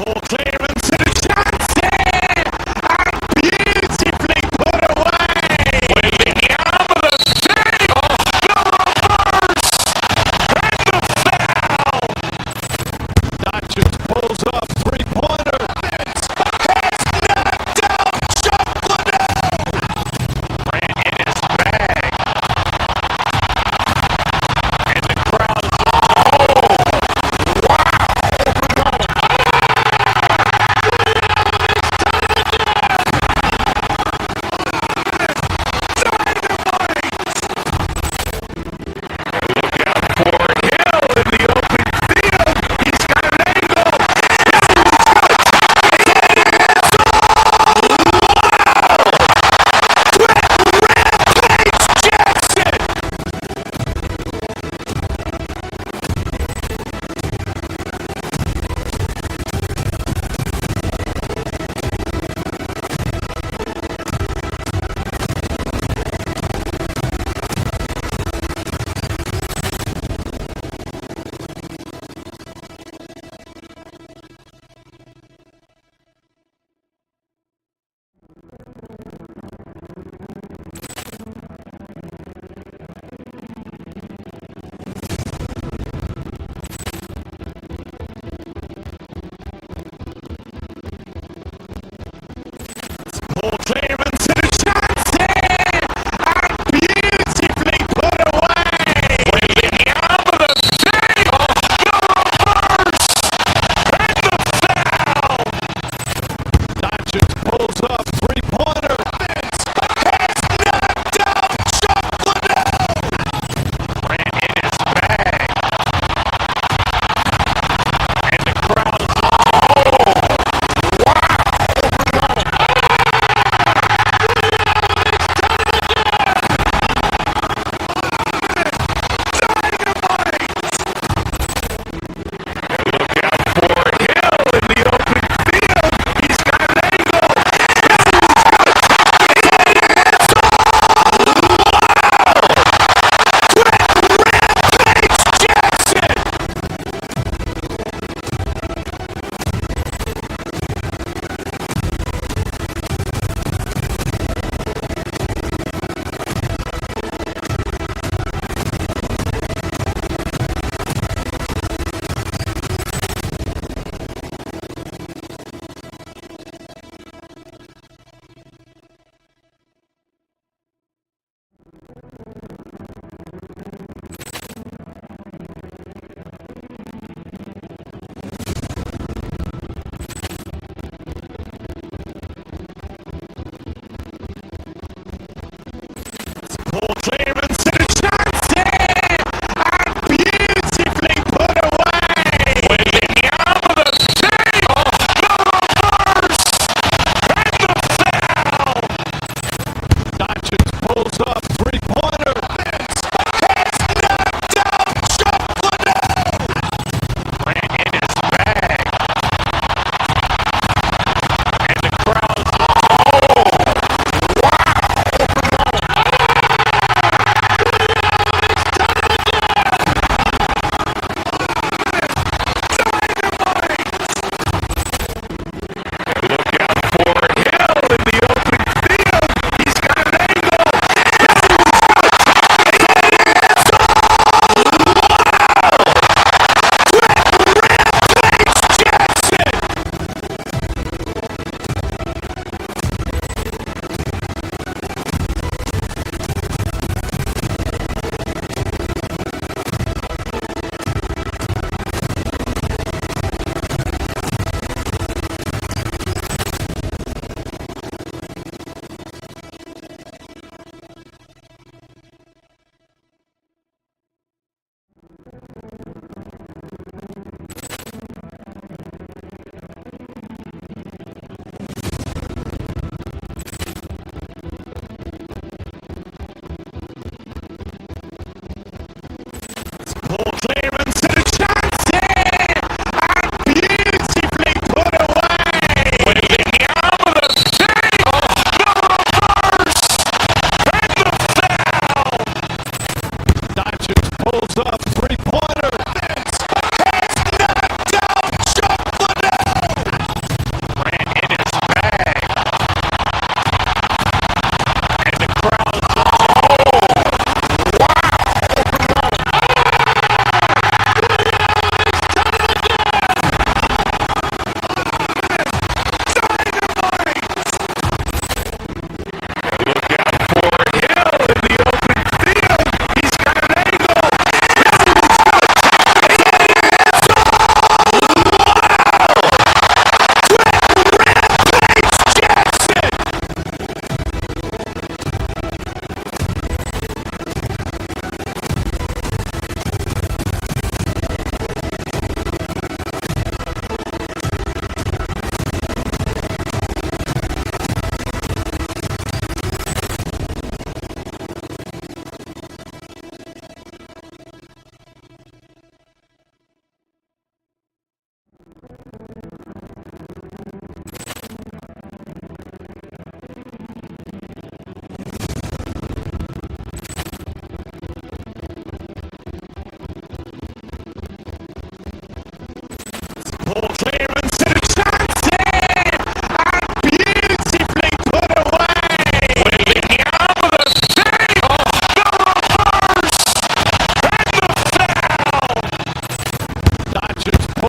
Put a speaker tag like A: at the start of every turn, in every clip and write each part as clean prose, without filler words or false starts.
A: Ball clearance and a chance here! And beautifully put away! Willing out of the save! Off the reverse! And the foul! That just pulls up three-pointer. It's knocked out Chocolate! Ran in his bag. And the crowd is like, oh! Wow!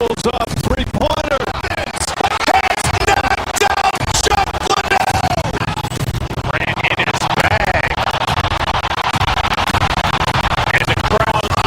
A: pulls up three-pointer. It's knocked out. Ran in his bag. And the crowd's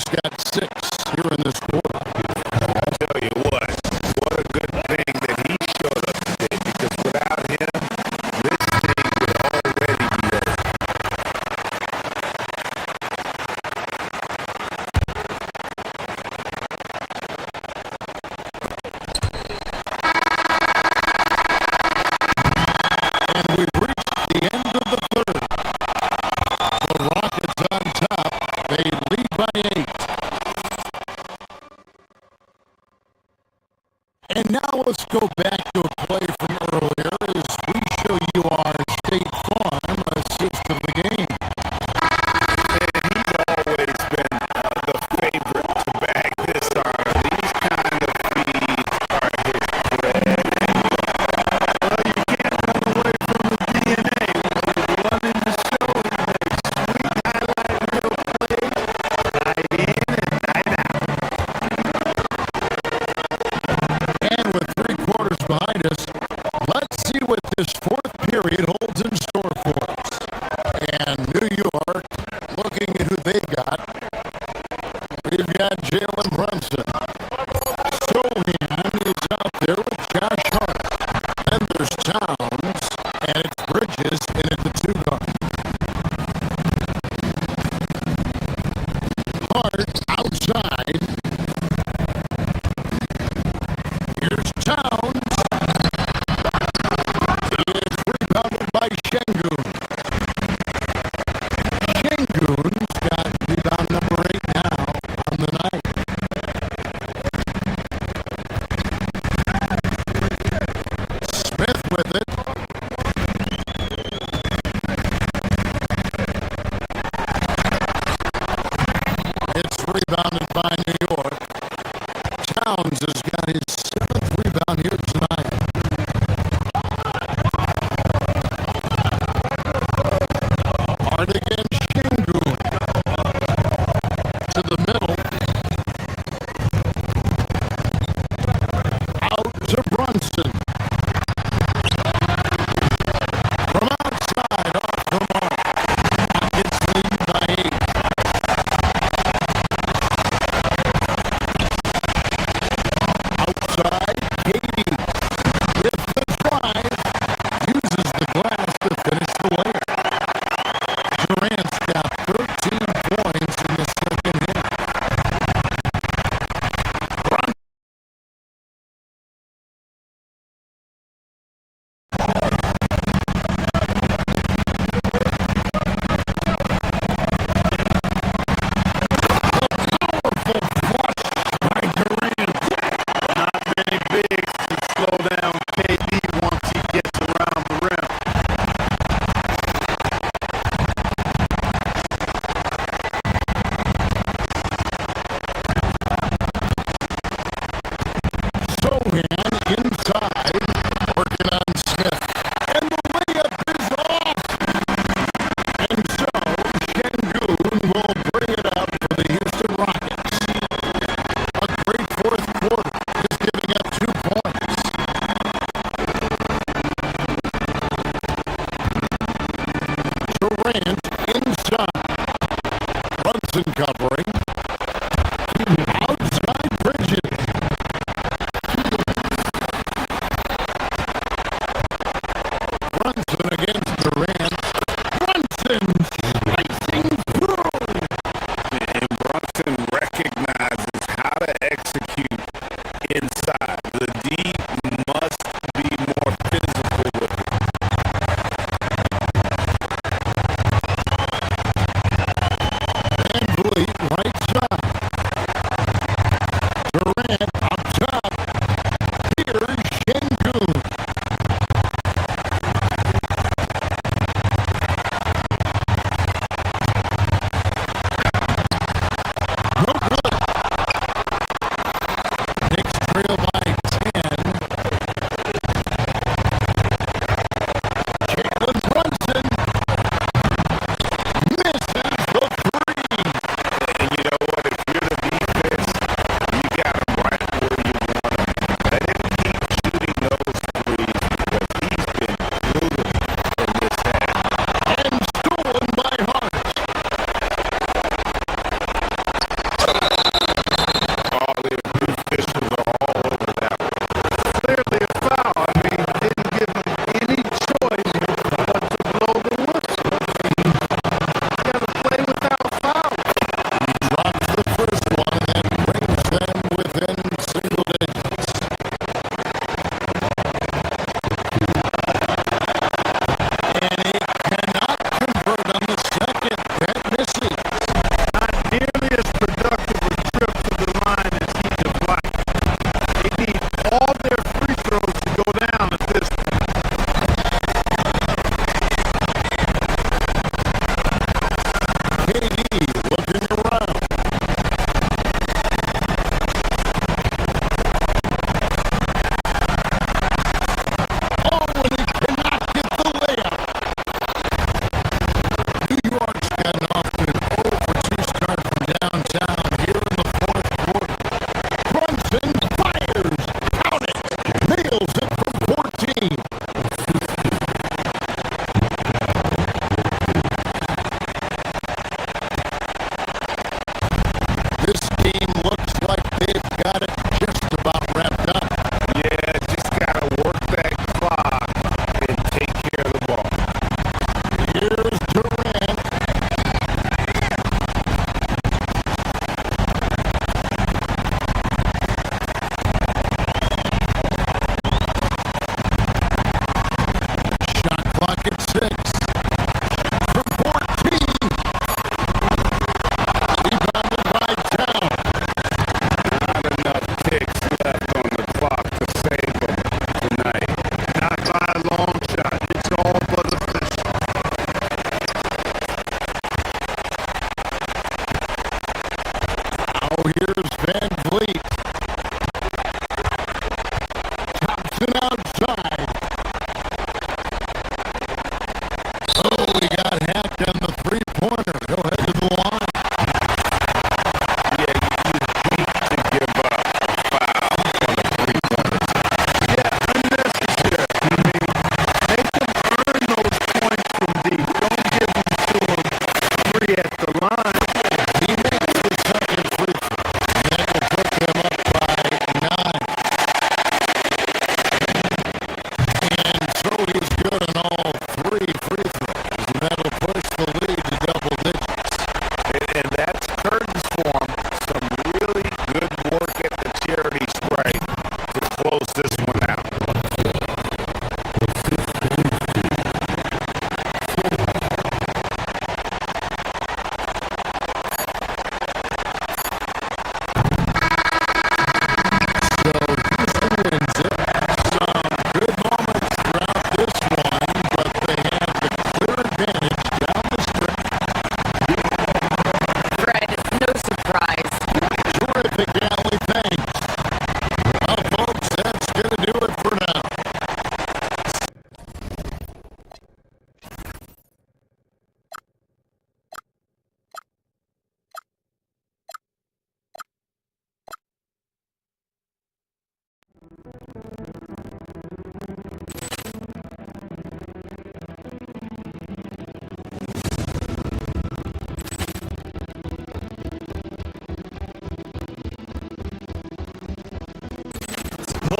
B: got 6 here in this quarter.
A: I'll tell you what a good thing that he showed up today, because without him, this thing would already be over.
B: And we've reached the end of the third. The Rockets on top. They lead by 8. And now let's go back to a play from earlier as we show you our State Farm assist of the game.
A: And he's always been the favorite to bag this on. These kind of feeds are his bread.
B: Well, you can't run away from the DNA. We're running the show today. Sweet highlight reel play. Night in and night out. And with 3 quarters behind us, let's see what this fourth period holds in store for us. And New York, looking at who they got, we've got Jalen Brunson. Sohan is out there with Josh Hart. Then there's Towns, and it's Bridges in at the 2 guard. Hart outside. Here's Towns. He is rebounded by Şengün. Şengün's got rebound number 8 now on the night. Smith with it. It's rebounded by New York. Towns has got his 7th rebound here tonight. Hard against Şengün. To the middle. Out to Brunson. From outside, off the mark. Rockets lead by 8. Outside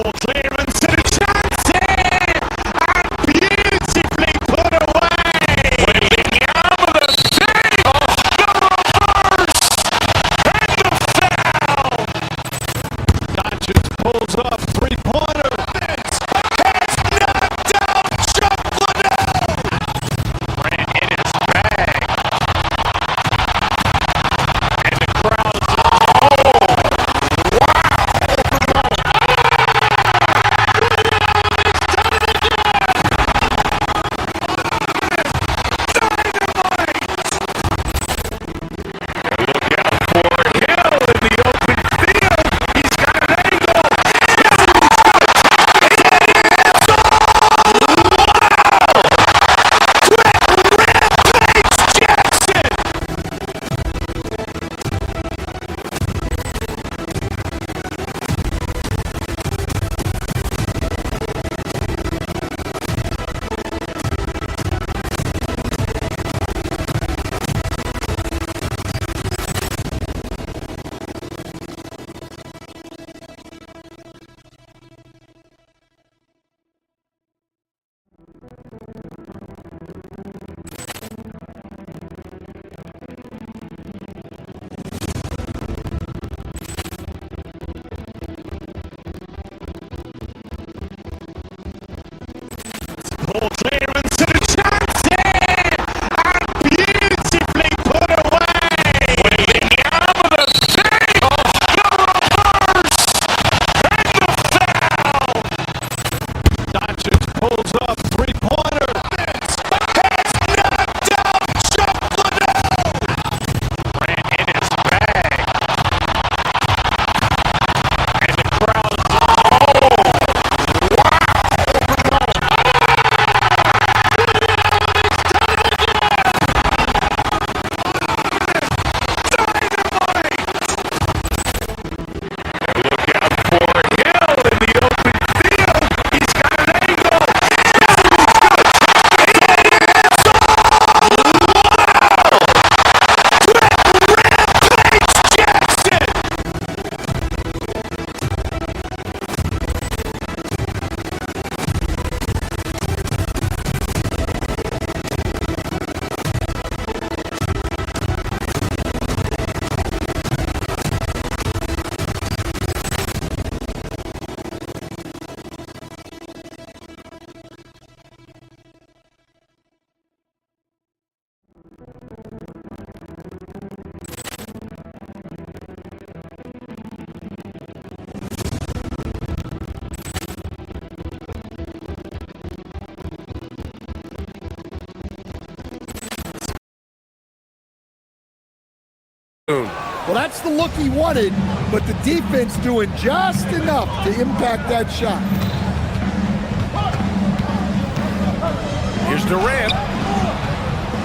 A: Ball clearance to Johnson! And beautifully put away! William with a save! The reverse! And the foul! Doncic pulls up, three-pointer. Vince has knocked out Chuck Liddell! Grant in his bag. And the crowd's ball clearance to Johnson! And beautifully put away! William with a save! The reverse! And the foul! Doncic pulls up, three-pointer. Vince has knocked out Chuck Liddell! Grant in his bag. And the crowd's
B: Well, that's the look he wanted, but the defense doing just enough to impact that shot.
C: Here's Durant.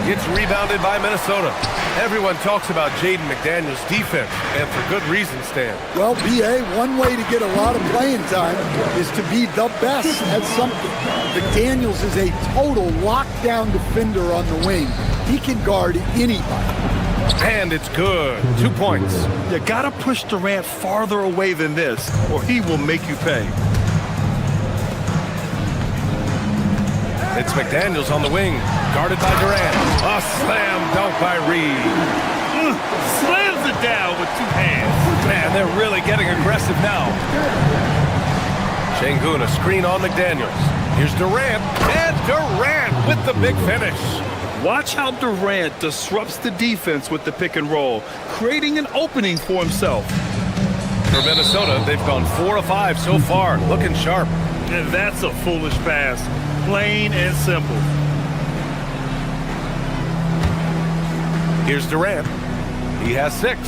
C: Gets rebounded by Minnesota. Everyone talks about Jaden McDaniels' defense, and for good reason, Stan.
B: Well, BA, one way to get a lot of playing time is to be the best at something. McDaniels is a total lockdown defender on the wing. He can guard anybody.
C: And it's good. 2 points.
D: You gotta push Durant farther away than this, or he will make you pay.
C: It's McDaniels on the wing, guarded by Durant. A slam dunk by Reed.
D: Slams it down with two hands.
C: Man, they're really getting aggressive now. Şengün, a screen on McDaniels. Here's Durant, and Durant with the big finish.
D: Watch how Durant disrupts the defense with the pick and roll, creating an opening for himself.
C: For Minnesota, they've gone 4 of 5 so far, looking sharp.
D: And that's a foolish pass, plain and simple.
C: Here's Durant. He has 6.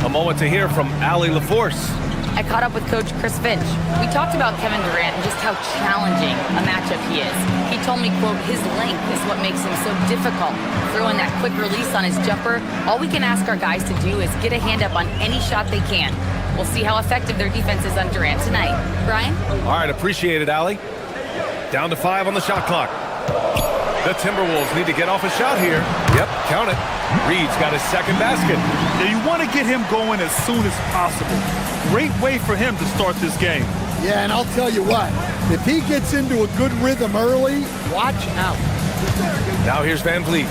C: A moment to hear from Allie LaForce.
E: I caught up with Coach Chris Finch. We talked about Kevin Durant and just how challenging a matchup he is. He told me, quote, his length is what makes him so difficult. Throwing that quick release on his jumper, all we can ask our guys to do is get a hand up on any shot they can. We'll see how effective their defense is on Durant tonight. Brian?
C: All right, appreciate it, Allie. Down to 5 on the shot clock. The Timberwolves need to get off a shot here. Yep, count it. Reed's got his second basket.
D: Now you want to get him going as soon as possible. Great way for him to start this game.
B: Yeah, and I'll tell you what, if he gets into a good rhythm early, watch out.
C: Now here's Van Vliet.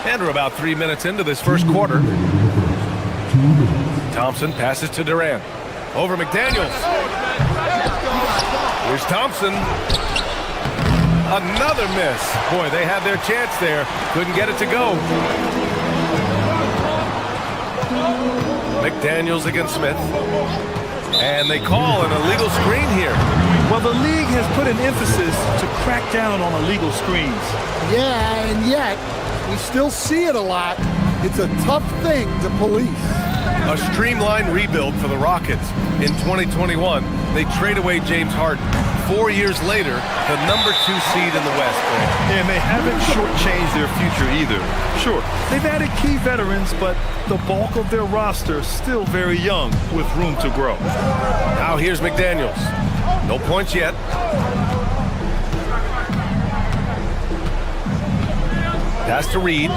C: And we're about 3 minutes into this first quarter. Thompson passes to Durant. Over McDaniels. Here's Thompson. Another miss. Boy, they had their chance there. Couldn't get it to go. McDaniels against Smith. And they call an illegal screen here.
D: Well, the league has put an emphasis to crack down on illegal screens.
B: Yeah, and yet, we still see it a lot. It's a tough thing to police.
C: A streamlined rebuild for the Rockets. In 2021, they trade away James Harden. 4 years later, the number 2 seed in the West.
D: And they haven't shortchanged their future either. Sure, they've added key veterans, but the bulk of their roster still very young with room to grow.
C: Now here's McDaniels. No points yet. Pass to Reed.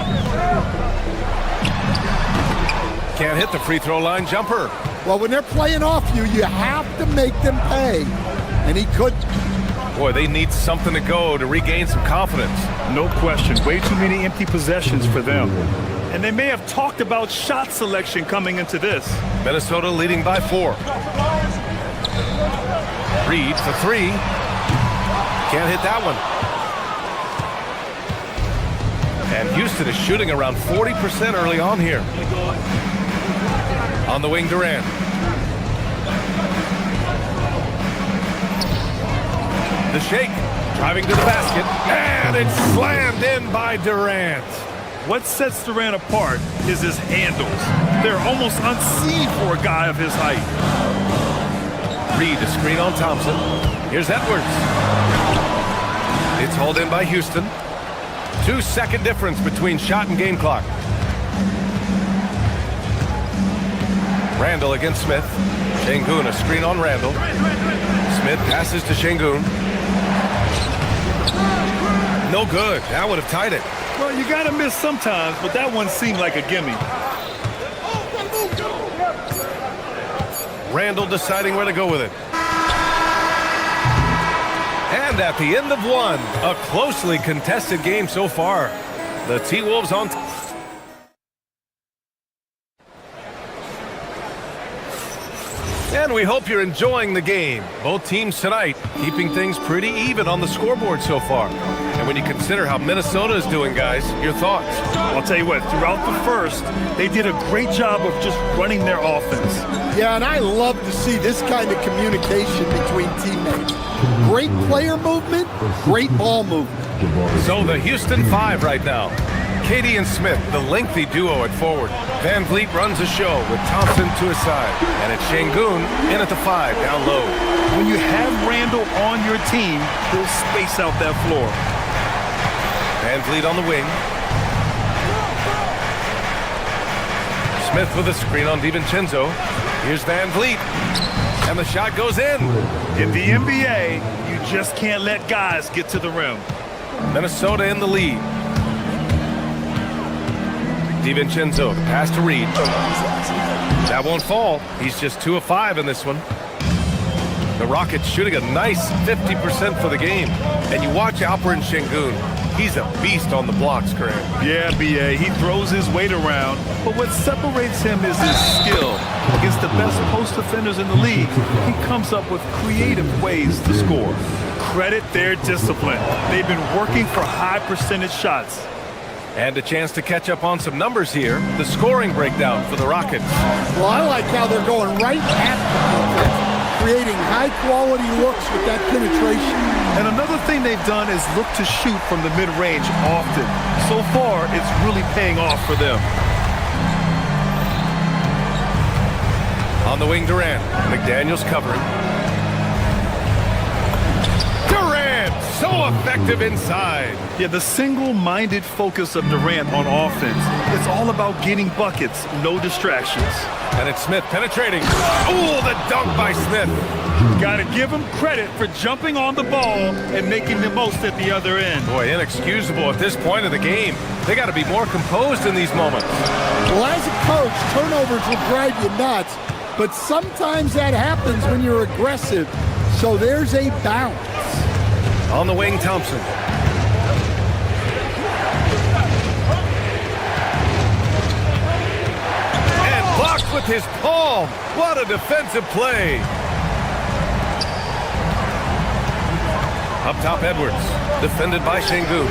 C: Can't hit the free throw line jumper.
B: Well, when they're playing off you, you have to make them pay. And he couldn't.
C: Boy, they need something to go to regain some confidence.
D: No question. Way too many empty possessions for them. And they may have talked about shot selection coming into this.
C: Minnesota leading by 4. Reed for 3. Can't hit that one. And Houston is shooting around 40% early on here. On the wing, Durant. The shake, driving to the basket, and it's slammed in by Durant.
D: What sets Durant apart is his handles. They're almost unseen for a guy of his height.
C: Reed, a screen on Thompson. Here's Edwards. It's hauled in by Houston. 2-second difference between shot and game clock. Randall against Smith. Şengün, a screen on Randall. Smith passes to Şengün. No good. That would have tied it.
D: Well, you got to miss sometimes, but that one seemed like a gimme.
C: Randall deciding where to go with it. And at the end of one, a closely contested game so far. The T-Wolves on top. And we hope you're enjoying the game. Both teams tonight keeping things pretty even on the scoreboard so far. And when you consider how Minnesota is doing, guys, your thoughts?
D: I'll tell you what, throughout the first, they did a great job of just running their offense.
B: Yeah, and I love to see this kind of communication between teammates. Great player movement, great ball movement.
C: So the Houston 5 right now. Katie and Smith, the lengthy duo at forward. Van Vliet runs the show with Thompson to his side. And it's Şengün in at the 5, down low.
D: When you have Randall on your team, he'll space out that floor.
C: Van Vliet on the wing. Smith with a screen on DiVincenzo. Here's Van Vliet. And the shot goes in.
D: In the NBA, you just can't let guys get to the rim.
C: Minnesota in the lead. DiVincenzo, the pass to Reed. That won't fall. He's just 2 of 5 in this one. The Rockets shooting a nice 50% for the game. And you watch Alperen Şengün. He's a beast on the blocks, Grant.
D: Yeah, B.A., he throws his weight around, but what separates him is his skill. Against the best post defenders in the league, he comes up with creative ways to score. Credit their discipline. They've been working for high percentage shots.
C: And a chance to catch up on some numbers here. The scoring breakdown for the Rockets.
B: Well, I like how they're going right at the defense, creating high-quality looks with that penetration.
D: And another thing they've done is look to shoot from the mid-range often. So far, it's really paying off for them.
C: On the wing, Durant. McDaniels covering. Durant, so effective inside.
D: Yeah, the single-minded focus of Durant on offense. It's all about getting buckets, no distractions.
C: And it's Smith penetrating. Ooh, the dunk by Smith.
D: Got to give him credit for jumping on the ball and making the most at the other end.
C: Boy, inexcusable at this point of the game. They got to be more composed in these moments.
B: Well, as a coach, turnovers will drive you nuts, but sometimes that happens when you're aggressive. So there's a bounce.
C: On the wing, Thompson. And blocked with his palm. What a defensive play. Up top, Edwards. Defended by Şengün.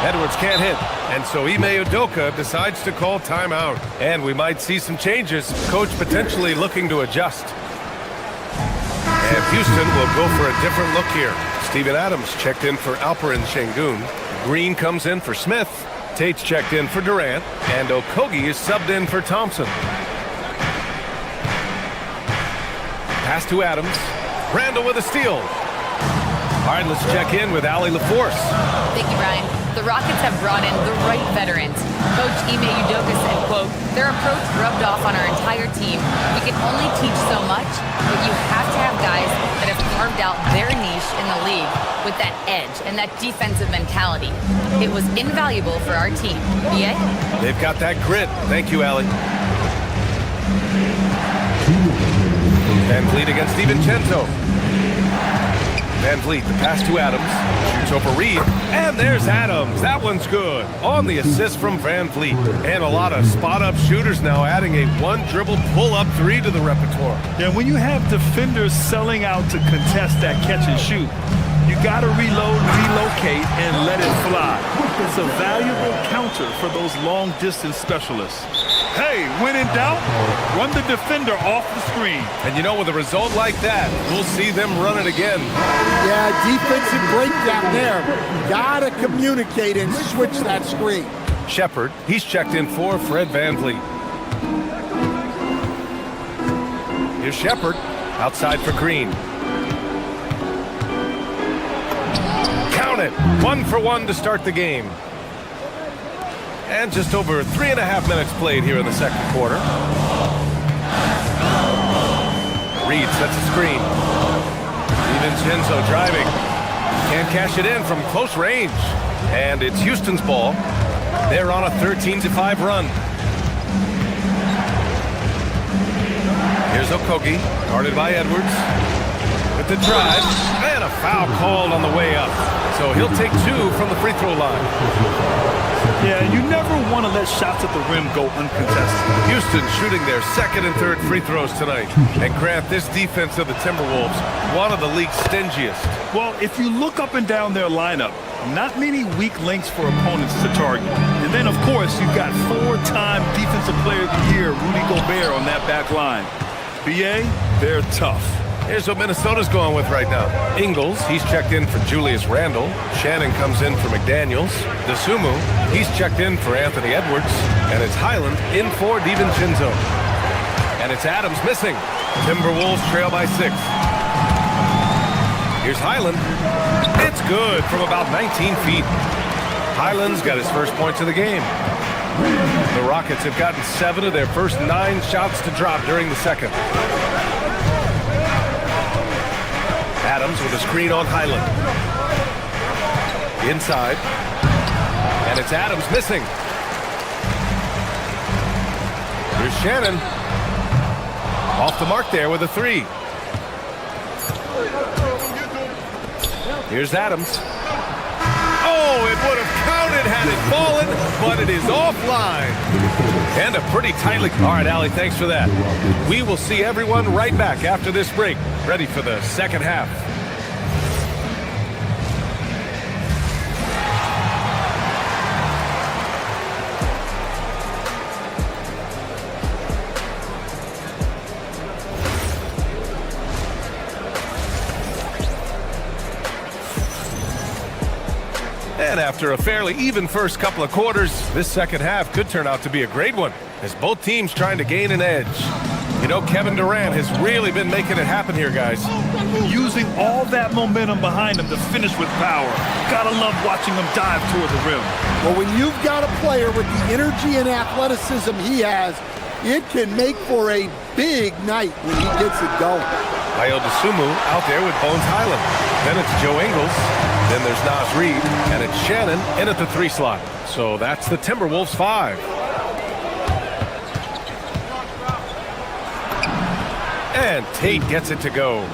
C: Edwards can't hit. And so Ime Udoka decides to call timeout. And we might see some changes. Coach potentially looking to adjust. And Houston will go for a different look here. Steven Adams checked in for Alperen Şengün. Green comes in for Smith. Tate's checked in for Durant. And Okogie is subbed in for Thompson. Pass to Adams. Randall with a steal. All right, let's check in with Allie LaForce.
E: Thank you, Brian. The Rockets have brought in the right veterans. Coach Ime Udoka said, quote, their approach rubbed off on our entire team. We can only teach so much, but you have to have guys that have carved out their niche in the league with that edge and that defensive mentality. It was invaluable for our team. BA?
C: They've got that grit. Thank you, Allie. Van Vliet against DiVincenzo. Van Vliet, the pass to Adams. Shoots over Reed. And there's Adams. That one's good. On the assist from Van Vliet. And a lot of spot-up shooters now adding a one-dribble pull-up three to the repertoire.
D: Yeah, when you have defenders selling out to contest that catch and shoot, you got to reload, relocate, and let it fly. It's a valuable counter for those long-distance specialists. Hey, when in doubt, run the defender off the screen.
C: And you know, with a result like that, we'll see them run it again.
B: Yeah, defensive breakdown there. Gotta communicate and switch that screen.
C: Shepard, he's checked in for Fred Van Vliet. Here's Shepard, outside for Green. Count it, 1 for 1 to start the game. And just over 3.5 minutes played here in the second quarter. Reed sets a screen. DiVincenzo driving. Can't cash it in from close range. And it's Houston's ball. They're on a 13-5 run. Here's Okogie, guarded by Edwards. With the drive, and a foul called on the way up. So he'll take 2 from the free throw line.
D: Yeah, you never want to let shots at the rim go uncontested.
C: Houston shooting their second and third free throws tonight. And Grant, this defense of the Timberwolves, one of the league's stingiest.
D: Well, if you look up and down their lineup, not many weak links for opponents to target. And then, of course, you've got 4-time Defensive Player of the Year, Rudy Gobert, on that back line. BA, they're tough.
C: Here's what Minnesota's going with right now. Ingles, he's checked in for Julius Randle. Shannon comes in for McDaniels. DeSumo, he's checked in for Anthony Edwards. And it's Highland in for DiVincenzo. And it's Adams missing. Timberwolves trail by 6. Here's Highland. It's good from about 19 feet. Highland's got his first points of the game. The Rockets have gotten 7 of their first 9 shots to drop during the second. Adams with a screen on Highland. Inside. And it's Adams missing. Here's Shannon. Off the mark there with a 3. Here's Adams. Oh, it would have counted had it fallen, but it is offline. And a pretty tightly... All right, Allie, thanks for that. We will see everyone right back after this break, ready for the second half. And after a fairly even first couple of quarters, this second half could turn out to be a great one, as both teams trying to gain an edge. You know, Kevin Durant has really been making it happen here, guys.
D: Using all that momentum behind him to finish with power. Gotta love watching him dive toward the rim.
B: Well, when you've got a player with the energy and athleticism he has, it can make for a
F: big night when he gets it going.
C: Sumu out there with Bones Highland. Then it's Joe Ingles. Then there's Nas Reed. And it's Shannon in at the 3 slot. So that's the Timberwolves 5. And Tate gets it to go.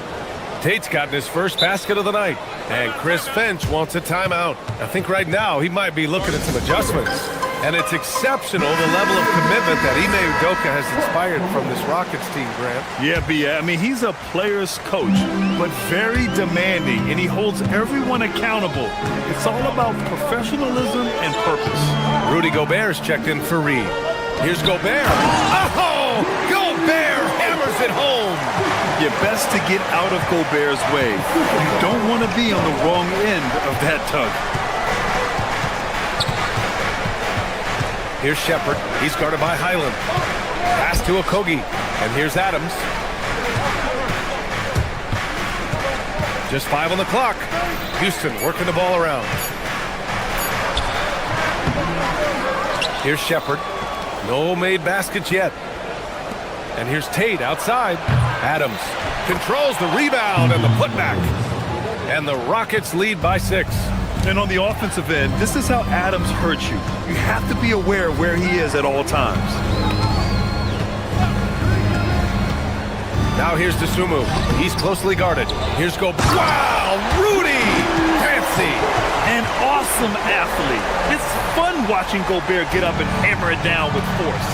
C: Tate's gotten his first basket of the night. And Chris Finch wants a timeout. I think right now he might be looking at some adjustments. And it's exceptional, the level of commitment that Ime Udoka has inspired from this Rockets team, Grant.
D: Yeah, B.A. I mean, he's a player's coach, but very demanding, and he holds everyone accountable. It's all about professionalism and purpose.
C: Rudy Gobert's checked in for Reed. Here's Gobert. Oh! Gobert hammers it home!
D: You're best to get out of Gobert's way. You don't want to be on the wrong end of that tug.
C: Here's Shepard. He's guarded by Highland. Pass to Okogie. And here's Adams. Just 5 on the clock. Houston working the ball around. Here's Shepard. No made baskets yet. And here's Tate outside. Adams controls the rebound and the putback. And the Rockets lead by 6.
D: And on the offensive end, this is how Adams hurts you. You have to be aware where he is at all times.
C: Now here's Dosunmu. He's closely guarded. Here's Wow! Rudy! Fancy!
D: An awesome athlete. It's fun watching Gobert get up and hammer it down with force.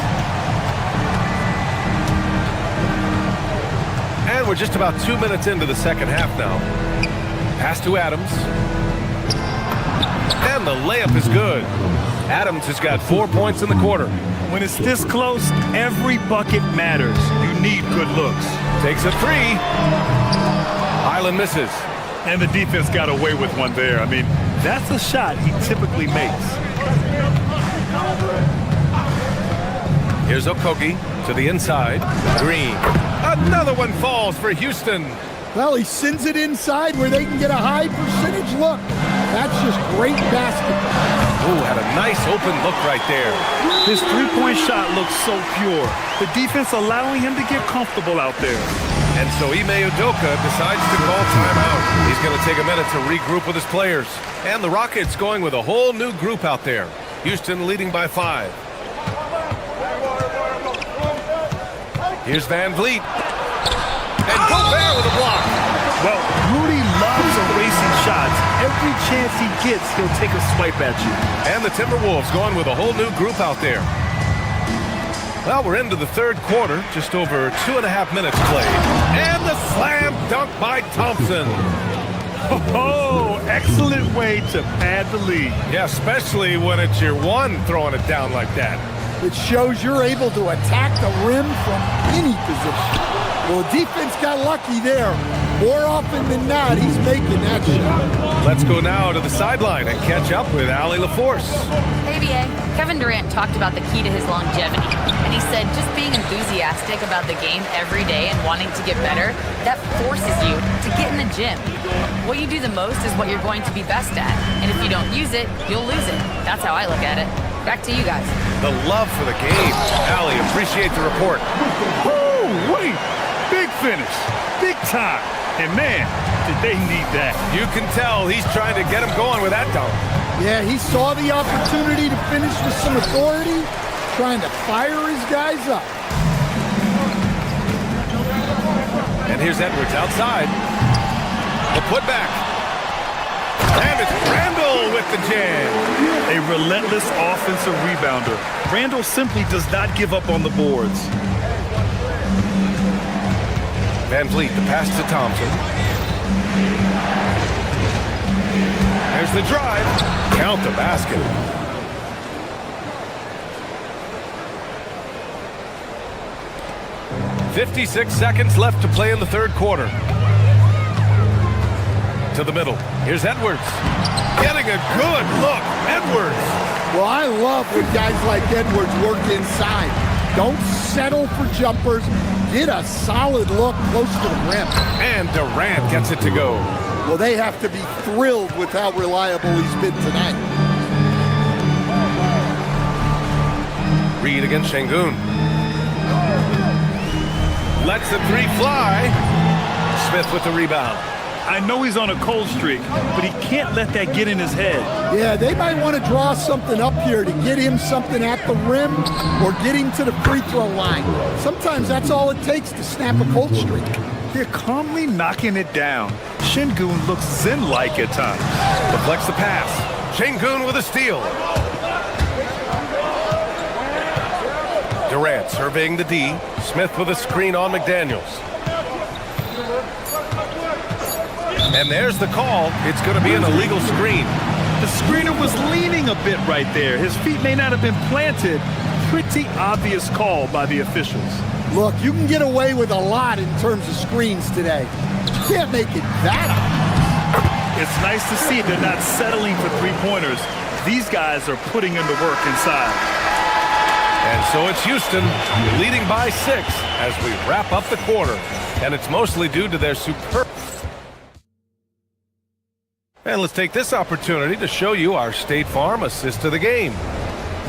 C: And we're just about 2 minutes into the second half now. Pass to Adams. And the layup is good. Adams has got 4 points in the quarter.
D: When it's this close, every bucket matters. You need good looks.
C: Takes a 3. Highland misses.
D: And the defense got away with one there. I mean, that's a shot he typically makes.
C: Here's Okogie to the inside. Green. Another one falls for Houston.
F: Well, he sends it inside where they can get a high percentage look. That's just great basketball.
C: Ooh, had a nice open look right there.
D: His three-point shot looks so pure. The defense allowing him to get comfortable out there.
C: And so Ime Udoka decides to call timeout. He's going to take a minute to regroup with his players. And the Rockets going with a whole new group out there. Houston leading by 5. Here's Van Vliet. And Gobert with a block.
D: Well, Rudy loves erasing shots. Every chance he gets, he'll take a swipe at you.
C: And the Timberwolves going with a whole new group out there. Well, we're into the third quarter, just over 2.5 minutes played. And the slam dunk by Thompson.
D: Oh, excellent way to pad the lead.
C: Yeah, especially when it's your one throwing it down like that.
F: It shows you're able to attack the rim from any position. Well, defense got lucky there. More often than not, he's making that shot.
C: Let's go now to the sideline and catch up with Allie LaForce.
E: Hey, BA. Kevin Durant talked about the key to his longevity. And he said just being enthusiastic about the game every day and wanting to get better, that forces you to get in the gym. What you do the most is what you're going to be best at. And if you don't use it, you'll lose it. That's how I look at it. Back to you guys.
C: The love for the game. Allie, appreciate the report.
D: Oh, wait. Big finish. Big time. And man, did they need that.
C: You can tell he's trying to get him going with that dunk.
F: Yeah, he saw the opportunity to finish with some authority, trying to fire his guys up.
C: And here's Edwards outside. The putback. And it's Randall with the jam.
D: A relentless offensive rebounder. Randall simply does not give up on the boards.
C: Van Vliet, the pass to Thompson. There's the drive. Count the basket. "56 seconds left to play in the third quarter. To the middle. Here's Edwards. Getting a good look. Edwards.
F: Well, I love when guys like Edwards work inside. Don't settle for jumpers. Get a solid look close to the rim.
C: And Durant gets it to go.
F: Well, they have to be thrilled with how reliable he's been tonight.
C: Reed against Şengün. Lets the three fly. Smith with the rebound.
D: I know he's on a cold streak, but he can't let that get in his head.
F: Yeah, they might want to draw something up here to get him something at the rim or get him to the free throw line. Sometimes that's all it takes to snap a cold streak.
D: They're calmly knocking it down. Şengün looks zen-like at times.
C: Deflects the pass. Şengün with a steal. Durant surveying the D. Smith with a screen on McDaniels. And there's the call. It's going to be an illegal screen.
D: The screener was leaning a bit right there. His feet may not have been planted. Pretty obvious call by the officials.
F: Look, you can get away with a lot in terms of screens today. You can't make it that obvious.
D: It's nice to see they're not settling for three-pointers. These guys are putting in the work inside.
C: And so it's Houston leading by 6 as we wrap up the quarter. And it's mostly due to their superb. And let's take this opportunity to show you our State Farm assist of the game.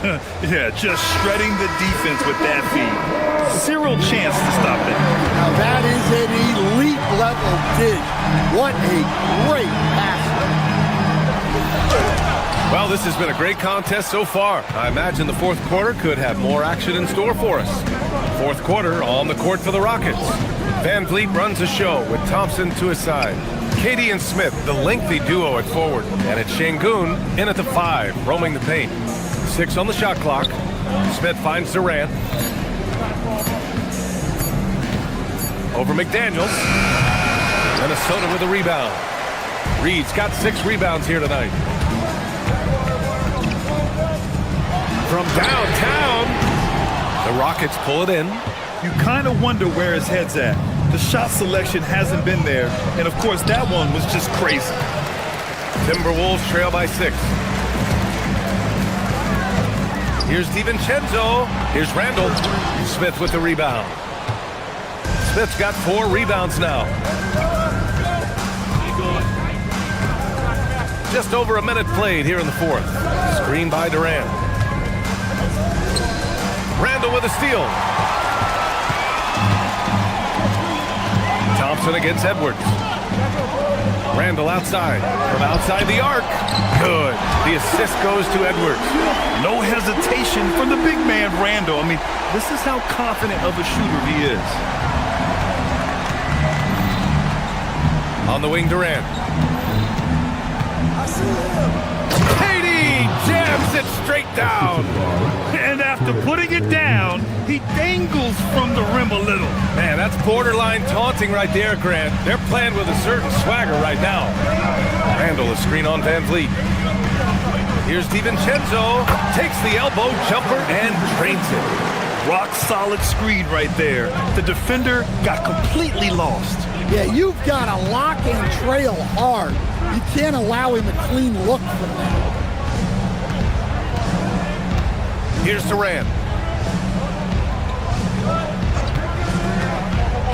D: Yeah, just shredding the defense with that feed. Zero chance to stop it.
F: Now that is an elite level dig. What a great pass.
C: Well, this has been a great contest so far. I imagine the fourth quarter could have more action in store for us. Fourth quarter on the court for the Rockets. Van Vliet runs the show with Thompson to his side. Katie and Smith, the lengthy duo at forward. And it's Şengün in at the 5, roaming the paint. 6 on the shot clock. Smith finds Durant. Over McDaniels. Minnesota with a rebound. Reed's got 6 rebounds here tonight. From downtown, the Rockets pull it in.
D: You kind of wonder where his head's at. The shot selection hasn't been there, and of course that one was just crazy.
C: Timberwolves trail by 6. Here's DiVincenzo. Here's Randall. Smith with the rebound. Smith's got 4 rebounds now. Just over a minute played here in the fourth. Screen by Durant. Randall with a steal. Thompson against Edwards. Randall outside. From outside the arc. Good. The assist goes to Edwards.
D: No hesitation from the big man, Randall. I mean, this is how confident of a shooter he is.
C: On the wing, Durant. Katie jams it straight down.
D: And after putting it down, he dangles from the rim a little.
C: Man, that's borderline taunting right there, Grant. They're playing with a certain swagger right now. Randall, a screen on Van Vliet. Here's DiVincenzo. Takes the elbow jumper and drains it.
D: Rock solid screen right there. The defender got completely lost.
F: Yeah, you've got to lock and trail hard. You can't allow him a clean look from that.
C: Here's Durant.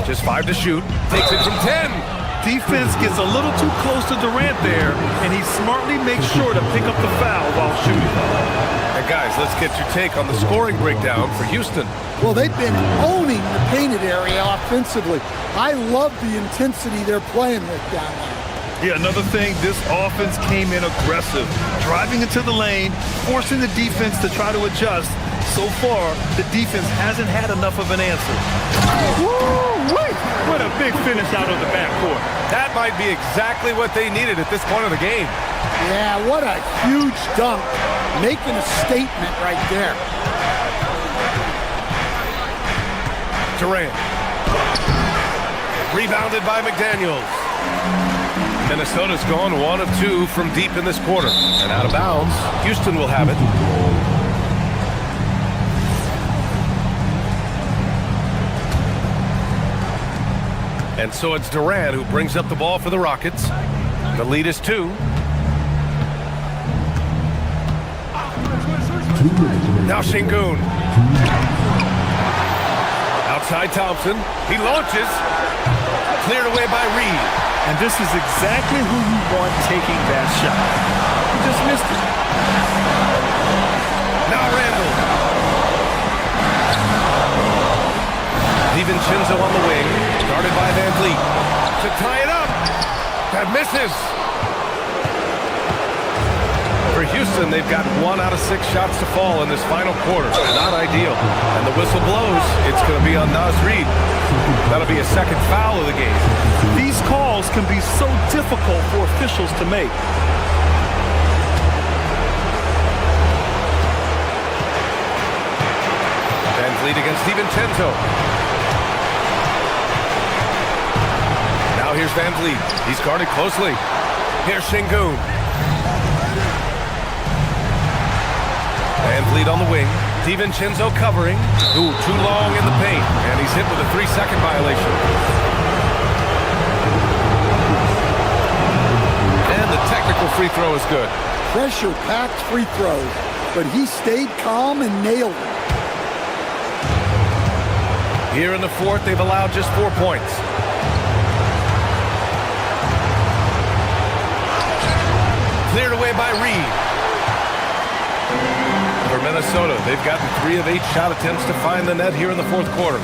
C: Just 5 to shoot. Takes it from 10.
D: Defense gets a little too close to Durant there, and he smartly makes sure to pick up the foul while shooting.
C: And guys, let's get your take on the scoring breakdown for Houston.
F: Well, they've been owning the painted area offensively. I love the intensity they're playing with down there.
D: Yeah, another thing, this offense came in aggressive, driving into the lane, forcing the defense to try to adjust. So far, the defense hasn't had enough of an answer. Woo-wee! What a big finish out of the backcourt.
C: That might be exactly what they needed at this point of the game.
F: Yeah, what a huge dunk. Making a statement right there.
C: Durant. Rebounded by McDaniels. Minnesota's gone 1 of 2 from deep in this quarter. And out of bounds, Houston will have it. And so it's Durant who brings up the ball for the Rockets. The lead is 2. Now Şengün. Outside Thompson. He launches. Cleared away by Reed.
D: And this is exactly who you want taking that shot. He just missed it.
C: Now Randall. DiVincenzo on the wing. is. For Houston, they've got 1 out of 6 shots to fall in this final quarter. Not ideal. And the whistle blows. It's going to be on Naz Reid. That'll be a second foul of the game.
D: These calls can be so difficult for officials to make.
C: Lead against NextGenTwo. Now here's Van Vliet. He's guarded closely. Here's Şengün. Van Vliet on the wing. DiVincenzo covering. Ooh, too long in the paint. And he's hit with a 3-second violation. And the technical free throw is good.
F: Pressure-packed free throw, but he stayed calm and nailed it.
C: Here in the fourth, they've allowed just 4 points. Cleared away by Reid. For Minnesota, they've gotten 3 of 8 shot attempts to find the net here in the fourth quarter.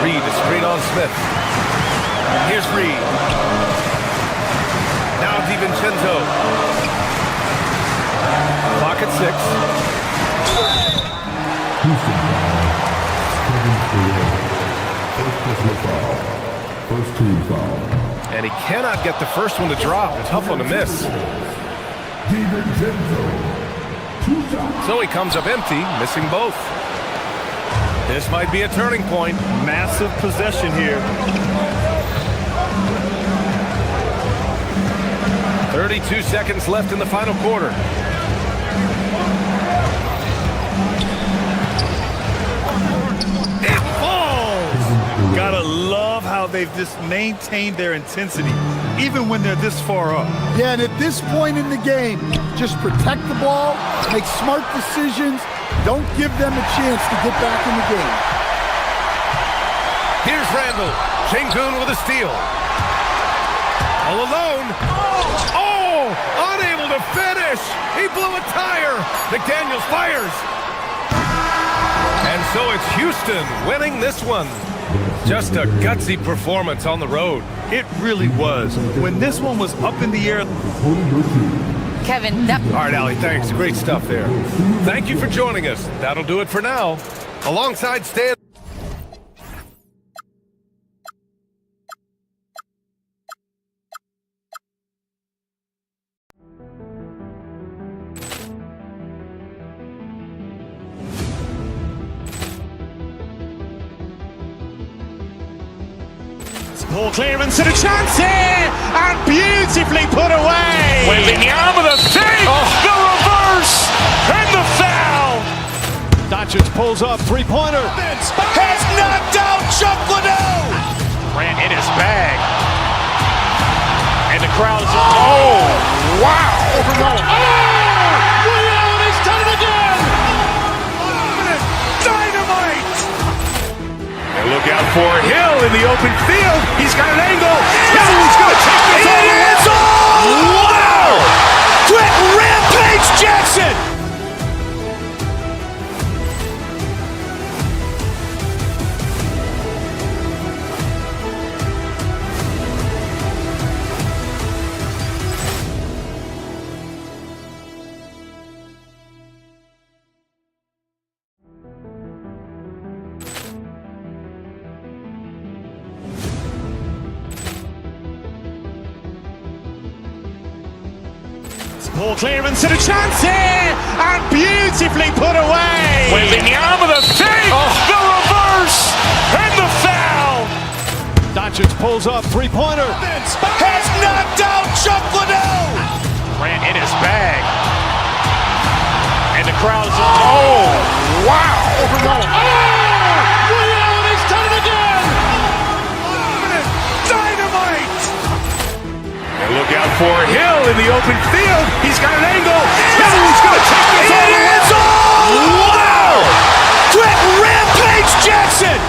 C: Reid to screen on Smith. Here's Reid. Now DiVincenzo. Clock at 6.
A: First team foul.
C: And he cannot get the first one to drop. Tough one to miss. So he comes up empty, missing both. This might be a turning point.
D: Massive possession here.
C: 32 seconds left in the final quarter.
D: Gotta love how they've just maintained their intensity, even when they're this far up.
F: Yeah, and at this point in the game, just protect the ball, make smart decisions, don't give them a chance to get back in the game.
C: Here's Randall. Şengün with a steal. All alone. Oh! Unable to finish! He blew a tire! McDaniels fires! And so it's Houston winning this one. Just a gutsy performance on the road.
D: It really was. When this one was up in the air.
E: Kevin, that...
C: All right, Allie, thanks. Great stuff there. Thank you for joining us. That'll do it for now. Alongside Stan.
A: Poor clearance and a chance here, and beautifully put away. Wembanyama the save, the reverse, and the foul.
G: Doncic pulls up, three-pointer.
A: Has knocked out Chuck Liddell.
G: Grant in his bag. And the crowd is... Oh, wow. Overrun. Oh, Williams done it again.
A: Dynamite.
G: And look out for Hill in the open field. He's got an angle. He's going to take this all the way. Wow!
A: Quick Rampage Jackson. Poor clearance and a chance here, and beautifully put away.
G: Wembanyama the save, the reverse, and the foul. Doncic pulls up, three-pointer.
A: Has knocked out Chuck Liddell.
G: Grant in his bag. And the crowd is... Oh, wow. Overrun. Oh, Williams done it again.
A: Dynamite.
G: And look out for Hill in the open field. He's got an angle. He's going to take this all the way.
A: Wow! Quick Rampage Jackson.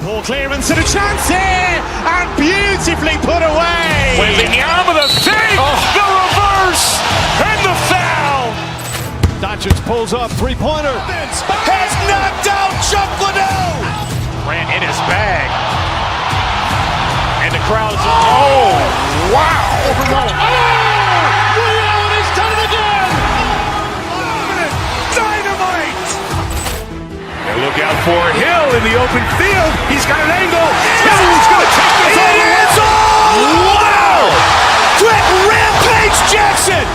A: Poor clearance and a chance here, and beautifully put away.
G: William with a save, the reverse, and the foul.
D: Doncic pulls up, three-pointer.
A: Has knocked out Chuck Liddell.
G: Durant in his bag. And the crowd is, oh, wow.
A: Overwhelmed.
G: Ray Allen has done it again.
A: Dynamite.
C: And look out for Hill in the open field. He's got an angle. Hill's going to take this all the way.
A: It's all
C: Wow!
A: Quick Rampage Jackson.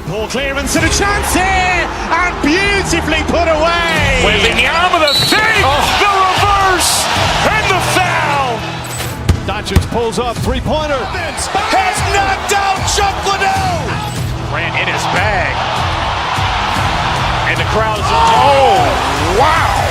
A: Poor clearance and a chance here, and beautifully put away.
G: William with a save, the reverse, and the foul.
D: Doncic pulls up, three-pointer.
A: Has knocked out Chuck Liddell.
G: Durant in his bag. And the crowd is, oh, wow.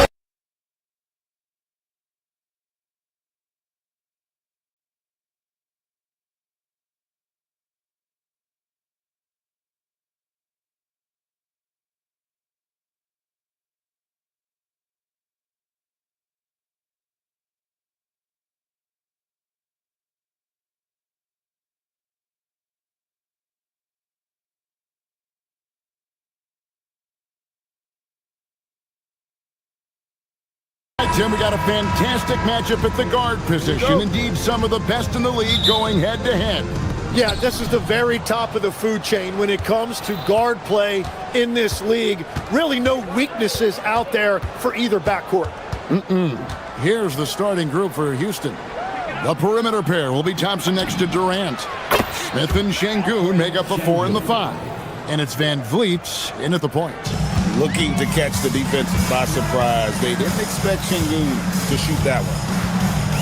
B: Tim, we got a fantastic matchup at the guard position. Indeed, some of the best in the league going head-to-head.
H: Yeah, this is the very top of the food chain when it comes to guard play in this league. Really no weaknesses out there for either backcourt.
B: Here's the starting group for Houston. The perimeter pair will be Thompson next to Durant. Smith and Şengün make up the 4 and the 5. And it's Van Vliet in at the point.
I: Looking to catch the defense by surprise. They didn't expect Şengün to shoot that one.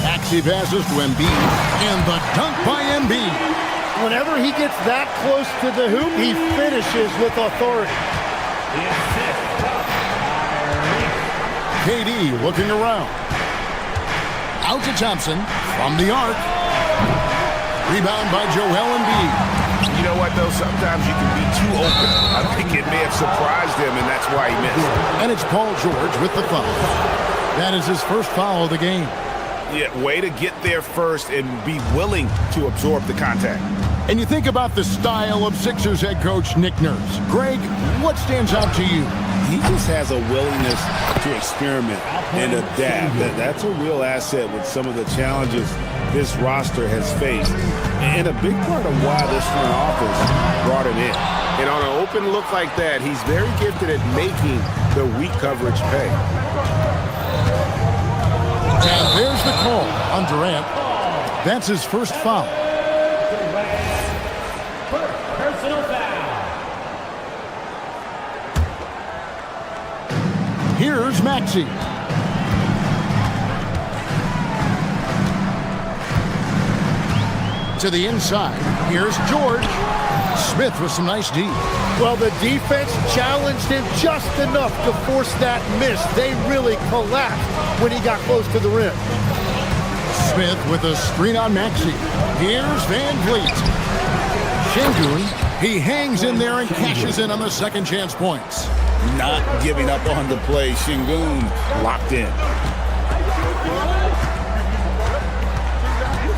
B: Maxey passes to Embiid, and the dunk by Embiid.
H: Whenever he gets that close to the hoop, he finishes with authority.
B: KD looking around. Out to Thompson from the arc. Rebound by Joel Embiid.
I: You know what, though? Sometimes you can be too open. I think it may have surprised him, and that's why he missed.
B: And it's Paul George with the foul. That is his first foul of the game.
I: Yeah, way to get there first and be willing to absorb the contact.
B: And you think about the style of Sixers head coach Nick Nurse. Greg, what stands out to you?
I: He just has a willingness to experiment and adapt. That's a real asset with some of the challenges this roster has faced. And a big part of why this front office brought him in. And on an open look like that, he's very gifted at making the weak coverage pay.
B: And there's the call on Durant. That's his first foul.
J: Personal foul.
B: Here's Maxey. To the inside. Here's George. Smith with some nice D.
H: Well, the defense challenged him just enough to force that miss. They really collapsed when he got close to the rim.
B: Smith with a screen on Maxey. Here's Van Vliet. Şengün, he hangs in there and cashes in on the second chance points.
I: Not giving up on the play. Şengün locked in.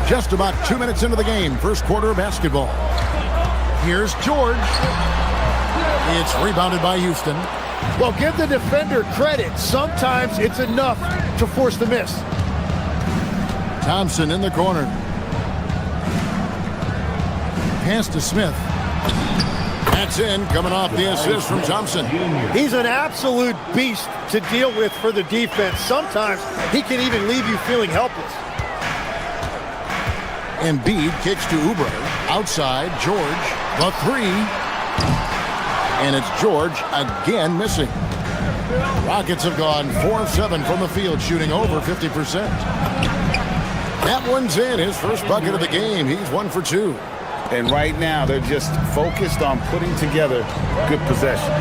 B: Just about 2 minutes into the game, first quarter of basketball. Here's George. It's rebounded by Houston.
H: Well, give the defender credit. Sometimes it's enough to force the miss.
B: Thompson in the corner. Pass to Smith. That's in, coming off the assist from Thompson.
H: He's an absolute beast to deal with for the defense. Sometimes he can even leave you feeling helpless.
B: Embiid kicks to Oubre. Outside, George. The 3. And it's George again missing. Rockets have gone 4 of 7 from the field, shooting over 50%. That one's in. His first bucket of the game. He's 1 for 2.
I: And right now, they're just focused on putting together good possession.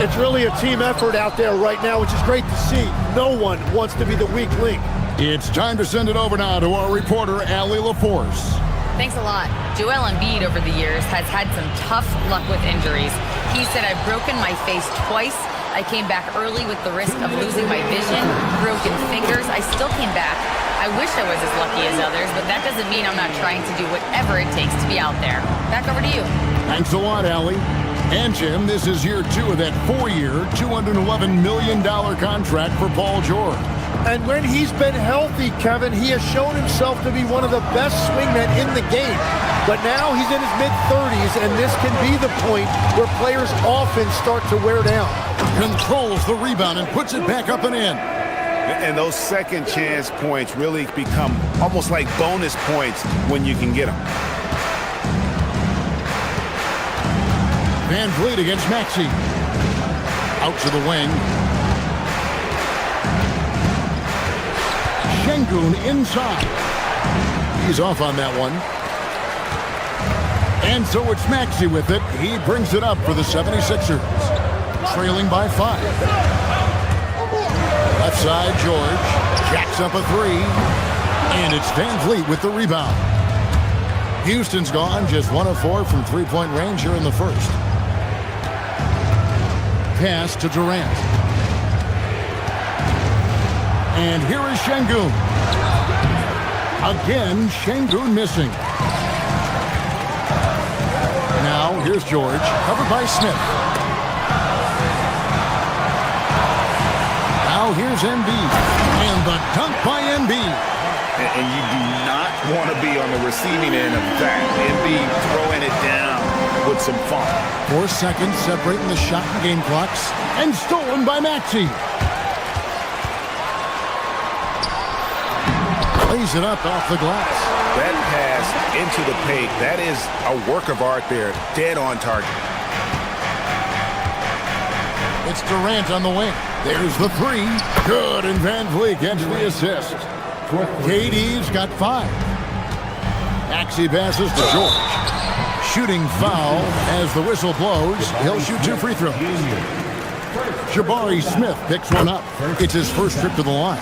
H: It's really a team effort out there right now, which is great to see. No one wants to be the weak link.
B: It's time to send it over now to our reporter, Allie LaForce.
E: Thanks a lot. Joel Embiid over the years has had some tough luck with injuries. He said, "I've broken my face twice. I came back early with the risk of losing my vision, broken fingers. I still came back. I wish I was as lucky as others, but that doesn't mean I'm not trying to do whatever it takes to be out there." Back over to you.
B: Thanks a lot, Allie. And Jim, this is year 2 of that 4-year, $211 million contract for Paul George.
H: And when he's been healthy, Kevin, he has shown himself to be one of the best swingmen in the game. But now he's in his mid-30s, and this can be the point where players often start to wear down.
B: Controls the rebound and puts it back up and in.
I: And those second chance points really become almost like bonus points when you can get them.
B: Van Vliet against Maxey. Out to the wing. Şengün inside. He's off on that one. And so it's Maxey with it. He brings it up for the 76ers. Trailing by 5. Left side, George. Jacks up a 3. And it's Van Vliet with the rebound. Houston's gone just 1 of 4 from three-point range here in the first. Pass to Durant. And here is Şengün. Again, Şengün missing. Now, here's George, covered by Smith. Now, here's Embiid. And the dunk by Embiid.
I: And you do not want to be on the receiving end of that. Embiid throwing it down with some fun.
B: 4 seconds separating the shot and game clocks. And stolen by Maxey. Lays it up off the glass.
I: That pass into the paint, that is a work of art there. Dead on target.
B: It's Durant on the wing. There's the 3. Good, and Van Vliet gets the assist. KD's got 5. Maxey passes to George. Shooting foul as the whistle blows. He'll shoot 2 free throws. Jabari Smith picks one up. It's his first trip to the line.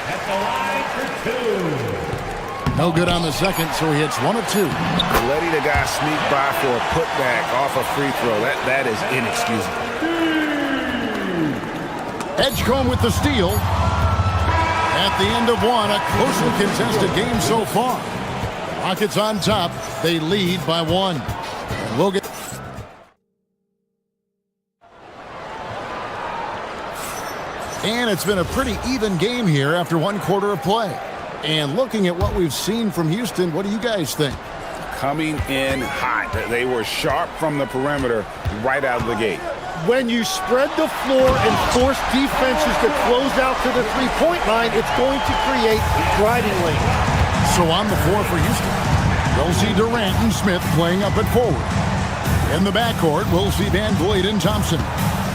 J: At the line for 2.
B: No good on the second, so he hits 1 of 2.
I: Letting the guy sneak by for a putback off a free throw, that is inexcusable.
B: Edgecombe with the steal. At the end of 1, a closely contested game so far. Rockets on top. They lead by 1. And we'll get... And it's been a pretty even game here after 1 quarter of play. And looking at what we've seen from Houston, what do you guys think?
I: Coming in hot. They were sharp from the perimeter right out of the gate.
H: When you spread the floor and force defenses to close out to the three-point line, it's going to create driving lanes.
B: So on the floor for Houston, we'll see Durant and Smith playing up at forward. In the backcourt, we'll see Van Vliet and Thompson.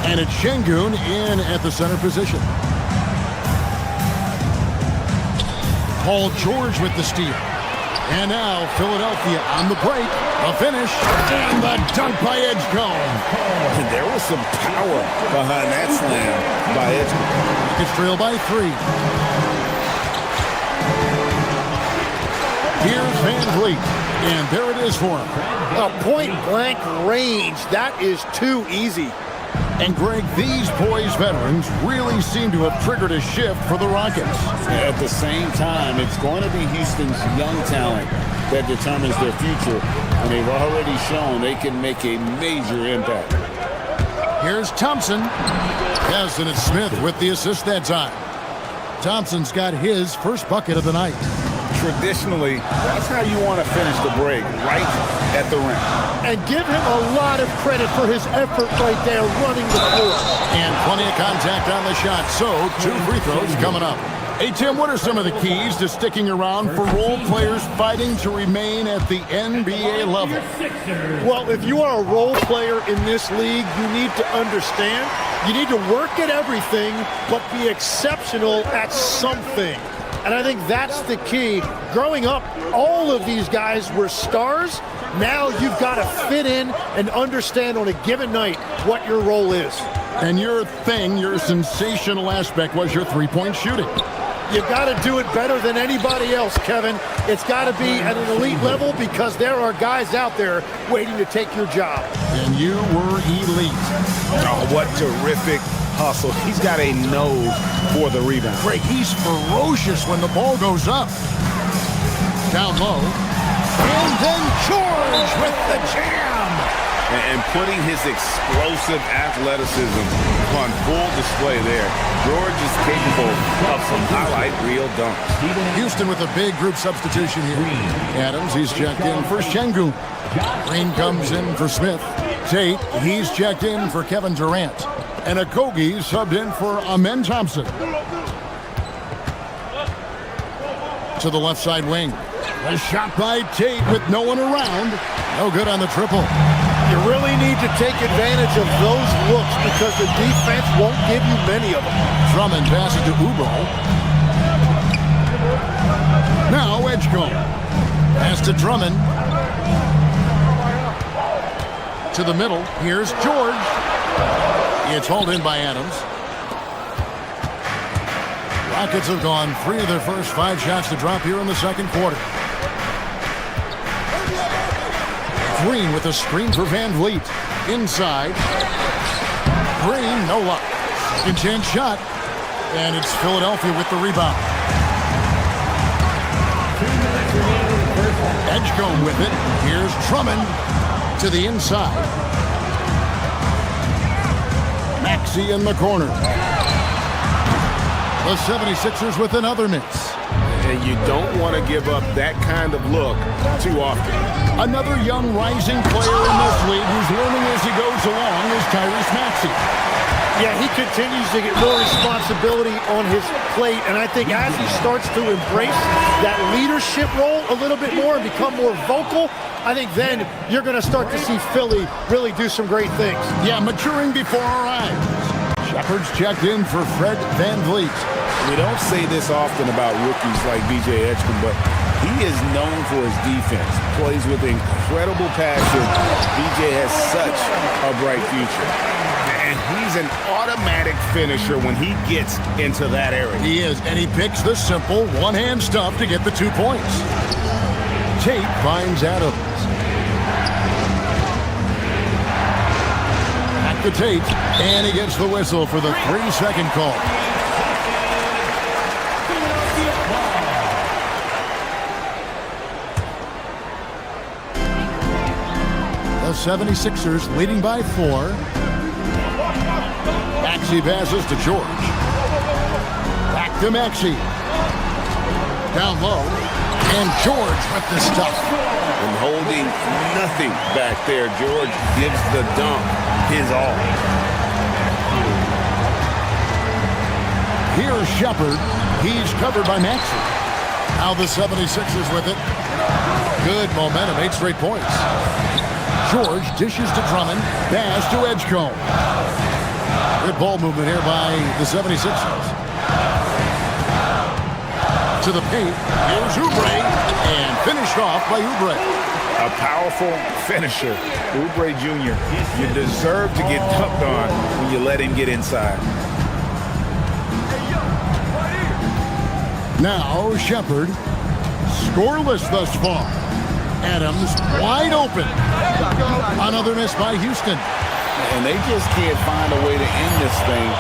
B: And it's Şengün in at the center position. Paul George with the steal. And now Philadelphia on the break. A finish. And the dunk by Edgecombe.
I: And there was some power behind that slam by Edgecombe.
B: It's trailed by 3. Here's Van Vliet. And there it is for him.
H: A point-blank range. That is too easy.
B: And Greg, these poised veterans really seem to have triggered a shift for the Rockets.
I: At the same time, it's going to be Houston's young talent that determines their future. And they've already shown they can make a major impact.
B: Here's Thompson. Yes, and it's Smith with the assist that time. Thompson's got his first bucket of the night.
I: Traditionally, that's how you want to finish the break, right at the rim.
H: And give him a lot of credit for his effort right there running the floor.
B: And plenty of contact on the shot, so 2 free throws coming up. Hey, Tim, what are some of the keys to sticking around for role players fighting to remain at the NBA level?
H: Well, if you are a role player in this league, you need to understand, you need to work at everything, but be exceptional at something. And I think that's the key. Growing up, all of these guys were stars. Now you've got to fit in and understand on a given night what your role is.
B: And your thing, your sensational aspect was your three-point shooting.
H: You've got to do it better than anybody else, Kevin. It's got to be at an elite level because there are guys out there waiting to take your job.
B: And you were elite.
I: Oh, what terrific hustle. He's got a nose for the rebound.
B: Great. He's ferocious when the ball goes up. Down low. And then George with the jam.
I: And putting his explosive athleticism on full display there. George is capable of some highlight reel dunks.
B: Houston with a big group substitution here. Adams, he's checked in for Şengün. Green comes in for Smith. Tate, he's checked in for Kevin Durant. And Okogie subbed in for Amen Thompson. To the left side wing. A shot by Tate with no one around. No good on the triple.
H: You really need to take advantage of those looks because the defense won't give you many of them.
B: Drummond passes to Oubre. Now Edgecombe. Pass to Drummond. To the middle. Here's George. It's hauled in by Adams. Rockets have gone 3 of their first 5 shots to drop here in the second quarter. Green with a screen for Van Vliet. Inside. Green, no luck. Second chance shot. And it's Philadelphia with the rebound. Edgecombe with it. Here's Drummond to the inside. Maxey in the corner. The 76ers with another miss.
I: And you don't want to give up that kind of look too often.
B: Another young rising player in this league who's learning as he goes along is Tyrese Maxey.
H: Yeah, he continues to get more responsibility on his plate, and I think as he starts to embrace that leadership role a little bit more and become more vocal, I think then you're going to start to see Philly really do some great things.
B: Yeah, maturing before our eyes. Shepard's checked in for Fred Van Vliet.
I: We don't say this often about rookies like B.J. Edgecombe, but he is known for his defense. Plays with incredible passion. B.J. has such a bright future. And he's an automatic finisher when he gets into that area.
B: He is, and he picks the simple one-hand stuff to get the 2 points. Tate finds Adams. Back to Tate, and he gets the whistle for the 3-second call. The 76ers leading by 4. Maxey passes to George. Back to Maxey. Down low. And George with the stuff.
I: And holding nothing back there. George gives the dunk his all.
B: Here's Shepard. He's covered by Maxey. Now the 76ers with it. Good momentum. 8 straight points. George dishes to Drummond. Pass to Edgecombe. Good ball movement here by the 76ers. To the paint. Here's Oubre. And finished off by Oubre.
I: A powerful finisher. Oubre Jr. You deserve to get dunked on when you let him get inside.
B: Now Shepard. Scoreless thus far. Adams wide open. Another miss by Houston.
I: And they just can't find a way to end this thing.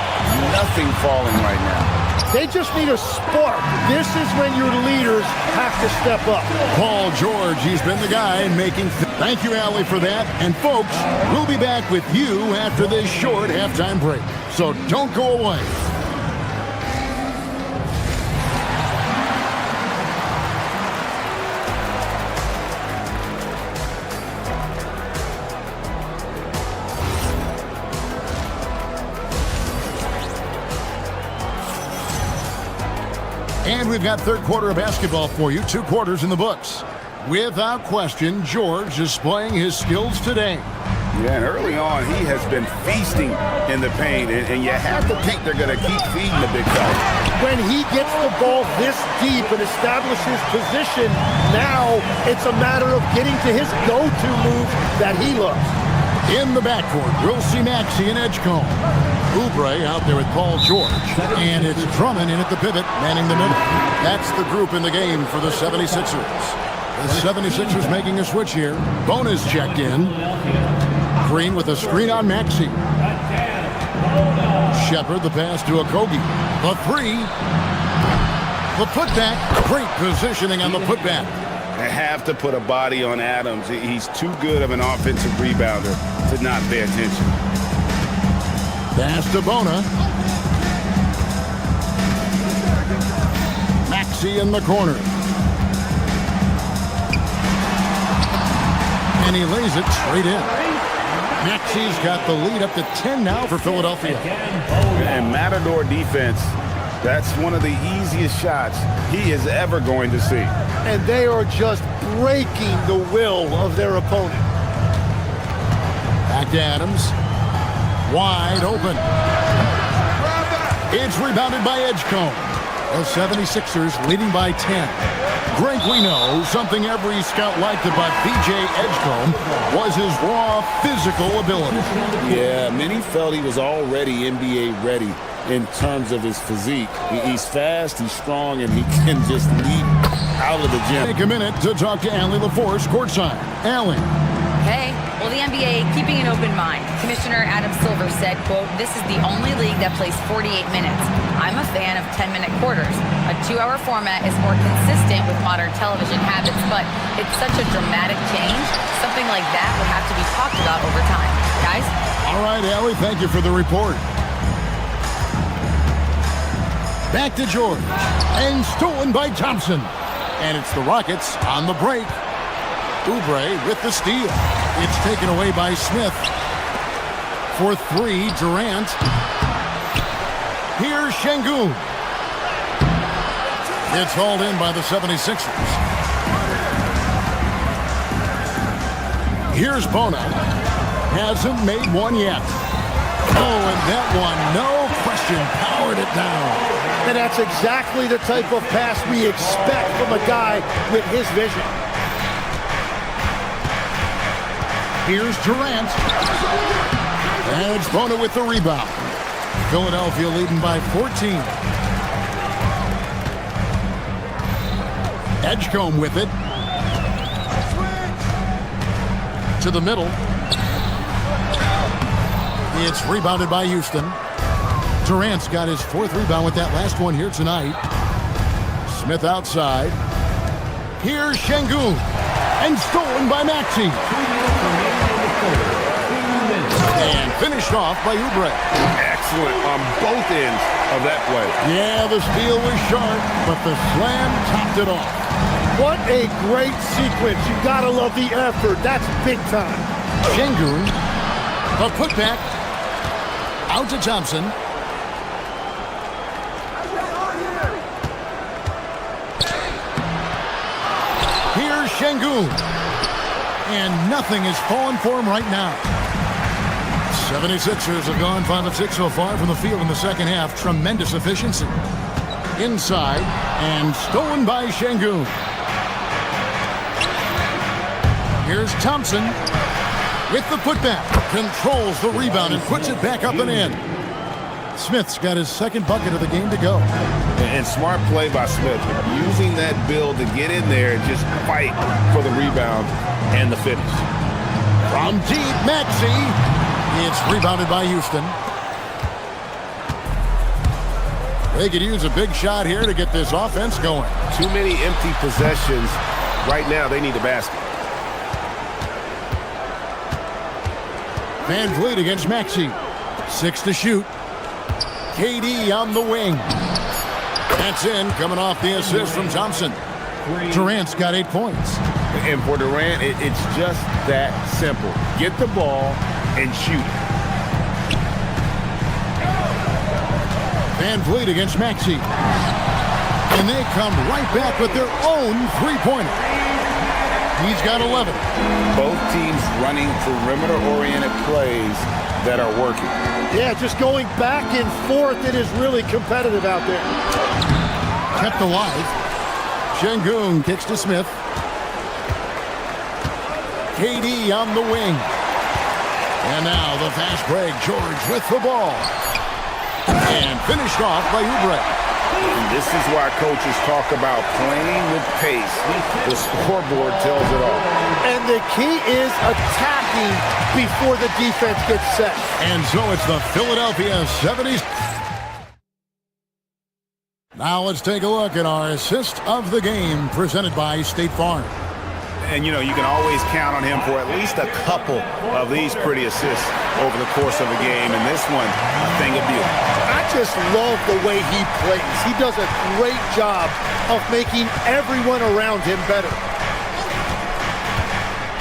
I: Nothing falling right now.
H: They just need a spark. This is when your leaders have to step up.
B: Paul George, he's been the guy making... Thank you, Allie, for that. And folks, we'll be back with you after this short halftime break. So don't go away. And we've got third quarter of basketball for you. 2 quarters in the books. Without question, George is displaying his skills today.
I: Yeah, and early on, he has been feasting in the paint, and you have to think they're going to keep feeding the big fella.
H: when he gets the ball this deep and establishes position, now it's a matter of getting to his go-to move that he loves.
B: In the backcourt, we'll see Maxey and Edgecombe. Oubre out there with Paul George. And it's Drummond in at the pivot, manning the middle. That's the group in the game for the 76ers. The 76ers making a switch here. Bona's checked in. Green with a screen on Maxey. Shepard, the pass to Okogie. The three. The putback. Great positioning on the putback.
I: They have to put a body on Adams. He's too good of an offensive rebounder to not pay attention.
B: Pass to Bona. Maxey in the corner. And he lays it straight in. Maxey's got the lead up to 10 now for Philadelphia.
I: And Matador defense, that's one of the easiest shots he is ever going to see.
H: And they are just breaking the will of their opponent.
B: Back to Adams. Wide open. It's rebounded by Edgecombe. The 76ers leading by 10. Greg, we know something every scout liked about B.J. Edgecombe was his raw physical ability.
I: Yeah, many felt he was already NBA ready in terms of his physique. He's fast, he's strong, and he can just leap out of the gym.
B: Take a minute to talk to Allie LaForce courtside. Allie.
E: Hey, well, the NBA keeping an open mind. Commissioner Adam Silver said, quote, "This is the only league that plays 48 minutes. I'm a fan of 10-minute quarters. A 2-hour format is more consistent with modern television habits, but it's such a dramatic change. Something like that would have to be talked about over time. Guys?"
B: All right, Allie, thank you for the report. Back to George. And stolen by Thompson. And it's the Rockets on the break. Oubre with the steal. It's taken away by Smith. For three, Durant. Here's Şengün. It's hauled in by the 76ers. Here's Bona. Hasn't made one yet. Oh, and that one, no question, powered it down.
H: And that's exactly the type of pass we expect from a guy with his vision.
B: Here's Durant. And it's Bona with the rebound. Philadelphia leading by 14. Edgecombe with it. To the middle. It's rebounded by Houston. Durant's got his fourth rebound with that last one here tonight. Smith outside. Here's Şengün. And stolen by Maxey. And finished off by Oubre.
I: Excellent on both ends of that play.
B: Yeah, the steal was sharp, but the slam topped it off.
H: What a great sequence. You gotta love the effort. That's big time.
B: Şengün. A putback. Out to Thompson. Here's Şengün. And nothing is falling for him right now. 76ers have gone 5 of 6 so far from the field in the second half. Tremendous efficiency. Inside and stolen by Şengün. Here's Thompson with the putback. Controls the rebound and puts it back up and in. Smith's got his second bucket of the game to go.
I: And smart play by Smith, using that build to get in there and just fight for the rebound and the finish.
B: From deep, Maxey. It's rebounded by Houston. They could use a big shot here to get this offense going.
I: Too many empty possessions. Right now, they need a basket.
B: Van Vliet against Maxey. 6 to shoot. KD on the wing. That's in, coming off the assist from Thompson. Durant's got 8 points.
I: And for Durant, it's just that simple. Get the ball and shoot.
B: Van Vliet against Maxey. And they come right back with their own three-pointer. He's got 11.
I: Both teams running perimeter-oriented plays that are working.
H: Yeah, just going back and forth. It is really competitive out there.
B: kept alive. Şengün kicks to Smith. KD on the wing. And now the fast break. George with the ball. And finished off by Oubre.
I: And this is why coaches talk about playing with pace. The scoreboard tells it all.
H: And the key is attacking before the defense gets set.
B: And so it's the Philadelphia 70s. Now let's take a look at our assist of the game presented by State Farm.
I: And, you know, you can always count on him for at least a couple of these pretty assists over the course of a game. And this one, a thing of beauty.
H: I just love the way he plays. He does a great job of making everyone around him better.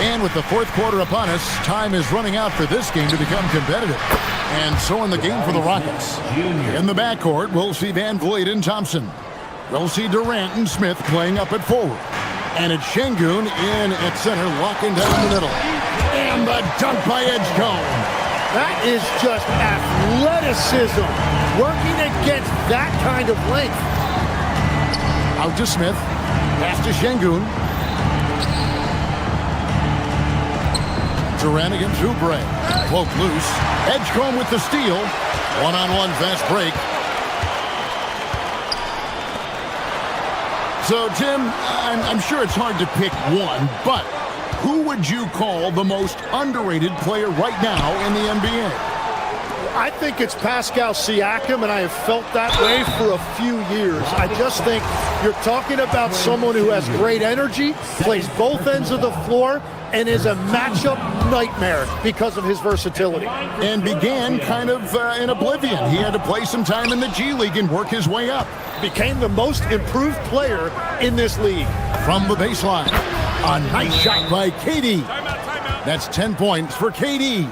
B: And with the fourth quarter upon us, time is running out for this game to become competitive. And so in the game for the Rockets. In the backcourt, we'll see Van Vliet and Thompson. We'll see Durant and Smith playing up at forward. And it's Şengün in at center, locking down the middle. And the dunk by Edgecombe.
H: That is just athleticism, working against that kind of length.
B: Out to Smith. Pass to Şengün. Durant against Oubre. Cloak loose. Edgecombe with the steal. One-on-one fast break. So, Tim, I'm sure it's hard to pick one, but who would you call the most underrated player right now in the NBA?
H: I think it's Pascal Siakam, and I have felt that way for a few years. I just think you're talking about someone who has great energy, plays both ends of the floor, and is a matchup nightmare because of his versatility.
B: And began kind of in oblivion. He had to play some time in the G League and work his way up.
H: Became the most improved player in this league.
B: From the baseline, a nice shot by KD. That's 10 points for KD.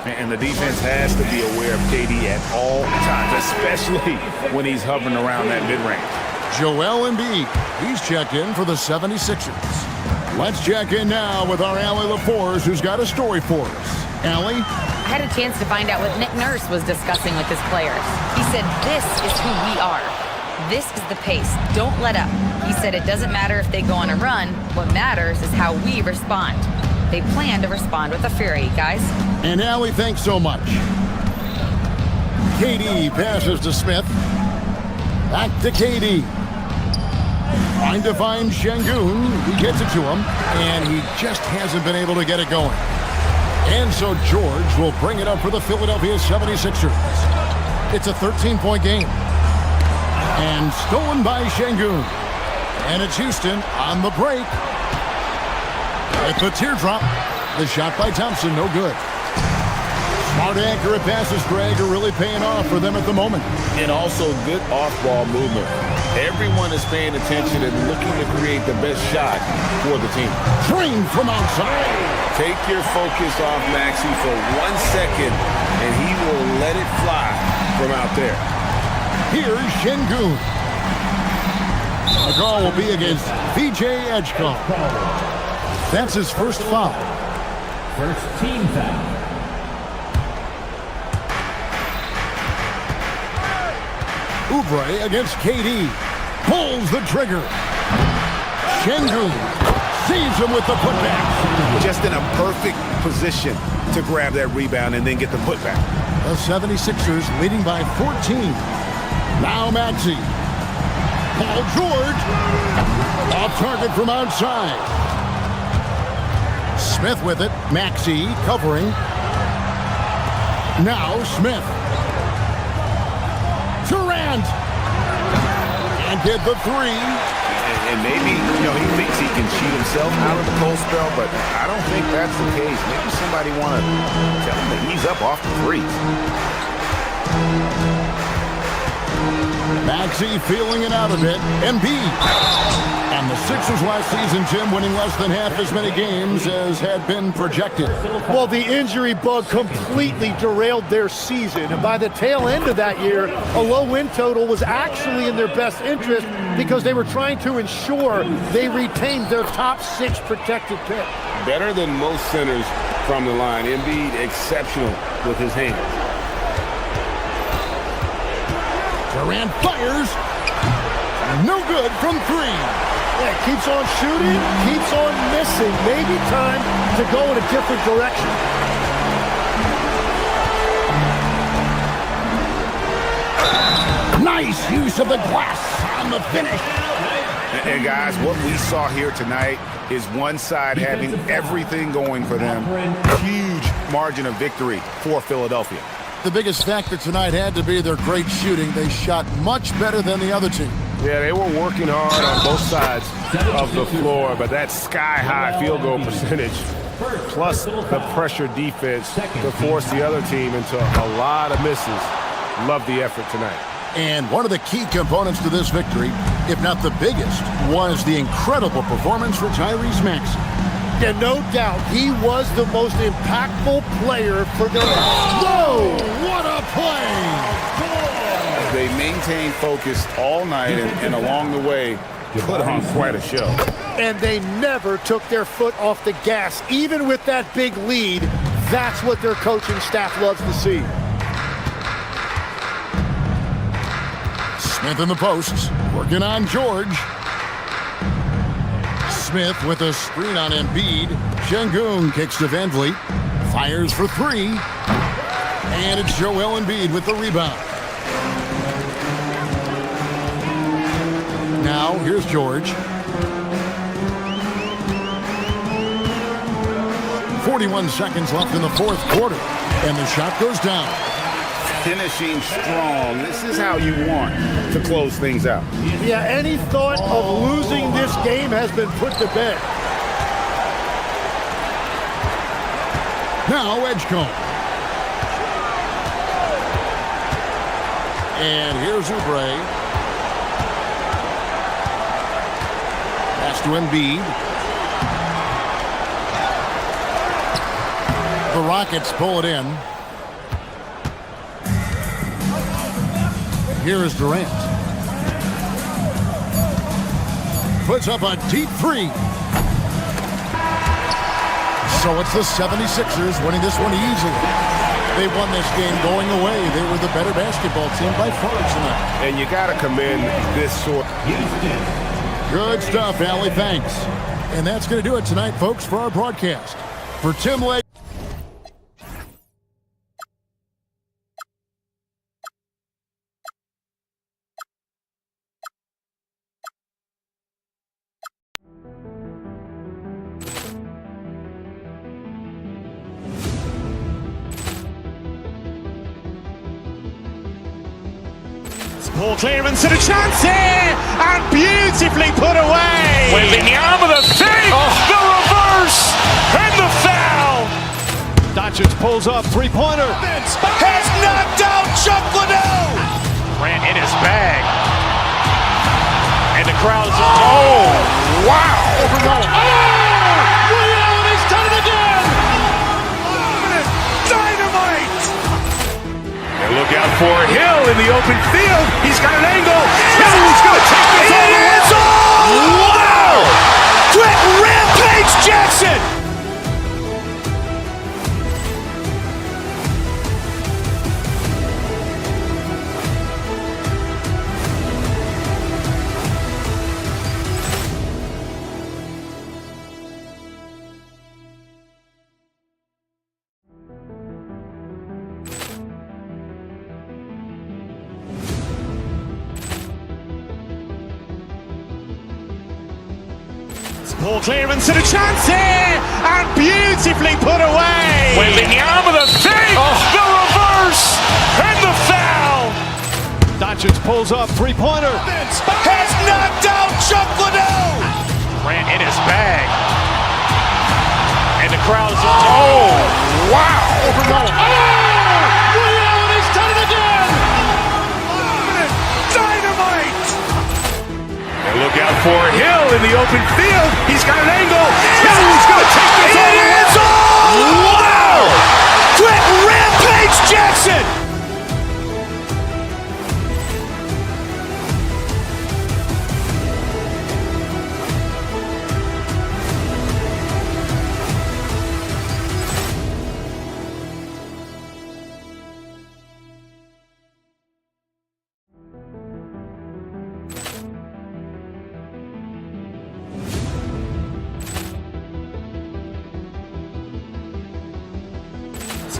I: And the defense has to be aware of KD at all times, especially when he's hovering around that mid-range.
B: Joel Embiid, he's checked in for the 76ers. Let's check in now with our Allie LaForce, who's got a story for us. Allie?
E: I had a chance to find out what Nick Nurse was discussing with his players. He said, this is who we are. This is the pace. Don't let up. He said it doesn't matter if they go on a run. What matters is how we respond. They plan to respond with a fury, guys.
B: And Allie, thanks so much. KD passes to Smith. Back to KD. Trying to find Şengün. He gets it to him, and he just hasn't been able to get it going. And so George will bring it up for the Philadelphia 76ers. It's a 13-point game. And stolen by Şengün. And it's Houston on the break. At the teardrop. The shot by Thompson, no good. Smart, accurate passes, Greg, are really paying off for them at the moment.
I: And also good off-ball movement. Everyone is paying attention and looking to create the best shot for the team.
B: Drained from outside.
I: Take your focus off Maxey for 1 second, and he will let it fly from out there.
B: Here's Şengün. The call will be against VJ Edgecombe. That's his first foul.
J: First team foul.
B: Oubre against KD. Pulls the trigger. Şengün sees him with the putback.
I: Just in a perfect position to grab that rebound and then get the putback.
B: The 76ers leading by 14. Now Maxey. Paul George. Off target from outside. Smith with it. Maxey covering. Now Smith. Durant. And get the three.
I: And maybe, he thinks he can cheat himself out of the cold spell, but I don't think that's the case. Maybe somebody want to tell him to ease up off the threes.
B: Maxey feeling it out a bit. Embiid. And the Sixers last season, Tim, winning less than half as many games as had been projected.
H: Well, the injury bug completely derailed their season. And by the tail end of that year, a low win total was actually in their best interest because they were trying to ensure they retained their top 6 protected pick.
I: Better than most centers from the line. Embiid exceptional with his hands.
B: Durant fires. No good from three.
H: Yeah, keeps on shooting, keeps on missing. Maybe time to go in a different direction.
B: Nice use of the glass on the finish.
I: And guys, what we saw here tonight is one side having everything going for them. Huge margin of victory for Philadelphia.
B: The biggest factor tonight had to be their great shooting. They shot much better than the other team.
C: Yeah, they were working hard on both sides of the floor, but that sky-high field goal percentage, plus the pressure defense to force the other team into a lot of misses. Love the effort tonight.
B: And one of the key components to this victory, if not the biggest, was the incredible performance for Tyrese Maxey.
H: And no doubt, he was the most impactful player for their...
B: Whoa! What a play!
I: They maintained focus all night and along the way put on quite a show.
H: And they never took their foot off the gas. Even with that big lead, that's what their coaching staff loves to see.
B: Smith in the posts, working on George. Smith with a screen on Embiid. Şengün kicks to Van Vliet. Fires for three. And it's Joel Embiid with the rebound. Now, here's George. 41 seconds left in the fourth quarter. And the shot goes down.
I: Finishing strong. This is how you want to close things out.
H: Yeah, any thought of losing this game has been put to bed.
B: Now Edgecombe. And here's Oubre. Pass to Embiid. The Rockets pull it in. Here is Durant. Puts up a deep three. So it's the 76ers winning this one easily. They won this game going away. They were the better basketball team by far tonight.
C: And you got to commend this sort.
B: Good stuff, Allie. Thanks. And that's going to do it tonight, folks, for our broadcast. For Tim Lake.
A: Ball clearance and a chance here, and beautifully put away. Wembanyama the save, the reverse, and the foul.
D: Doncic pulls up, three-pointer.
A: Has knocked out Chuck Liddell.
G: Grant in his bag. And the crowd is...
A: Oh, wow.
G: Ray Allen has done it again!
A: Dynamite.
C: And look out for Hill in the open field. He's got an angle. He's going to take this all the way.
A: It is all! Wow! Quick Rampage Jackson. Ball clearance and a chance here, and beautifully put away.
G: Wembanyama the save!
A: The reverse, and the foul.
D: Doncic pulls up, three-pointer.
A: Has knocked out Chuck Liddell.
G: Grant in his bag. And the crowd is...
A: Oh, wow.
G: Ray Allen has done it again!
A: Dynamite.
C: And look out for Hill in the open field. He's got an angle. He's going to take this all the way.
A: It is all! Wow! Quick Rampage Jackson.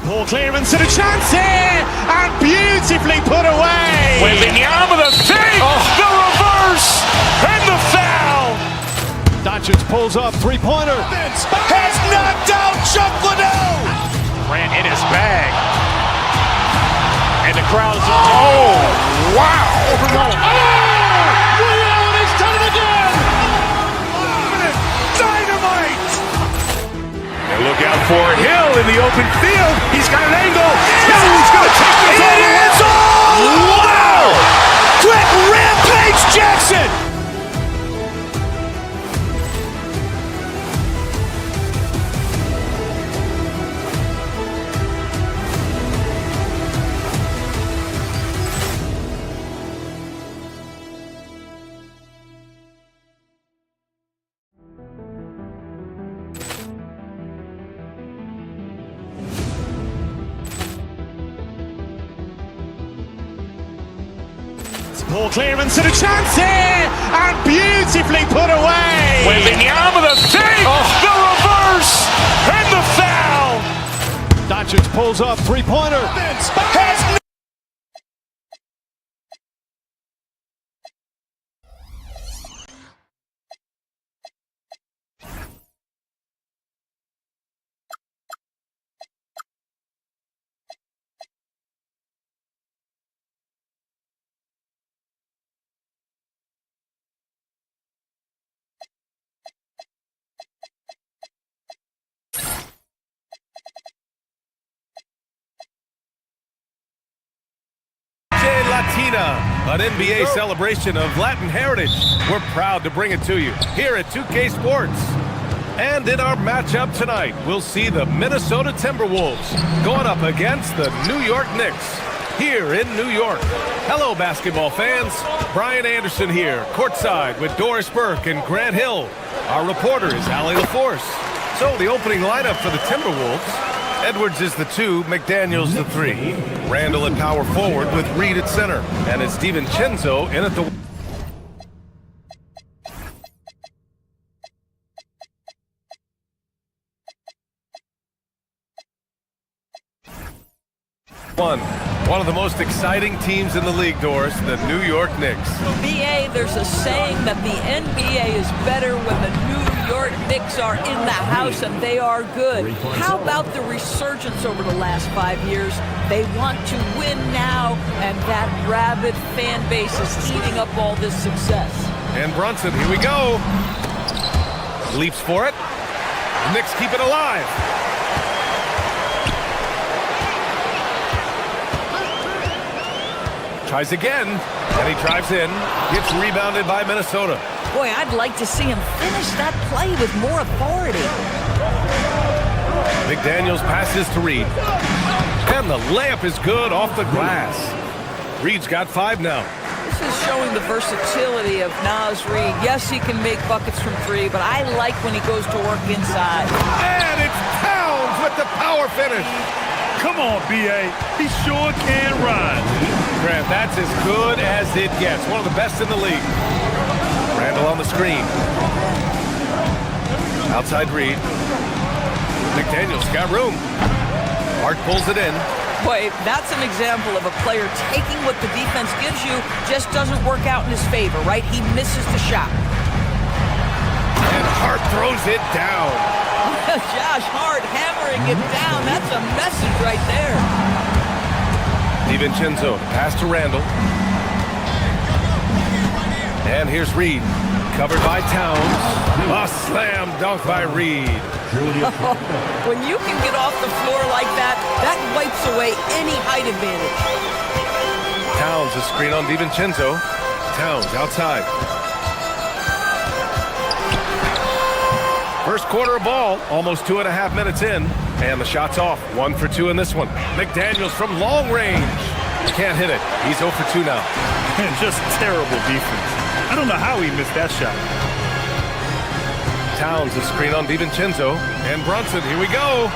A: Poor clearance and a chance here, and beautifully put away.
G: William with a save, the reverse, and the foul.
D: Doncic pulls up, three-pointer.
A: Has knocked out Chuck Liddell.
G: Ran in his bag. And the crowd is, oh, wow.
A: William has done it again. Dynamite.
G: And look out for Hill in the open field. He's got an angle. He's going to take this all the way.
A: It is all.
G: Wow.
A: Quick rampage Jackson. Poor clearance and a chance here, and beautifully put away.
G: William with a save, the reverse, and the foul.
D: Doncic pulls up, three-pointer.
A: Has
C: Latina, an NBA celebration of Latin heritage. We're proud to bring it to you here at 2K Sports. And in our matchup tonight, we'll see the Minnesota Timberwolves going up against the New York Knicks here in New York. Hello, basketball fans. Brian Anderson here, courtside with Doris Burke and Grant Hill. Our reporter is Allie LaForce. So the opening lineup for the Timberwolves: Edwards is the 2, McDaniels the 3, Randall at power forward with Reed at center, and it's DiVincenzo in at the... One of the most exciting teams in the league, Doris, the New York Knicks.
K: BA, there's a saying that the NBA is better when the New York Knicks are in the house, and they are good. How about the resurgence over the last 5 years? They want to win now, and that rabid fan base is eating up all this success.
C: And Brunson, here we go. Leaps for it. The Knicks keep it alive. Tries again, and he drives in. Gets rebounded by Minnesota.
K: Boy, I'd like to see him finish that play with more authority.
C: McDaniels passes to Reed. And the layup is good off the glass. Reed's got 5 now.
K: This is showing the versatility of Naz Reed. Yes, he can make buckets from 3, but I like when he goes to work inside.
C: And it's Towns with the power finish.
D: Come on, B.A. He sure can run.
C: Grant, that's as good as it gets. One of the best in the league. Randall on the screen. Outside Reed. McDaniels got room. Hart pulls it in.
K: Boy, that's an example of a player taking what the defense gives you, just doesn't work out in his favor, right? He misses the shot.
C: And Hart throws it down.
K: Josh Hart hammering it down. That's a message right there.
C: DiVincenzo pass to Randall. And here's Reed. Covered by Towns. A slam dunk by Reed.
K: When you can get off the floor like that, that wipes away any height advantage.
C: Towns, a screen on DiVincenzo. Towns outside. First quarter of ball, almost 2.5 minutes in, and the shot's off. 1 for 2 in this one. McDaniels from long range. Can't hit it. He's 0 for 2 now.
D: And just terrible defense. I don't know how he missed that shot.
C: Towns, a screen on DiVincenzo. And Brunson, here we go.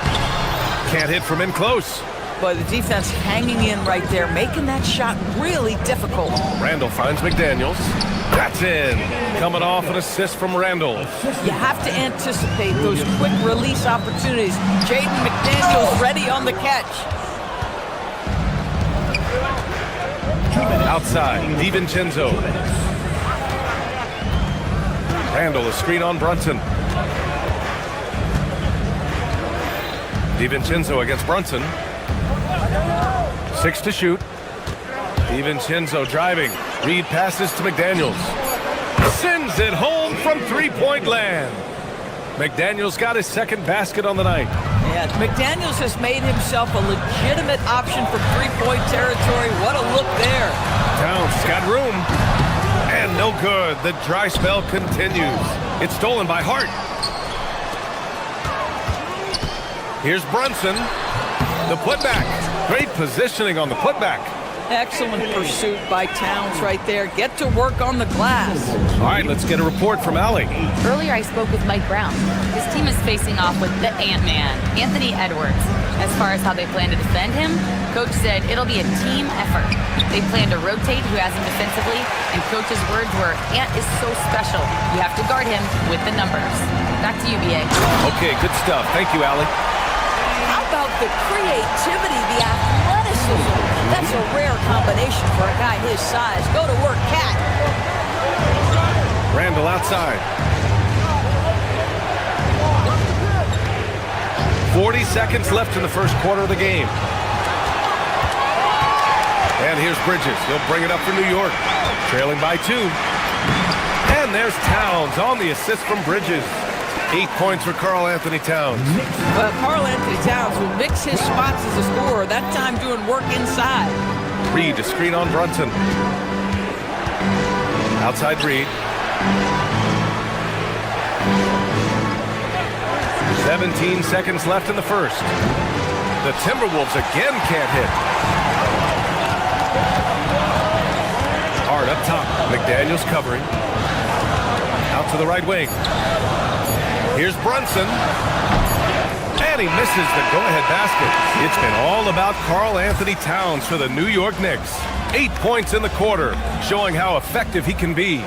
C: Can't hit from in close.
K: But the defense hanging in right there, making that shot really difficult.
C: Randall finds McDaniels. That's in. Coming off an assist from Randall.
K: You have to anticipate those quick release opportunities. Jaden McDaniels ready on the catch.
C: Outside, DiVincenzo. Randall, a screen on Brunson. DiVincenzo against Brunson. 6 to shoot. DiVincenzo driving. Reed passes to McDaniels. Sends it home from three-point land. McDaniels got his second basket on the night.
K: Yeah, McDaniels has made himself a legitimate option for three-point territory. What a look there.
C: Towns got room. And no good. The dry spell continues. It's stolen by Hart. Here's Brunson. The putback. Great positioning on the putback.
K: Excellent pursuit by Towns right there. Get to work on the glass.
C: All right, let's get a report from Allie.
E: Earlier, I spoke with Mike Brown. His team is facing off with the Ant-Man, Anthony Edwards. As far as how they plan to defend him, Coach said it'll be a team effort. They plan to rotate who has him defensively, and Coach's words were, Ant is so special. You have to guard him with the numbers. Back to you, BA.
C: Okay, good stuff. Thank you, Allie.
K: How about the creativity, the athleticism? That's a rare combination for a guy his size. Go to work, Cat.
C: Randall outside. 40 seconds left in the first quarter of the game. And here's Bridges. He'll bring it up for New York. Trailing by 2. And there's Towns on the assist from Bridges. 8 points for Karl Anthony Towns.
K: Well, Karl Anthony Towns will mix his spots as a scorer, that time doing work inside.
C: Reed, a screen on Brunson. Outside Reed. 17 seconds left in the first. The Timberwolves again can't hit. Hard up top. McDaniels covering. Out to the right wing. Here's Brunson. And he misses the go-ahead basket. It's been all about Karl Anthony Towns for the New York Knicks. 8 points in the quarter, showing how effective he can be.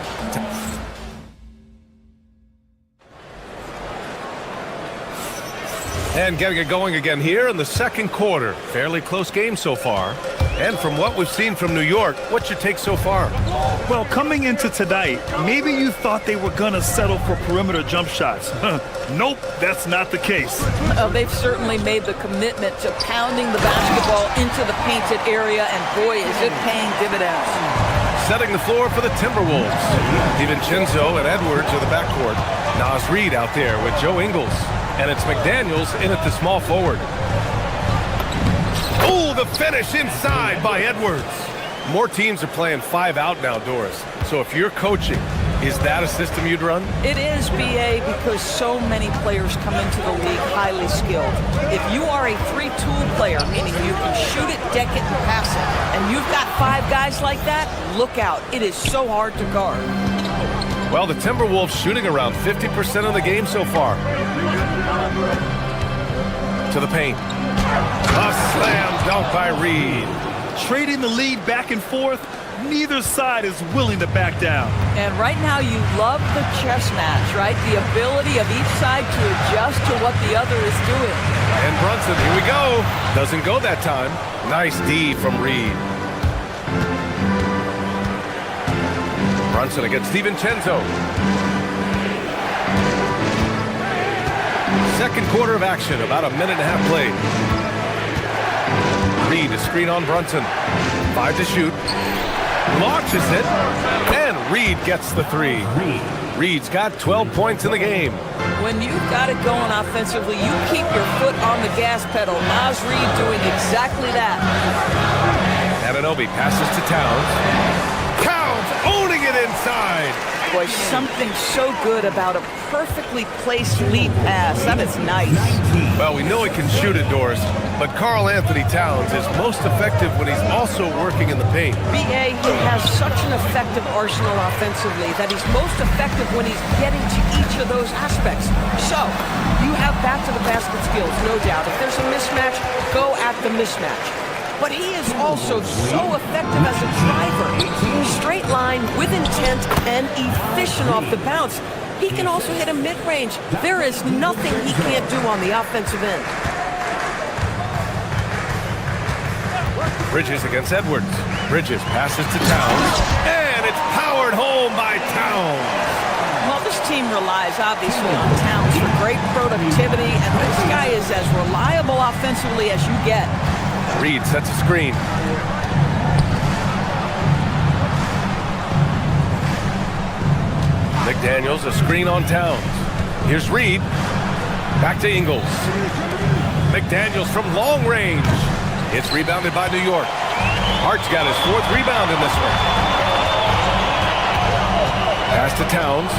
C: And getting it going again here in the second quarter. Fairly close game so far. And from what we've seen from New York, what's your take so far?
D: Well, coming into tonight, maybe you thought they were going to settle for perimeter jump shots. Nope, that's not the case.
K: Well, they've certainly made the commitment to pounding the basketball into the painted area, and boy, is it paying dividends.
C: Setting the floor for the Timberwolves. DiVincenzo and Edwards are the backcourt. Naz Reid out there with Joe Ingles. And it's McDaniels in at the small forward. Oh, the finish inside by Edwards. More teams are playing 5 out now, Doris. So if you're coaching, is that a system you'd run?
K: It is, BA, because so many players come into the league highly skilled. If you are a three-tool player, meaning you can shoot it, deck it, and pass it, and you've got 5 guys like that, look out. It is so hard to guard.
C: Well, the Timberwolves shooting around 50% of the game so far. To the paint. A slam dunk by Reed.
D: Trading the lead back and forth, neither side is willing to back down.
K: And right now you love the chess match, right? The ability of each side to adjust to what the other is doing.
C: And Brunson, here we go. Doesn't go that time. Nice D from Reed. Brunson against DiVincenzo. Second quarter of action, about a minute and a half played. Reed, a screen on Brunson. 5 to shoot. Launches it, and Reed gets the 3. Reed's got 12 points in the game.
K: When you've got it going offensively, you keep your foot on the gas pedal. Naz Reid doing exactly that.
C: Anunoby passes to Towns. Towns owning it inside.
K: Boy, something so good about a perfectly placed lead pass. That is nice.
C: Well, we know he can shoot it, Doris, but Karl Anthony Towns is most effective when he's also working in the paint.
K: BA, he has such an effective arsenal offensively that he's most effective when he's getting to each of those aspects. So, you have back-to-the-basket skills, no doubt. If there's a mismatch, go at the mismatch. but he is also so effective as a driver. Straight line, with intent, and efficient off the bounce. He can also hit a mid-range. There is nothing he can't do on the offensive end.
C: Bridges against Edwards. Bridges passes to Towns, and it's powered home by Towns.
K: Well, this team relies obviously on Towns for great productivity, and this guy is as reliable offensively as you get.
C: Reed sets a screen. McDaniels, a screen on Towns. Here's Reed. Back to Ingles. McDaniels from long range. It's rebounded by New York. Hart's got his 4th rebound in this one. Pass to Towns.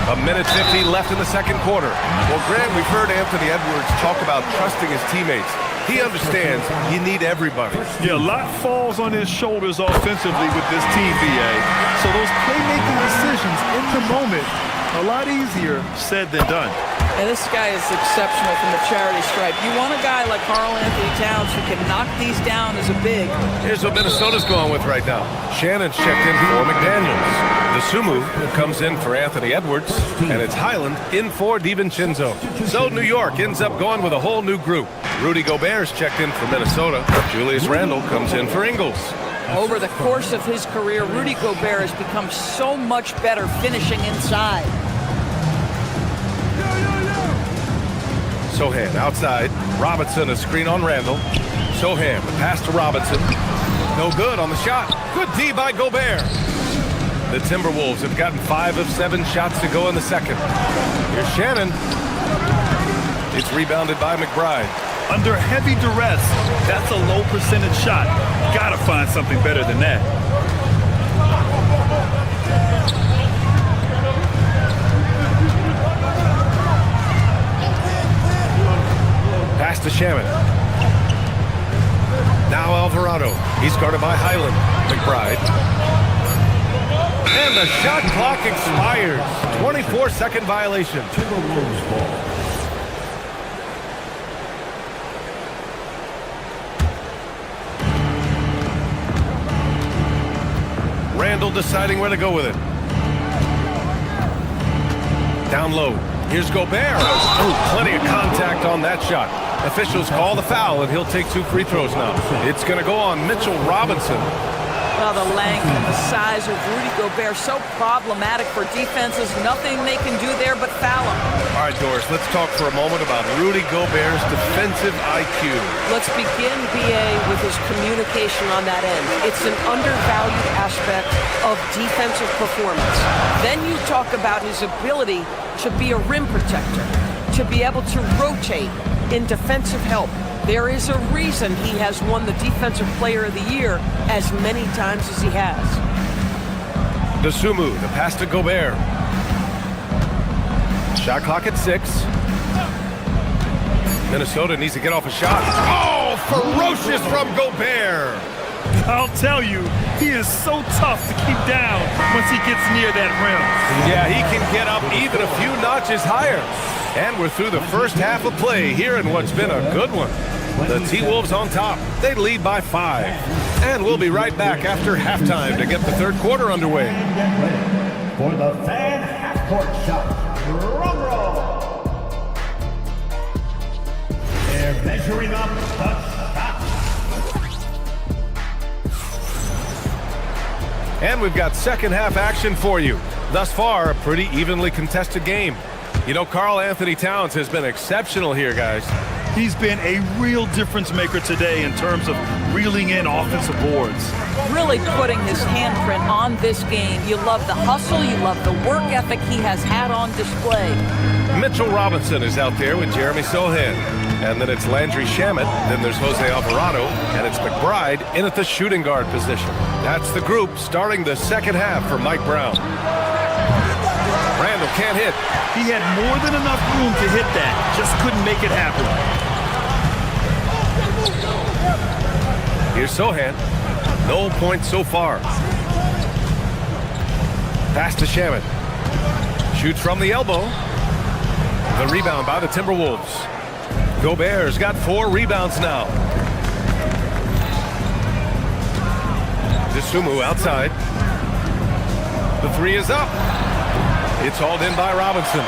C: A minute 50 left in the second quarter. Well, Grant, we've heard Anthony Edwards talk about trusting his teammates. He understands you need everybody.
D: Yeah, a lot falls on his shoulders offensively with this team, BA. So those playmaking decisions in the moment, a lot easier said than done.
K: And this guy is exceptional from the charity stripe. You want a guy like Karl Anthony Towns who can knock these down as a big.
C: Here's what Minnesota's going with right now. Shannon's checked in for McDaniels. The Sumu comes in for Anthony Edwards, and it's Highland in for DiVincenzo. So New York ends up going with a whole new group. Rudy Gobert's checked in for Minnesota. Julius Randle comes in for Ingles.
K: Over the course of his career, Rudy Gobert has become so much better finishing inside.
C: Sohan outside. Robinson a screen on Randle. Sohan, the pass to Robinson. No good on the shot. Good D by Gobert. The Timberwolves have gotten 5 of 7 shots to go in the second. Here's Shannon. It's rebounded by McBride.
D: Under heavy duress, that's a low percentage shot. Gotta find something better than that.
C: Pass to Shaman. Now Alvarado. He's guarded by Highland. McBride. And the shot clock expires. 24-second violation. Randle deciding where to go with it. Down low. Here's Gobert. Oh, plenty of contact on that shot. Officials call the foul, and he'll take 2 free throws now. It's going to go on Mitchell Robinson.
K: Well, the length and the size of Rudy Gobert so problematic for defenses. Nothing they can do there but foul him.
C: All right, Doris, let's talk for a moment about Rudy Gobert's defensive IQ.
K: Let's begin, BA, with his communication on that end. It's an undervalued aspect of defensive performance. Then you talk about his ability to be a rim protector, to be able to rotate in defensive help. There is a reason he has won the Defensive Player of the Year as many times as he has.
C: Dosunmu, the pass to Gobert. Shot clock at 6. Minnesota needs to get off a shot. Oh, ferocious from Gobert.
D: I'll tell you, he is so tough to keep down once he gets near that rim.
C: Yeah, he can get up even a few notches higher. And we're through the first half of play here in what's been a good one. The T-Wolves on top. They lead by 5. And we'll be right back after halftime to get the third quarter underway.
J: For the fan half-court shot, drum roll. They're measuring up the shot.
C: And we've got second half action for you. Thus far, a pretty evenly contested game. You know, Karl Anthony Towns has been exceptional here, guys.
D: He's been a real difference maker today in terms of reeling in offensive boards.
K: Really putting his handprint on this game. You love the hustle, you love the work ethic he has had on display.
C: Mitchell Robinson is out there with Jeremy Sohan. And then it's Landry Shamet, then there's Jose Alvarado, and it's McBride in at the shooting guard position. That's the group starting the second half for Mike Brown. Randle can't hit.
D: He had more than enough room to hit that, just couldn't make it happen.
C: Here's Sohan. No points so far. Pass to Shaman. Shoots from the elbow. The rebound by the Timberwolves. Gobert's got 4 rebounds now. Dosunmu outside. The 3 is up. It's hauled in by Robinson.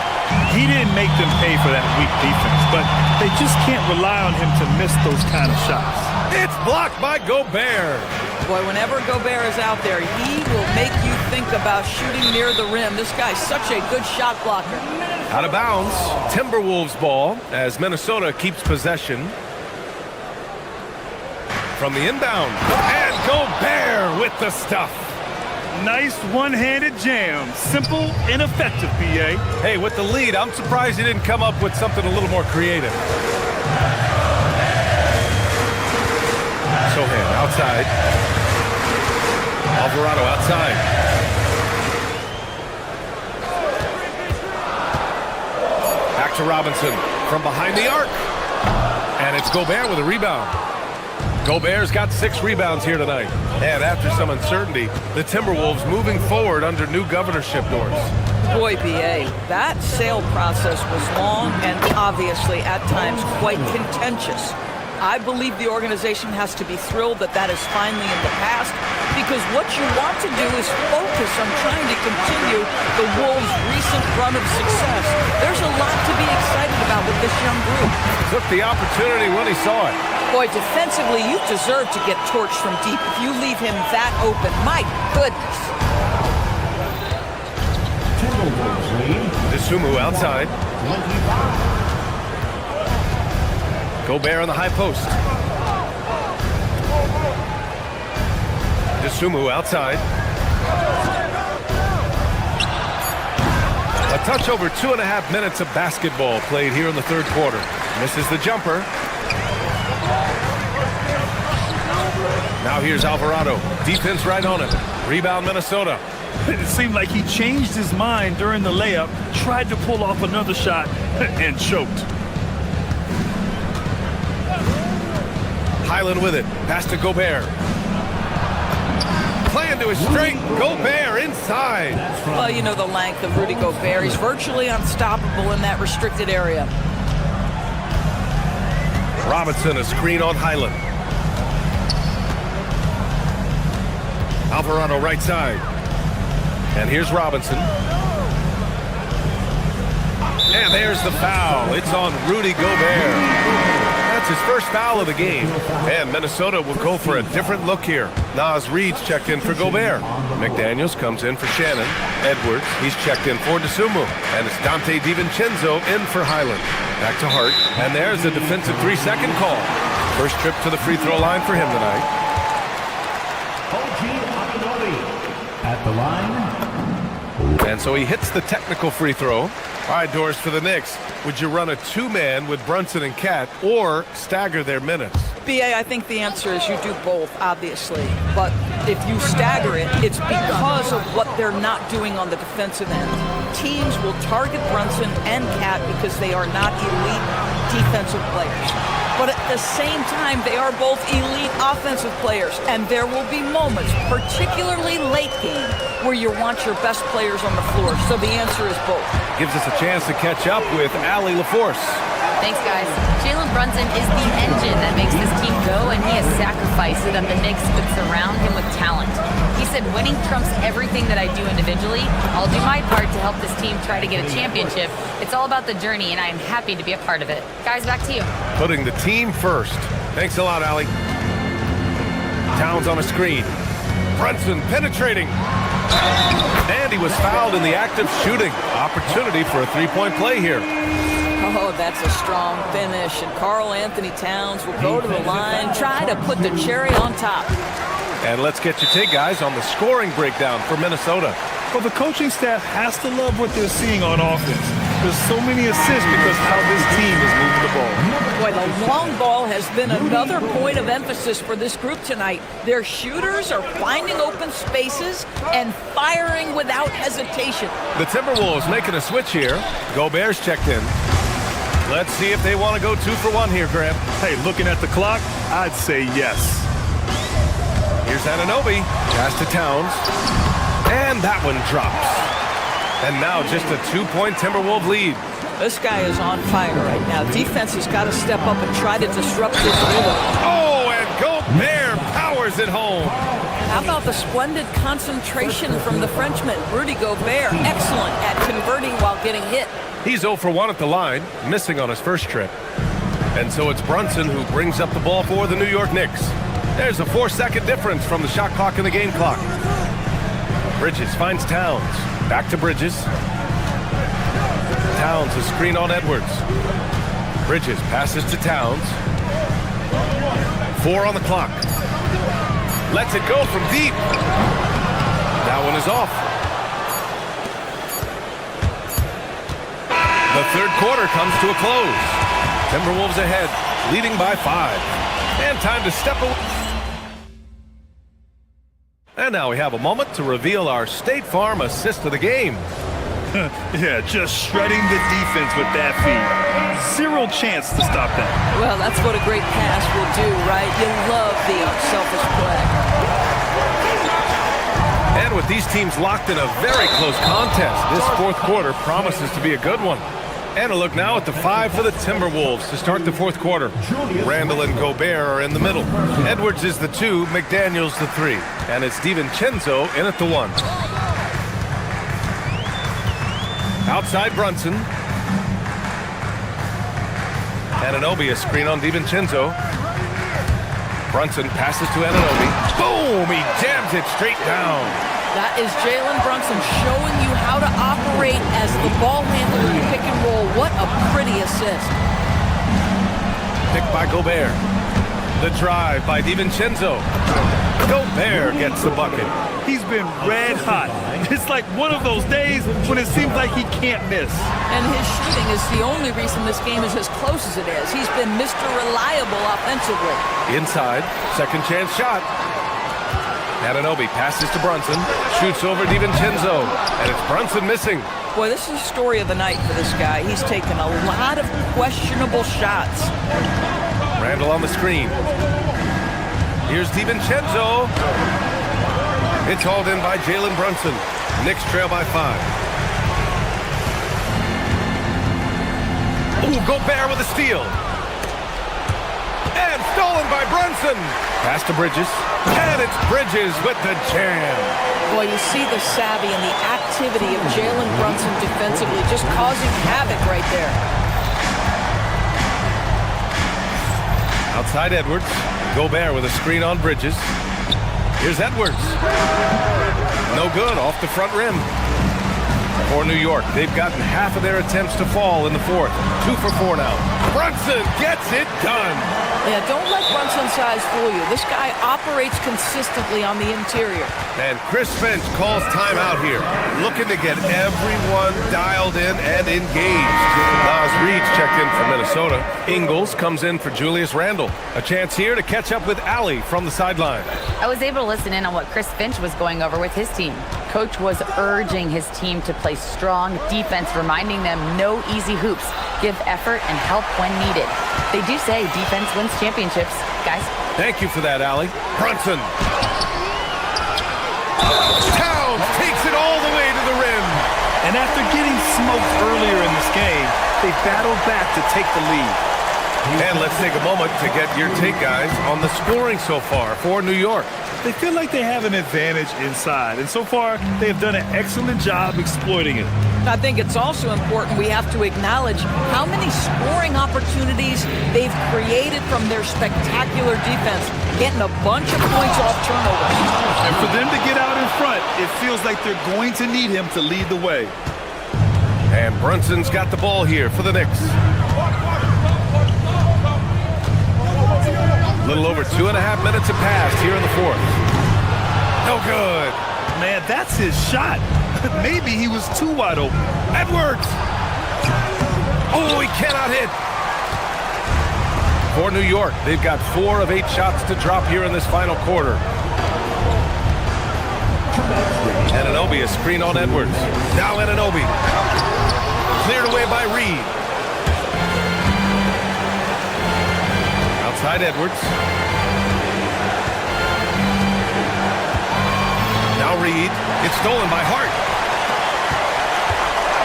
D: He didn't make them pay for that weak defense, but they just can't rely on him to miss those kind of shots.
C: It's blocked by Gobert.
K: Boy, whenever Gobert is out there, he will make you think about shooting near the rim. This guy's such a good shot blocker.
C: Out of bounds. Timberwolves ball as Minnesota keeps possession. From the inbound. And Gobert with the stuff.
D: Nice one-handed jam. Simple and effective, B.A.
C: Hey, with the lead, I'm surprised he didn't come up with something a little more creative. Sohan outside. Alvarado outside. Back to Robinson from behind the arc. And it's Gobert with a rebound. Gobert's got 6 rebounds here tonight. And after some uncertainty, the Timberwolves moving forward under new governorship doors.
K: Boy, B.A., that sale process was long and obviously at times quite contentious. I believe the organization has to be thrilled that that is finally in the past, because what you want to do is focus on trying to continue the Wolves' recent run of success. There's a lot to be excited about with this young group.
C: Took the opportunity when he saw it.
K: Boy, defensively, you deserve to get torched from deep if you leave him that open. My goodness.
C: Dosunmu outside. Gobert on the high post. Dosunmu outside. A touch over 2.5 minutes of basketball played here in the third quarter. Misses the jumper. Now here's Alvarado. Defense right on it. Rebound Minnesota.
D: It seemed like he changed his mind during the layup, tried to pull off another shot, and choked.
C: Highland with it. Pass to Gobert. Playing to his strength. Gobert inside.
K: Well, you know the length of Rudy Gobert. He's virtually unstoppable in that restricted area.
C: Robinson, a screen on Highland. Alvarado right side. And here's Robinson. And there's the foul. It's on Rudy Gobert. That's his first foul of the game. And Minnesota will go for a different look here. Naz Reid's checked in for Gobert. McDaniels comes in for Shannon. Edwards, he's checked in for Dosunmu. And it's Dante DiVincenzo in for Highland. Back to Hart. And there's a defensive 3-second call. First trip to the free throw line for him tonight.
J: At the line.
C: And so he hits the technical free throw. All right, Doris, for the Knicks, would you run a 2-man with Brunson and Cat or stagger their minutes?
K: B.A., I think the answer is you do both, obviously. But if you stagger it, it's because of what they're not doing on the defensive end. Teams will target Brunson and Cat because they are not elite defensive players. But at the same time, they are both elite offensive players, and there will be moments, particularly late game, where you want your best players on the floor. So the answer is both.
C: Gives us a chance to catch up with Allie LaForce.
E: Thanks, guys. Jalen Brunson is the engine that makes this team go, and he has sacrificed so that the Knicks could surround him with talent. He said, winning trumps everything that I do individually. I'll do my part to help this team try to get a championship. It's all about the journey, and I am happy to be a part of it. Guys, back to you.
C: Putting the team first. Thanks a lot, Allie. Towns on a screen. Brunson penetrating. And he was fouled in the act of shooting. Opportunity for a three-point play here.
K: Oh, that's a strong finish, and Karl Anthony Towns will go to the line, try to put the cherry on top.
C: And let's get your take, guys, on the scoring breakdown for Minnesota.
D: Well, the coaching staff has to love what they're seeing on offense. There's so many assists because how this team is moving the ball.
K: Boy, the long ball has been another point of emphasis for this group tonight. Their shooters are finding open spaces and firing without hesitation.
C: The Timberwolves making a switch here. Gobert's checked in. Let's see if they want to go 2 for 1 here, Graham.
D: Hey, looking at the clock, I'd say yes.
C: Here's Anunoby. Pass to Towns. And that one drops. And now just a 2-point Timberwolves lead.
K: This guy is on fire right now. Defense has got to step up and try to disrupt this rhythm.
C: Oh, and Gobert powers it home.
K: How about the splendid concentration from the Frenchman, Rudy Gobert? Excellent at converting while getting hit.
C: He's 0 for 1 at the line, missing on his first trip. And so it's Brunson who brings up the ball for the New York Knicks. There's a 4-second difference from the shot clock and the game clock. Bridges finds Towns. Back to Bridges. Towns, a screen on Edwards. Bridges passes to Towns. 4 on the clock. Lets it go from deep. That one is off. The third quarter comes to a close. Timberwolves ahead, leading by 5. And time to step away. And now we have a moment to reveal our State Farm assist of the game.
D: Yeah, just shredding the defense with that feed. Zero chance to stop that.
K: Well, that's what a great pass will do, right? You love the unselfish play.
C: And with these teams locked in a very close contest, this fourth quarter promises to be a good one. And a look now at the 5 for the Timberwolves to start the fourth quarter. Randall and Gobert are in the middle. Edwards is the 2, McDaniels the 3. And it's DiVincenzo in at the 1. Outside Brunson. Anunoby, a screen on DiVincenzo. Brunson passes to Anunoby. Boom! He jams it straight down.
K: That is Jalen Brunson showing you how to operate as the ball handler in pick and roll. What a pretty assist.
C: Picked by Gobert. The drive by DiVincenzo. Gobert gets the bucket.
D: He's been red hot. It's like one of those days when it seems like he can't miss.
K: And his shooting is the only reason this game is as close as it is. He's been Mr. Reliable offensively.
C: Inside, second chance shot. Anunoby passes to Brunson, shoots over DiVincenzo, and it's Brunson missing.
K: Boy, this is the story of the night for this guy. He's taken a lot of questionable shots.
C: Randall on the screen. Here's DiVincenzo. It's hauled in by Jalen Brunson. Knicks trail by 5. Ooh, Gobert with a steal. And stolen by Brunson. Pass to Bridges. And it's Bridges with the jam.
K: Boy, you see the savvy and the activity of Jalen Brunson defensively, just causing havoc right there.
C: Outside Edwards. Gobert with a screen on Bridges. Here's Edwards. No good, off the front rim. For New York, they've gotten half of their attempts to fall in the fourth. 2 for 4 now. Brunson gets it done.
K: Yeah, don't let Brunson's size fool you. This guy operates consistently on the interior.
C: And Chris Finch calls timeout here, looking to get everyone dialed in and engaged. Nas Reed's checked in for Minnesota. Ingles comes in for Julius Randle. A chance here to catch up with Allie from the sideline.
E: I was able to listen in on what Chris Finch was going over with his team. Coach was urging his team to play strong defense, reminding them no easy hoops. Give effort and help when needed. They do say defense wins championships, guys.
C: Thank you for that, Allie. Brunson. Towns takes it all the way to the rim.
D: And after getting smoked earlier in this game, they battled back to take the lead.
C: And let's take a moment to get your take, guys, on the scoring so far for New York.
D: They feel like they have an advantage inside, and so far, they have done an excellent job exploiting it.
K: I think it's also important we have to acknowledge how many scoring opportunities they've created from their spectacular defense, getting a bunch of points off turnovers.
D: And for them to get out in front, it feels like they're going to need him to lead the way.
C: And Brunson's got the ball here for the Knicks. A little over 2.5 minutes have passed here in the fourth. No good.
D: Man, that's his shot. Maybe he was too wide open.
C: Edwards. Oh, he cannot hit. For New York, they've got 4 of 8 shots to drop here in this final quarter. Anunoby, a screen on Edwards. Now Anunoby. Cleared away by Reed. Outside Edwards. Now Reed. It's stolen by Hart.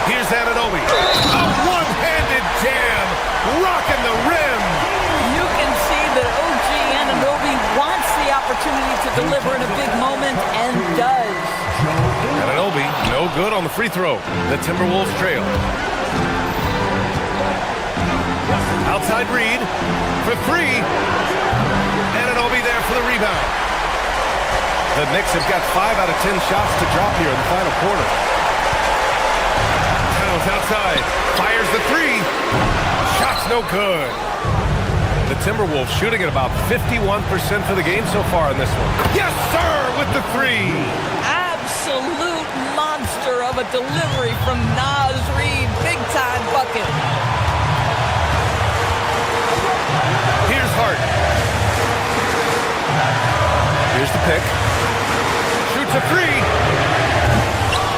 C: Here's Anunoby. A one-hand rocking the rim.
K: You can see that OG Anunoby wants the opportunity to deliver in a big moment and does.
C: Anunoby, no good on the free throw. The Timberwolves trail. Outside Reed for three. Anunoby there for the rebound. The Knicks have got 5 out of 10 shots to drop here in the final quarter. Towns outside, fires the three. Shot's no good. The Timberwolves shooting at about 51% for the game so far in this one. Yes, sir, with the three.
K: Absolute monster of a delivery from Naz Reid. Big time bucket.
C: Here's Hart. Here's the pick. Shoots a three.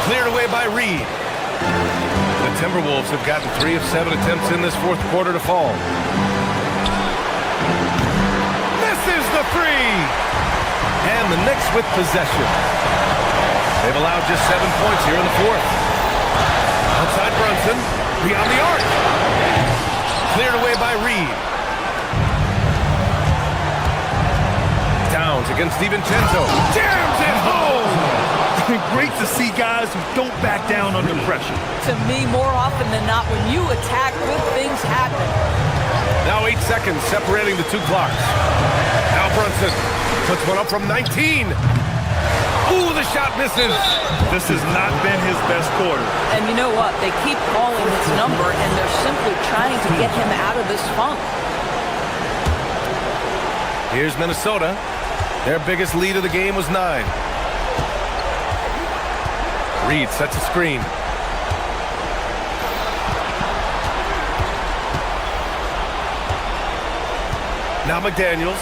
C: Cleared away by Reed. The Timberwolves have gotten 3 of 7 attempts in this fourth quarter to fall. Misses the three. And the Knicks with possession. They've allowed just 7 points here in the fourth. Outside Brunson. Beyond the arc. Cleared away by Reed. Downs against DiVincenzo. Jams it home.
D: Great to see guys who don't back down under pressure.
K: To me, more often than not, when you attack, good things happen.
C: Now 8 seconds separating the two clocks. Now Brunson puts one up from 19. Ooh, the shot misses.
D: This has not been his best quarter.
K: And you know what? They keep calling his number, and they're simply trying to get him out of this funk.
C: Here's Minnesota. Their biggest lead of the game was 9. Reed sets a screen. Now McDaniels.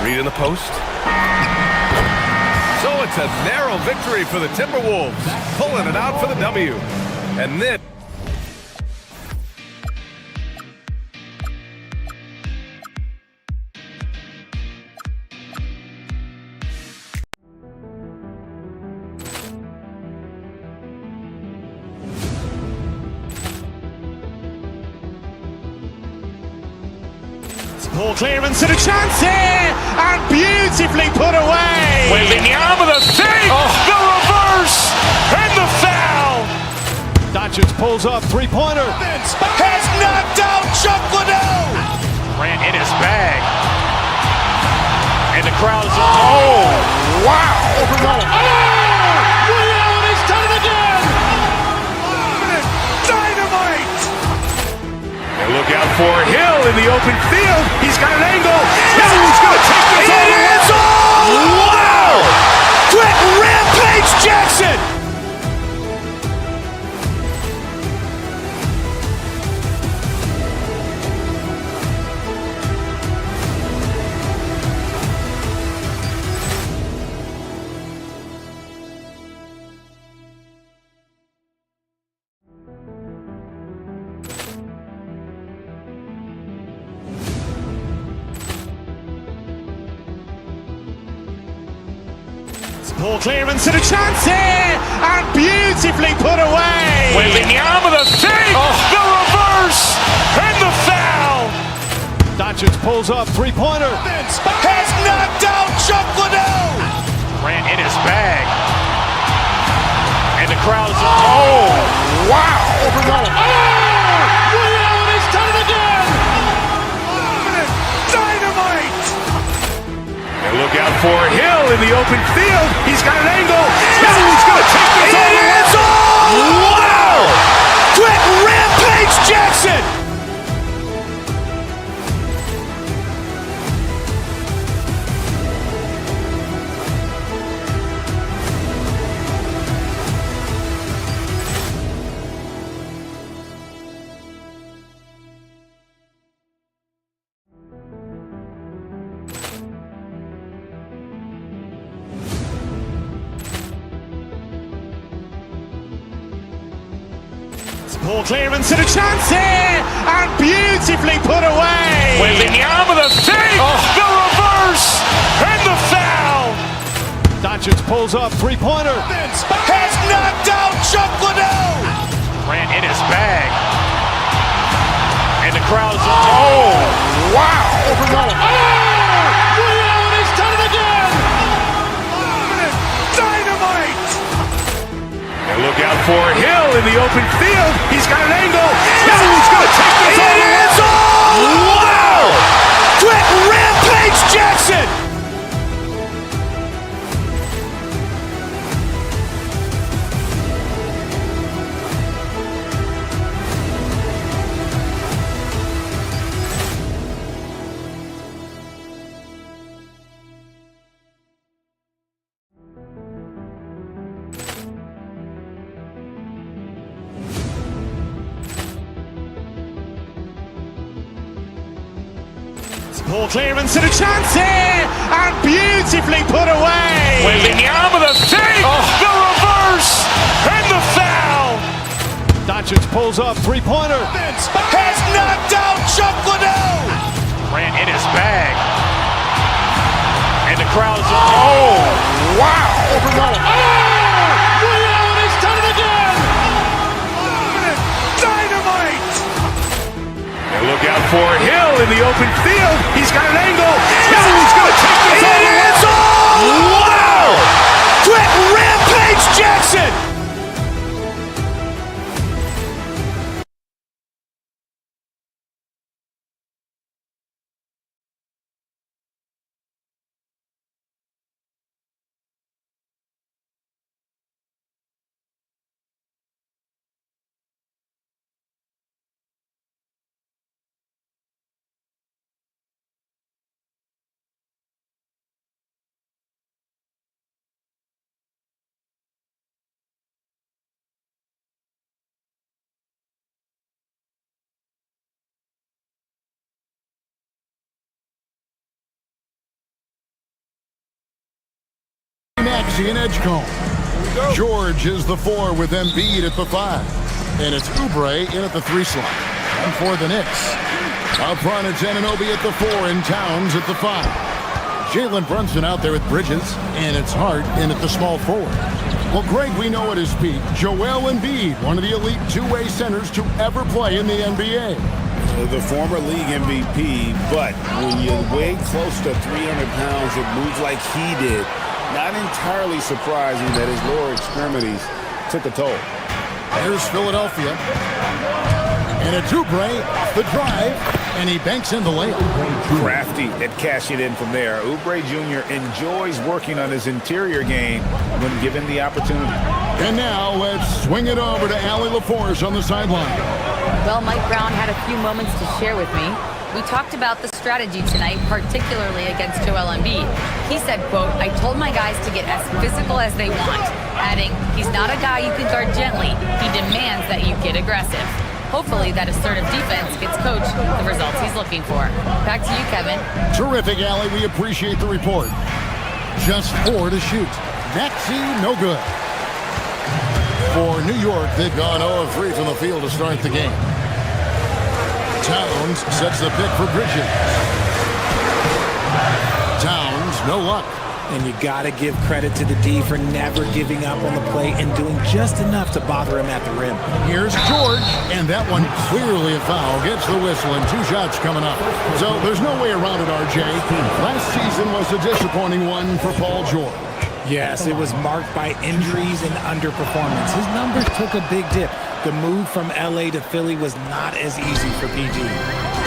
C: Reed in the post. So it's a narrow victory for the Timberwolves, pulling it out for the W. And then
A: Ball clearance and a chance here, and beautifully put away.
G: Wembanyama the save, the reverse, and the foul.
A: Doncic pulls up, three-pointer. Has knocked out Chuck Liddell.
G: Grant in his bag. And the crowd is, oh, wow.
A: Overrun.
G: Allen has done it again.
A: Dynamite.
G: And look out for Hill in the open field. He's got an angle. He's going to take this all the way.
A: It is all.
G: Wow.
A: Quick Rampage Jackson. Ball clearance and a chance here, and beautifully put away.
G: Wembanyama the save, the reverse, and the foul.
A: Doncic pulls up, three-pointer. Has knocked out Chuck Liddell.
G: Grant in his bag. And the crowd is, oh, wow.
A: Overrun.
G: Allen has done it again.
A: Dynamite.
G: And look out for Hill in the open field. He's got an angle. He's going to take this all the way.
A: It is all.
G: Wow.
A: Quick Rampage Jackson. Ball clearance and a chance here, and beautifully put away.
G: Wembanyama the save, the reverse, and the foul.
A: Doncic pulls up, three-pointer. Has knocked out Chuck Liddell.
G: Ran in his bag. And the crowd is, oh, wow.
A: Overrun. Oh! Willie Allen has done it again! Dynamite!
C: And look out for Hill in the open field. He's got an angle. Hill's going to take this all the way.
A: Wow! Quick Rampage Jackson! Poor clearance and a chance here! And beautifully put away!
G: Wembanyama the save! The reverse! And the foul!
A: Doncic pulls up, three-pointer. Has knocked out Chuck Liddell!
G: Ran in his bag. And the crowd is, oh, wow.
A: Overrun. Oh! Willie Allen has done it again! Dynamite!
C: And look out for Hill in the open field. He's got an angle. Hill's going to take this all the way.
A: Wow! Quick Rampage Jackson!
B: Maxey in Edgecombe. George is the 4 with Embiid at the 5. And it's Oubre in at the 3 slot. And for the Knicks, up front it's Anunoby at the 4 and Towns at the 5. Jalen Brunson out there with Bridges, and it's Hart in at the small forward. Well, Greg, we know at his peak, Joel Embiid, one of the elite two-way centers to ever play in the NBA.
I: The former league MVP, but when you weigh close to 300 pounds, it moves like he did. Not entirely surprising that his lower extremities took a toll.
B: There's Philadelphia. And it's Oubre off the drive, and he banks in the layup.
D: Crafty at cashing in from there. Oubre Jr. enjoys working on his interior game when given the opportunity.
B: And now let's swing it over to Allie LaForce on the sideline.
E: Well, Mike Brown had a few moments to share with me. We talked about the strategy tonight, particularly against Joel Embiid. He said, quote, "I told my guys to get as physical as they want," adding, "He's not a guy you can guard gently. He demands that you get aggressive." Hopefully that assertive defense gets Coach the results he's looking for. Back to you, Kevin.
B: Terrific, Allie. We appreciate the report. Just 4 to shoot. Maxey, no good. For New York, they've gone 0 of 3 from the field to start the game. Towns sets the pick for Bridges. Towns, no luck.
L: And you got to give credit to the D for never giving up on the play and doing just enough to bother him at the rim.
B: Here's George, and that one clearly a foul. Gets the whistle, and 2 shots coming up. So there's no way around it, RJ. Last season was a disappointing one for Paul George.
L: Yes, it was marked by injuries and underperformance. His numbers took a big dip. The move from LA to Philly was not as easy for PG.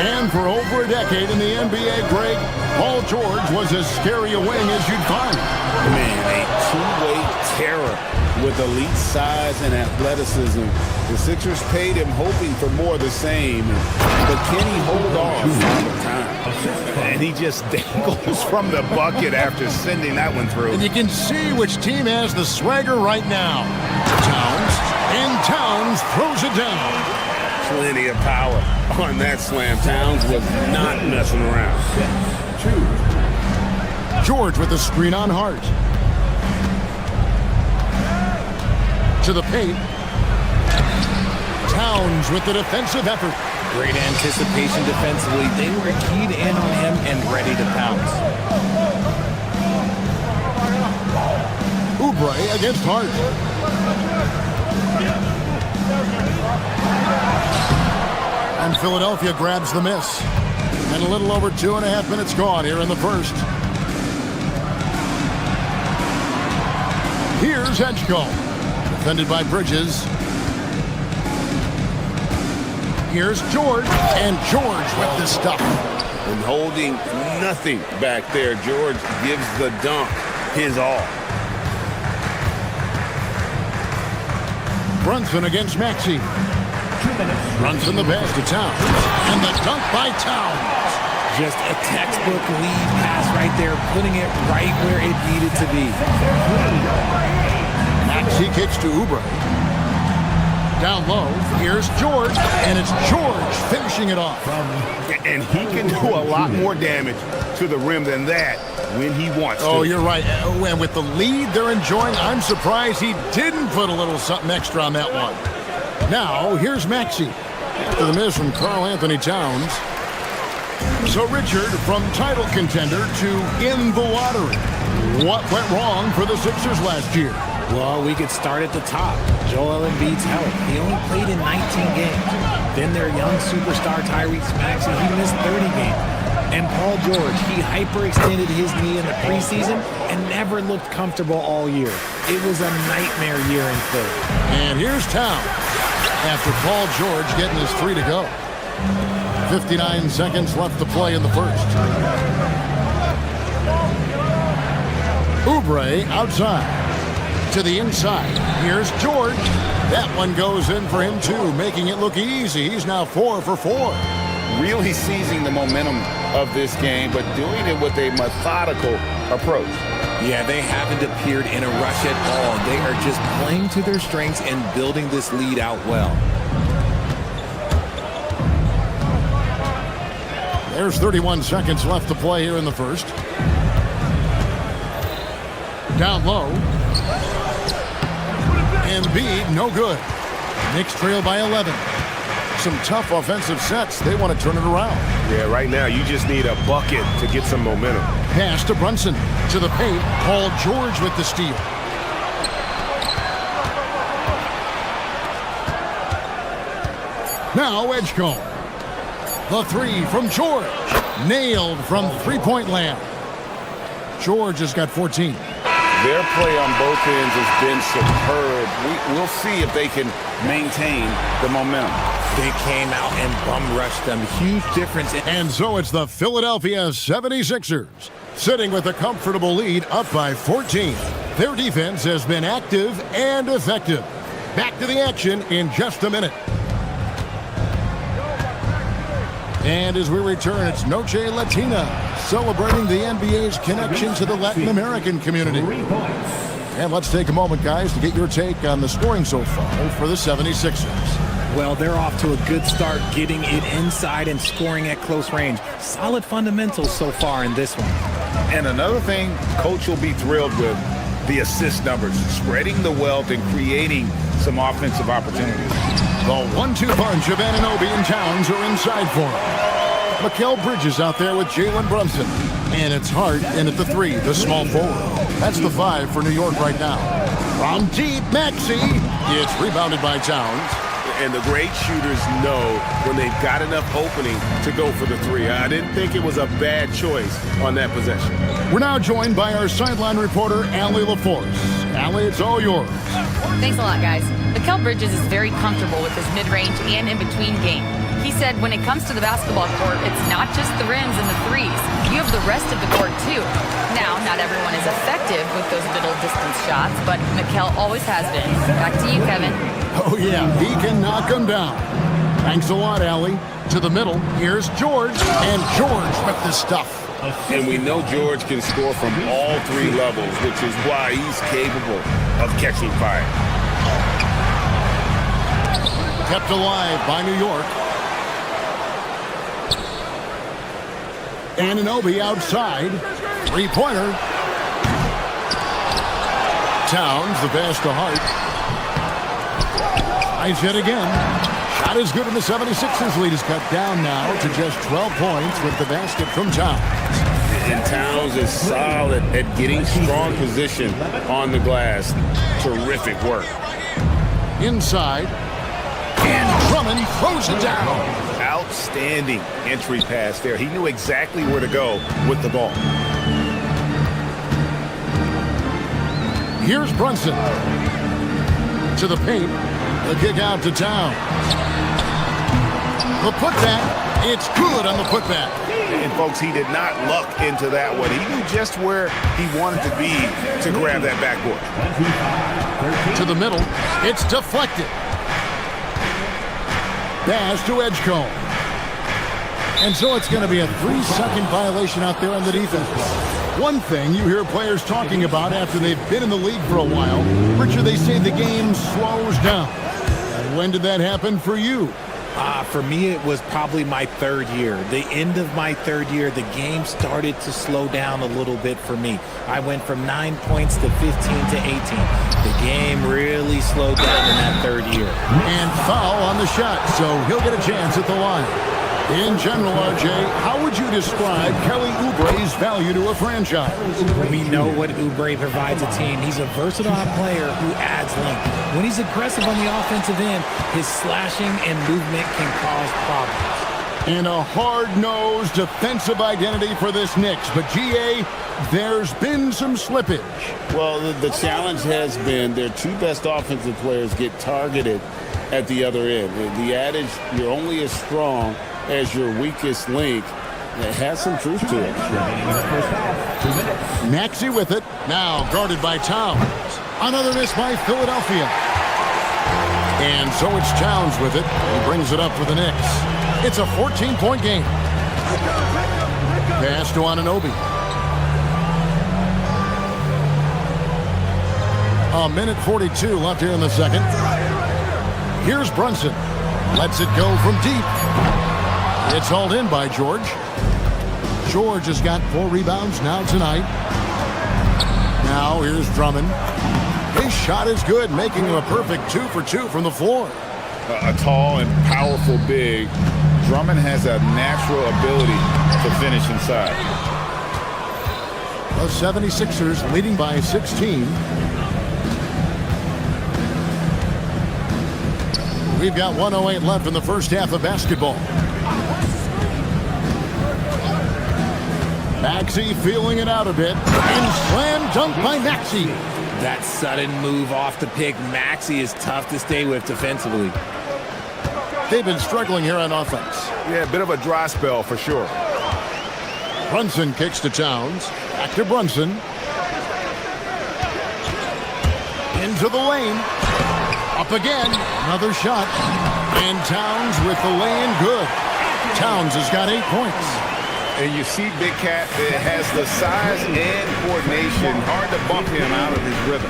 B: And for over a decade in the NBA, Greg, Paul George was as scary a wing as you'd find.
I: Man, a two-way terror with elite size and athleticism. The Sixers paid him hoping for more of the same, but can he hold off all the time?
D: And he just dangles from the bucket after sending that one through.
B: And you can see which team has the swagger right now. Towns throws it down.
I: Plenty of power on that slam. Towns was not messing around.
B: George with the screen on Hart. To the paint. Towns with the defensive effort.
L: Great anticipation defensively. They were keyed in on him and ready to pounce.
B: Oubre against Hart. And Philadelphia grabs the miss. And a little over 2.5 minutes gone here in the first. Here's Edgecombe. Defended by Bridges. Here's George. And George with the stuff.
I: And holding nothing back there, George gives the dunk his all.
B: Brunson against Maxey. Runs in the pass to Towns. And the dunk by Towns.
L: Just a textbook lead pass right there, putting it right where it needed to be.
B: Maxey kicks to Oubre. Down low, here's George, and it's George finishing it off.
I: And he can do a lot more damage to the rim than that when he wants to.
B: Oh, you're right. And with the lead they're enjoying, I'm surprised he didn't put a little something extra on that one. Now, here's Maxey. After the miss from Karl Anthony Towns. So Richard, from title contender to in the lottery. What went wrong for the Sixers last year?
L: Well, we could start at the top. Joel Embiid's health. He only played in 19 games. Then their young superstar Tyrese Maxey, he missed 30 games. And Paul George, he hyperextended his knee in the preseason and never looked comfortable all year. It was a nightmare year in Philly.
B: And here's Towns after Paul George getting his 3 to go. 59 seconds left to play in the first. Oubre outside. To the inside. Here's George. That one goes in for him too, making it look easy. He's now 4 for 4.
I: Really seizing the momentum of this game, but doing it with a methodical approach.
L: Yeah, they haven't appeared in a rush at all. They are just playing to their strengths and building this lead out well.
B: There's 31 seconds left to play here in the first. Down low. Embiid, no good. Knicks trail by 11. Some tough offensive sets. They want to turn it around.
C: Yeah, right now you just need a bucket to get some momentum.
B: Pass to Brunson. To the paint. Paul George with the steal. Now Edgecombe. The 3 from George. Nailed from three-point land. George has got 14.
I: Their play on both ends has been superb. We'll see if they can maintain the momentum.
L: They came out and bum rushed them. Huge difference.
B: And so it's the Philadelphia 76ers sitting with a comfortable lead up by 14. Their defense has been active and effective. Back to the action in just a minute. And as we return, it's Noche Latina, celebrating the NBA's connection to the Latin American community. And let's take a moment, guys, to get your take on the scoring so far for the 76ers.
L: Well, they're off to a good start, getting it inside and scoring at close range. Solid fundamentals so far in this one.
I: And another thing, Coach will be thrilled with the assist numbers, spreading the wealth and creating some offensive opportunities.
B: The 1-2 punch of Anunoby and Towns are inside for him. Mikal Bridges out there with Jalen Brunson. And it's Hart in at the 3, the small forward. That's the 5 for New York right now. From deep, Maxey. It's rebounded by Towns.
I: And the great shooters know when they've got enough opening to go for the 3. I didn't think it was a bad choice on that possession.
B: We're now joined by our sideline reporter, Allie LaForce. Allie, it's all yours.
E: Thanks a lot, guys. Mikal Bridges is very comfortable with his mid-range and in-between game. He said when it comes to the basketball court, it's not just the rims and the threes. You have the rest of the court, too. Now, not everyone is effective with those middle distance shots, but Mikal always has been. Back to you, Kevin.
B: Oh, yeah, he can knock them down. Thanks a lot, Allie. To the middle, here's George, and George with the stuff.
I: And we know George can score from all 3 levels, which is why he's capable of catching fire.
B: Kept alive by New York. Anunoby outside. 3-pointer. Towns, the pass to Hart. Nice hit again. Shot is good, and the 76ers lead is cut down now to just 12 points with the basket from Towns.
I: And Towns is solid at getting strong position on the glass. Terrific work.
B: Inside. And Drummond throws it down.
I: Outstanding entry pass there. He knew exactly where to go with the ball.
B: Here's Brunson. To the paint. The kick out to Towns. The putback. It's good on the putback.
I: And, folks, he did not luck into that one. He knew just where he wanted to be to grab that backboard.
B: To the middle. It's deflected. Pass to Edgecombe. And so it's going to be a 3-second violation out there on the defense. One thing you hear players talking about after they've been in the league for a while, Richard, they say the game slows down. When did that happen for you?
L: For me, it was probably my third year. The end of my third year, the game started to slow down a little bit for me. I went from 9 points to 15 to 18. The game really slowed down in that third year.
B: And foul on the shot, so he'll get a chance at the line. In general, RJ, how would you describe Kelly Oubre's value to a franchise?
L: We know what Oubre provides a team. He's a versatile player who adds length. When he's aggressive on the offensive end, his slashing and movement can cause problems.
B: And a hard-nosed defensive identity for this Knicks. But, GA, there's been some slippage.
I: Well, the challenge has been their two best offensive players get targeted at the other end. The adage, you're only as strong as your weakest link, it has some truth to it.
B: Maxey with it, now guarded by Towns. Another miss by Philadelphia. And so it's Towns with it. He brings it up for the Knicks. It's a 14-point game. Pass to Anunoby. A minute 42 left here in the second. Here's Brunson. Lets it go from deep. It's hauled in by George. George has got 4 rebounds now tonight. Now here's Drummond. His shot is good, making him a perfect 2 for 2 from the floor.
I: A tall and powerful big. Drummond has a natural ability to finish inside.
B: The 76ers leading by 16. We've got 1:08 left in the first half of basketball. Maxey feeling it out a bit. And slam dunk by Maxey.
L: That sudden move off the pick, Maxey is tough to stay with defensively.
B: They've been struggling here on offense.
I: Yeah, a bit of a dry spell for sure.
B: Brunson kicks to Towns. Back to Brunson. Into the lane. Up again. Another shot. And Towns with the lay-in good. Towns has got 8 points.
I: And you see Big Cat that has the size and coordination. Hard to bump him out of his rhythm.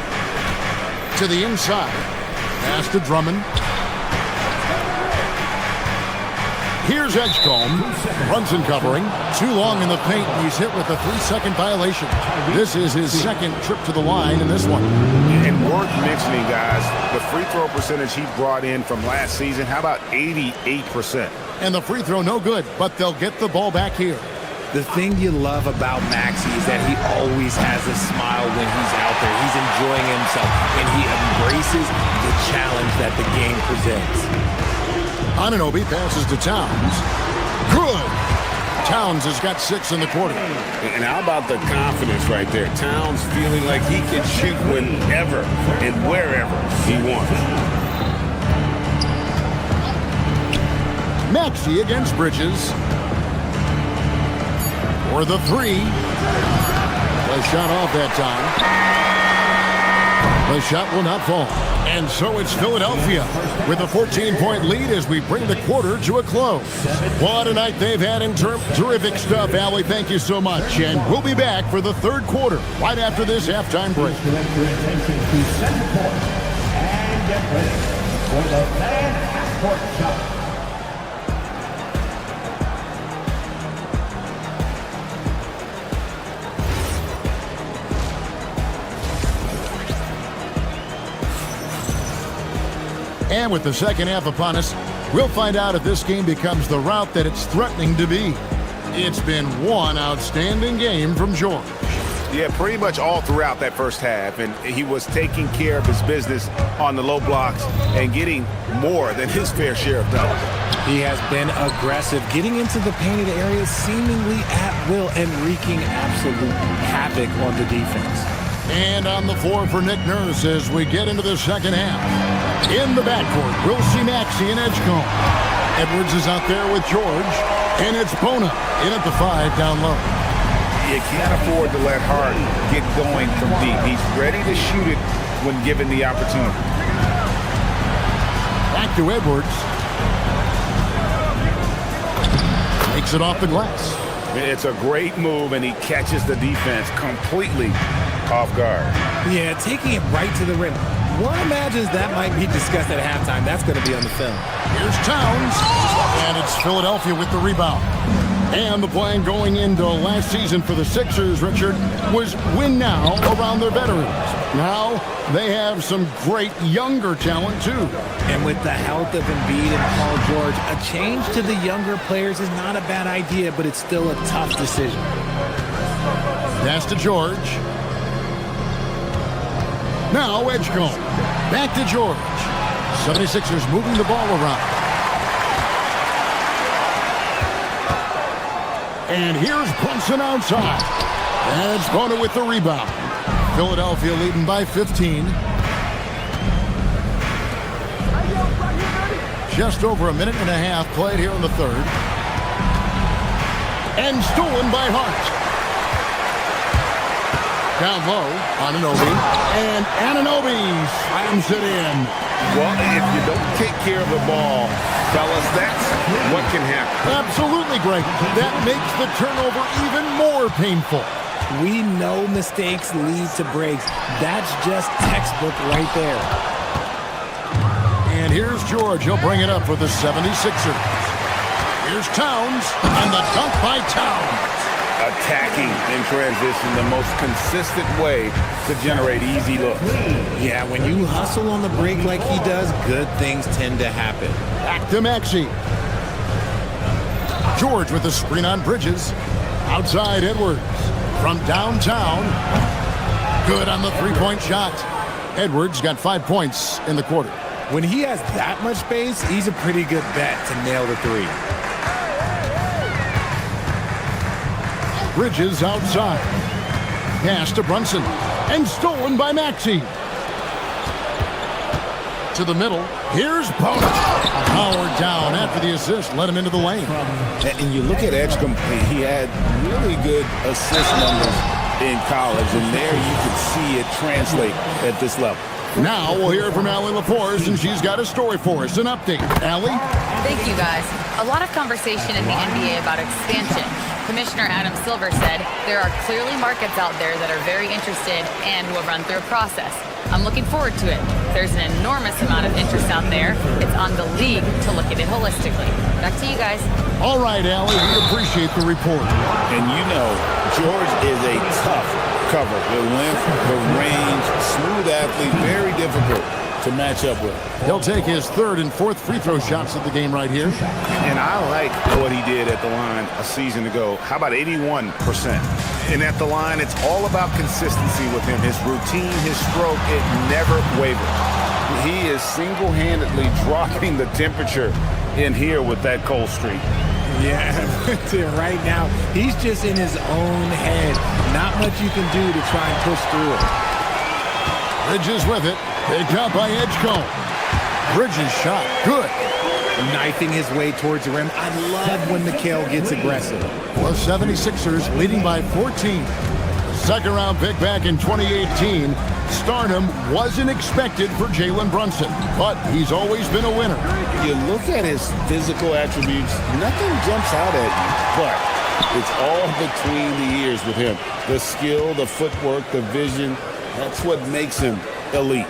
B: To the inside. Pass to Drummond. Here's Edgecombe. Brunson covering. Too long in the paint. He's hit with a 3-second violation. This is his second trip to the line in this one.
I: And worth mentioning, guys, the free throw percentage he brought in from last season, how about 88%?
B: And the free throw no good, but they'll get the ball back here.
L: The thing you love about Maxey is that he always has a smile when he's out there. He's enjoying himself, and he embraces the challenge that the game presents.
B: Anunoby passes to Towns. Good! Towns has got 6 in the quarter.
I: And how about the confidence right there? Towns feeling like he can shoot whenever and wherever he wants.
B: Maxey against Bridges. For the 3. The shot off that time. The shot will not fall. And so it's Philadelphia with a 14-point lead as we bring the quarter to a close. What a night they've had in terrific stuff, Allie. Thank you so much. And we'll be back for the third quarter right after this halftime break.
J: Direct your attention to center court and get ready for the fan half-court shot.
B: And with the second half upon us, we'll find out if this game becomes the route that it's threatening to be. It's been one outstanding game from George.
I: Yeah, pretty much all throughout that first half, and he was taking care of his business on the low blocks and getting more than his fair share of doubles.
L: He has been aggressive, getting into the painted areas seemingly at will and wreaking absolute havoc on the defense.
B: And on the floor for Nick Nurse as we get into the second half. In the backcourt, we'll see Maxey and Edgecombe. Edwards is out there with George, and it's Bona in at the 5 down low.
I: You can't afford to let Hart get going from deep. He's ready to shoot it when given the opportunity.
B: Back to Edwards. Takes it off the glass.
I: It's a great move, and he catches the defense completely off guard.
L: Yeah, taking it right to the rim. One imagines that might be discussed at halftime. That's going to be on the film.
B: Here's Towns, and it's Philadelphia with the rebound. And the plan going into last season for the Sixers, Richard, was win now around their veterans. Now they have some great younger talent, too.
L: And with the health of Embiid and Paul George, a change to the younger players is not a bad idea, but it's still a tough decision.
B: Pass to George. Now Edgecombe. Back to George. 76ers moving the ball around. And here's Brunson outside. And it's Bona with the rebound. Philadelphia leading by 15. Just over a minute and a half played here in the third. And stolen by Hart. Down low, Anunoby. And Anunoby slams it in.
I: Well, if you don't take care of the ball, fellas, that's what can happen.
B: Absolutely, Greg. That makes the turnover even more painful.
L: We know mistakes lead to breaks. That's just textbook right there.
B: And here's George. He'll bring it up for the 76ers. Here's Towns, and the dunk by Towns.
I: Attacking in transition, the most consistent way to generate easy looks.
L: Yeah, when you hustle on the break like he does, good things tend to happen.
B: Back to Maxey. George with the screen on Bridges. Outside Edwards. From downtown. Good on the three-point shot. Edwards got 5 points in the quarter.
L: When he has that much space, he's a pretty good bet to nail the three.
B: Bridges outside. Pass to Brunson. And stolen by Maxey. To the middle. Here's Bona. Howard down after the assist. Let him into the lane.
I: And you look at Edgecombe, he had really good assist numbers in college, and there you could see it translate at this level.
B: Now we'll hear from Allie LaForce, and she's got a story for us. An update. Allie?
E: Thank you, guys. A lot of conversation in the NBA about expansion. Commissioner Adam Silver said there are clearly markets out there that are very interested and will run through a process. I'm looking forward to it. There's an enormous amount of interest out there. It's on the league to look at it holistically. Back to you guys.
B: All right, Allie, we appreciate the report.
I: And you know, George is a tough cover. The length, the range, smooth athlete, very difficult to match up with.
B: He'll take his third and fourth free throw shots of the game right here.
I: And I like what he did at the line a season ago. How about 81%? And at the line, it's all about consistency with him. His routine, his stroke, it never wavers. He is single-handedly dropping the temperature in here with that cold streak.
L: Yeah, right now, he's just in his own head. Not much you can do to try and push through it.
B: Bridges with it. Picked up by Edgecombe. Bridges shot. Good.
L: Knifing his way towards the rim. I love when Mikal gets aggressive.
B: The 76ers leading by 14. Second round pick back in 2018. Stardom wasn't expected for Jalen Brunson, but he's always been a winner.
I: You look at his physical attributes, nothing jumps out at you, but it's all between the ears with him. The skill, the footwork, the vision, that's what makes him elite.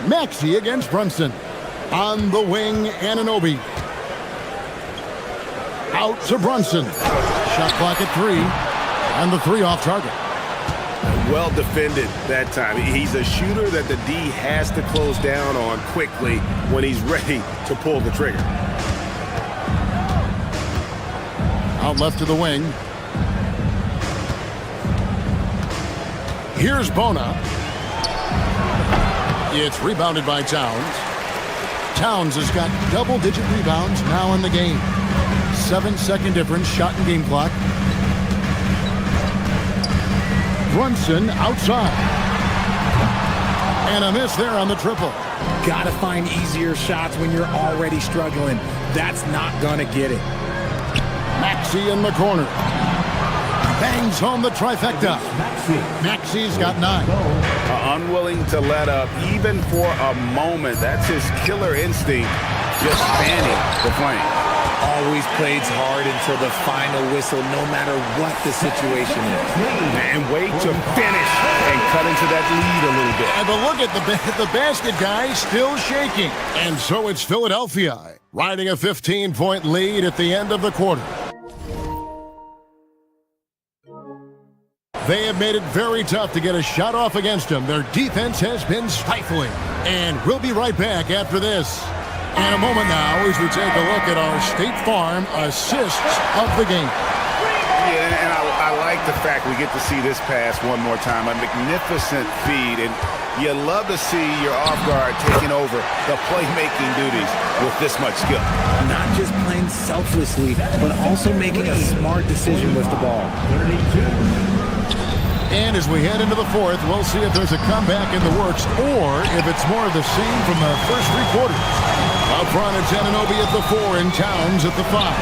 B: Maxey against Brunson. On the wing, Anunoby. Out to Brunson. Shot clock at 3. And the 3 off target.
I: Well defended that time. He's a shooter that the D has to close down on quickly when he's ready to pull the trigger.
B: Out left to the wing. Here's Bona. It's rebounded by Towns. Towns has got double-digit rebounds now in the game. 7-second difference, shot and game clock. Brunson outside. And a miss there on the triple.
L: Gotta find easier shots when you're already struggling. That's not gonna get it.
B: Maxey in the corner. Bangs home the trifecta. Maxey's got 9.
I: Unwilling to let up even for a moment. That's his killer instinct, just fanning the flame.
L: Always plays hard until the final whistle, no matter what the situation is.
I: And wait to finish and cut into that lead a little bit.
B: And look at the basket guy still shaking. And so it's Philadelphia riding a 15-point lead at the end of the quarter. They have made it very tough to get a shot off against them. Their defense has been stifling. And we'll be right back after this. In a moment now as we take a look at our State Farm assists of the game.
I: Yeah, and I like the fact we get to see this pass one more time. A magnificent feed, and you love to see your off guard taking over the playmaking duties with this much skill.
L: Not just playing selflessly, but also making a smart decision with the ball.
B: And as we head into the fourth, we'll see if there's a comeback in the works or if it's more of the same from the first 3 quarters. Up front, it's Anunoby at the 4 and Towns at the 5.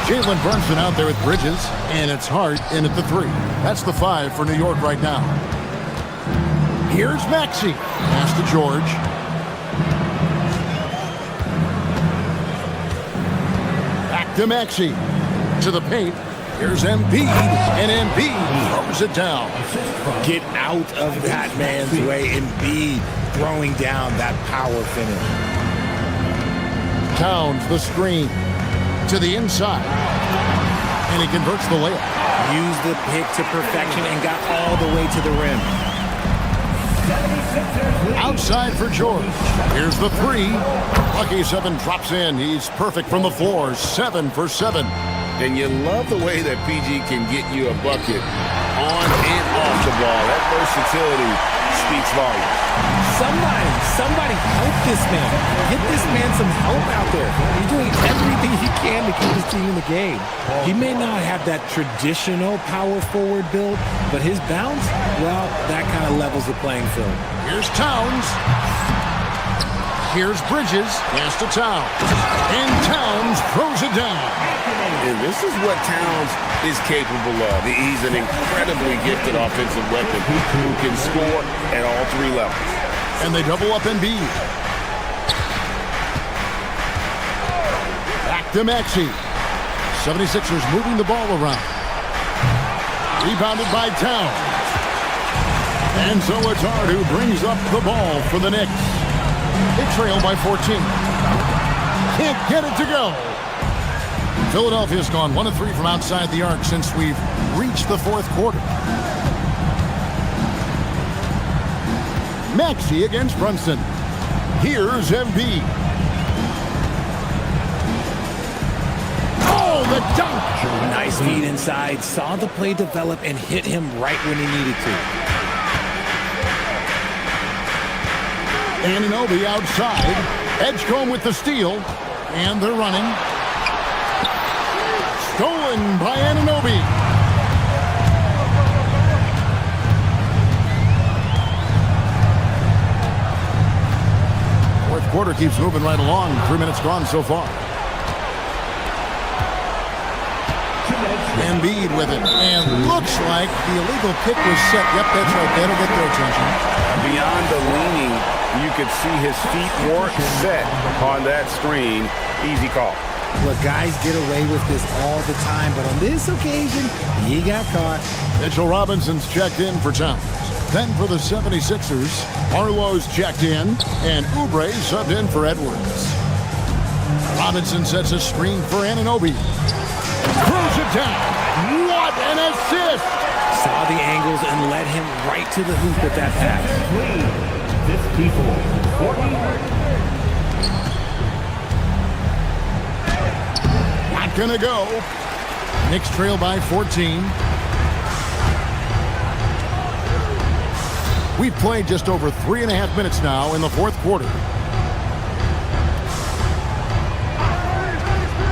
B: Jalen Brunson out there with Bridges, and it's Hart in at the 3. That's the 5 for New York right now. Here's Maxey. Pass to George. Back to Maxey. To the paint. Here's Embiid, and Embiid throws it down.
L: Get out of that man's way. Embiid throwing down that power finish.
B: Towns, the screen, to the inside. And he converts the layup.
L: Used the pick to perfection and got all the way to the rim.
B: Outside for George. Here's the 3. Lucky 7 drops in. He's perfect from the floor. 7 for 7.
I: And you love the way that PG can get you a bucket on and off the ball. That versatility speaks volumes.
L: Somebody help this man. Get this man some help out there. He's doing everything he can to keep his team in the game. He may not have that traditional power forward build, but his bounce, well, that kind of levels the playing field.
B: Here's Towns. Here's Bridges. Pass to Towns. And Towns throws it down.
I: And this is what Towns is capable of. He's an incredibly gifted offensive weapon who can score at all 3 levels.
B: And they double up Embiid. Back to Maxey. 76ers moving the ball around. Rebounded by Towns. And so it's Hart who brings up the ball for the Knicks. They trail by 14. Can't get it to go. Philadelphia's gone 1 of 3 from outside the arc since we've reached the 4th quarter. Maxey against Brunson. Here's Embiid. Oh, the dunk!
L: Nice feed inside. Saw the play develop and hit him right when he needed to.
B: Anunoby outside. Edgecombe with the steal. And they're running. Stolen by Anunoby. Fourth quarter keeps moving right along. 3 minutes gone so far. Embiid with it. And looks like the illegal kick was set. Yep, that's right. That'll get their attention.
I: Beyond the leaning, you could see his feet weren't set on that screen. Easy call.
L: Look, guys get away with this all the time, but on this occasion, he got caught.
B: Mitchell Robinson's checked in for Towns. Then for the 76ers, Arlo's checked in, and Oubre subbed in for Edwards. Robinson sets a screen for Anunoby. Throws it down. What an assist!
L: Saw the angles and led him right to the hoop with that pass.
J: 54-40.
B: Not gonna go. Knicks trail by 14. We've played just over 3.5 minutes now in the fourth quarter.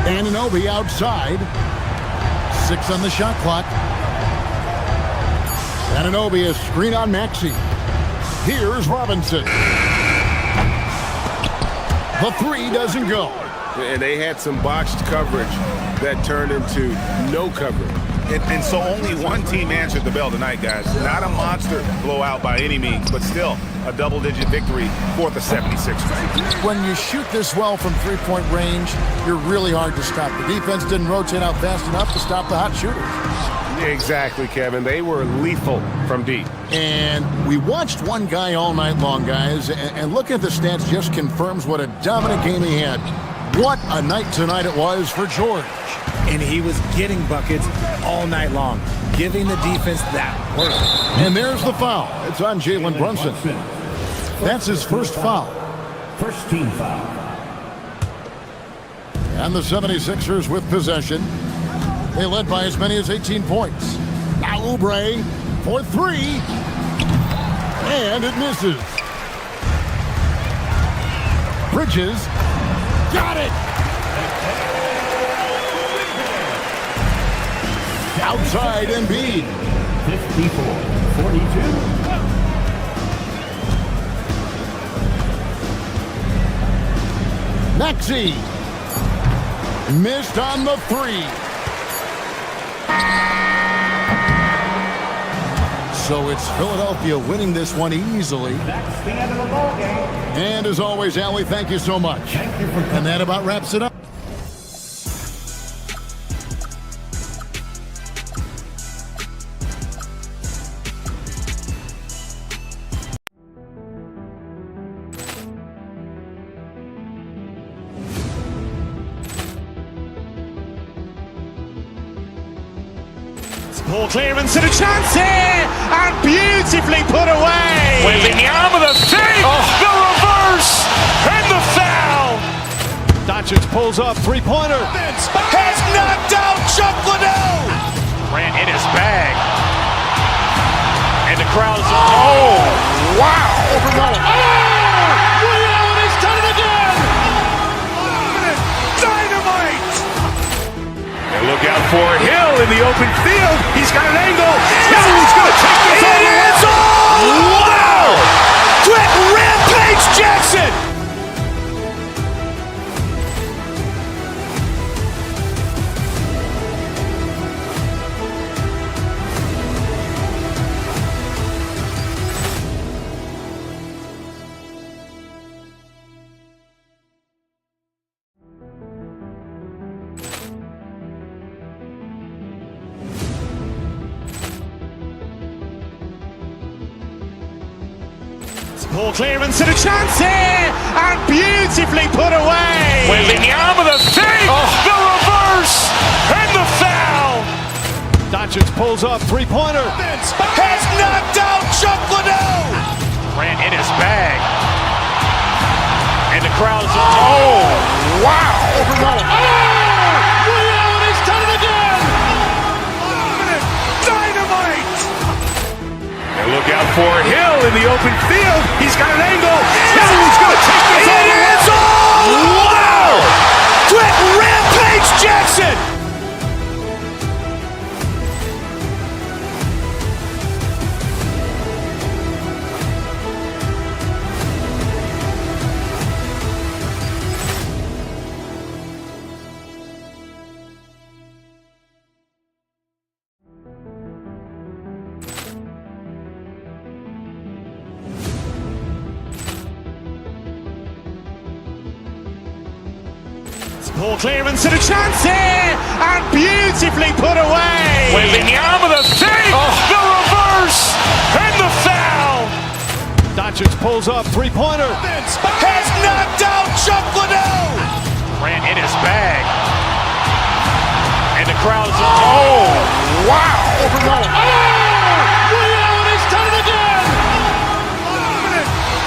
B: Anunoby outside. 6 on the shot clock. Anunoby is screen on Maxey. Here's Robinson. The 3 doesn't go.
I: And they had some botched coverage that turned into no coverage.
A: And so only one team answered the bell tonight, guys. Not a monster blowout by any means, but still a double-digit victory for the 76ers.
B: When you shoot this well from three-point range, you're really hard to stop. The defense didn't rotate out fast enough to stop the hot shooters.
C: Exactly, Kevin. They were lethal from deep.
B: And we watched one guy all night long, guys, and looking at the stats just confirms what a dominant game he had. What a night tonight it was for George.
L: And he was getting buckets all night long, giving the defense that work.
B: And there's the foul. It's on Jalen Brunson. That's his first foul.
J: First team foul.
B: And the 76ers with possession. They led by as many as 18 points. Now Oubre for 3. And it misses. Bridges got it. Outside Embiid.
J: 54-42.
B: Maxey missed on the 3. So it's Philadelphia winning this one easily.
J: That's the end of the ball game.
B: And as always, Allie, thank you so much.
J: Thank you for coming.
B: And that about wraps it up.
G: Ball clearance and a chance here, and beautifully put away. Wembanyama the save, the reverse, and the foul.
D: Doncic pulls up, three-pointer.
G: Has knocked out Chuck Liddell. Ran in his bag, and the crowd is wow! Overrun. Ray Allen has done it again. Dynamite. Look out for Hill in the open field. He's got an angle. He's going to take this all the way. Wow! Quick Rampage Jackson. Ball clearance and a chance here, and beautifully put away. Wembanyama the save, the reverse, and the foul.
D: Doncic pulls up, three-pointer.
G: Has knocked out Chuck Liddell. Ran in his bag, and the crowd is wow! Overrun. Ray Allen has done it again. Dynamite. And look out for Hill in the open field. He's got an angle. He's going to take this all the way. Wow! Quick Rampage Jackson. Ball clearance and a chance here, and beautifully put away. Wembanyama the save, the reverse, and the foul.
D: Doncic pulls up, three-pointer.
G: Has knocked out Chuck Liddell. Ran in his bag, and the crowd is wow! Overrun. Ray Allen has done it again.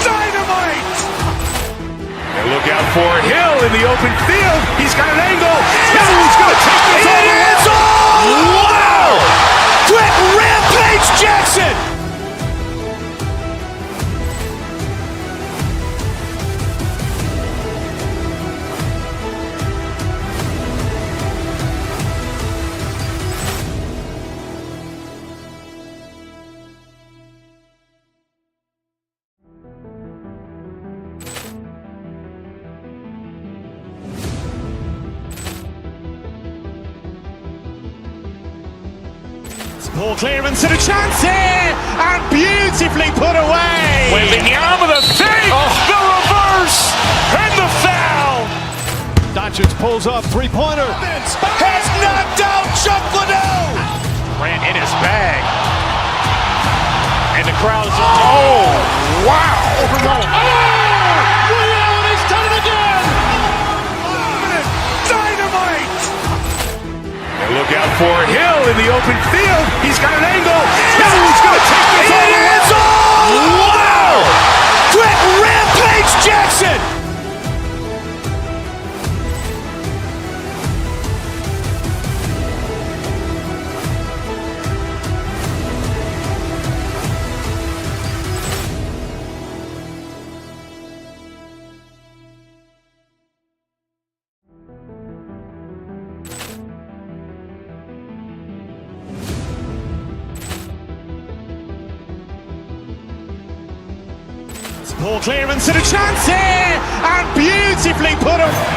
G: Dynamite. And look out for Hill in the open field. He's got an angle. He's going to take this all the way. Wow! Quick rampage Jackson!
A: Ball clearance and a chance here, and beautifully put away.
G: William with a save, the reverse, and the foul.
A: Doncic pulls up, three-pointer.
G: Has knocked out Chuck Liddell. Ran in his bag. And the crowd is... Oh, wow.
A: William, he's done it again.
G: Dynamite. And look out for Hill in the open field. He's got an angle. Hill's going to take this all the way. Wow. Quick rampage Jackson.
A: Ball clearance and a chance here, and beautifully put away.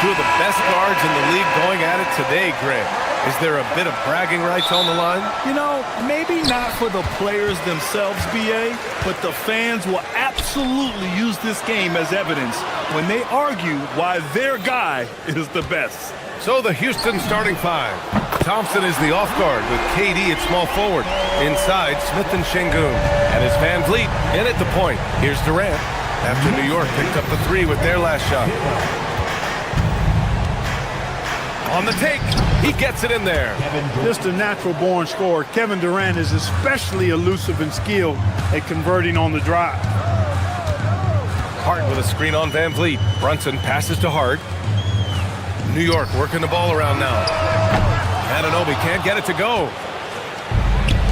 C: Two of the best guards in the league going at it today, Greg. Is there a bit of bragging rights on the line?
D: You know, maybe not for the players themselves, BA, but the fans will absolutely use this game as evidence when they argue why their guy is the best.
C: So the Houston starting five. Thompson is the off guard with KD at small forward. Inside, Smith and Şengün. And it's Van Vliet in at the point. Here's Durant. After New York picked up the three with their last shot. On the take, he gets it in there.
H: Just a natural-born scorer. Kevin Durant is especially elusive and skilled at converting on the drive.
C: Hart with a screen on Van Vliet. Brunson passes to Hart. New York working the ball around now. Anunoby can't get it to go.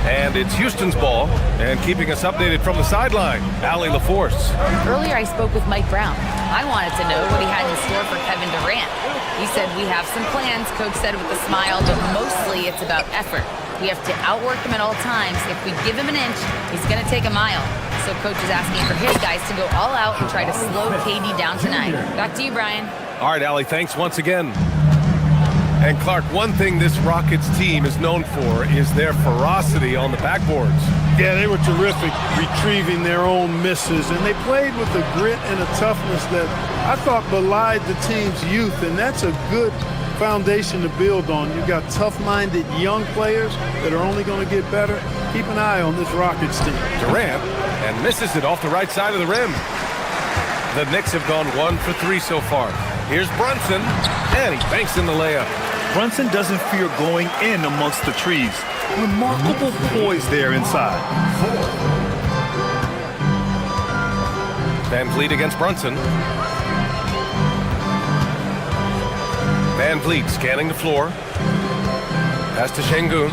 C: And it's Houston's ball. And keeping us updated from the sideline, Allie LaForce.
E: Earlier I spoke with Mike Brown. I wanted to know what he had in store for Kevin Durant. He said, we have some plans, Coach said with a smile, but mostly it's about effort. We have to outwork him at all times. If we give him an inch, he's going to take a mile. So Coach is asking for his guys to go all out and try to slow KD down tonight. Back to you, Brian.
C: All right, Allie, thanks once again. And Clark, one thing this Rockets team is known for is their ferocity on the backboards.
H: Yeah, they were terrific retrieving their own misses, and they played with a grit and a toughness that I thought belied the team's youth, and that's a good foundation to build on. You've got tough-minded young players that are only going to get better. Keep an eye on this Rockets team.
C: Durant, and misses it off the right side of the rim. The Knicks have gone 1 for 3 so far. Here's Brunson, and he banks in the layup.
D: Brunson doesn't fear going in amongst the trees. Remarkable poise there inside.
C: Van Vliet against Brunson. Van Vliet scanning the floor. Pass to Şengün.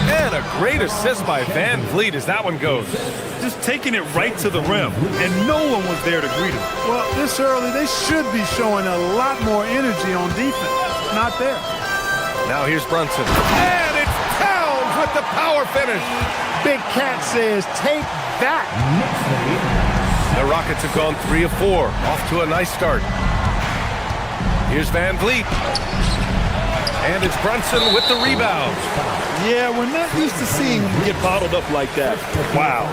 C: And a great assist by Van Vliet as that one goes.
D: Just taking it right to the rim, and no one was there to greet him.
H: Well, this early, they should be showing a lot more energy on defense. Not there.
C: Now here's Brunson. And it's Towns with the power finish.
H: Big Cat says, take that.
C: The Rockets have gone 3 of 4, off to a nice start. Here's Van Vliet. And it's Brunson with the rebound.
D: Yeah, we're not used to seeing him get bottled up like that. Wow.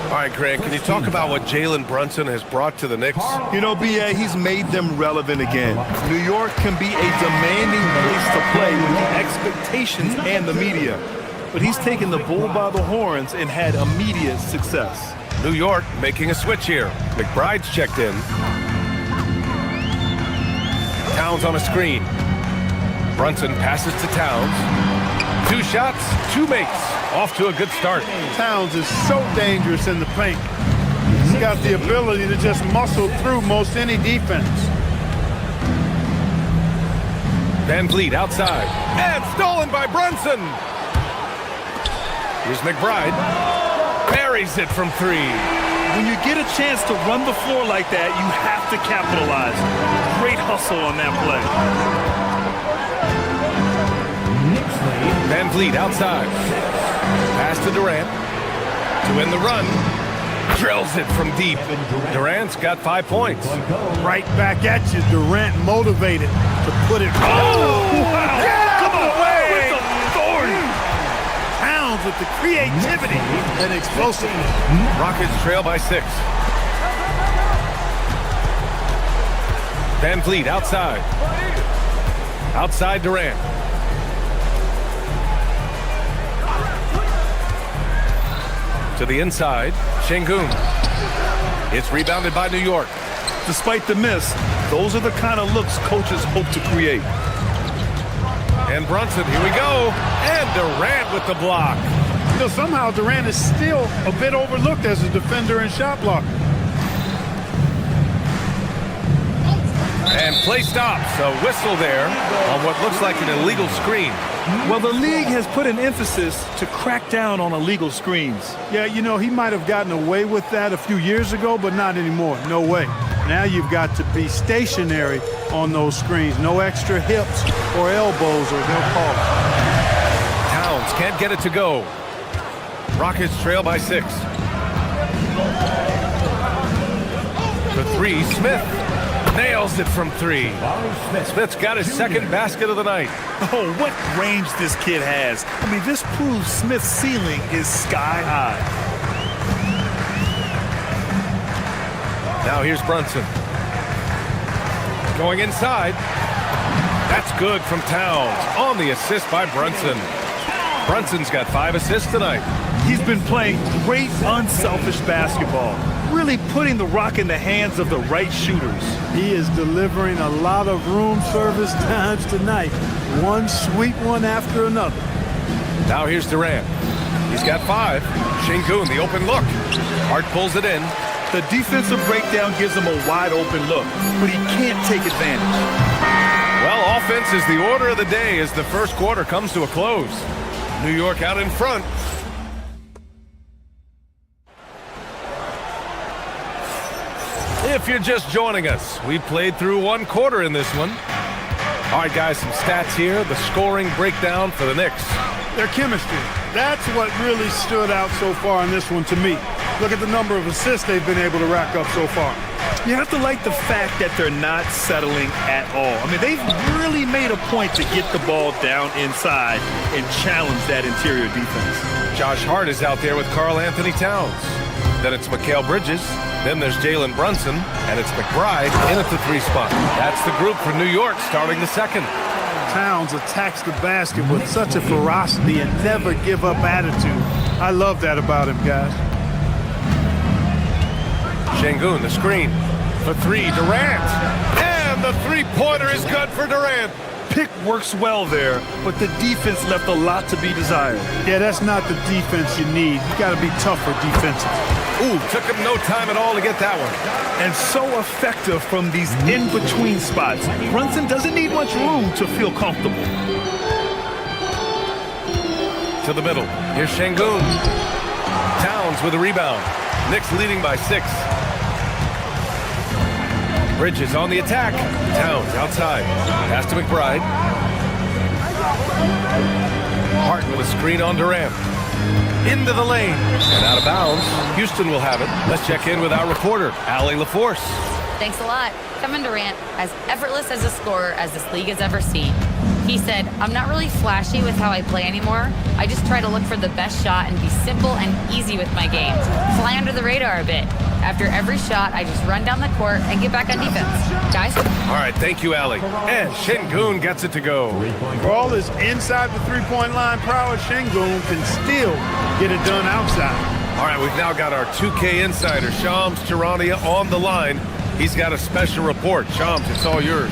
C: All right, Grant, can you talk about what Jalen Brunson has brought to the Knicks?
D: You know, B.A., he's made them relevant again. New York can be a demanding place to play with the expectations and the media. But he's taken the bull by the horns and had immediate success.
C: New York making a switch here. McBride's checked in. Towns on a screen. Brunson passes to Towns. 2 shots, 2 makes. Off to a good start.
H: Towns is so dangerous in the paint. He's got the ability to just muscle through most any defense.
C: Van Vliet outside. And stolen by Brunson. Here's McBride. Buries it from 3.
D: When you get a chance to run the floor like that, you have to capitalize. Great hustle on that play.
C: Van Vliet outside. Pass to Durant. To win the run. Drills it from deep. Durant's got 5 points.
H: Right back at you, Durant motivated to put it.
D: Oh, wow.
H: Yeah,
D: Come away
H: with
D: with authority.
H: Towns with the creativity and explosiveness.
C: Rockets trail by 6. Van Vliet outside. Outside Durant. To the inside, Şengün. It's rebounded by New York.
D: Despite the miss, those are the kind of looks coaches hope to create.
C: And Brunson, here we go. And Durant with the block.
H: You know, somehow Durant is still a bit overlooked as a defender and shot blocker.
C: And play stops. A whistle there on what looks like an illegal screen.
D: Well, the league has put an emphasis to crack down on illegal screens.
H: Yeah, you know, he might have gotten away with that a few years ago, but not anymore. No way. Now you've got to be stationary on those screens. No extra hips or elbows or they'll call it.
C: Towns can't get it to go. Rockets trail by 6. The 3, Smith. Nails it from 3. Smith's got his second basket of the night.
D: Oh, what range this kid has. I mean, this proves Smith's ceiling is sky high.
C: Now here's Brunson. Going inside. That's good from Towns. On the assist by Brunson. Brunson's got 5 assists tonight.
D: He's been playing great, unselfish basketball. Really putting the rock in the hands of the right shooters.
H: He is delivering a lot of room service times tonight. One sweet one after another.
C: Now here's Durant. He's got 5. Şengün, the open look. Hart pulls it in.
D: The defensive breakdown gives him a wide open look, but he can't take advantage.
C: Well, offense is the order of the day as the first quarter comes to a close. New York out in front. If you're just joining us, we played through 1 quarter in this one. All right, guys, some stats here. The scoring breakdown for the Knicks.
H: Their chemistry. That's what really stood out so far in this one to me. Look at the number of assists they've been able to rack up so far.
D: You have to like the fact that they're not settling at all. I mean, they've really made a point to get the ball down inside and challenge that interior defense.
C: Josh Hart is out there with Karl Anthony Towns. Then it's Mikal Bridges. Then there's Jalen Brunson. And it's McBride in at the 3 spot. That's the group for New York starting the second.
H: Towns attacks the basket with such a ferocity and never give up attitude. I love that about him, guys.
C: Şengün, the screen for 3, Durant. And the 3-pointer is good for Durant.
D: Pick works well there, but the defense left a lot to be desired.
H: Yeah, that's not the defense you need. You got to be tougher defensively.
C: Ooh, took him no time at all to get that one.
D: And so effective from these in-between spots. Brunson doesn't need much room to feel comfortable.
C: To the middle. Here's Şengün. Towns with a rebound. Knicks leading by 6. Bridges on the attack. Towns outside. Pass to McBride. Hart with a screen on Durant. Into the lane. And out of bounds. Houston will have it. Let's check in with our reporter, Allie LaForce.
E: Thanks a lot. Kevin Durant, as effortless as a scorer as this league has ever seen. He said, "I'm not really flashy with how I play anymore. I just try to look for the best shot and be simple and easy with my game. Fly under the radar a bit. After every shot, I just run down the court and get back on defense." Guys?
C: All right, thank you, Allie. And Şengün gets it to go.
M: For all his inside the three-point line prowess, Şengün can still get it done outside.
C: All right, we've now got our 2K insider, Shams Charania, on the line. He's got a special report. Shams, it's all yours.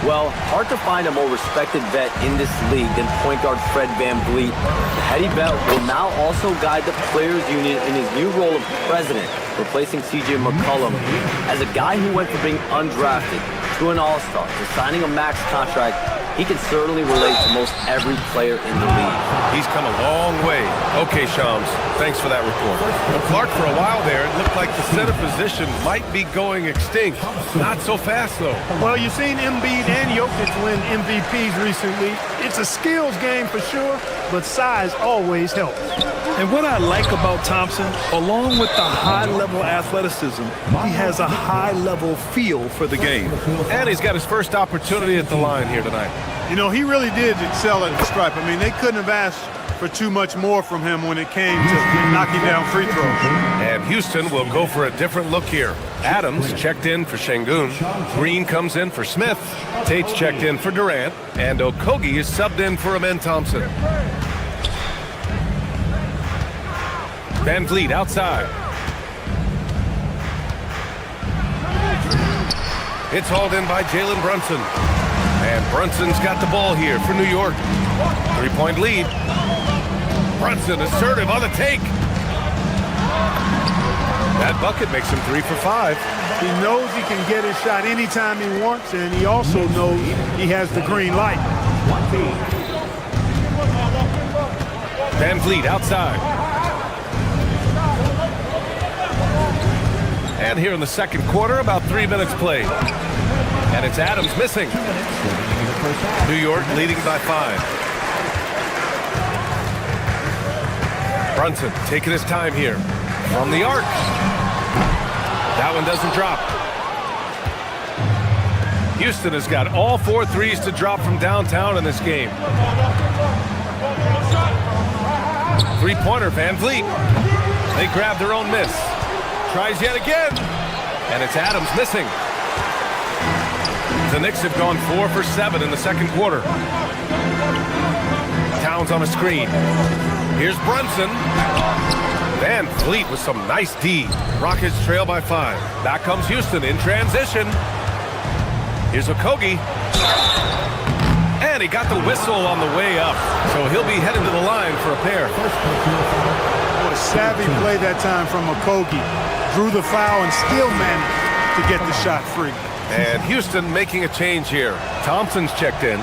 N: Well, hard to find a more respected vet in this league than point guard Fred VanVleet. The heady vet will now also guide the Players Union in his new role of president, replacing C.J. McCollum. As a guy who went from being undrafted to an all-star to signing a max contract, he can certainly relate to most every player in the league.
C: He's come a long way. Okay, Shams, thanks for that report. Well, Clark, for a while there, it looked like the center position might be going extinct. Not so fast, though.
M: Well, you've seen Embiid and Jokic win MVPs recently. It's a skills game for sure, but size always helps.
D: And what I like about Thompson, along with the high-level athleticism, he has a high-level feel for the game.
C: And he's got his first opportunity at the line here tonight.
M: You know, he really did excel at the stripe. I mean, they couldn't have asked for too much more from him when it came to knocking down free throws.
C: And Houston will go for a different look here. Adams checked in for Şengün. Green comes in for Smith. Tate's checked in for Durant. And Okogie is subbed in for Amen Thompson. VanVleet outside. It's hauled in by Jalen Brunson. And Brunson's got the ball here for New York. 3-point lead. Brunson assertive on the take. That bucket makes him 3 for 5.
M: He knows he can get his shot anytime he wants, and he also knows he has the green light.
C: VanVleet outside. And here in the second quarter, about 3 minutes played. And it's Adams missing. New York leading by 5. Brunson taking his time here. From the arc. That one doesn't drop. Houston has got all 4 threes to drop from downtown in this game. Three-pointer, VanVleet. They grab their own miss. Tries yet again. And it's Adams missing. The Knicks have gone 4 for 7 in the second quarter. Towns on a screen. Here's Brunson. VanVleet with some nice D. Rockets trail by 5. Back comes Houston in transition. Here's Okogie. And he got the whistle on the way up. So he'll be headed to the line for a pair.
M: What a savvy play that time from Okogie. Drew the foul and still managed to get the shot free.
C: And Houston making a change here. Thompson's checked in.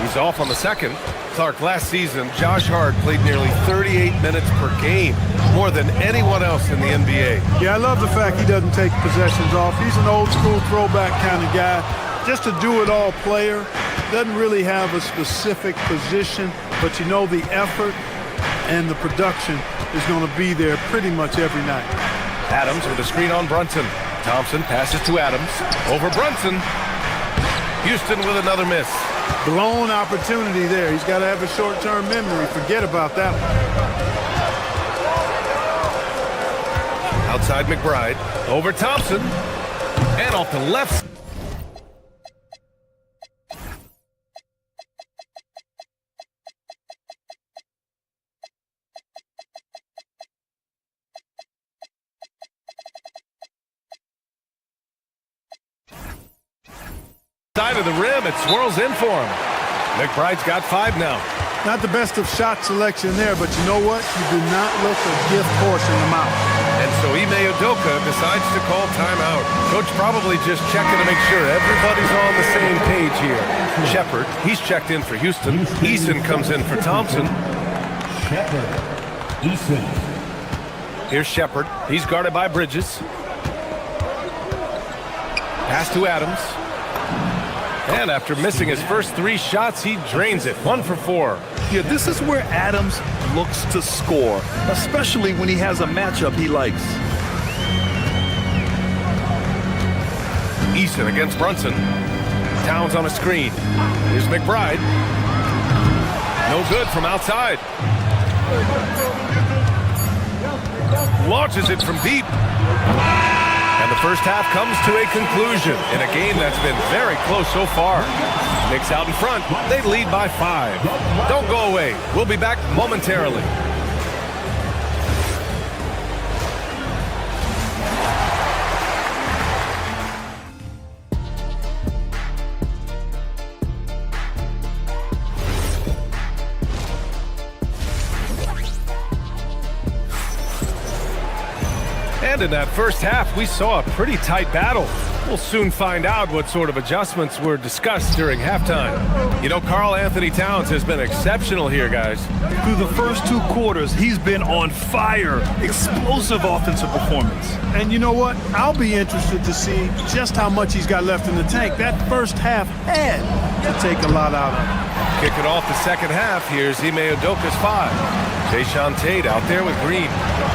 C: He's off on the second. Clark, last season, Josh Hart played nearly 38 minutes per game, more than anyone else in the NBA.
M: Yeah, I love the fact he doesn't take possessions off. He's an old-school throwback kind of guy. Just a do-it-all player. Doesn't really have a specific position, but you know the effort and the production is going to be there pretty much every night.
C: Adams with a screen on Brunson. Thompson passes to Adams. Over Brunson. Houston with another miss.
M: Blown opportunity there. He's got to have a short-term memory. Forget about that one.
C: Outside McBride. Over Thompson. And off the left. Side of the rim, it swirls in for him. McBride's got 5 now.
M: Not the best of shot selection there, but you know what? You do not look a gift horse in the mouth.
C: And so Ime Udoka decides to call timeout. Coach probably just checking to make sure everybody's on the same page here. Shepard, he's checked in for Houston. Eason comes in for Thompson.
J: Shepard, Eason.
C: Here's Shepard. He's guarded by Bridges. Pass to Adams. And after missing his first 3 shots, he drains it. 1 for 4.
D: Yeah, this is where Adams looks to score, especially when he has a matchup he likes.
C: Eason against Brunson. Towns on a screen. Here's McBride. No good from outside. Launches it from deep. And the first half comes to a conclusion in a game that's been very close so far. Knicks out in front. They lead by 5. Don't go away. We'll be back momentarily. And in that first half, we saw a pretty tight battle. We'll soon find out what sort of adjustments were discussed during halftime. You know, Karl Anthony Towns has been exceptional here, guys.
D: Through the first 2 quarters, he's been on fire. Explosive offensive performance.
M: And you know what? I'll be interested to see just how much he's got left in the tank. That first half had to take a lot out of him.
C: Kicking off the second half, here's Ime Udoka's 5. Jayshawn Tate out there with Green.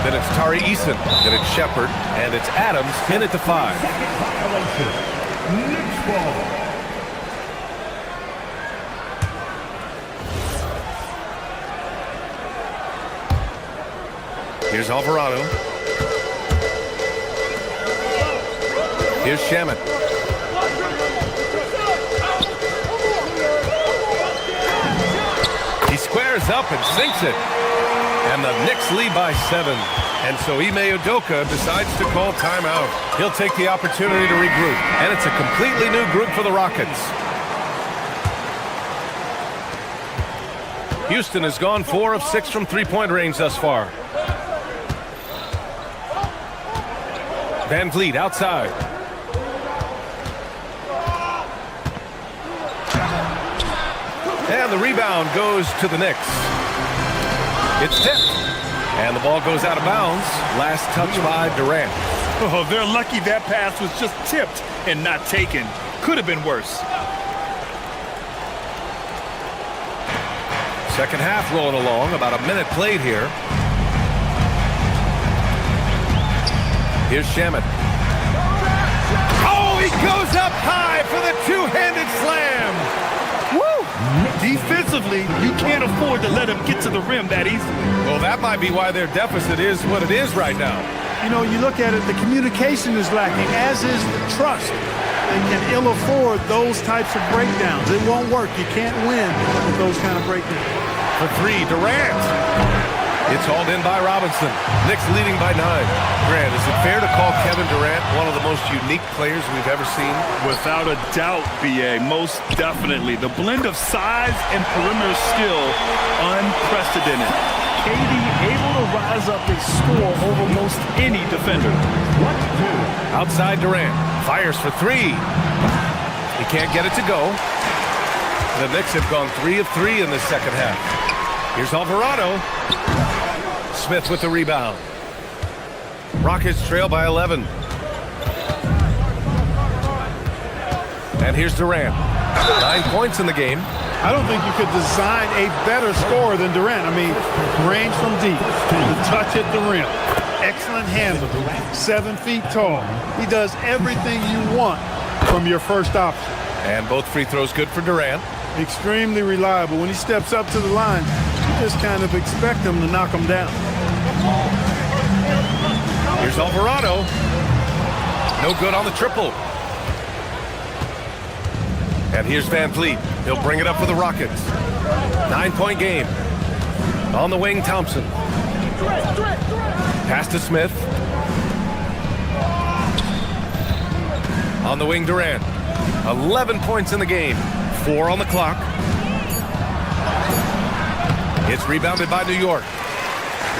C: Then it's Tari Eason. Then it's Shepard. And it's Adams in at the 5. Here's Alvarado. Here's Shamet. He squares up and sinks it. And the Knicks lead by 7. And so Ime Udoka decides to call timeout. He'll take the opportunity to regroup. And it's a completely new group for the Rockets. Houston has gone 4 of 6 from three-point range thus far. Van Vliet outside. And the rebound goes to the Knicks. It's tipped. And the ball goes out of bounds. Last touch by Durant.
D: Oh, they're lucky that pass was just tipped and not taken. Could have been worse.
C: Second half rolling along. About a minute played here. Here's Shamet. Oh, he goes up high for the two-handed slam.
D: Woo! Defensively, you can't afford to let him get to the rim that easily.
C: Well, that might be why their deficit is what it is right now.
M: You know, you look at it, the communication is lacking, as is the trust. They can ill afford those types of breakdowns. It won't work. You can't win with those kind of breakdowns.
C: For 3, Durant. It's hauled in by Robinson. Knicks leading by 9. Grant, is it fair to call Kevin Durant one of the most unique players we've ever seen?
D: Without a doubt, B.A., most definitely. The blend of size and perimeter skill, unprecedented. KD able to rise up and score over most any defender.
C: Outside Durant. Fires for 3. He can't get it to go. The Knicks have gone 3 of 3 in the second half. Here's Alvarado. Smith with the rebound. Rockets trail by 11. And here's Durant. 9 points in the game.
M: I don't think you could design a better scorer than Durant. I mean, range from deep, the touch at the rim, excellent handle, 7 feet tall. He does everything you want from your first option.
C: And both free throws good for Durant.
M: Extremely reliable. When he steps up to the line, you just kind of expect him to knock him down.
C: Here's Alvarado. No good on the triple. And here's Van Vliet. He'll bring it up for the Rockets. 9-point game. On the wing, Thompson. Pass to Smith. On the wing, Durant. 11 points in the game. 4 on the clock. It's rebounded by New York.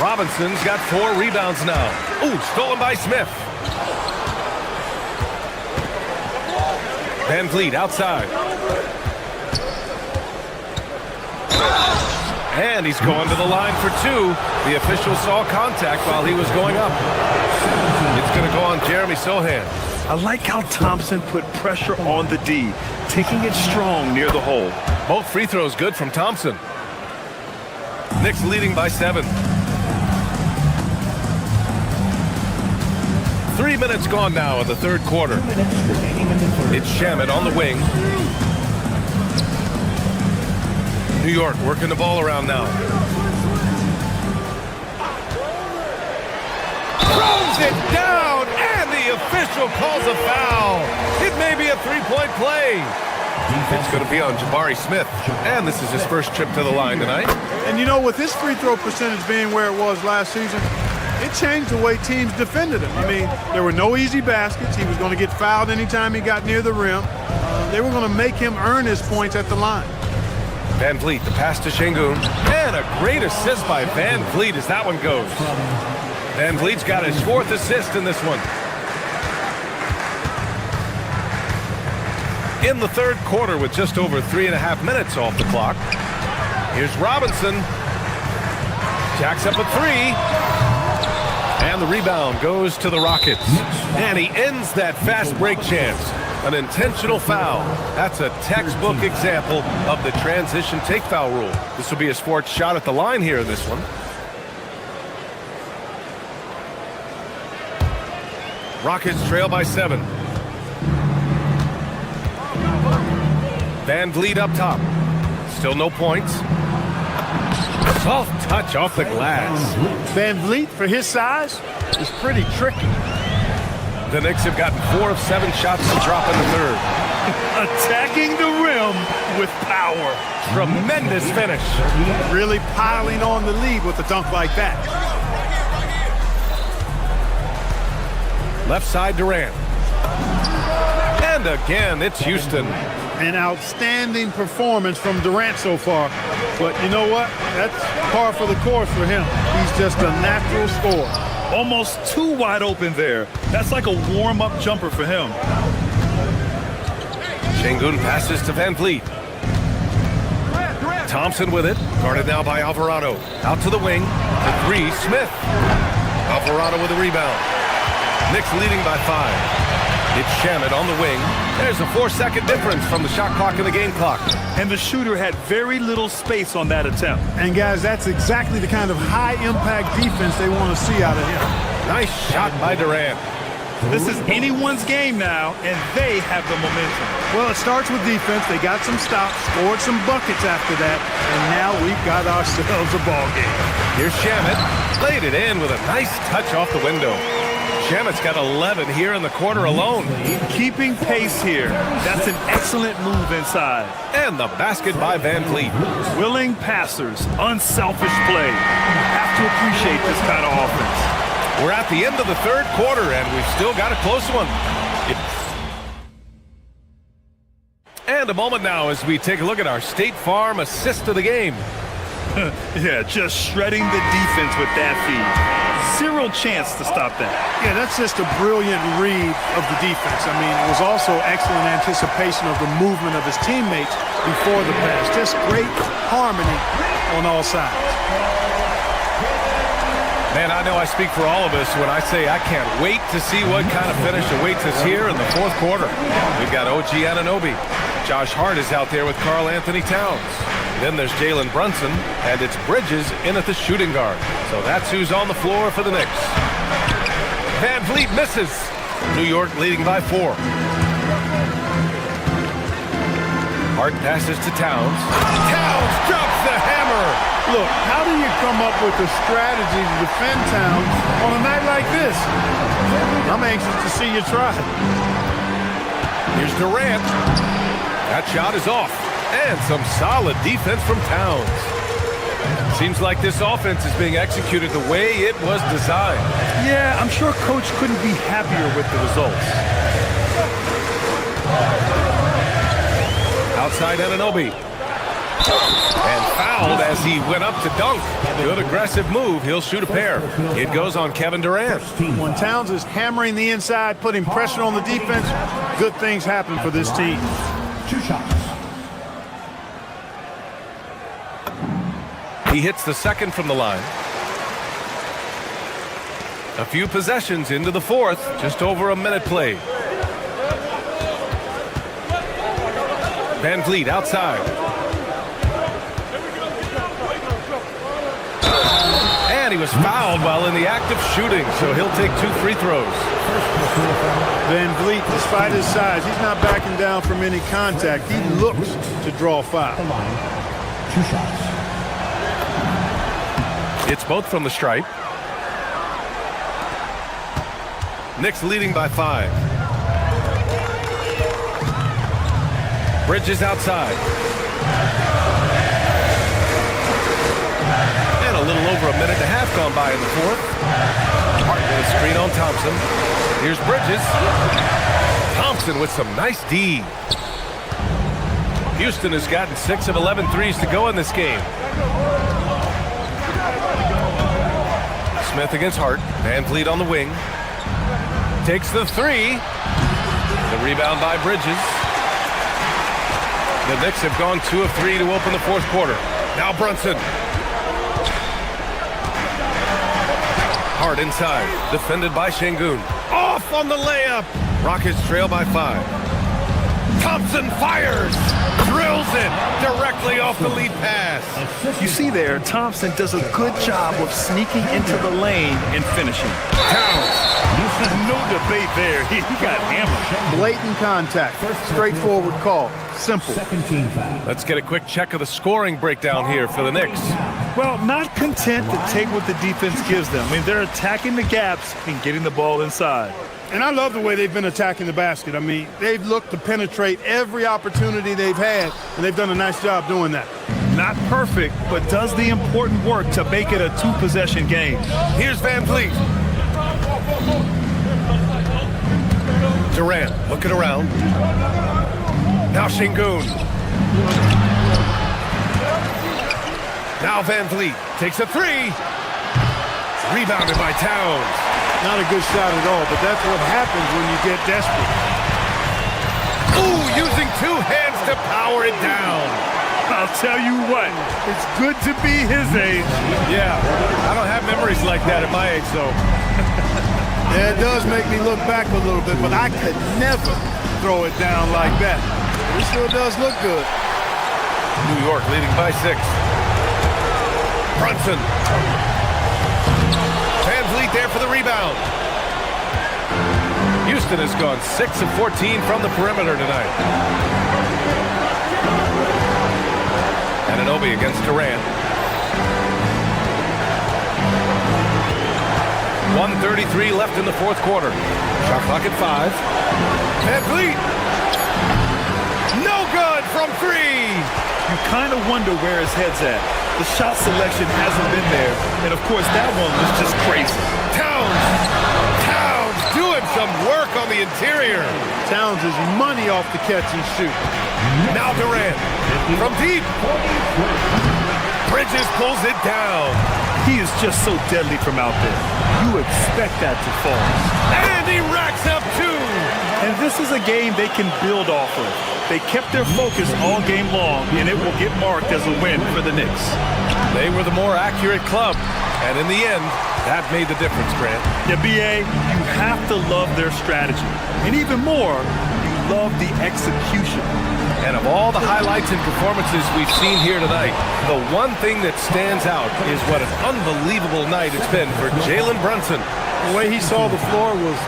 C: Robinson's got 4 rebounds now. Ooh, stolen by Smith. Van Vliet outside. And he's going to the line for 2. The official saw contact while he was going up. It's going to go on Jeremy Sohan.
D: I like how Thompson put pressure on the D, taking it strong near the hole.
C: Both free throws good from Thompson. Knicks leading by 7. 3 3 minutes gone now in the third quarter. It's Shamet on the wing. New York working the ball around now. Throws it down, and the official calls a foul. It may be a three-point play. It's going to be on Jabari Smith, and this is his first trip to the line tonight.
M: And you know, with his free throw percentage being where it was last season, it changed the way teams defended him. I mean, there were no easy baskets. He was going to get fouled anytime he got near the rim. They were going to make him earn his points at the line.
C: Van Vliet, the pass to Şengün, and a great assist by Van Vliet as that one goes. Van Vliet's got his 4th assist in this one. In the third quarter with just over 3.5 minutes off the clock. Here's Robinson. Jacks up a 3. And the rebound goes to the Rockets. And he ends that fast break chance. An intentional foul. That's a textbook example of the transition take foul rule. This will be his 4th shot at the line here in this one. Rockets trail by 7. Van Vliet up top. Still no points. Soft touch off the glass.
M: Van Vliet, for his size, is pretty tricky.
C: The Knicks have gotten 4 of 7 shots to drop in the third.
D: Attacking the rim with power.
C: Tremendous finish.
M: Really piling on the lead with a dunk like that.
C: Left side Durant. And again, it's Houston.
M: An outstanding performance from Durant so far. But you know what? That's par for the course for him. He's just a natural scorer.
D: Almost too wide open there. That's like a warm-up jumper for him.
C: Şengün passes to Van Vliet. Thompson with it. Guarded now by Alvarado. Out to the wing. The 3, Smith. Alvarado with a rebound. Knicks leading by 5. It's Shamet on the wing. There's a 4-second difference from the shot clock and the game clock.
D: And the shooter had very little space on that attempt.
M: And guys, that's exactly the kind of high-impact defense they want to see out of him.
C: Nice shot by Durant.
D: This is anyone's game now, and they have the momentum.
M: Well, it starts with defense. They got some stops, scored some buckets after that, and now we've got ourselves a ball game.
C: Here's Shamet. Laid it in with a nice touch off the window. Shamet's got 11 here in the quarter alone.
D: Keeping pace here. That's an excellent move inside.
C: And the basket by Van Vliet.
D: Willing passers, unselfish play. You have to appreciate this kind of offense.
C: We're at the end of the third quarter, and we've still got a close one. And a moment now as we take a look at our State Farm assist of the game.
D: Yeah, just shredding the defense with that feed. Zero chance to stop that.
M: Yeah, that's just a brilliant read of the defense. I mean, it was also excellent anticipation of the movement of his teammates before the pass. Just great harmony on all sides.
C: Man, I know I speak for all of us when I say I can't wait to see what kind of finish awaits us here in the fourth quarter. We've got OG Anunoby. Josh Hart is out there with Karl Anthony Towns. Then there's Jalen Brunson, and it's Bridges in at the shooting guard. So that's who's on the floor for the Knicks. Van Vliet misses. New York leading by 4. Hart passes to Towns. Towns drops the hammer.
M: Look, how do you come up with a strategy to defend Towns on a night like this? I'm anxious to see you try.
C: Here's Durant. That shot is off. And some solid defense from Towns. Seems like this offense is being executed the way it was designed.
D: Yeah, I'm sure Coach couldn't be happier with the results.
C: Outside Anunoby. And fouled as he went up to dunk. Good aggressive move. He'll shoot a pair. It goes on Kevin Durant.
M: When Towns is hammering the inside, putting pressure on the defense, good things happen for this team.
J: 2 shots.
C: He hits the second from the line. A few possessions into the fourth. Just over a minute played. Van Vliet outside. And he he was fouled while in the act of shooting, so he'll take 2 free throws.
M: Van Vliet, despite his size, he's not backing down from any contact. He looks to draw foul.
J: 2 shots.
C: It's both from the stripe. Knicks leading by 5. Bridges outside. And a little over a minute and a half gone by in the fourth. Hart with a screen on Thompson. Here's Bridges. Thompson with some nice D. Houston has gotten 6 of 11 threes to go in this game. Smith against Hart. Van Vliet on the wing. Takes the 3. The rebound by Bridges. The Knicks have gone 2 of 3 to open the fourth quarter. Now Brunson. Hart inside. Defended by Şengün. Off on the layup. Rockets trail by 5. Thompson fires. Drills it directly off the lead pass.
D: You see there, Thompson does a good job of sneaking into the lane and finishing.
C: Towns.
D: No debate there. He got hammered.
M: Blatant contact. Straightforward call. Simple.
C: Let's get a quick check of the scoring breakdown here for the Knicks.
D: Well, not content to take what the defense gives them. I mean, they're attacking the gaps and getting the ball inside.
M: And I love the way they've been attacking the basket. I mean, they've looked to penetrate every opportunity they've had, and they've done a nice job doing that.
D: Not perfect, but does the important work to make it a 2-possession game.
C: Here's Van Vliet. Durant looking around. Now Şengün. Now Van Vliet takes a 3. Rebounded by Towns.
M: Not a good shot at all, but that's what happens when you get desperate.
C: Ooh, using 2 hands to power it down.
D: I'll tell you what, it's good to be his age.
C: Yeah, I don't have memories like that at my age, though.
M: Yeah, it does make me look back a little bit, but I could never throw it down like that. It sure does look good.
C: New York leading by 6. Brunson. Van Vliet there for the rebound. Houston has gone 6 of 14 from the perimeter tonight. Anunoby against Durant. 1:33 left in the fourth quarter. Shot clock at 5. Van Vliet. No good from 3.
D: You kind of wonder where his head's at. The shot selection hasn't been there. And, of course, that one was just crazy.
C: Towns doing some work on the interior.
M: Towns is money off the catch and shoot.
C: Now Durant from deep. Bridges pulls it down.
D: He is just so deadly from out there. You expect that to fall.
C: And he racks up 2.
D: And this is a game they can build off of. They kept their focus all game long, and it will get marked as a win for the Knicks.
C: They were the more accurate club, and in the end, that made the difference, Grant.
D: Yeah, B.A., you have to love their strategy. And even more, you love the execution.
C: And of all the highlights and performances we've seen here tonight, the one thing that stands out is what an unbelievable night it's been for Jalen Brunson.
M: The way he saw the floor was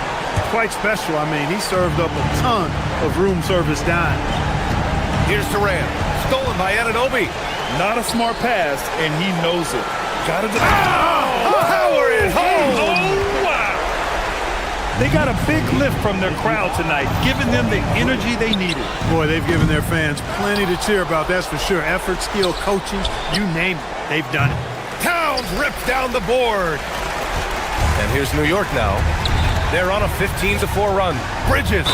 M: quite special. I mean, he served up a ton of room service dimes.
C: Here's Durant, stolen by Anunoby.
D: Not a smart pass, and he knows it. Got to
C: power it home.
D: Oh, wow. They got a big lift from their crowd tonight, giving them the energy they needed.
M: Boy, they've given their fans plenty to cheer about, that's for sure. Effort, skill, coaching, you name it, they've done it.
C: Towns rips down the board. And here's New York now. They're on a 15-4 run. Bridges.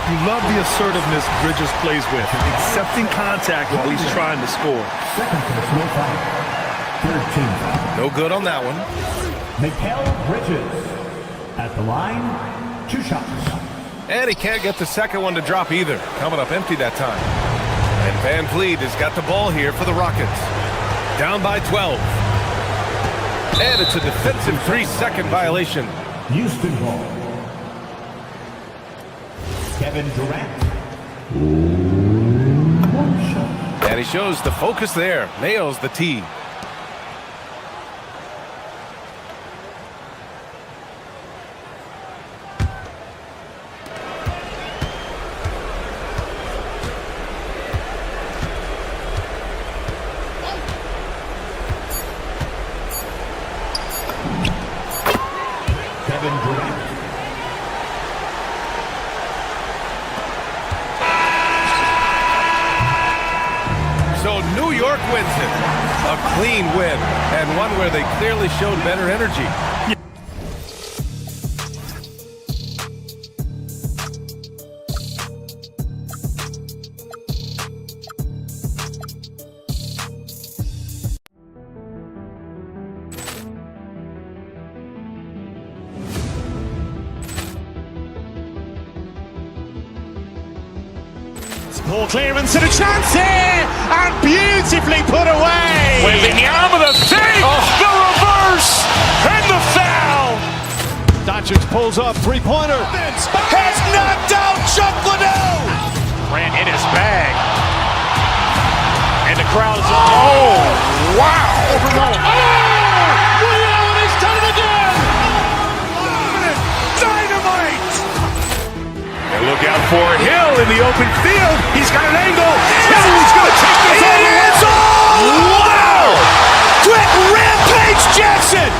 D: You love the assertiveness Bridges plays with, accepting contact while he's trying to score.
C: No good on that one.
J: Mikal Bridges at the line, 2 shots.
C: And he can't get the second one to drop either. Coming up empty that time. And Van Vliet has got the ball here for the Rockets. Down by 12. And it's a defensive 3-second violation.
J: Houston ball. Kevin Durant.
C: And he shows the focus there. Nails the tee.
J: Kevin Durant.
C: So New York wins it. A clean win, and one where they clearly showed better energy.
A: Poor clearance and a chance here, and beautifully put away.
G: Wembanyama the save, the reverse, and the foul.
D: Doncic pulls up, three-pointer.
G: Has knocked out Chuck Liddell. Ran in his bag. And the crowd is... Oh, wow. Reality's done it again. Dynamite. And look out for Hill in the open field. He's got an angle. He's going to take this all the way. It's all wow. Quick Rampage Jackson.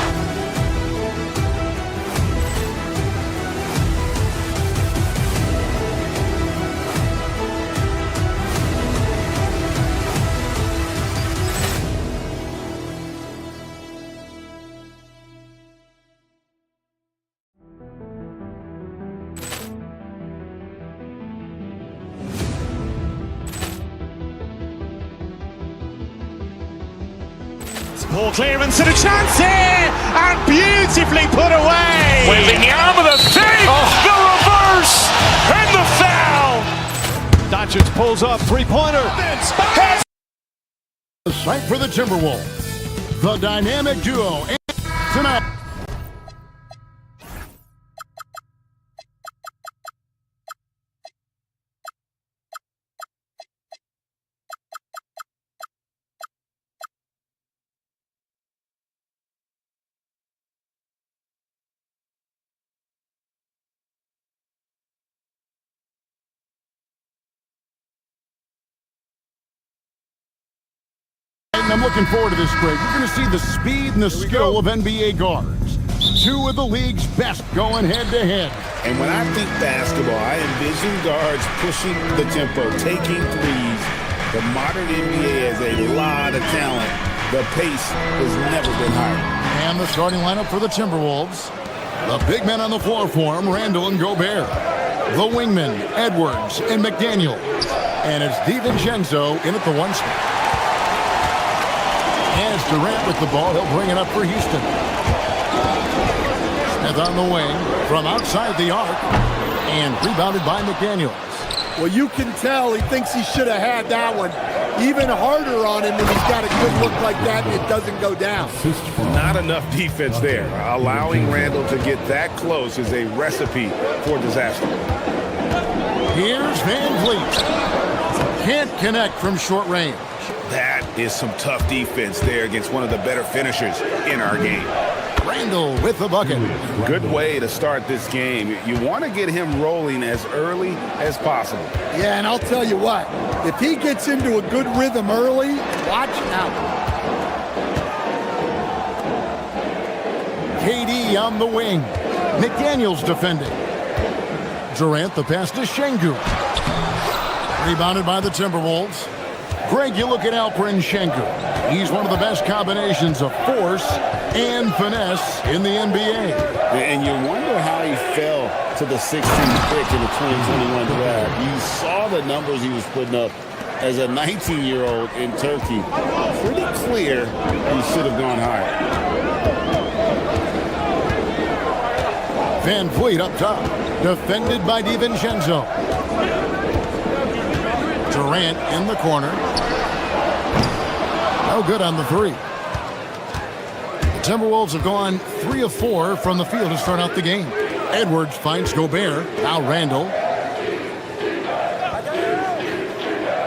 A: Poor clearance and a chance here, and beautifully put away.
G: Wembanyama the save, the reverse, and the foul.
D: Doncic pulls up, three-pointer.
B: The sight for the Timberwolves. The dynamic duo tonight. I'm looking forward to this, Greg. You're going to see the speed and the skill of NBA guards. Two of the league's best going head-to-head.
I: And when I think basketball, I envision guards pushing the tempo, taking threes. The modern NBA has a lot of talent. The pace has never been higher.
B: And the starting lineup for the Timberwolves. The big men on the floor for him, Randall and Gobert. The wingmen, Edwards and McDaniel. And it's DiVincenzo in at the one spot. And it's Durant with the ball. He'll bring it up for Houston. Smith on the wing from outside the arc. And rebounded by McDaniels.
F: Well, you can tell he thinks he should have had that one. Even harder on him when he's got a good look like that and it doesn't go down.
I: Not enough defense there. Allowing Randall to get that close is a recipe for disaster.
B: Here's Van Vliet. Can't connect from short range.
I: That is some tough defense there against one of the better finishers in our game.
B: Randall with the bucket.
I: Good way to start this game. You want to get him rolling as early as possible.
F: Yeah, and I'll tell you what, if he gets into a good rhythm early, watch out.
B: KD on the wing. McDaniels defending. Durant the pass to Şengün. Rebounded by the Timberwolves. Greg, you look at Alperen Şengün. He's one of the best combinations of force and finesse in the NBA.
I: And you wonder how he fell to the 16th pick in the 2021 draft. You saw the numbers he was putting up as a 19-year-old in Turkey. Pretty clear he should have gone higher.
B: Van Vliet up top, defended by DiVincenzo. Durant in the corner. No good on the three. The Timberwolves have gone 3 of 4 from the field to start out the game. Edwards finds Gobert. Now Randall.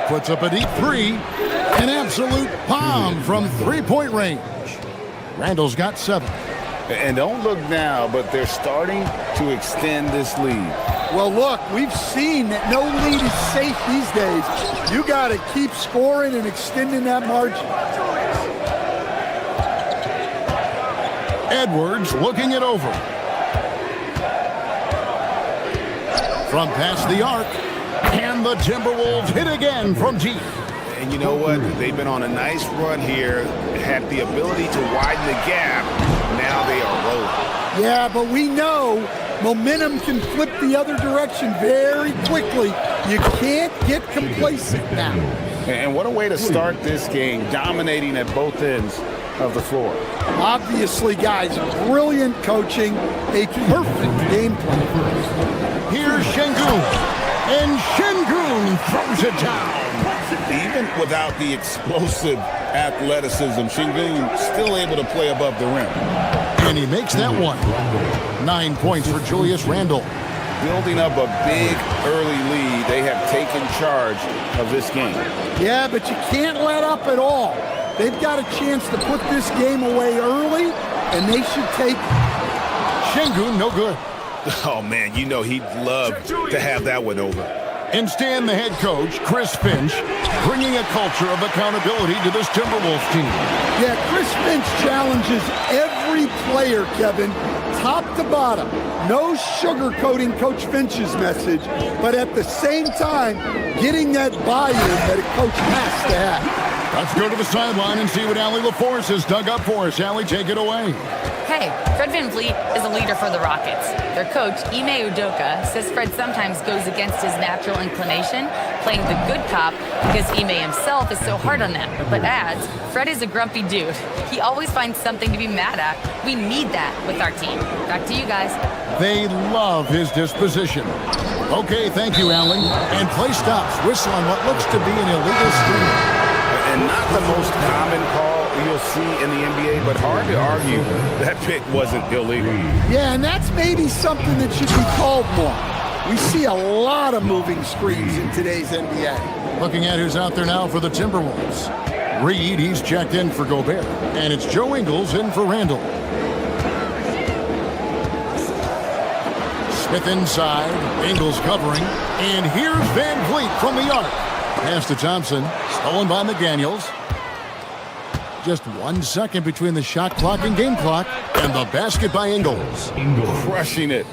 B: Puts up a deep three. An absolute bomb from three-point range. Randall's got 7.
I: And don't look now, but they're starting to extend this lead.
F: Well, look, we've seen that no lead is safe these days. You got to keep scoring and extending that margin.
B: Edwards looking it over. from past the arc. And the Timberwolves hit again from deep.
I: And you know what? They've been on a nice run here, had the ability to widen the gap. Now they are rolling.
F: Yeah, but we know momentum can flip the other direction very quickly. You can't get complacent now.
I: And what a way to start this game, dominating at both ends of the floor.
F: Obviously, guys, brilliant coaching, a perfect game plan.
B: Here's Şengün, and Şengün throws it down.
I: Even without the explosive athleticism, Şengün still able to play above the rim.
B: And he makes that one. 9 points for Julius Randle.
I: Building up a big early lead, they have taken charge of this game.
F: Yeah, but you can't let up at all. They've got a chance to put this game away early, and they should take it.
B: Şengün, no good.
I: Oh, man, you know he'd love to have that one over.
B: And Stan, the head coach, Chris Finch, bringing a culture of accountability to this Timberwolves team.
F: Yeah, Chris Finch challenges every player, Kevin, top to bottom. No sugarcoating Coach Finch's message, but at the same time, getting that buy-in that a coach has to have.
B: Let's go to the sideline and see what Allie LaForce has dug up for us. Allie, take it away.
E: Hey, Fred VanVleet is a leader for the Rockets. Their coach, Ime Udoka, says Fred sometimes goes against his natural inclination, playing the good cop because Ime himself is so hard on them, but adds, Fred is a grumpy dude. He always finds something to be mad at. We need that with our team. Back to you guys.
B: They love his disposition. Okay, thank you, Allie. And play stops. Whistle on what looks to be an illegal screen.
I: And not the most common call you'll see in the NBA, but hard to argue that pick wasn't illegal.
F: Yeah, and that's maybe something that should be called more. We see a lot of moving screens in today's NBA.
B: Looking at who's out there now for the Timberwolves. Reed, he's checked in for Gobert. And it's Joe Ingles in for Randle. Smith inside, Ingles covering. And here's VanVleet from the arc. Pass to Thompson, stolen by McDaniels. Just 1 second between the shot clock and game clock, and the basket by Ingles.
I: Crushing it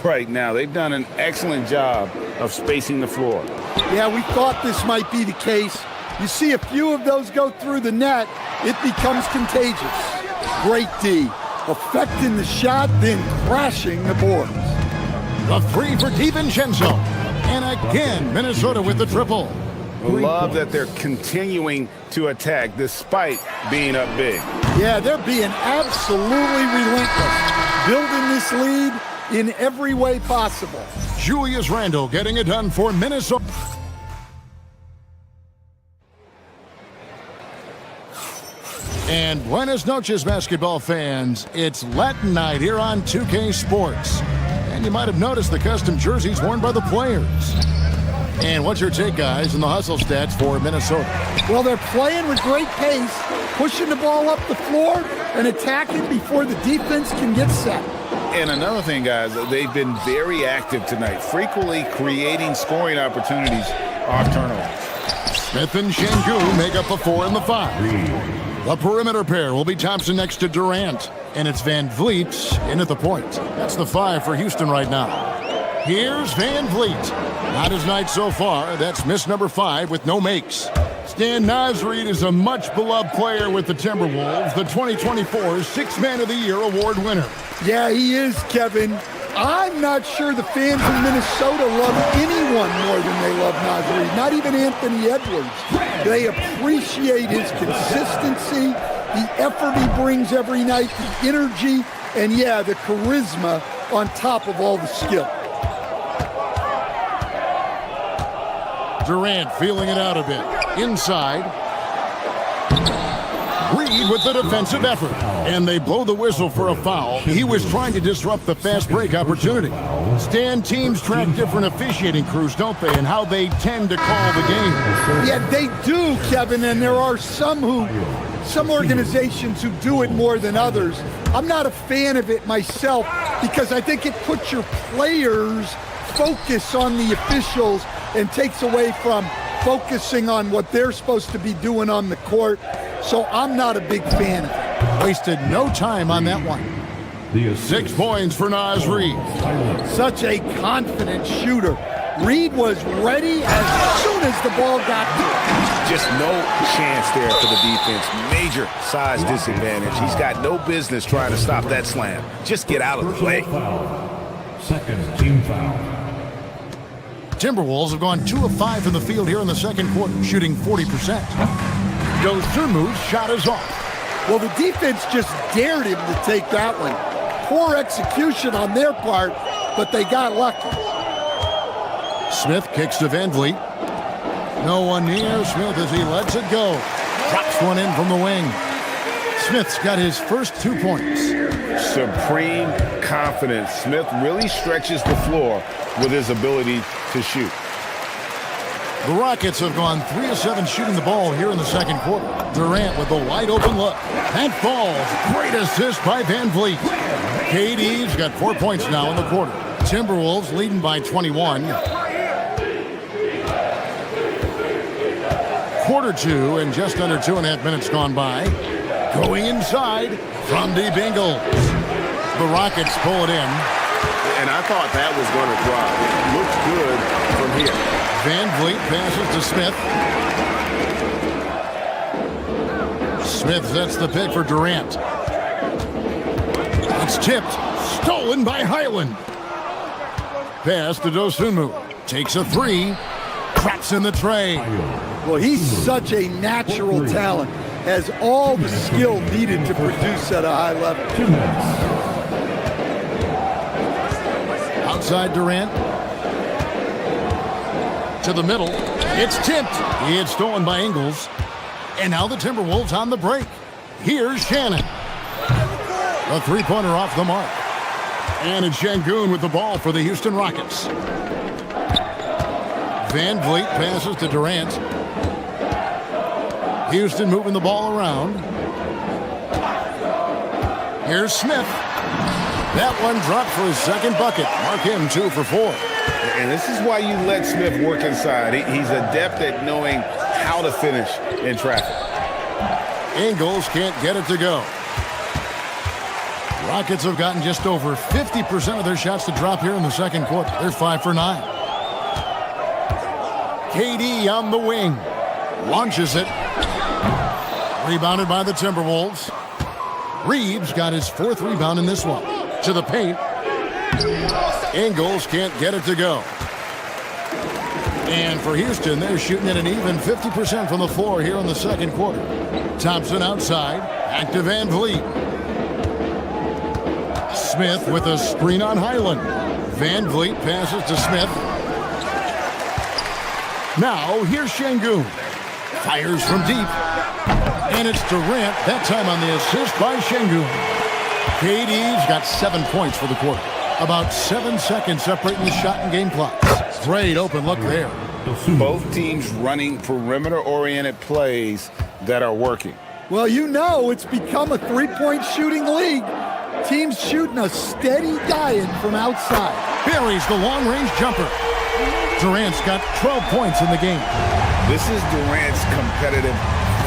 I: right now. They've done an excellent job of spacing the floor.
F: Yeah, we thought this might be the case. You see a few of those go through the net, it becomes contagious. Great D, affecting the shot, then crashing the boards.
B: The three for DiVincenzo. And again, Minnesota with the triple.
I: Love that they're continuing to attack despite being up big.
F: Yeah, they're being absolutely relentless, building this lead in every way possible.
B: Julius Randle getting it done for Minnesota. And buenas noches, basketball fans. It's Latin night here on 2K Sports. And you might have noticed the custom jerseys worn by the players. And what's your take, guys, in the hustle stats for Minnesota?
F: Well, they're playing with great pace, pushing the ball up the floor and attacking before the defense can get set.
I: And another thing, guys, they've been very active tonight, frequently creating scoring opportunities off turnovers.
B: Smith and Şengün make up the 4 and the 5. The perimeter pair will be Thompson next to Durant. And it's VanVleet in at the point. That's the 5 for Houston right now. Here's VanVleet. Not his night so far. That's miss number 5 with no makes. Stan Nasreed is a much-beloved player with the Timberwolves, the 2024 Sixth Man of the Year award winner.
F: Yeah, he is, Kevin. I'm not sure the fans in Minnesota love anyone more than they love Nasreed, not even Anthony Edwards. They appreciate his consistency, the effort he brings every night, the energy, and yeah, the charisma on top of all the skill.
B: Durant feeling it out a bit. Inside. Reed with the defensive effort. And they blow the whistle for a foul. He was trying to disrupt the fast break opportunity. Stan, teams track different officiating crews, don't they, and how they tend to call the game.
F: Yeah, they do, Kevin, and there are some organizations who do it more than others. I'm not a fan of it myself because I think it puts your players' focus on the officials and takes away from focusing on what they're supposed to be doing on the court. So I'm not a big fan of it.
B: Wasted no time on that one. 6 points for Naz Reid.
F: Such a confident shooter. Reid was ready as soon as the ball got to him.
I: Just no chance there for the defense. Major size disadvantage. He's got no business trying to stop that slam. Just get out of the way.
J: Second team foul.
B: Timberwolves have gone 2 of 5 from the field here in the second quarter, shooting 40%. Dosunmu's shot is off.
F: Well, the defense just dared him to take that one. Poor execution on their part, but they got lucky.
B: Smith kicks to Van Vliet. No one near Smith as he lets it go. Drops one in from the wing. Smith's got his first 2 points.
I: Supreme confidence. Smith really stretches the floor with his ability to shoot.
B: The Rockets have gone 3 of 7 shooting the ball here in the second quarter. Durant with the wide open look. That falls. Great assist by Van Vliet. KD's got 4 points now in the quarter. Timberwolves leading by 21. Quarter 2 and just under 2.5 minutes gone by. Going inside from deep Ingles. The Rockets pull it in.
I: And I thought that was going to drop. It looks good from here.
B: Van Vliet passes to Smith. Smith sets the pick for Durant. It's tipped. Stolen by Highland. Pass to Dosunmu. Takes a 3. Traps in the tray.
F: Well, he's such a natural talent. Has all the skill needed to produce at a high level.
B: Outside Durant. To the middle. It's tipped. It's stolen by Ingles. And now the Timberwolves on the break. Here's Shannon. A 3-pointer off the mark. And it's Şengün with the ball for the Houston Rockets. Van Vliet passes to Durant. Houston moving the ball around. Here's Smith. That one dropped for his second bucket. Mark him 2 for 4.
I: And this is why you let Smith work inside. He's adept at knowing how to finish in traffic.
B: Ingles can't get it to go. Rockets have gotten just over 50% of their shots to drop here in the second quarter. They're 5 for 9. KD on the wing. Launches it. Rebounded by the Timberwolves. Reeves got his 4th rebound in this one. To the paint. Ingles can't get it to go. And for Houston, they're shooting at an even 50% from the floor here in the second quarter. Thompson outside. Back to Van Vliet. Smith with a screen on Highland. Van Vliet passes to Smith. Now, here's Şengün. Fires from deep. And it's Durant, that time on the assist by Şengün. KD's got 7 points for the quarter. About 7 seconds separating the shot and game clocks. Great open look there.
I: Both teams running perimeter-oriented plays that are working.
F: Well, you know it's become a 3-point shooting league. Teams shooting a steady diet from outside.
B: Buries the long-range jumper. Durant's got 12 points in the game.
I: This is Durant's competitive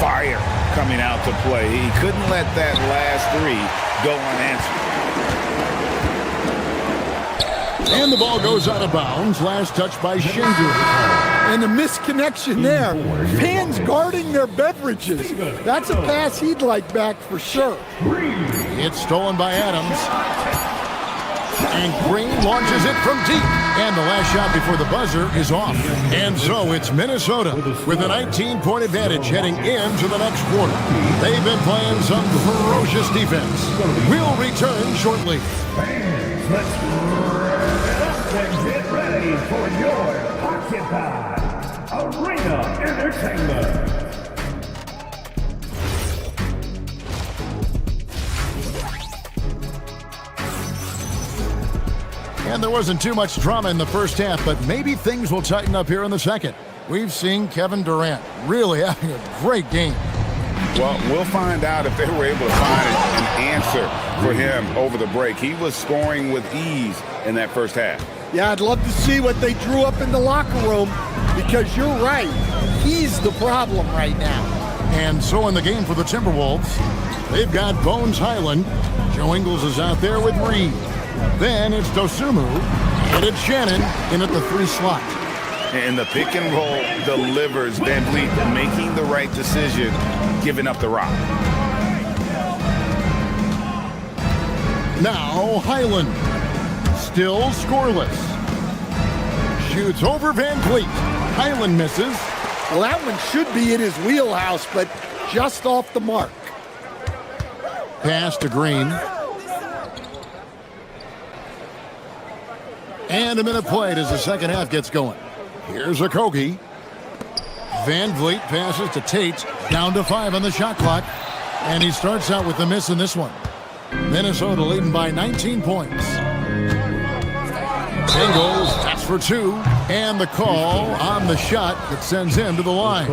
I: fire coming out to play. He couldn't let that last 3 go unanswered.
B: And the ball goes out of bounds. Last touch by Şengün.
F: And a misconnection there. Fans guarding their beverages. That's a pass he'd like back for sure.
B: It's stolen by Adams. And Green launches it from deep. And the last shot before the buzzer is off. And so it's Minnesota with a 19-point advantage heading into the next quarter. They've been playing some ferocious defense. We'll return shortly.
J: Let's and get ready for your Occupy Arena Entertainment.
B: And there wasn't too much drama in the first half, but maybe things will tighten up here in the second. We've seen Kevin Durant really having a great game.
I: Well, we'll find out if they were able to find an answer for him over the break. He was scoring with ease in that first half.
F: Yeah, I'd love to see what they drew up in the locker room because you're right. He's the problem right now.
B: And so in the game for the Timberwolves, they've got Bones Highland, Joe Ingles is out there with Reed. Then it's Dosunmu, and it's Shannon in at the 3 slot.
I: And the pick and roll delivers. Van Vliet making the right decision, giving up the rock.
B: Now Highland, still scoreless. Shoots over Van Vliet. Highland misses.
F: Well, that one should be in his wheelhouse, but just off the mark.
B: Pass to Green. And a minute played as the second half gets going. Here's Okogie. Van Vliet passes to Tate. Down to 5 on the shot clock. And he starts out with the miss in this one. Minnesota leading by 19 points. Ingles, that's for 2. And the call on the shot that sends him to the line.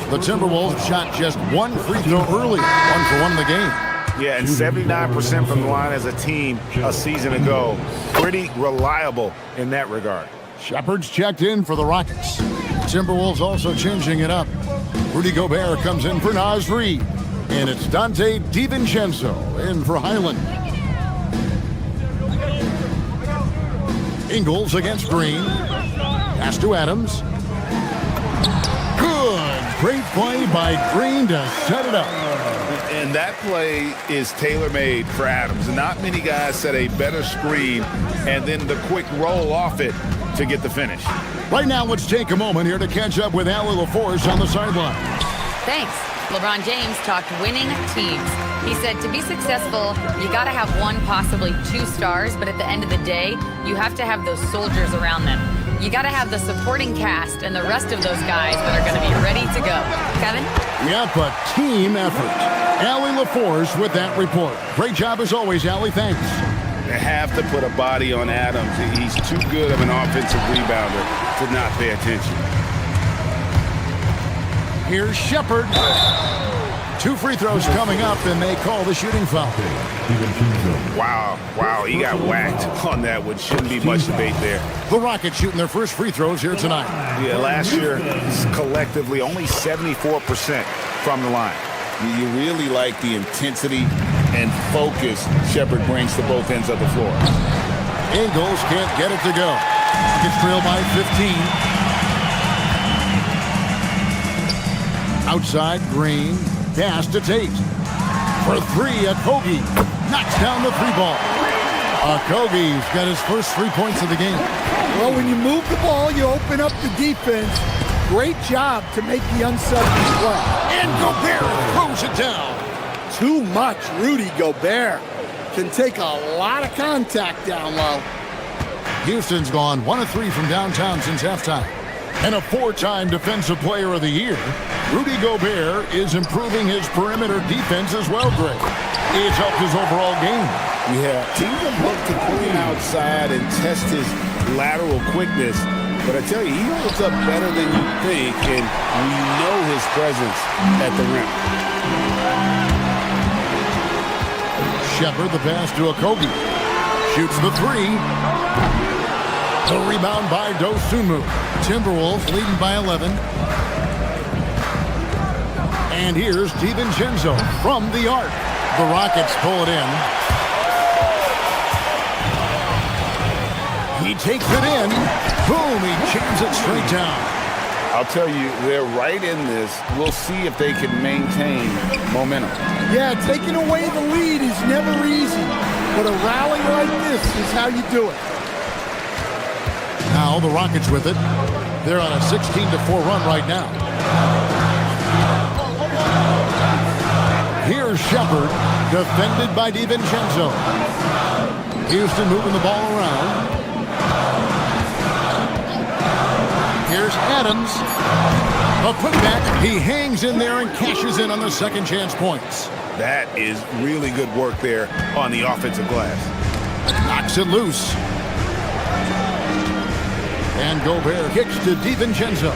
B: The Timberwolves shot just 1 free throw early. 1 for 1 in the game.
I: Yeah, and 79% from the line as a team a season ago. Pretty reliable in that regard.
B: Shepard's checked in for the Rockets. Timberwolves also changing it up. Rudy Gobert comes in for Naz Reid. And it's Dante DiVincenzo in for Highland. Ingles against Green. Pass to Adams. Good. Great play by Green to set it up.
I: And that play is tailor-made for Adams. Not many guys set a better screen and then the quick roll off it to get the finish.
B: Right now, let's take a moment here to catch up with Allie LaForce on the sideline.
E: Thanks. LeBron James talked winning teams. He said to be successful, you got to have 1, possibly 2 stars, but at the end of the day, you have to have those soldiers around them. You got to have the supporting cast and the rest of those guys that are going to be ready to go. Kevin?
B: Yep, a team effort. Allie LaForce with that report. Great job as always, Allie. Thanks.
I: They have to put a body on Adams. He's too good of an offensive rebounder to not pay attention.
B: Here's Shepard. 2 free throws coming up, and they call the shooting foul.
I: Wow, he got whacked on that one. Shouldn't be much debate there.
B: The Rockets shooting their first free throws here tonight.
I: Yeah, last year, collectively, only 74% from the line. You really like the intensity and focus Shepard brings to both ends of the floor.
B: Ingles can't get it to go. Gets trailed by 15. Outside, Green. Pass to Tate. For 3, Okogie knocks down the 3 ball. Okogie's got his first 3 points of the game.
F: Well, when you move the ball, you open up the defense. Great job to make the unselfish play.
B: And Gobert throws it down.
F: Too much. Rudy Gobert can take a lot of contact down low.
B: Houston's gone 1 of 3 from downtown since halftime. And a 4-time Defensive Player of the Year, Rudy Gobert is improving his perimeter defense as well, Greg. It's helped his overall game.
I: Yeah, teams have looked to pull him outside and test his lateral quickness. But I tell you, he holds up better than you think, and we know his presence at the rim.
B: Shepard, the pass to Okogie. Shoots the 3. The rebound by Dosunmu. Timberwolves leading by 11. And here's DiVincenzo from the arc. The Rockets pull it in. He takes it in. Boom, he jams it straight down.
I: I'll tell you, they're right in this. We'll see if they can maintain momentum.
F: Yeah, taking away the lead is never easy. But a rally like this is how you do it.
B: Now the Rockets with it. They're on a 16-4 run right now. Here's Shepard, defended by DiVincenzo. Houston moving the ball around. Here's Adams. A putback. He hangs in there and cashes in on the second chance points.
I: That is really good work there on the offensive glass.
B: Knocks it loose. And Gobert kicks to DiVincenzo.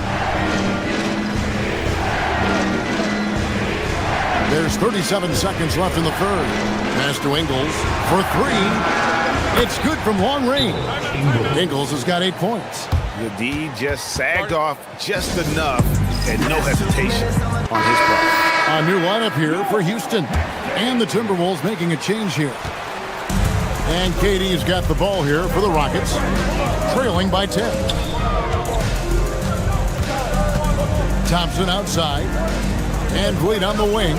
B: There's 37 seconds left in the third. Pass to Ingles for 3. It's good from long range. Ingles has got 8 points.
I: The D just sagged off just enough and no hesitation on his part.
B: A new lineup here for Houston. And the Timberwolves making a change here. And KD's got the ball here for the Rockets, trailing by 10. Thompson outside. And Vliet on the wing.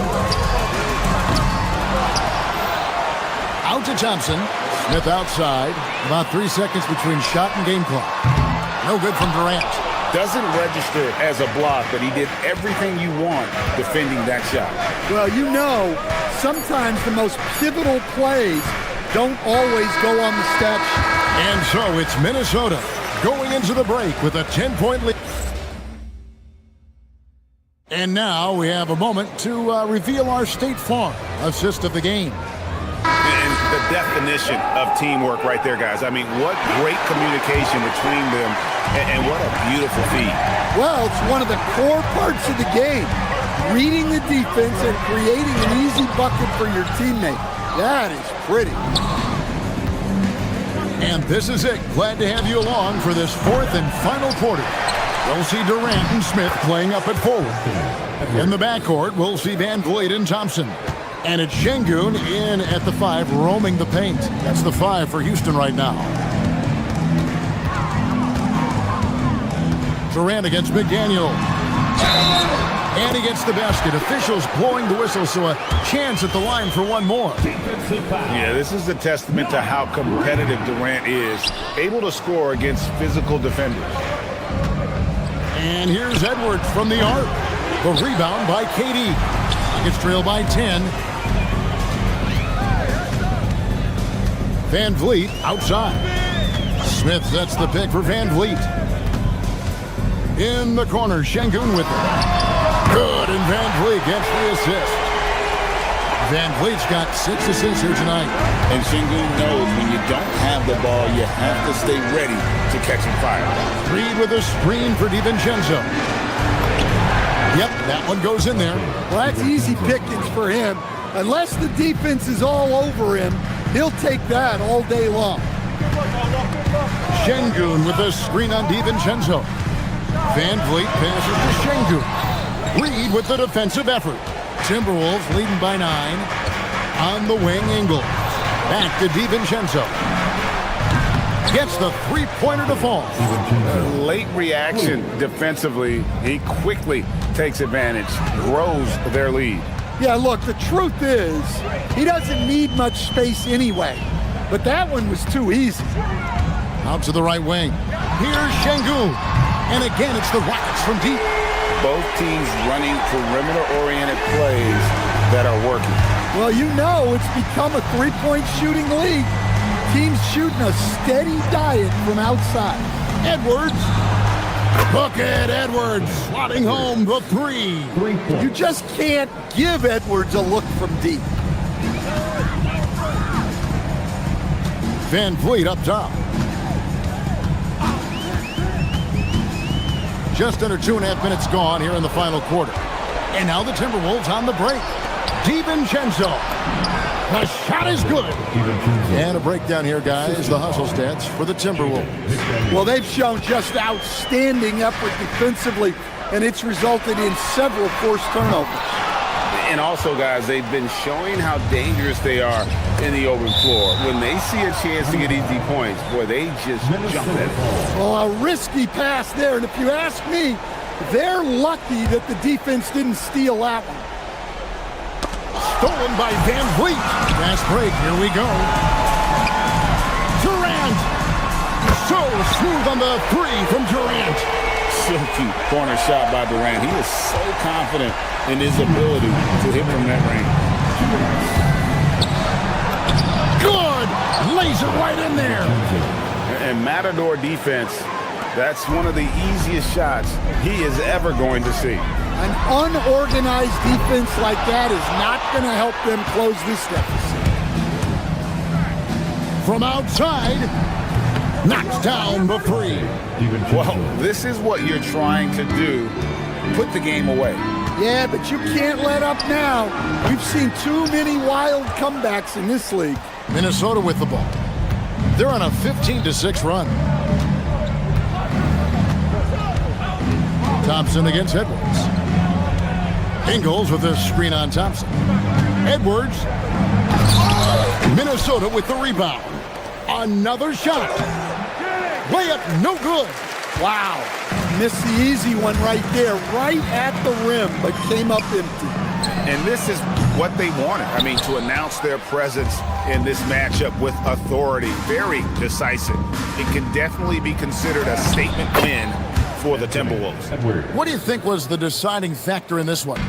B: Out to Thompson. Smith outside. About 3 seconds between shot and game clock. No good from Durant.
I: Doesn't register as a block, but he did everything you want defending that shot.
F: Well, you know, sometimes the most pivotal plays don't always go on the stat sheet.
B: And so it's Minnesota going into the break with a 10-point lead. And now we have a moment to reveal our State Farm assist of the game.
I: And the definition of teamwork right there, guys. I mean, what great communication between them, and what a beautiful feed.
F: Well, it's one of the core parts of the game. Reading the defense and creating an easy bucket for your teammate. That is pretty.
B: And this is it. Glad to have you along for this fourth and final quarter. We'll see Durant and Smith playing up at forward. In the backcourt, we'll see Van Vliet and Thompson. And it's Şengün in at the 5, roaming the paint. That's the 5 for Houston right now. Durant against McDaniel. And he gets the basket. Officials blowing the whistle, so a chance at the line for one more.
I: Yeah, this is a testament to how competitive Durant is. Able to score against physical defenders.
B: And here's Edwards from the arc. The rebound by KD. Gets trailed by 10. Van Vliet outside. Smith sets the pick for Van Vliet. In the corner, Şengün with it. Good, and Van Vliet gets the assist. Van Vliet's got 6 assists here tonight.
I: And Şengün knows when you don't have the ball, you have to stay ready to catch and fire.
B: Reed with a screen for DiVincenzo. Yep, that one goes in there.
F: Well, that's easy pickings for him. Unless the defense is all over him, he'll take that all day long.
B: Şengün with a screen on DiVincenzo. Van Vliet passes to Şengün. Reed with the defensive effort. Timberwolves leading by 9. On the wing, Ingles. Back to DiVincenzo. Gets the three-pointer to fall.
I: Late reaction defensively. He quickly takes advantage, grows their lead.
F: Yeah, look, the truth is, he doesn't need much space anyway. But that one was too easy.
B: Out to the right wing. Here's Şengün. And again, it's the Rockets from deep.
I: Both teams running perimeter-oriented plays that are working.
F: Well, you know it's become a three-point shooting league. Teams shooting a steady diet from outside.
B: Edwards. Bucket Edwards slotting home the 3.
F: You just can't give Edwards a look from deep.
B: Van Vliet up top. Just under 2.5 minutes gone here in the final quarter. And now the Timberwolves on the break. DiVincenzo. The shot is good. And a breakdown here, guys. The hustle stats for the Timberwolves.
F: Well, they've shown just outstanding effort defensively, and it's resulted in several forced turnovers.
I: And also, guys, they've been showing how dangerous they are in the open floor. When they see a chance to get easy points, boy, they just jump at it.
F: Well, a risky pass there, and if you ask me, they're lucky that the defense didn't steal that one.
B: Stolen by Van Vliet. Fast break, here we go. Durant. So smooth on the 3 from Durant.
I: Silky corner shot by Durant. He is so confident in his ability to hit from that range.
B: Good! Lays it right in there.
I: And Matador defense, that's one of the easiest shots he is ever going to see.
F: An unorganized defense like that is not going to help them close this deficit.
B: From outside, knocks down the 3.
I: Well, this is what you're trying to do. Put the game away.
F: Yeah, but you can't let up now. We've seen too many wild comebacks in this league.
B: Minnesota with the ball. They're on a 15-6 run. Thompson against Edwards. Ingles with a screen on Thompson. Edwards. Minnesota with the rebound. Another shot. Layup, no good.
F: Wow. Missed the easy one right there, right at the rim, but came up empty.
G: And this is what they wanted. I mean, to announce their presence in this matchup with authority. Very decisive. It can definitely be considered a statement win for the Timberwolves.
B: What do you think was the deciding factor in this one?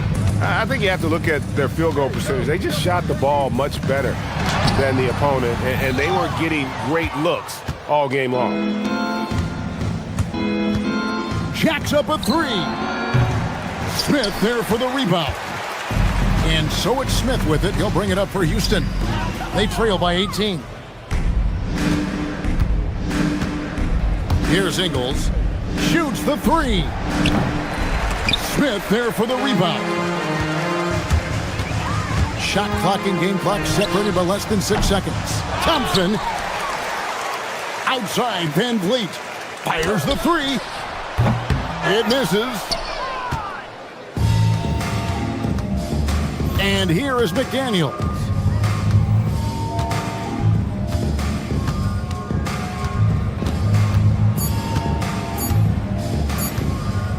C: I think you have to look at their field goal percentage. They just shot the ball much better than the opponent, and they were getting great looks all game long.
B: Jacks up a three. Smith there for the rebound. And so it's Smith with it. He'll bring it up for Houston. They trail by 18. Here's Ingles. Shoots the three. Smith there for the rebound. Shot clock and game clock separated by less than 6 seconds. Thompson. Outside, Van Vliet. Fires the three. It misses. And here is McDaniels.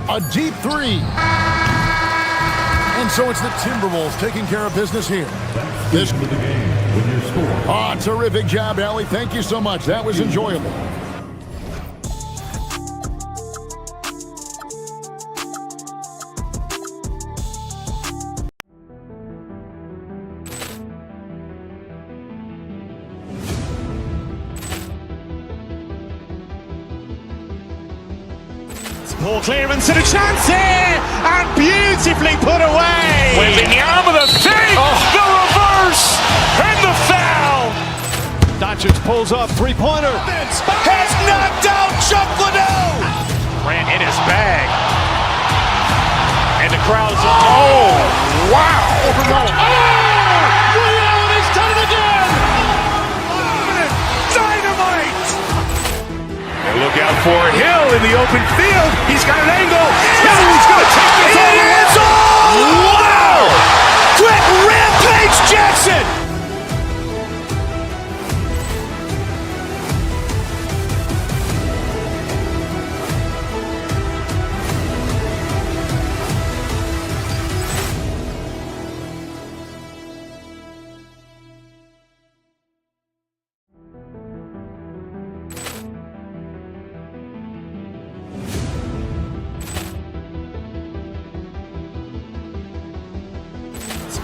B: A deep three. And so it's the Timberwolves taking care of business here. This for the game with your score. Terrific job, Allie. Thank you so much. That was enjoyable.
A: Poor clearance and a chance here, and beautifully put away. Wembanyama the save, the reverse, and the foul.
D: Doncic pulls up, three-pointer.
A: Has knocked out Chuck Liddell. Grant in his bag, and the crowd is wow! He's done it again. Dynamite. And look out for Hill in the open field. He's got an angle. He's going to take this all the way. Wow! Quick rampage Jackson.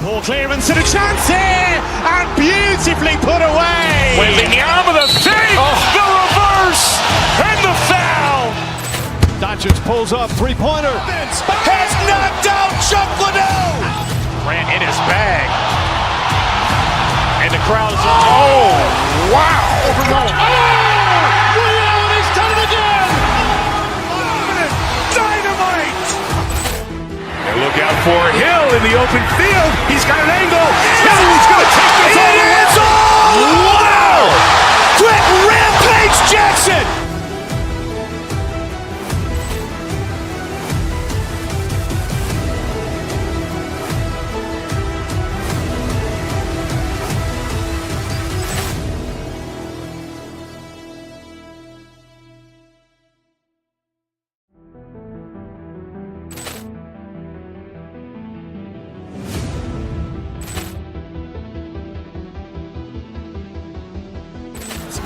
A: Poor clearance and a chance here, and beautifully put away. Wembanyama the save, the reverse, and the foul.
D: Doncic pulls up, three-pointer.
A: Has knocked out Chuck Liddell. Grant in his bag, and the crowd is wow! He's done it again. Dynamite. And look out for Hill in the open field. He's got an angle. He's going to take this all the way. Wow! Quick rampage Jackson.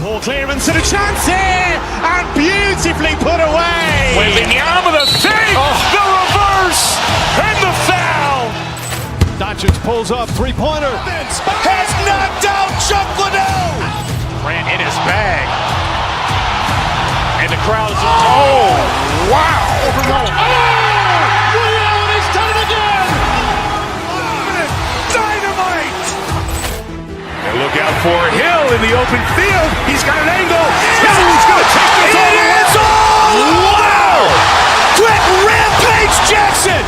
A: Poor clearance and a chance here, and beautifully put away. Wembanyama the save, the reverse, and the foul.
D: Doncic pulls up, three-pointer.
A: Has knocked out Chuck Liddell. Grant in his bag, and the crowd is wow! He's done it again. Dynamite. And look out for Hill in the open field. He's got an angle. He's going to take this all the way. Wow! Quick rampage Jackson.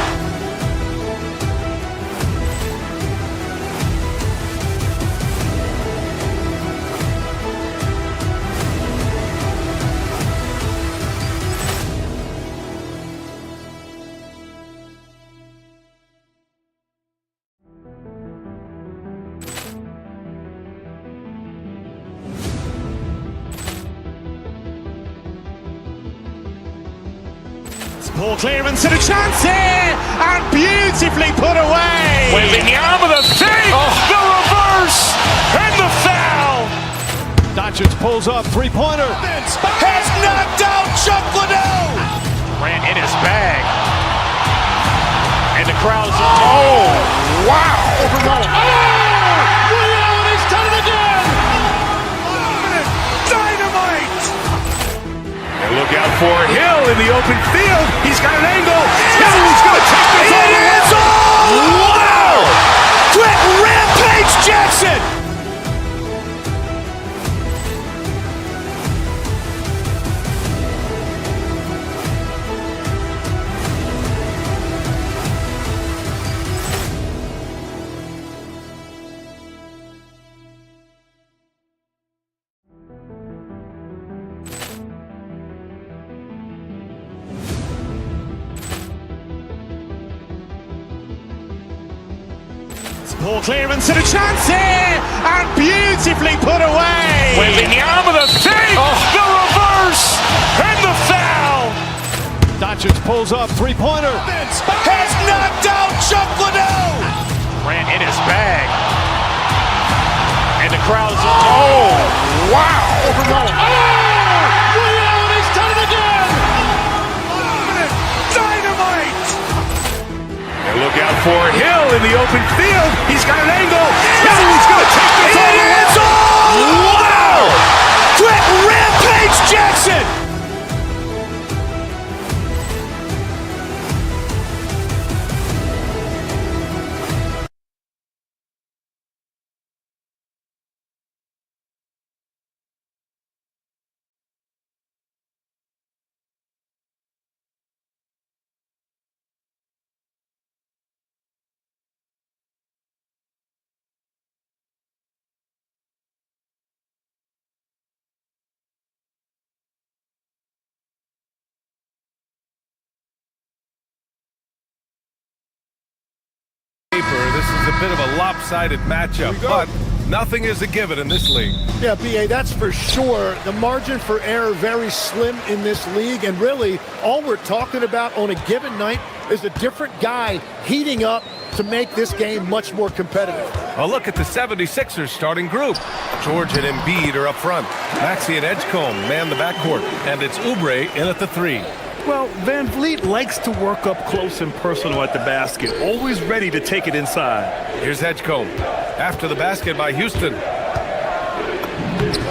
A: Ball clearance and a chance here, and beautifully put away.
G: Wembanyama the save, the reverse, and the foul.
D: Doncic pulls up, three-pointer.
G: Has knocked out Chuck Liddell. Ran in his bag. And the crowd's wow.
D: He's done it again.
G: Dynamite. And look out for Hill in the open field. He's got an angle. He's going to take this all the way. Wow. Quick Rampage Jackson.
A: Ball clearance and a chance here, and beautifully put away.
G: Wembanyama the save, the reverse, and the foul.
D: Doncic pulls up, three-pointer.
G: Has knocked out Chuck Liddell. Ran in his bag. And the crowd's wow.
D: He's done it again.
G: Dynamite. And look out for Hill in the open field. He's got an angle. He's going to take this all the way. Wow. Quick Rampage Jackson.
C: This is a bit of a lopsided matchup, but nothing is a given in this league.
H: Yeah, B.A., that's for sure. The margin for error very slim in this league, and really all we're talking about on a given night is a different guy heating up to make this game much more competitive.
C: A look at the 76ers starting group. George and Embiid are up front. Maxey and Edgecombe man the backcourt, and it's Oubre in at the 3.
D: Well, Van Vliet likes to work up close and personal at the basket, always ready to take it inside.
C: Here's Edgecombe. After the basket by Houston.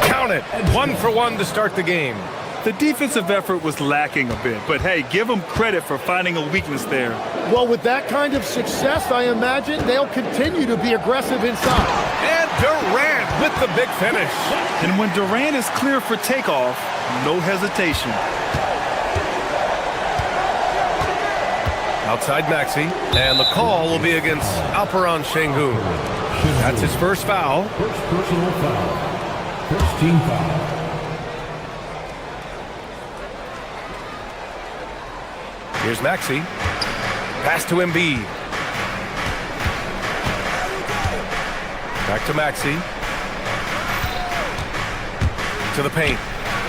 C: Count it. 1 for 1 to start the game.
D: The defensive effort was lacking a bit, but hey, give them credit for finding a weakness there.
H: Well, with that kind of success, I imagine they'll continue to be aggressive inside.
C: And Durant with the big finish.
D: And when Durant is clear for takeoff, no hesitation.
C: Outside Maxey, and the call will be against Alperon Şengün. That's his first foul.
J: First personal foul. First team foul.
C: Here's Maxey. Pass to Embiid. Back to Maxey. To the paint.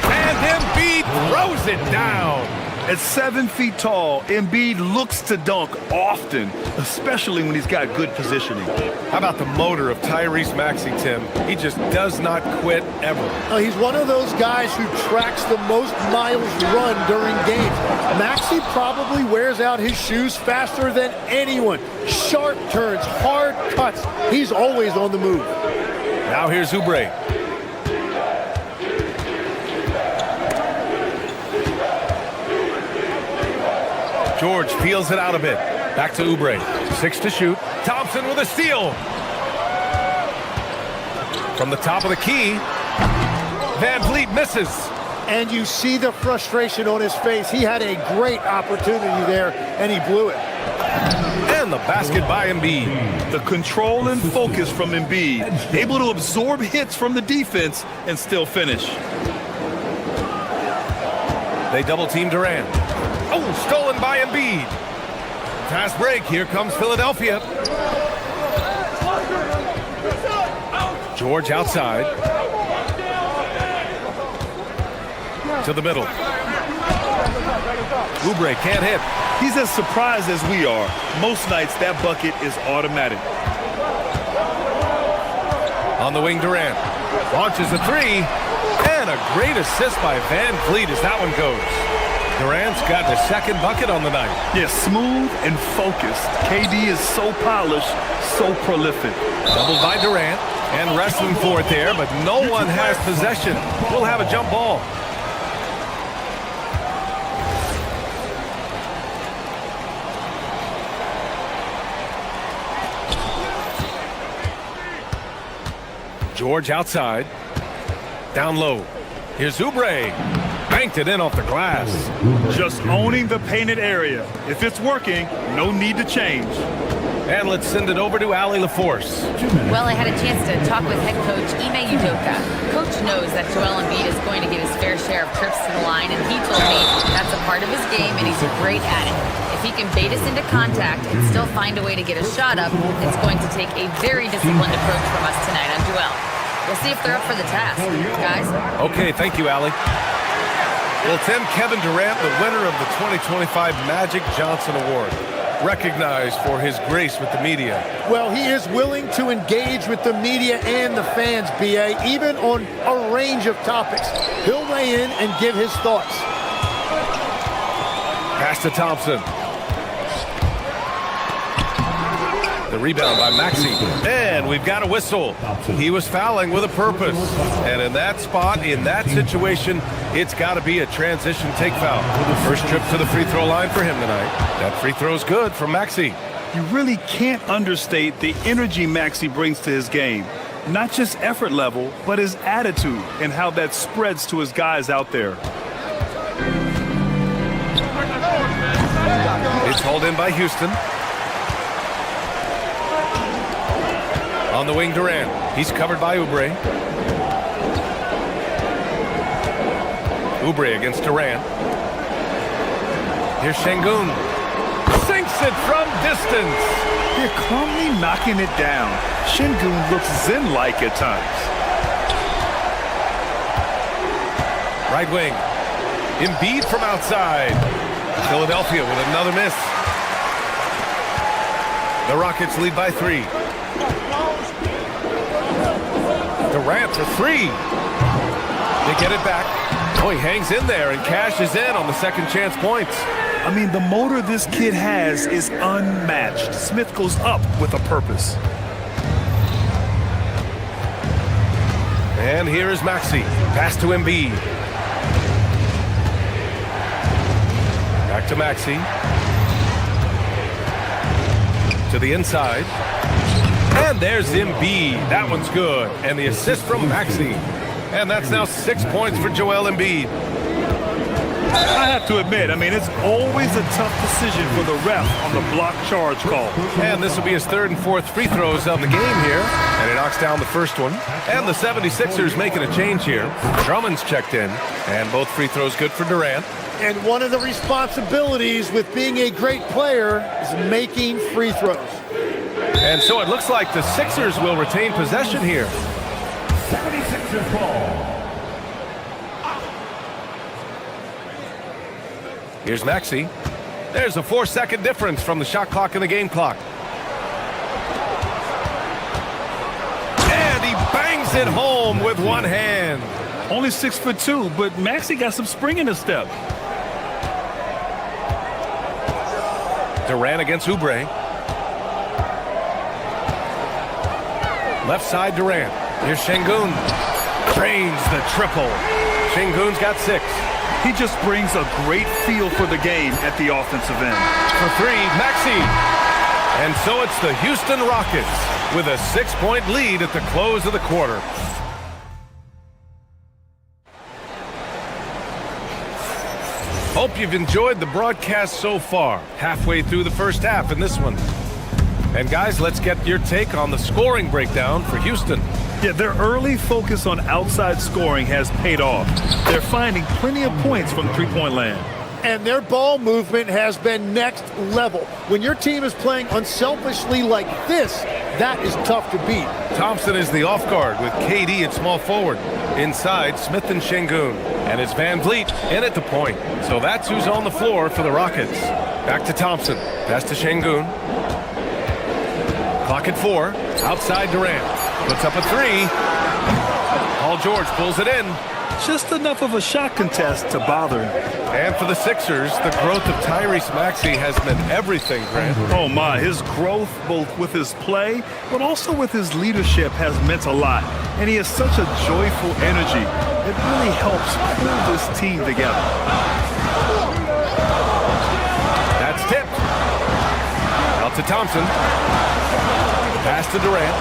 C: And Embiid throws it down.
D: At 7 feet tall, Embiid looks to dunk often, especially when he's got good positioning.
C: How about the motor of Tyrese Maxey, Tim? He just does not quit ever.
H: He's one of those guys who tracks the most miles run during games. Maxey probably wears out his shoes faster than anyone. Sharp turns, hard cuts. He's always on the move.
C: Now here's Oubre. George peels it out a bit. Back to Oubre. 6 to shoot. Thompson with a steal. From the top of the key. Van Vliet misses.
H: And you see the frustration on his face. He had a great opportunity there, and he blew it.
C: And the basket by Embiid.
D: The control and focus from Embiid. Able to absorb hits from the defense and still finish.
C: They double team Durant. Oh, stolen by Embiid. Fast break. Here comes Philadelphia. George outside. To the middle. Oubre can't hit.
D: He's as surprised as we are. Most nights, that bucket is automatic.
C: On the wing, Durant launches a three, and a great assist by Van Vliet as that one goes. Durant's got the second bucket on the night.
D: Yeah, smooth and focused. KD is so polished, so prolific.
C: Doubled by Durant, and wrestling for it there, but no one has possession. We'll have a jump ball. George outside. Down low. Here's Oubre. Banked it in off the glass.
D: Just owning the painted area. If it's working, no need to change.
C: And let's send it over to Allie LaForce.
E: Well, I had a chance to talk with head coach Ime Udoka. Coach knows that Joel Embiid is going to get his fair share of trips to the line, and he told me that's a part of his game, and he's great at it. If he can bait us into contact and still find a way to get a shot up, it's going to take a very disciplined approach from us tonight on Joel. We'll see if they're up for the task, guys.
C: Okay, thank you, Allie. We'll attend Kevin Durant, the winner of the 2025 Magic Johnson Award, recognized for his grace with the media.
H: Well, he is willing to engage with the media and the fans, B.A., even on a range of topics. He'll weigh in and give his thoughts.
C: Pass to Thompson. The rebound by Maxey. And we've got a whistle. He was fouling with a purpose. And in that spot, in that situation, it's got to be a transition take foul. First trip to the free throw line for him tonight. That free throw's good from Maxey.
D: You really can't understate the energy Maxey brings to his game. Not just effort level, but his attitude and how that spreads to his guys out there.
C: It's hauled in by Houston. On the wing, Durant. He's covered by Oubre. Oubre against Durant. Here's Şengün. Sinks it from distance.
D: They're calmly knocking it down. Şengün looks zen-like at times.
C: Right wing. Embiid from outside. Philadelphia with another miss. The Rockets lead by 3. Durant for 3. They get it back. Oh, he hangs in there and cashes in on the second chance points.
D: I mean, the motor this kid has is unmatched. Smith goes up with a purpose.
C: And here is Maxey. Pass to Embiid. Back to Maxey. To the inside. And there's Embiid. That one's good. And the assist from Maxey. And that's now 6 points for Joel Embiid.
D: I have to admit, I mean, it's always a tough decision for the ref on the block charge call.
C: And this will be his third and fourth free throws of the game here. And he knocks down the first one. And the 76ers making a change here. Drummond's checked in. And both free throws good for Durant.
H: And one of the responsibilities with being a great player is making free throws.
C: And so it looks like the Sixers will retain possession here.
J: 76ers ball.
C: Here's Maxey. There's a 4-second difference from the shot clock and the game clock. And he bangs it home with one hand.
D: Only 6'2", but Maxey got some spring in his step.
C: Durant against Oubre. Left side Durant. Here's Şengün. Drains the triple. Şengün's got 6.
D: He just brings a great feel for the game at the offensive end.
C: For 3, Maxey. And so it's the Houston Rockets with a 6-point lead at the close of the quarter. Hope you've enjoyed the broadcast so far. Halfway through the first half in this one. And guys, let's get your take on the scoring breakdown for Houston.
D: Yeah, their early focus on outside scoring has paid off. They're finding plenty of points from three-point land.
H: And their ball movement has been next level. When your team is playing unselfishly like this, That is tough to beat.
C: Thompson is the off guard with KD at small forward. Inside, Smith and Şengün. And it's Van Vliet in at the point. So that's who's on the floor for the Rockets. Back to Thompson. Pass to Şengün. Clock at 4. Outside Durant. Puts up a 3. Paul George pulls it in.
D: Just enough of a shot contest to bother him.
C: And for the Sixers, the growth of Tyrese Maxey has meant everything, Grant.
D: Oh my, his growth both with his play, but also with his leadership has meant a lot. And he has such a joyful energy. It really helps pull this team together.
C: That's tipped. Out to Thompson. Pass to Durant.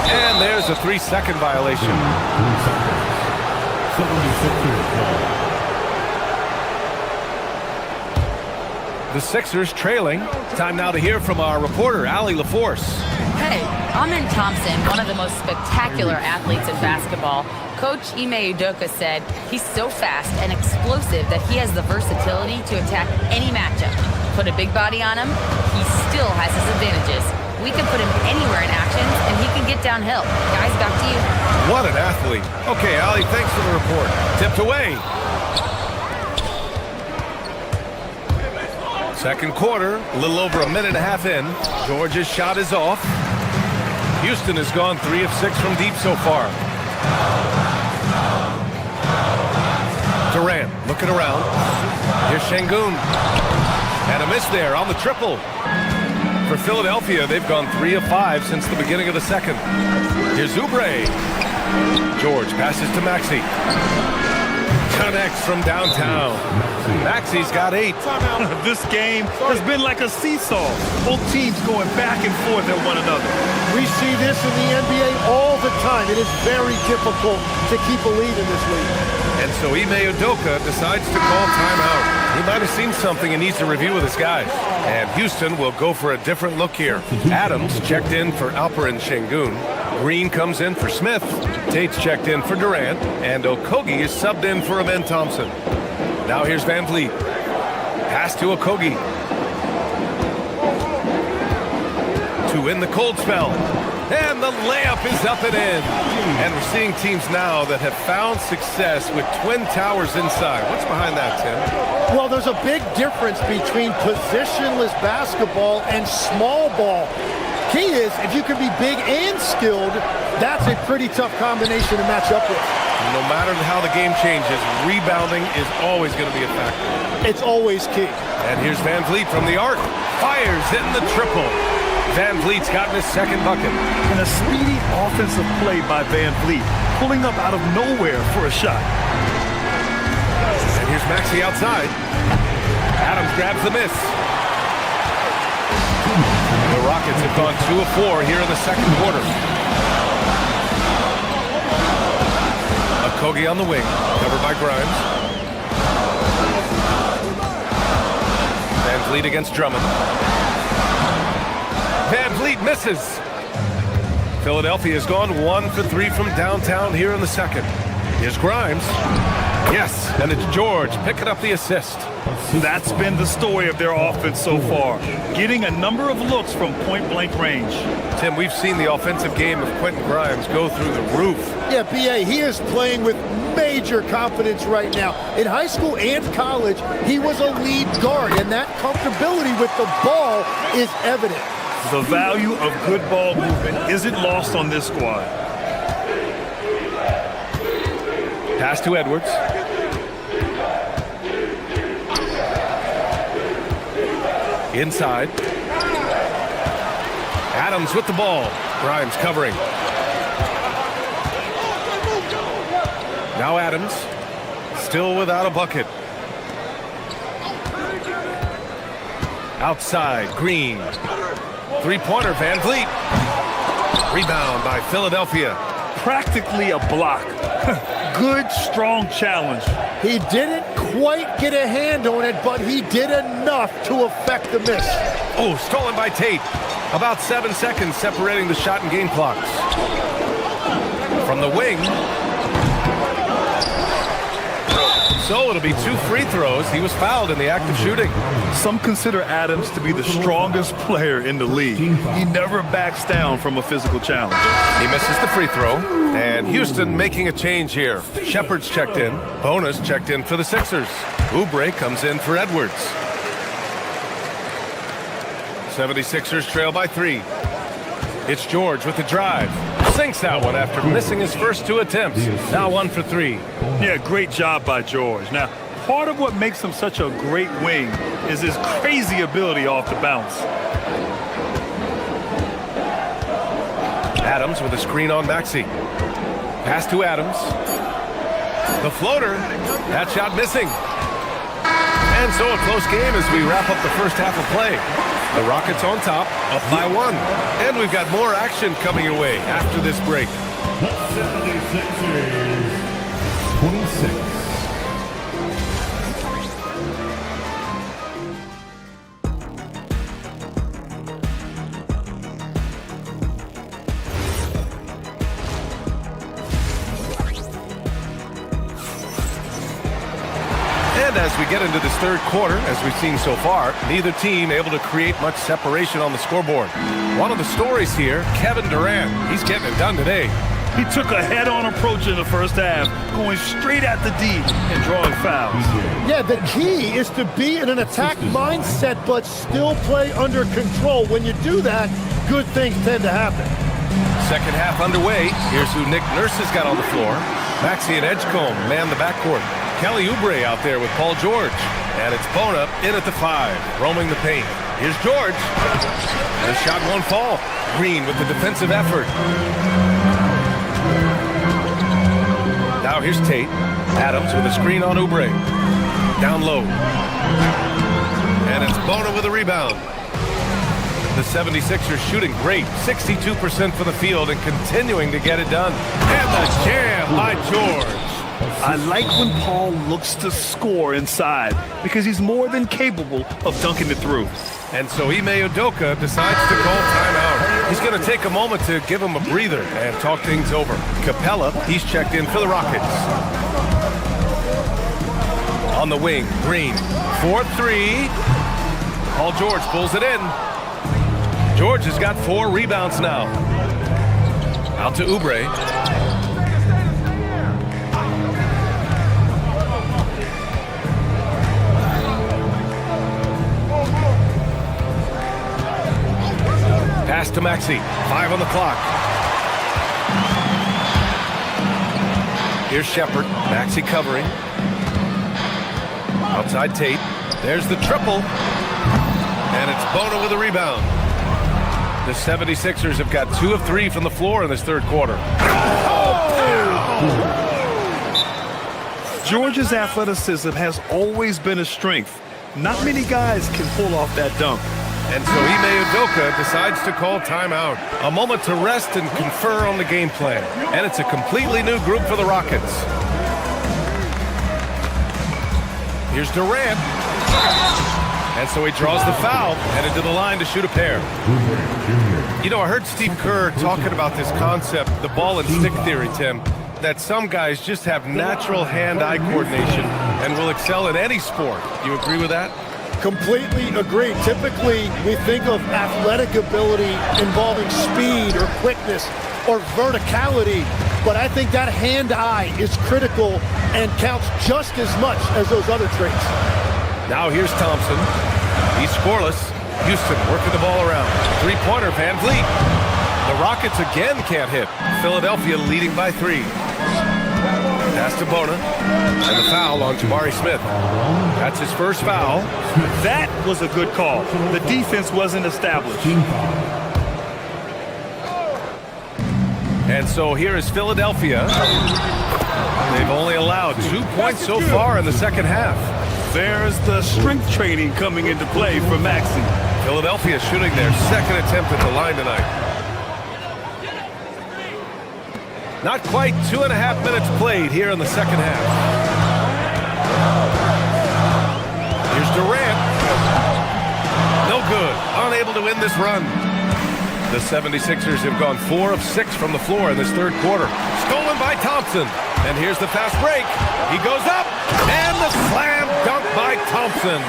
C: And there's a 3-second violation. The Sixers trailing. Time now to hear from our reporter, Allie LaForce.
E: Hey, Amin Thompson, one of the most spectacular athletes in basketball. Coach Ime Udoka said he's so fast and explosive that he has the versatility to attack any matchup. Put a big body on him, he still has his advantages. We can put him anywhere in action, and he can get downhill. Guys, back to you.
C: What an athlete. Okay, Allie, thanks for the report. Tipped away. Second quarter, a little over a minute and a half in. George's shot is off. Houston has gone 3 of 6 from deep so far. Durant looking around. Here's Şengün. And a miss there on the triple. For Philadelphia, they've gone 3 of 5 since the beginning of the second. Here's Oubre. George passes to Maxey. Connects from downtown. Maxey's got 8.
D: This game has been like a seesaw. Both teams going back and forth at one another.
H: We see this in the NBA all the time. It is very difficult to keep a lead in this league.
C: And so Ime Udoka decides to call timeout. He might have seen something and needs to review with his guys. And Houston will go for a different look here. Adams checked in for Alperen Şengün. Green comes in for Smith. Tate's checked in for Durant. And Okogie is subbed in for Amin Thompson. Now here's Van Vliet. Pass to Okogie. To in the cold spell. And the layup is up and in. And we're seeing teams now that have found success with twin towers inside. What's behind that, Tim?
H: Well, there's a big difference between positionless basketball and small ball. Key is, if you can be big and skilled, that's a pretty tough combination to match up with.
C: No matter how the game changes, rebounding is always going to be a factor.
H: It's always key.
C: And here's Van Vliet from the arc. Fires in the triple. Van Vliet's gotten his second bucket.
D: And a speedy offensive play by Van Vliet, pulling up out of nowhere for a shot.
C: And here's Maxey outside. Adams grabs the miss. The Rockets have gone 2 of 4 here in the second quarter. Okogie on the wing, covered by Grimes. Van Vliet against Drummond. Van Vliet misses. Philadelphia has gone 1 for 3 from downtown here in the second. Here's Grimes. Yes, and it's George picking up the assist.
D: That's been the story of their offense so far, getting a number of looks from point-blank range.
C: Tim, we've seen the offensive game of Quentin Grimes go through the roof.
H: Yeah, B.A., he is playing with major confidence right now. In high school and college, he was a lead guard, and that comfortability with the ball is evident.
D: The value of good ball movement isn't lost on this squad.
C: Pass to Edwards. Inside. Adams with the ball. Grimes covering. Now Adams. Still without a bucket. Outside. Green. Three-pointer. Van Vliet. Rebound by Philadelphia.
D: Practically a block. Good, strong challenge.
H: He didn't quite get a hand on it, but he did enough to affect the miss.
C: Oh, stolen by Tate. About 7 seconds separating the shot and game clocks. From the wing. So it'll be 2 free throws. He was fouled in the act of shooting.
D: Some consider Adams to be the strongest player in the league. He never backs down from a physical challenge.
C: He misses the free throw. And Houston making a change here. Shepard's checked in. Bonus checked in for the Sixers. Oubre comes in for Edwards. 76ers trail by 3. It's George with the drive. Sinks that one after missing his first 2 attempts. Now 1 for 3.
D: Yeah, great job by George. Now, part of what makes him such a great wing is his crazy ability off the bounce.
C: Adams with a screen on Maxey. Pass to Adams. The floater. That shot missing. And so a close game as we wrap up the first half of play. The Rockets on top, up by 1. And we've got more action coming your way after this break.
J: The 76ers, 26.
C: And as we get into this third quarter, as we've seen so far, neither team able to create much separation on the scoreboard. One of the stories here, Kevin Durant. He's getting it done today.
D: He took a head-on approach in the first half, going straight at the D and drawing fouls.
H: Yeah, the key is to be in an attack mindset but still play under control. When you do that, good things tend to happen.
C: Second half underway. Here's who Nick Nurse has got on the floor. Maxey and Edgecombe man the backcourt. Kelly Oubre out there with Paul George. And it's Bona in at the 5, roaming the paint. Here's George. The shot won't fall. Green with the defensive effort. Now here's Tate. Adams with a screen on Oubre. Down low. And it's Bona with a rebound. The 76ers shooting great. 62% for the field and continuing to get it done. And the jam by George.
D: I like when Paul looks to score inside because he's more than capable of dunking it through.
C: And so Ime Udoka decides to call timeout. He's going to take a moment to give him a breather and talk things over. Capella, he's checked in for the Rockets. On the wing, Green, 4-3. Paul George pulls it in. George has got 4 rebounds now. Out to Oubre. Pass to Maxey. 5 on the clock. Here's Shepard. Maxey covering. Outside Tate. There's the triple. And it's Bona with a rebound. The 76ers have got 2 of 3 from the floor in this third quarter.
D: George's athleticism has always been a strength. Not many guys can pull off that dunk.
C: And so Ime Udoka decides to call timeout. A moment to rest and confer on the game plan. And it's a completely new group for the Rockets. Here's Durant. And so he draws the foul, headed to the line to shoot a pair. You know, I heard Steve Kerr talking about this concept, the ball and stick theory, Tim, that some guys just have natural hand-eye coordination and will excel in any sport. Do you agree with that?
H: Completely agree. Typically, we think of athletic ability involving speed or quickness or verticality, but I think that hand-eye is critical and counts just as much as those other traits.
C: Now here's Thompson. He's scoreless. Houston working the ball around. Three-pointer, Van Vliet. The Rockets again can't hit. Philadelphia leading by 3. Pass to Bona. And the foul on Jabari Smith. That's his first foul.
D: That was a good call. The defense wasn't established.
C: And so here is Philadelphia. They've only allowed 2 points so far in the second half.
D: There's the strength training coming into play for Maxey.
C: Philadelphia shooting their second attempt at the line tonight. Not quite 2.5 minutes played here in the second half. Here's Durant. No good. Unable to win this run. The 76ers have gone 4 of 6 from the floor in this third quarter. Stolen by Thompson. And here's the fast break. He goes up. And Thompson.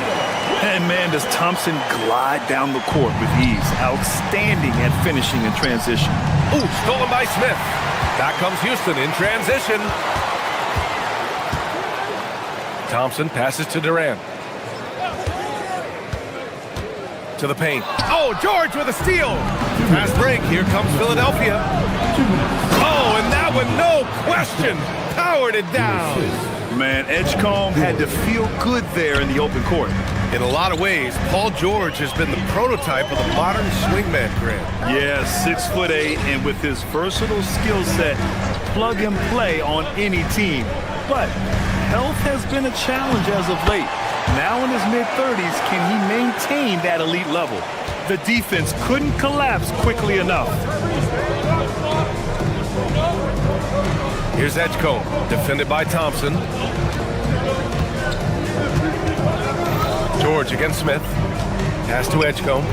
D: And man, does Thompson glide down the court with ease. Outstanding at finishing in transition.
C: Ooh, stolen by Smith. Back comes Houston in transition. Thompson passes to Durant. To the paint. Oh, George with a steal. Fast break. Here comes Philadelphia. Oh, and that one, no question, powered it down.
D: Man, Edgecombe had to feel good there in the open court.
C: In a lot of ways, Paul George has been the prototype of the modern swingman, Grant.
D: Yeah, 6'8", and with his versatile skill set, plug and play on any team. But health has been a challenge as of late. Now in his mid-30s, can he maintain that elite level? The defense couldn't collapse quickly enough.
C: Here's Edgecombe, defended by Thompson. George against Smith. Pass to Edgecombe.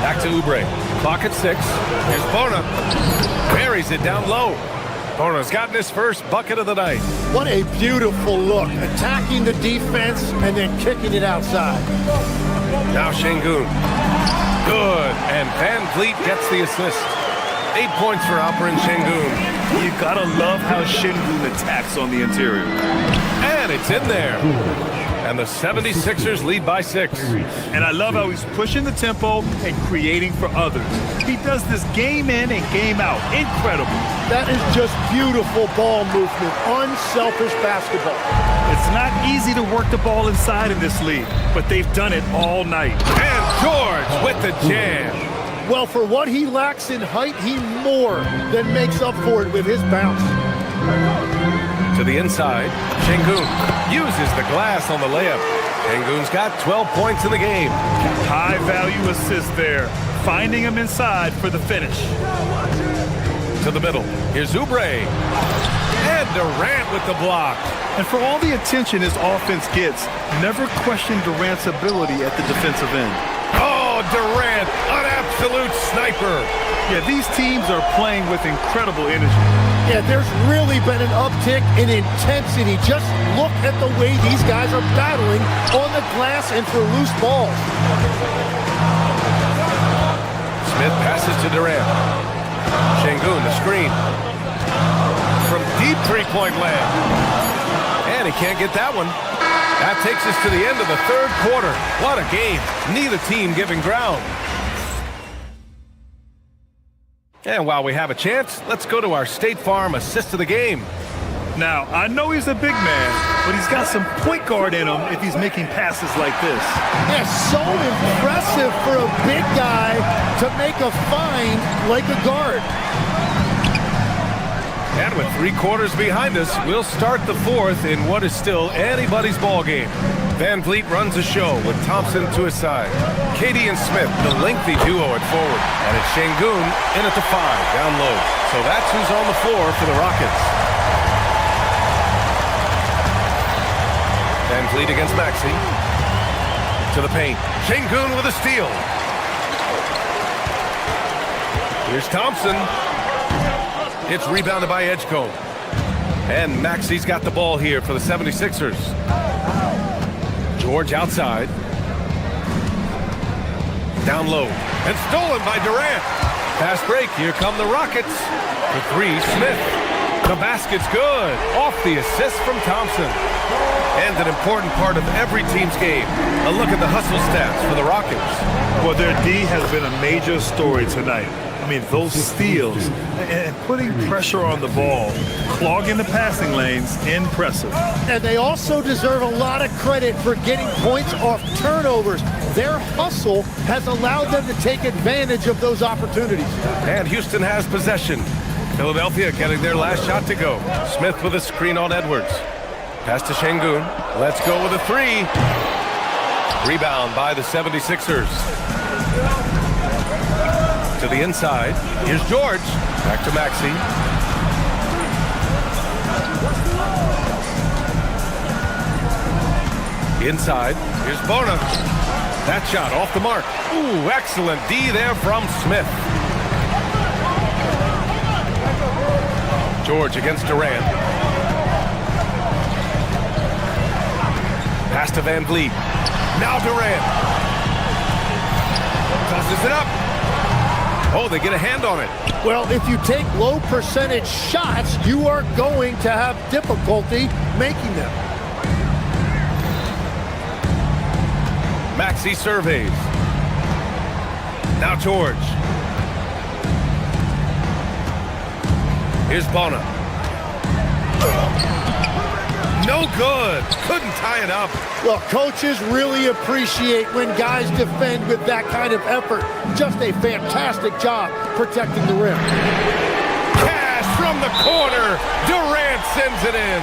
C: Back to Oubre. Clock at 6. Here's Bona. Buries it down low. Bona's gotten his first bucket of the night.
H: What a beautiful look. Attacking the defense and then kicking it outside.
C: Now Şengün. Good. And Van Vliet gets the assist. 8 points for Alperen Şengün.
D: You gotta love how Şengün attacks on the interior.
C: And it's in there. And the 76ers lead by 6.
D: And I love how he's pushing the tempo and creating for others. He does this game in and game out. Incredible.
H: That is just beautiful ball movement. Unselfish basketball.
D: It's not easy to work the ball inside in this league, but they've done it all night.
C: And George with the jam.
H: Well, for what he lacks in height, he more than makes up for it with his bounce.
C: To the inside, Şengün uses the glass on the layup. Şengün's got 12 points in the game.
D: High value assist there, finding him inside for the finish.
C: To the middle, here's Oubre. And Durant with the block.
D: And for all the attention his offense gets, never question Durant's ability at the defensive end.
C: Oh, Durant, an absolute sniper.
D: Yeah, these teams are playing with incredible energy.
H: Yeah, there's really been an uptick in intensity. Just look at the way these guys are battling on the glass and for loose balls.
C: Smith passes to Durant. Şengün, the screen. From deep three-point land. And he can't get that one. That takes us to the end of the third quarter. What a game. Neither team giving ground. And while we have a chance, let's go to our State Farm assist of the game.
D: Now, I know he's a big man, but he's got some point guard in him if he's making passes like this.
H: Yeah, so impressive for a big guy to make a find like a guard.
C: And with 3 quarters behind us, we'll start the fourth in what is still anybody's ball game. Van Vliet runs the show with Thompson to his side. Katie and Smith, the lengthy duo at forward. And it's Şengün in at the 5, down low. So that's who's on the floor for the Rockets. Van Vliet against Maxey. To the paint. Şengün with a steal. Here's Thompson. It's rebounded by Edgecombe. And Maxey's got the ball here for the 76ers. George outside. Down low. And stolen by Durant. Fast break. Here come the Rockets. The 3, Smith. The basket's good. Off the assist from Thompson. And an important part of every team's game. A look at the hustle stats for the Rockets.
D: Well, their D has been a major story tonight. I mean, those steals and putting pressure on the ball, clogging the passing lanes, impressive.
H: And they also deserve a lot of credit for getting points off turnovers. Their hustle has allowed them to take advantage of those opportunities.
C: And Houston has possession. Philadelphia getting their last shot to go. Smith with a screen on Edwards. Pass to Şengün. Let's go with a 3. Rebound by the 76ers. To the inside. Here's George. Back to Maxey. Inside. Here's Bona. That shot off the mark. Ooh, excellent D there from Smith. George against Durant. Pass to Van Vliet. Now Durant. Tosses it up. Oh, they get a hand on it.
H: Well, if you take low percentage shots, you are going to have difficulty making them.
C: Maxey surveys. Now George. Here's Bona. No good. Couldn't tie it up.
H: Well, coaches really appreciate when guys defend with that kind of effort. Just a fantastic job protecting the rim.
C: Cash from the corner. Durant sends it in.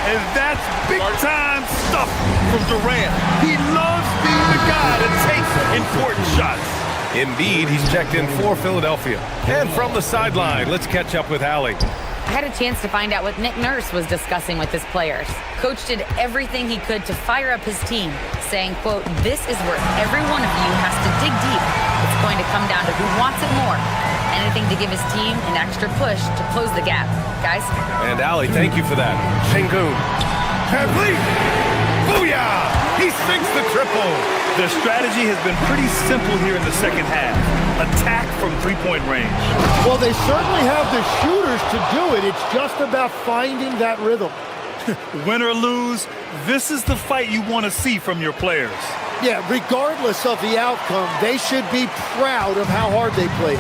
D: And that's big-time stuff from Durant. He loves being the guy that takes important shots.
C: Embiid, he's checked in for Philadelphia. And from the sideline, let's catch up with Allie.
E: I had a chance to find out what Nick Nurse was discussing with his players. Coach did everything he could to fire up his team, saying, quote, "This is where every one of you has to dig deep. It's going to come down to who wants it more. Anything to give his team an extra push to close the gap." Guys?
C: And Allie, thank you for that. Sengun. Van Vliet. Booyah! He sinks the triple.
D: Their strategy has been pretty simple here in the second half. Attack from three-point range.
H: Well, they certainly have the shooters to do it. It's just about finding that rhythm.
D: Win or lose, this is the fight you want to see from your players.
H: Yeah, regardless of the outcome, they should be proud of how hard they played.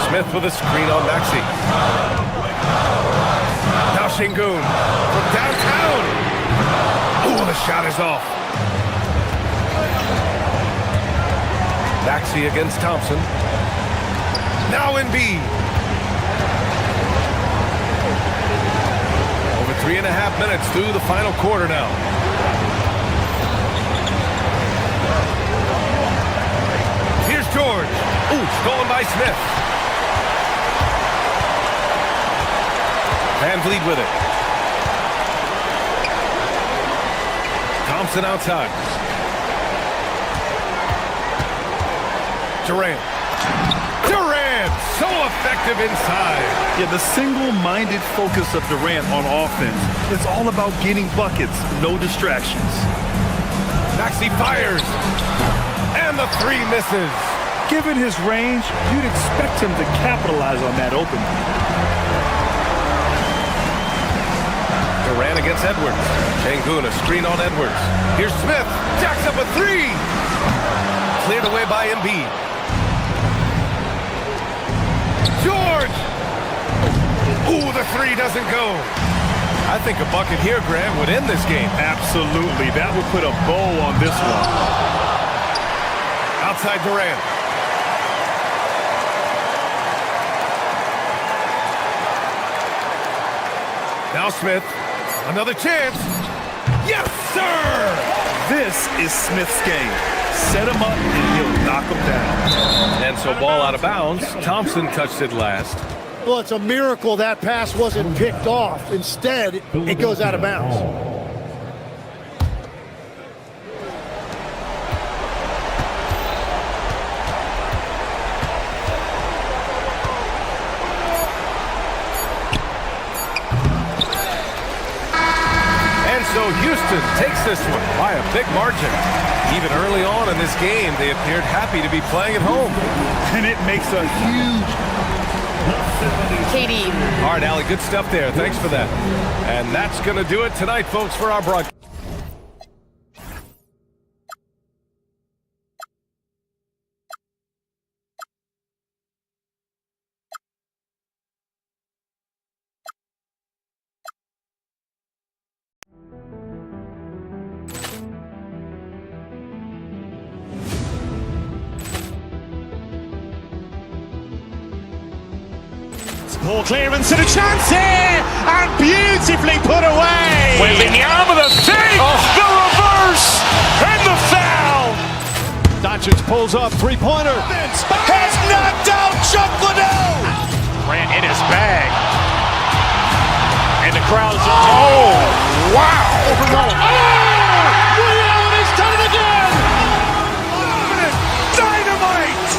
C: Smith with a screen on Maxey. Now Sengun from downtown. Ooh, the shot is off. Maxey against Thompson. Now Embiid. Over 3.5 minutes through the final quarter now. Here's George. Ooh, stolen by Smith. Van Vliet with it. Thompson outside. Durant. Durant! So effective inside.
D: Yeah, the single-minded focus of Durant on offense. It's all about getting buckets, no distractions.
C: Maxey fires. And the three misses.
D: Given his range, you'd expect him to capitalize on that opening.
C: Durant against Edwards. Sengun, a screen on Edwards. Here's Smith. Jacks up a three. Cleared away by Embiid. George! Ooh, the three doesn't go. I think a bucket here, Grant, would end this game.
D: Absolutely. That would put a bow on this one.
C: Outside Durant. Now Smith. Another chance. Yes, sir!
D: This is Smith's game. Set him up and he'll knock him down.
C: And so ball out of bounds. Thompson touched it last.
H: Well, it's a miracle that pass wasn't picked off. Instead, it goes out of bounds.
C: So Houston takes this one by a big margin. Even early on in this game, they appeared happy to be playing at home.
D: And it makes a huge...
E: KD.
C: All right, Allie, good stuff there. Thanks for that. And that's going to do it tonight, folks, for our broadcast.
A: More clearance and a chance here, and beautifully put away.
G: Wembanyama the save, the reverse, and the foul.
A: Doncic pulls up, three-pointer.
G: Has knocked out Chuck Liddell. Grant in his bag. And the crowd is... Oh, wow.
A: Williams has done it again.
G: Dynamite.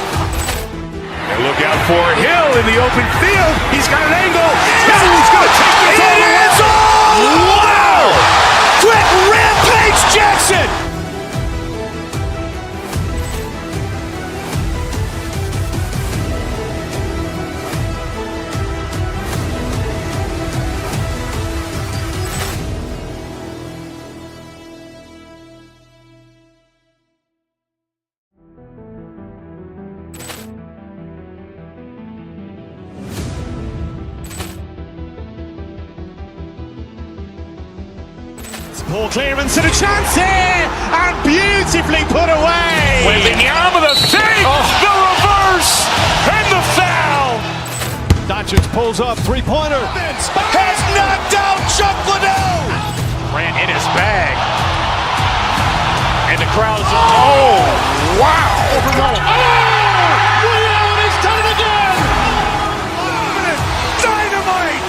G: And look out for
C: for Hill in the open field. He's got an angle. He's going to take this all the way.
G: It is all! Wow! Quick Rampage Jackson!
A: Poor clearance and a chance here, and beautifully put away.
G: William with a save, the reverse, and the foul.
D: Doncic pulls up, three-pointer.
G: Has knocked out Chuck Liddell.
A: Grant in his bag.
G: And the crowd is, oh, wow.
A: William, he's done it again.
G: Dynamite.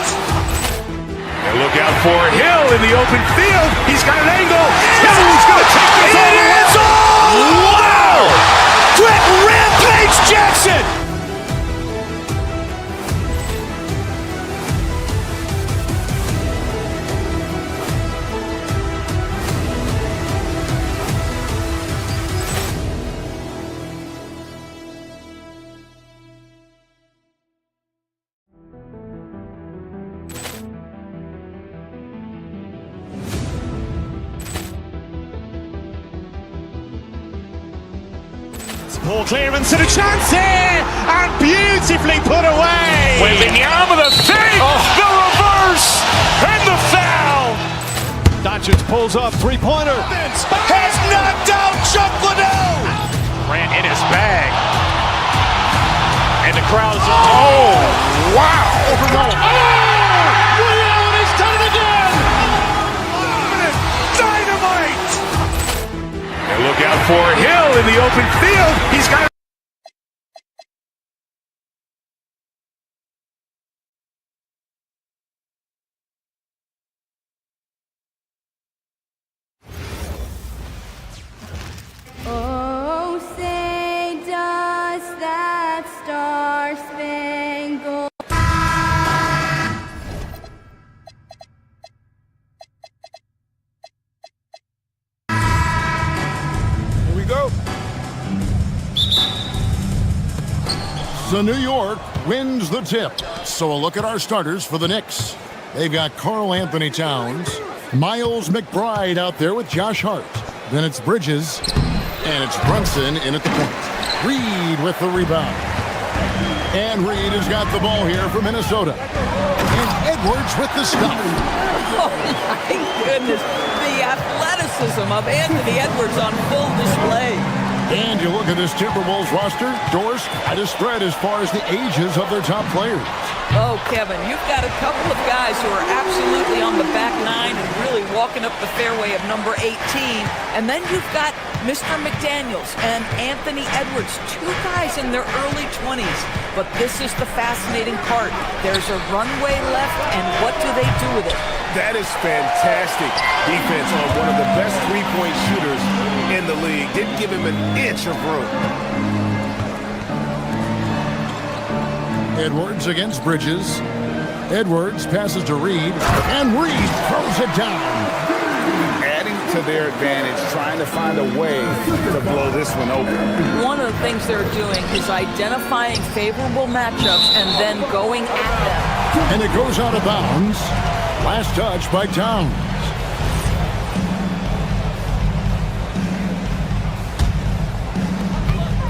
C: And look out for Hill in the open field. He's got an angle. Hill's going to take this all the way.
G: It is all! Wow! Quick Rampage Jackson!
A: Poor clearance and a chance here, and beautifully put away.
G: William with a save, the reverse, and the foul.
D: Doncic pulls up, three-pointer.
G: Has knocked out Chuck Liddell.
A: Grant in his bag.
G: And the crowd is, oh, wow.
A: William, he's done it again.
G: Dynamite.
C: And look out for Hill in the open field. He's got
O: Oh, say does that star-spangled
B: Here we go. So New York wins the tip. So a look at our starters for the Knicks. They've got Karl Anthony Towns, Miles McBride out there with Josh Hart. Then it's Bridges, and it's Brunson in at the point. Reed with the rebound. And Reed has got the ball here for Minnesota. And Edwards with the stop.
K: Oh, my goodness. The athleticism of Anthony Edwards on full display.
B: And you look at this Timberwolves roster, doors quite a spread as far as the ages of their top players.
K: Oh, Kevin, you've got a couple of guys who are absolutely on the back nine and really walking up the fairway of number 18. And then you've got Mr. McDaniels and Anthony Edwards, two guys in their early 20s. But this is the fascinating part. There's a runway left, and what do they do with it?
I: That is fantastic defense on one of the best three-point shooters in the league. Didn't give him an inch of room.
B: Edwards against Bridges. Edwards passes to Reed, and Reed throws it down.
I: Adding to their advantage, trying to find a way to blow this one open.
K: One of the things they're doing is identifying favorable matchups and then going at them.
B: And it goes out of bounds. Last touch by Towns.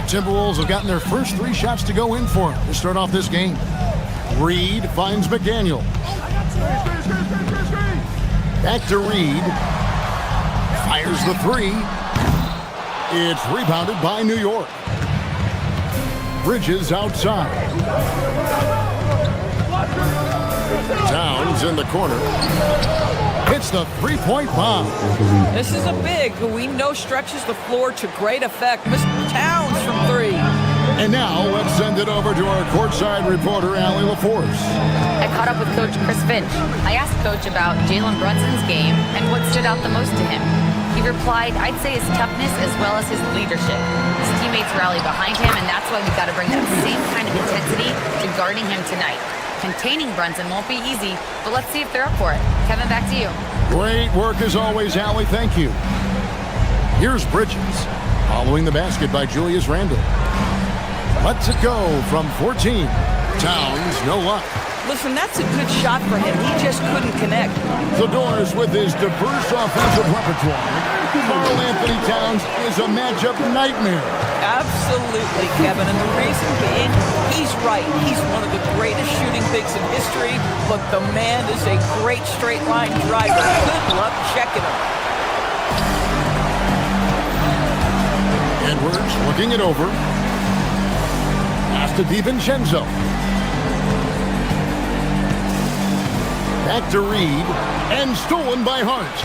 B: Timberwolves have gotten their first three shots to go in for them to start off this game. Reed finds McDaniel. Back to Reed. Fires the three. It's rebounded by New York. Bridges outside. Towns in the corner. Hits the three-point bomb.
K: This is a big who we know stretches the floor to great effect. Mr. Towns from three.
B: And now let's send it over to our courtside reporter, Allie LaForce.
E: I caught up with Coach Chris Finch. I asked Coach about Jalen Brunson's game and what stood out the most to him. He replied, I'd say his toughness as well as his leadership. His teammates rally behind him, and that's why we've got to bring that same kind of intensity to guarding him tonight. Containing Brunson won't be easy, but let's see if they're up for it. Kevin, back to you.
B: Great work as always, Allie. Thank you. Here's Bridges, following the basket by Julius Randle. Lets it go from 14. Towns, no luck.
K: Listen, that's a good shot for him. He just couldn't connect.
B: The Doors with his diverse offensive repertoire. Karl Anthony Towns is a matchup nightmare.
K: Absolutely, Kevin. And the reason being, he's right. He's one of the greatest shooting bigs in history, but the man is a great straight-line driver. Good luck checking him.
B: Edwards looking it over. Pass to DiVincenzo. Back to Reed, and stolen by Hart.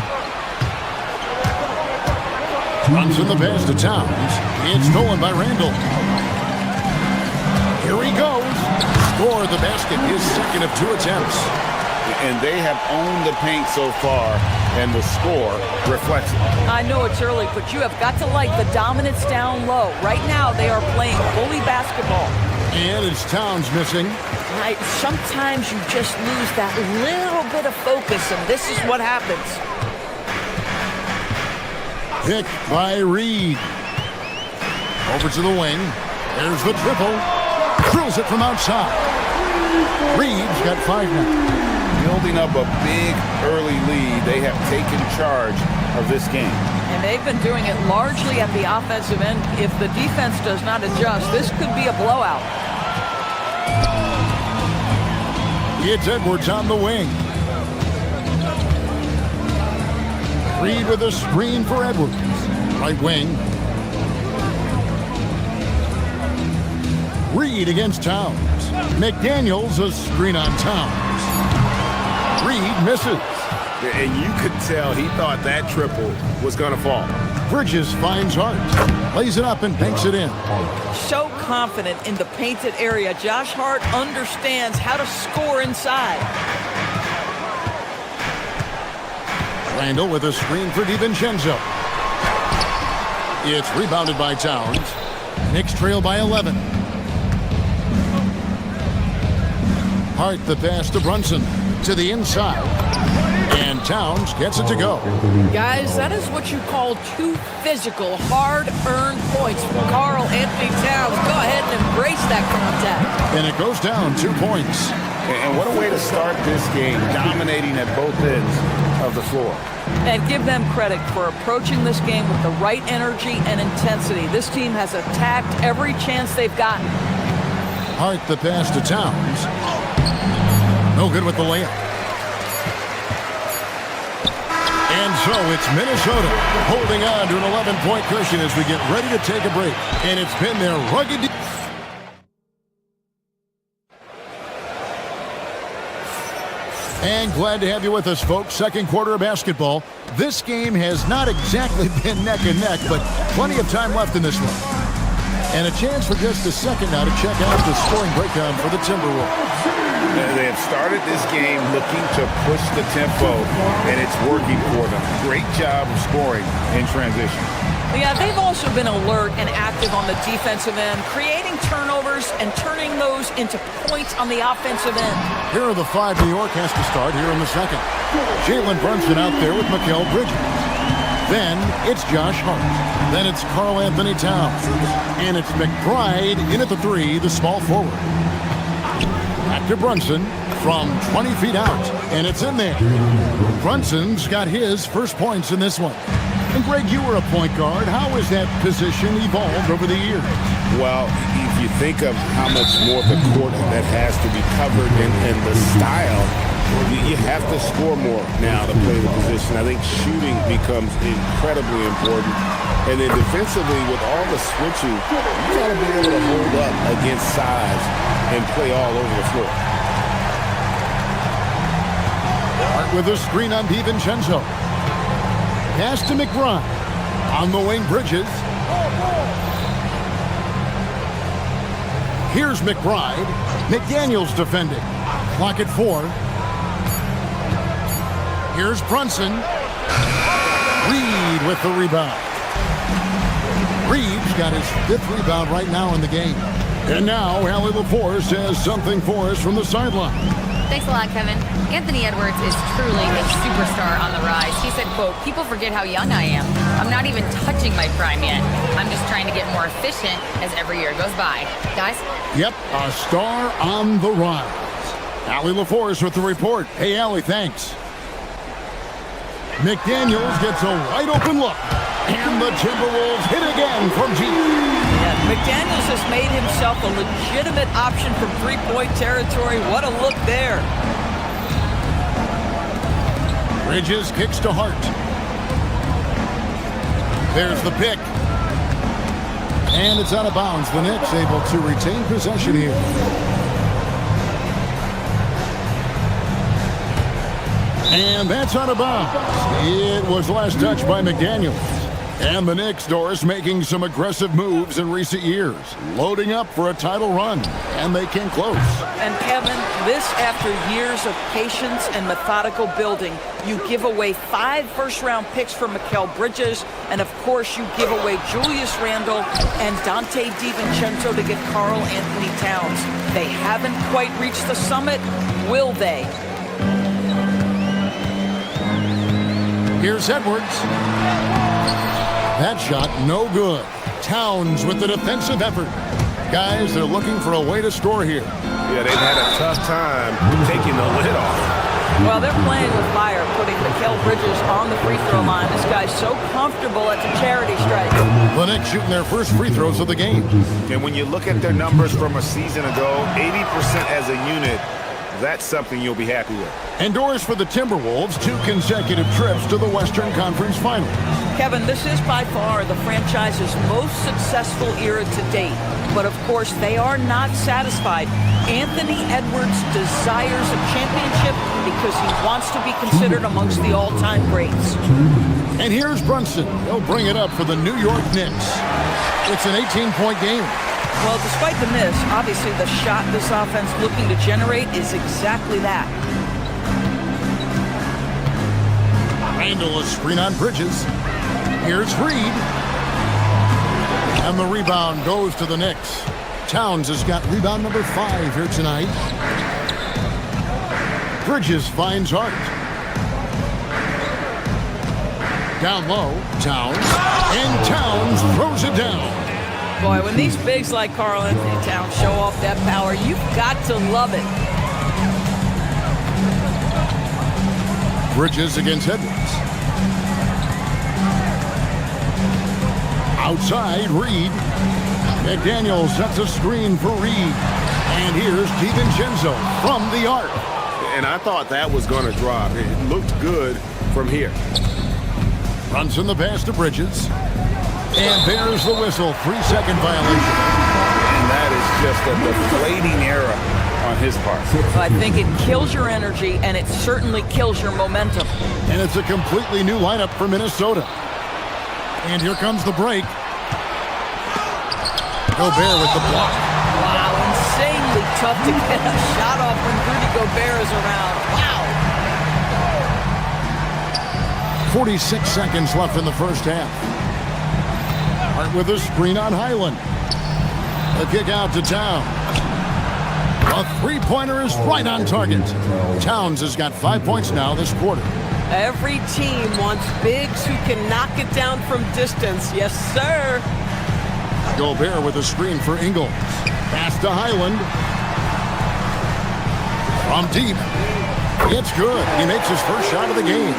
B: Runs in the pass to Towns. It's stolen by Randle. Here he goes. Score the basket, his second of 2 attempts.
I: And they have owned the paint so far, and the score reflects it.
K: I know it's early, but you have got to like the dominance down low. Right now, they are playing bully basketball.
B: And it's Towns missing.
K: Sometimes you just lose that little bit of focus, and this is what happens.
B: Picked by Reed. Over to the wing. There's the triple. Throws it from outside. Reed's got 5 now.
I: Building up a big early lead, they have taken charge of this game.
K: And they've been doing it largely at the offensive end. If the defense does not adjust, this could be a blowout.
B: It's Edwards on the wing. Reed with a screen for Edwards. Right wing. Reed against Towns. McDaniels a screen on Towns. Reed misses.
I: And you could tell he thought that triple was going to fall.
B: Bridges finds Hart. Lays it up and banks it in.
K: So confident in the painted area. Josh Hart understands how to score inside.
B: Randle with a screen for DiVincenzo. It's rebounded by Towns. Knicks trail by 11. Hart the pass to Brunson. To the inside. And Towns gets it to go.
K: Guys, that is what you call 2 physical, hard-earned points from Karl Anthony Towns. Go ahead and embrace that contact.
B: And it goes down 2 points.
I: And what a way to start this game, dominating at both ends of the floor.
K: And give them credit for approaching this game with the right energy and intensity. This team has attacked every chance they've gotten.
B: Hart the pass to Towns. No good with the layup. And so it's Minnesota holding on to an 11-point cushion as we get ready to take a break. And it's been their rugged... And glad to have you with us, folks. Second quarter of basketball. This game has not exactly been neck and neck, but plenty of time left in this one. And a chance for just a second now to check out the scoring breakdown for the Timberwolves.
I: They have started this game looking to push the tempo, and it's working for them. Great job of scoring in transition.
K: Yeah, they've also been alert and active on the defensive end, creating turnovers and turning those into points on the offensive end.
B: Here are the 5 New York has to start here in the second. Jalen Brunson out there with Mikal Bridges. Then it's Josh Hart. Then it's Karl Anthony Towns. And it's McBride in at the 3, the small forward. Back to Brunson from 20 feet out. And it's in there. Brunson's got his first points in this one. And Greg, you were a point guard. How has that position evolved over the years?
I: Well, if you think of how much more of the court that has to be covered and the style, you have to score more now to play the position. I think shooting becomes incredibly important. And then defensively, with all the switching, you got to be able to hold up against size and play all over the floor.
B: Hart with a screen on DiVincenzo. Pass to McBride. On the wing, Bridges. Here's McBride. McDaniels defending. Clock at 4. Here's Brunson. Reed with the rebound. Reed's got his 5th rebound right now in the game. And now Allie LaForce has something for us from the sideline.
E: Thanks a lot, Kevin. Anthony Edwards is truly a superstar on the rise. He said, quote, "People forget how young I am. I'm not even touching my prime yet. I'm just trying to get more efficient as every year goes by." Guys?
B: Yep, a star on the rise. Allie LaForce with the report. Hey, Allie, thanks. McDaniels gets a wide open look. And the Timberwolves hit again from deep.
K: Yeah, McDaniels has made himself a legitimate option from three-point territory. What a look there.
B: Bridges kicks to Hart. There's the pick. And it's out of bounds. The Knicks able to retain possession here. And that's out of bounds. It was last touched by McDaniels. And the Knicks, Doris, making some aggressive moves in recent years, loading up for a title run, and they came close.
K: And Kevin, this after years of patience and methodical building. You give away 5 first-round picks for Mikal Bridges, and of course you give away Julius Randle and Dante DiVincenzo to get Karl Anthony Towns. They haven't quite reached the summit, will they?
B: Here's Edwards. That shot, no good. Towns with the defensive effort. Guys, they're looking for a way to score here.
C: Yeah, they've had a tough time taking the lid off.
K: Well, they're playing with fire, putting Mikal Bridges on the free throw line. This guy's so comfortable at the charity stripe.
B: The Knicks shooting their first free throws of the game.
I: And when you look at their numbers from a season ago, 80% as a unit, that's something you'll be happy with.
B: And Doris, for the Timberwolves, 2 consecutive trips to the Western Conference Finals.
K: Kevin, this is by far the franchise's most successful era to date. But of course, they are not satisfied. Anthony Edwards desires a championship because he wants to be considered amongst the all-time greats.
B: And here's Brunson. He'll bring it up for the New York Knicks. It's an 18-point game.
K: Well, despite the miss, obviously the shot this offense looking to generate is exactly that.
B: Randle, a screen on Bridges. Here's Reed. And the rebound goes to the Knicks. Towns has got rebound number 5 here tonight. Bridges finds Hart. Down low, Towns. And Towns throws it down.
K: Boy, when these bigs like Karl Anthony Towns show off that power, you've got to love it.
B: Bridges against Edwards. Outside, Reed. McDaniels sets a screen for Reed. And here's DiVincenzo from the arc.
I: And I thought that was going to drop. It looked good from here.
B: Runs in the pass to Bridges. And there's the whistle. 3-second violation.
I: And that is just a deflating error on his part.
K: I think it kills your energy, and it certainly kills your momentum.
B: And it's a completely new lineup for Minnesota. And here comes the break. Gobert with the block.
K: Wow, insanely tough to get a shot off when Rudy Gobert is around. Wow.
B: 46 seconds left in the first half. Hart with a screen on Highland. The kick out to Towns. A three-pointer is right on target. Towns has got 5 points now this quarter.
P: Every team wants bigs who can knock it down from distance. Yes, sir.
B: Gobert with a screen for Ingles. Pass to Highland. From deep. It's good. He makes his first shot of the game.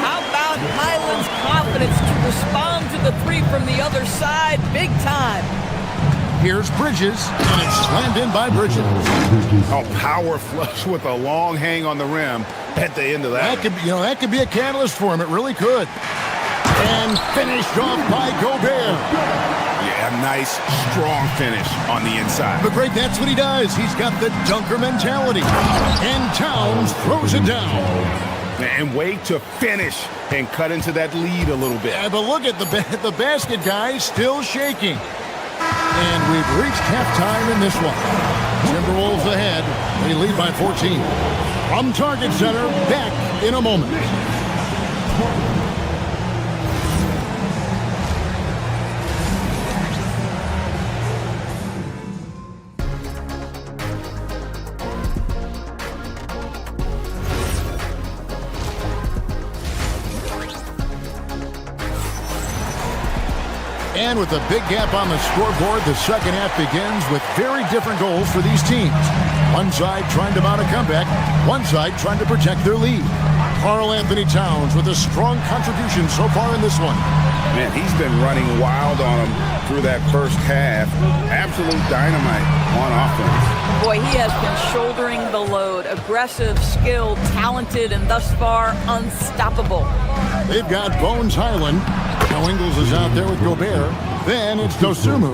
K: How about Highland's confidence to respond to the three from the other side? Big time.
B: Here's Bridges, and it's slammed in by Bridges.
I: A power flush with a long hang on the rim at the end of that.
B: That could be a catalyst for him. It really could. And finished off by Gobert.
I: Yeah, nice, strong finish on the inside.
B: But great, that's what he does. He's got the dunker mentality. And Towns throws it down.
I: And way to finish and cut into that lead a little bit.
B: Yeah, but look at the basket guy still shaking. And we've reached halftime in this one. Timberwolves ahead. They lead by 14. From Target Center, back in a moment. And with a big gap on the scoreboard, the second half begins with very different goals for these teams. One side trying to mount a comeback, one side trying to protect their lead. Karl-Anthony Towns with a strong contribution so far in this one.
I: Man, he's been running wild on him through that first half. Absolute dynamite on offense.
K: Boy, he has been shouldering the load. Aggressive, skilled, talented, and thus far unstoppable.
B: They've got Bones Highland. Now Ingles is out there with Gobert. Then it's Dosunmu.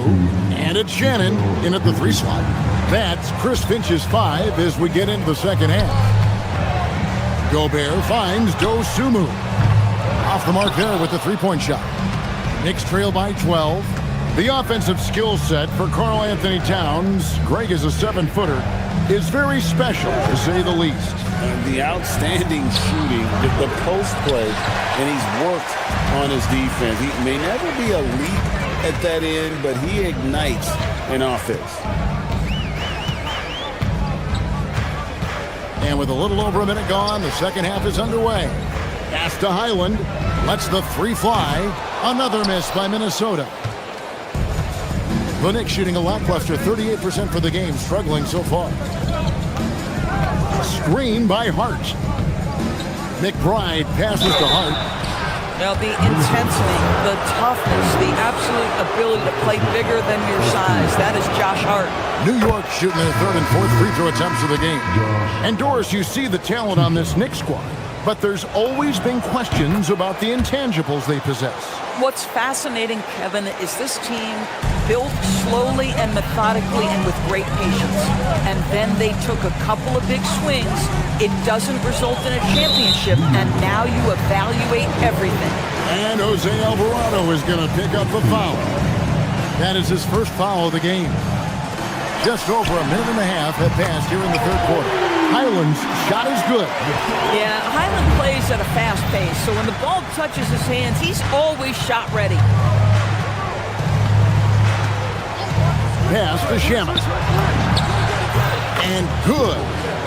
B: And it's Shannon in at the 3 slot. That's Chris Finch's 5 as we get into the second half. Gobert finds Dosunmu. Off the mark there with the 3-point shot. Knicks trail by 12. The offensive skill set for Karl-Anthony Towns, Greg is a 7-footer, is very special, to say the least.
I: And the outstanding shooting, the post play, and he's worked on his defense. He may never be elite at that end, but he ignites an offense.
B: And with a little over a minute gone, the second half is underway. Pass to Highland. Lets the 3 fly. Another miss by Minnesota. The Knicks shooting a lackluster 38% for the game, struggling so far. Screen by Hart. McBride passes to Hart.
K: Now the intensity, the toughness, the absolute ability to play bigger than your size. That is Josh Hart.
B: New York shooting their 3rd and 4th free throw attempts of the game. And Doris, you see the talent on this Knicks squad, but there's always been questions about the intangibles they possess.
K: What's fascinating, Kevin, is this team built slowly and methodically and with great patience. And then they took a couple of big swings. It doesn't result in a championship, and now you evaluate everything.
B: And Jose Alvarado is going to pick up the foul. That is his first foul of the game. Just over a minute and a half have passed here in the 3rd quarter. Highland's shot is good.
K: Yeah, Highland plays at a fast pace, so when the ball touches his hands, he's always shot ready.
B: Pass to Shaman. And good,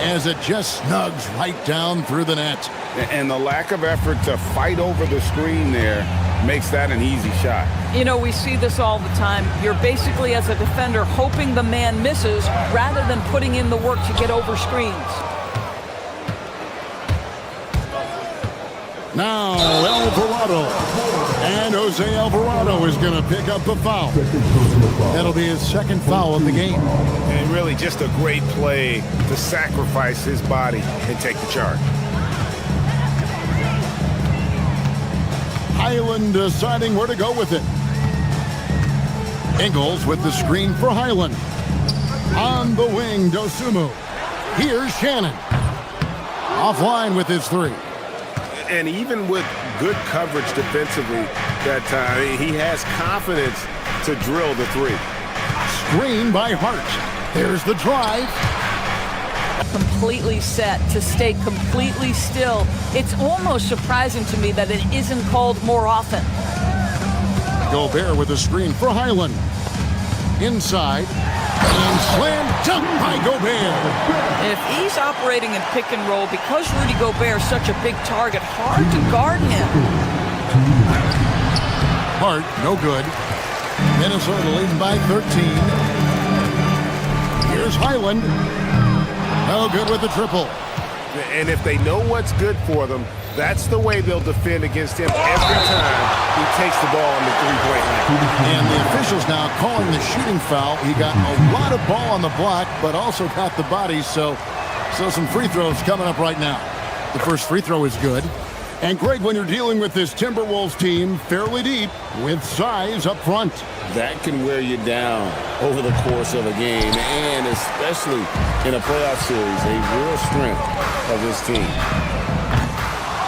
B: as it just snugs right down through the net.
I: And the lack of effort to fight over the screen there makes that an easy shot.
K: You know, we see this all the time. You're basically, as a defender, hoping the man misses rather than putting in the work to get over screens.
B: Now Alvarado. And Jose Alvarado is going to pick up the foul. That'll be his 2nd foul of the game.
I: And really just a great play to sacrifice his body and take the charge.
B: Highland deciding where to go with it. Ingles with the screen for Highland. On the wing, Dosunmu. Here's Shannon. Offline with his 3.
I: And even with good coverage defensively that time, he has confidence to drill the 3.
B: Screen by Hart. There's the drive.
K: Completely set, to stay completely still. It's almost surprising to me that it isn't called more often.
B: Gobert with a screen for Highland. Inside. And slam dunk by Gobert.
K: If he's operating in pick and roll, because Rudy Gobert is such a big target, hard to guard him.
B: Hart, no good. Minnesota leading by 13. Here's Highland. No good with the triple.
I: And if they know what's good for them, that's the way they'll defend against him every time he takes the ball on the 3-point line.
B: And the officials now calling the shooting foul. He got a lot of ball on the block, but also got the body, so some free throws coming up right now. The first free throw is good. And Greg, when you're dealing with this Timberwolves team fairly deep with size up front,
I: that can wear you down over the course of a game, and especially in a playoff series, a real strength of this team.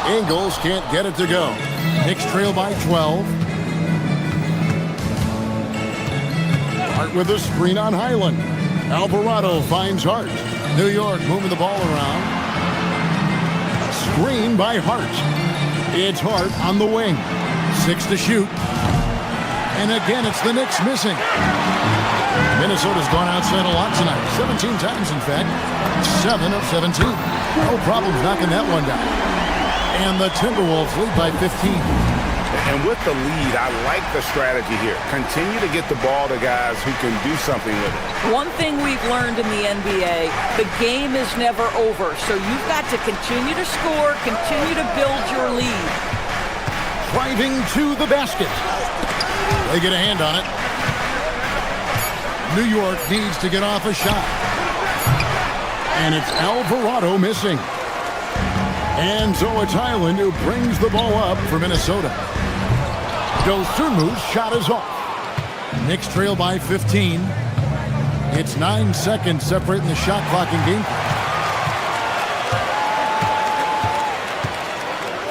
B: Ingles can't get it to go. Knicks trail by 12. Hart with a screen on Highland. Alvarado finds Hart. New York moving the ball around. Screen by Hart. It's Hart on the wing. 6 to shoot. And again, it's the Knicks missing. Minnesota's gone outside a lot tonight. 17 times, in fact. 7 of 17. No problems knocking that one down. And the Timberwolves lead by 15.
I: And with the lead, I like the strategy here. Continue to get the ball to guys who can do something with it.
K: One thing we've learned in the NBA, the game is never over. So you've got to continue to score, continue to build your lead.
B: Driving to the basket. They get a hand on it. New York needs to get off a shot. And it's Alvarado missing. And so it's Highland who brings the ball up for Minnesota. Dosunmu's shot is off. Knicks trail by 15. It's 9 seconds separating the shot clock and game clock.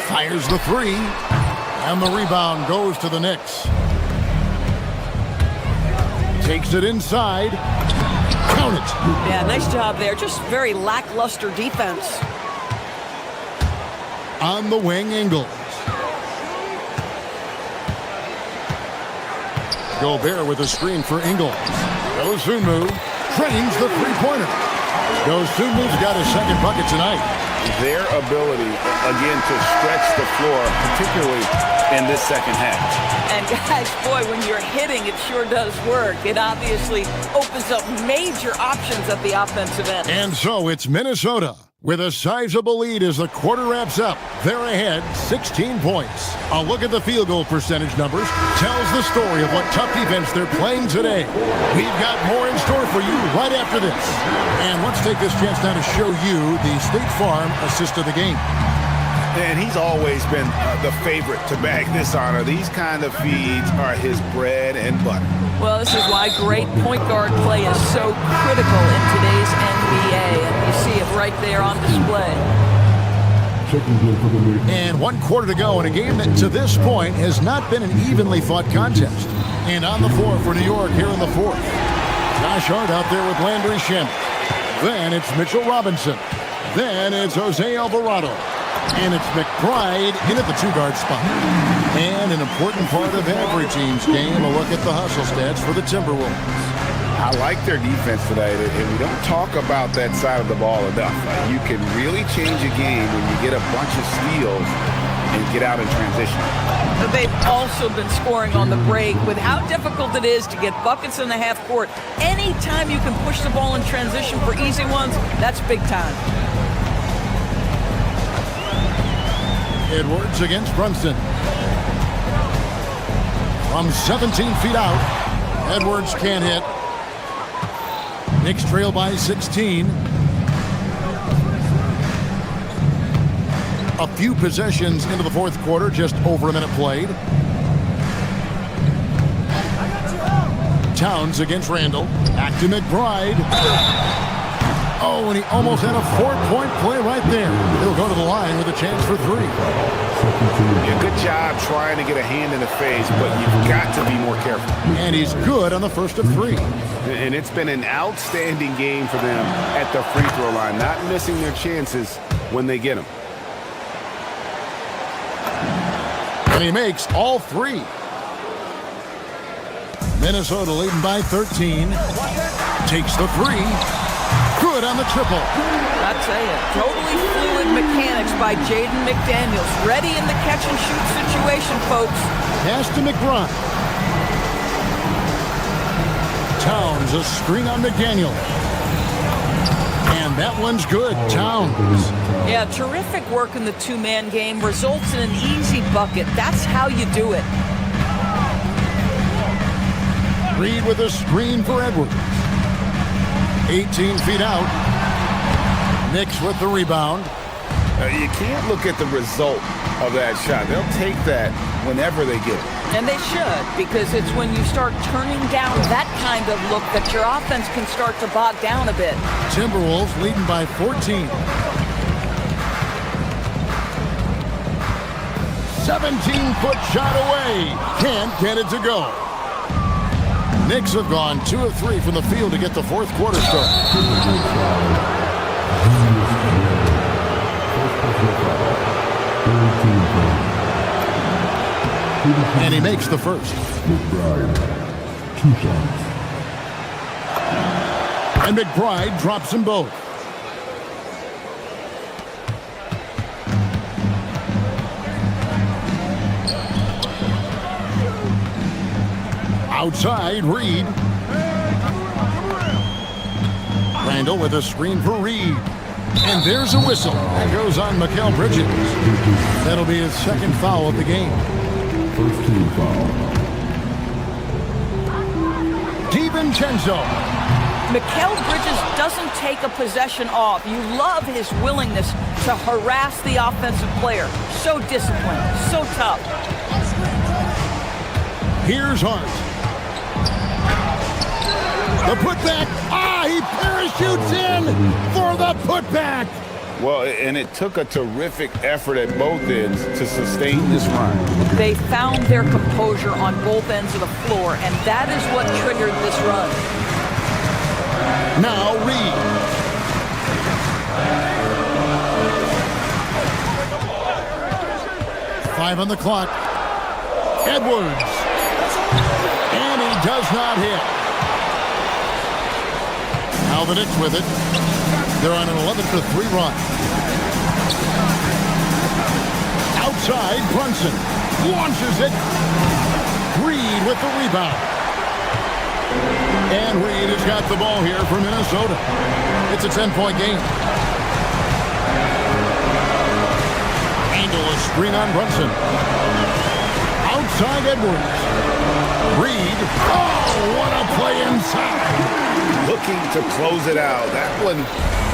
B: Fires the three. And the rebound goes to the Knicks. Takes it inside. Count it.
K: Yeah, nice job there. Just very lackluster defense.
B: On the wing, Ingles. Gobert with a screen for Ingles. Dosunmu trains the three-pointer. Dosunmu's got his second bucket tonight.
I: Their ability, again, to stretch the floor, particularly in this second half.
K: And guys, boy, when you're hitting, it sure does work. It obviously opens up major options at the offensive end.
B: And so it's Minnesota with a sizable lead as the quarter wraps up. They're ahead 16 points. A look at the field goal percentage numbers tells the story of what tough defense they're playing today. We've got more in store for you right after this. And let's take this chance now to show you the State Farm assist of the game.
I: And he's always been the favorite to bag this honor. These kind of feeds are his bread and butter.
K: Well, this is why great point guard play is so critical in today's NBA. And you see it right there on display.
B: And 1 quarter to go in a game that to this point has not been an evenly fought contest. And on the floor for New York here in the fourth. Josh Hart out there with Landry Shamet. Then it's Mitchell Robinson. Then it's Jose Alvarado. And it's McBride in at the two-guard spot. And an important part of every team's game, a look at the hustle stats for the Timberwolves.
I: I like their defense today, and we don't talk about that side of the ball enough. You can really change a game when you get a bunch of steals and get out in transition.
K: But they've also been scoring on the break. With how difficult it is to get buckets in the half court, anytime you can push the ball in transition for easy ones, that's big time.
B: Edwards against Brunson. From 17 feet out, Edwards can't hit. Knicks trail by 16. A few possessions into the fourth quarter, just over a minute played. Towns against Randall. Back to McBride. Oh, and he almost had a 4-point play right there. He'll go to the line with a chance for three.
I: Yeah, good job trying to get a hand in the face, but you've got to be more careful.
B: And he's good on the first of three.
I: And it's been an outstanding game for them at the free throw line, not missing their chances when they get them.
B: And he makes all three. Minnesota leading by 13. Takes the three. Good on the triple.
K: I tell you, totally fluid mechanics by Jaden McDaniels. Ready in the catch-and-shoot situation, folks.
B: Pass to McBride. Towns, a screen on McDaniel. And that one's good. Towns.
K: Yeah, terrific work in the two-man game. Results in an easy bucket. That's how you do it.
B: Reed with a screen for Edwards. 18 feet out. Knicks with the rebound.
I: You can't look at the result of that shot. They'll take that whenever they get it.
K: And they should, because it's when you start turning down that kind of look that your offense can start to bog down a bit.
B: Timberwolves leading by 14. 17-foot shot away. Can't get it to go. Knicks have gone 2 of 3 from the field to get the fourth quarter started. And he makes the first. And McBride drops them both. Outside, Reed. Randall with a screen for Reed. And there's a whistle. That goes on Mikal Bridges. That'll be his second foul of the game.
J: First team foul.
B: DiVincenzo.
K: Mikal Bridges doesn't take a possession off. You love his willingness to harass the offensive player. So disciplined, so tough.
B: Here's Hart. The putback. He parachutes in for the putback.
I: Well, and it took a terrific effort at both ends to sustain this run.
K: They found their composure on both ends of the floor, and that is what triggered this run.
B: Now Reed. Five on the clock. Edwards. And he does not hit. Now the Knicks with it. They're on an 11-3 run. Outside, Brunson launches it. Reed with the rebound. And Reed has got the ball here for Minnesota. It's a 10-point game. Randall, a screen on Brunson. Outside Edwards. Reed. Oh, what a play inside.
I: Looking to close it out. That one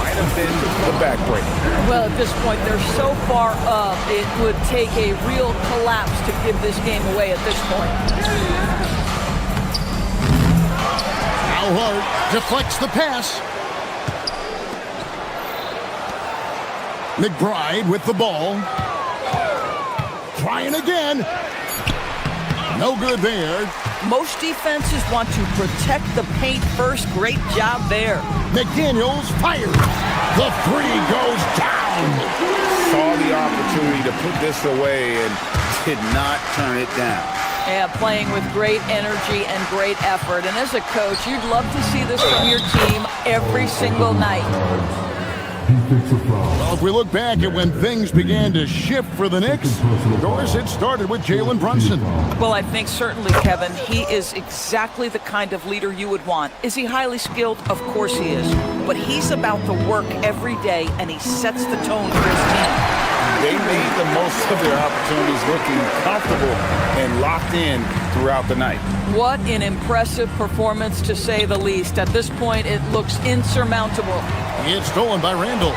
I: might have been the backbreaker.
K: Well, at this point, they're so far up, it would take a real collapse to give this game away at this point.
B: Now Hart deflects the pass. McBride with the ball. Trying again. No good there.
K: Most defenses want to protect the paint first. Great job there.
B: McDaniels fires. The three goes down.
I: Saw the opportunity to put this away and did not turn it down.
K: Yeah, playing with great energy and great effort. And as a coach, you'd love to see this from your team every single night.
B: Well, if we look back at when things began to shift for the Knicks, of course, it started with Jalen Brunson.
K: Well, I think certainly, Kevin, he is exactly the kind of leader you would want. Is he highly skilled? Of course he is. But he's about the work every day, and he sets the tone for his team.
I: They made the most of their opportunities, looking comfortable and locked in throughout the night.
K: What an impressive performance, to say the least. At this point, it looks insurmountable.
B: It's stolen by Randall.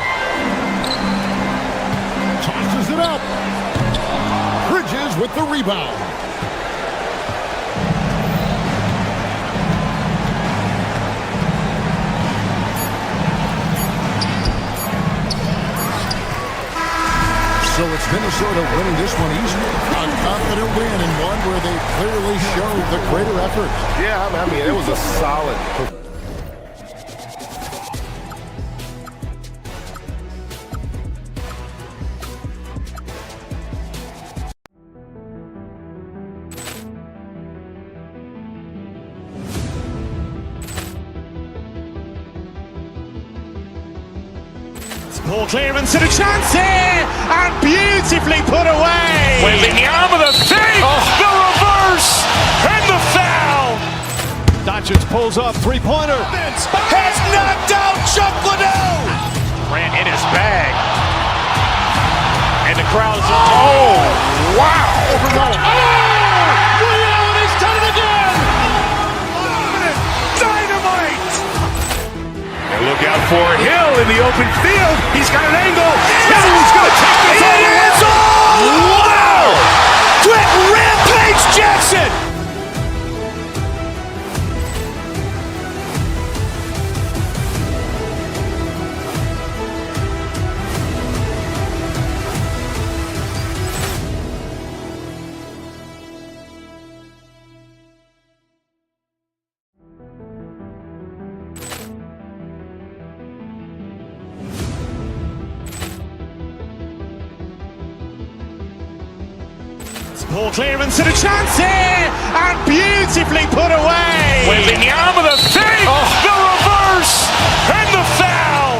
B: Tosses it up. Bridges with the rebound. So it's Minnesota winning this one easily. A confident win, and one where they clearly showed the greater effort.
I: Yeah, I mean, it was a solid performance.
A: Ball clearance and a chance here, and beautifully put away. Wembanyama the save, the reverse, and the foul.
G: Doncic pulls up, three-pointer.
A: Has knocked out Chuck Liddell. Ran in his bag, and the crowd is. Oh, wow! Liddell, and he's done it again. Dynamite! And look out for Hill in the open field. He's got an angle. He's going to take this all the way. Wow! Quick Rampage Jackson! Ball clearance and a chance here, and beautifully put away. Wembanyama the save, the reverse, and the foul.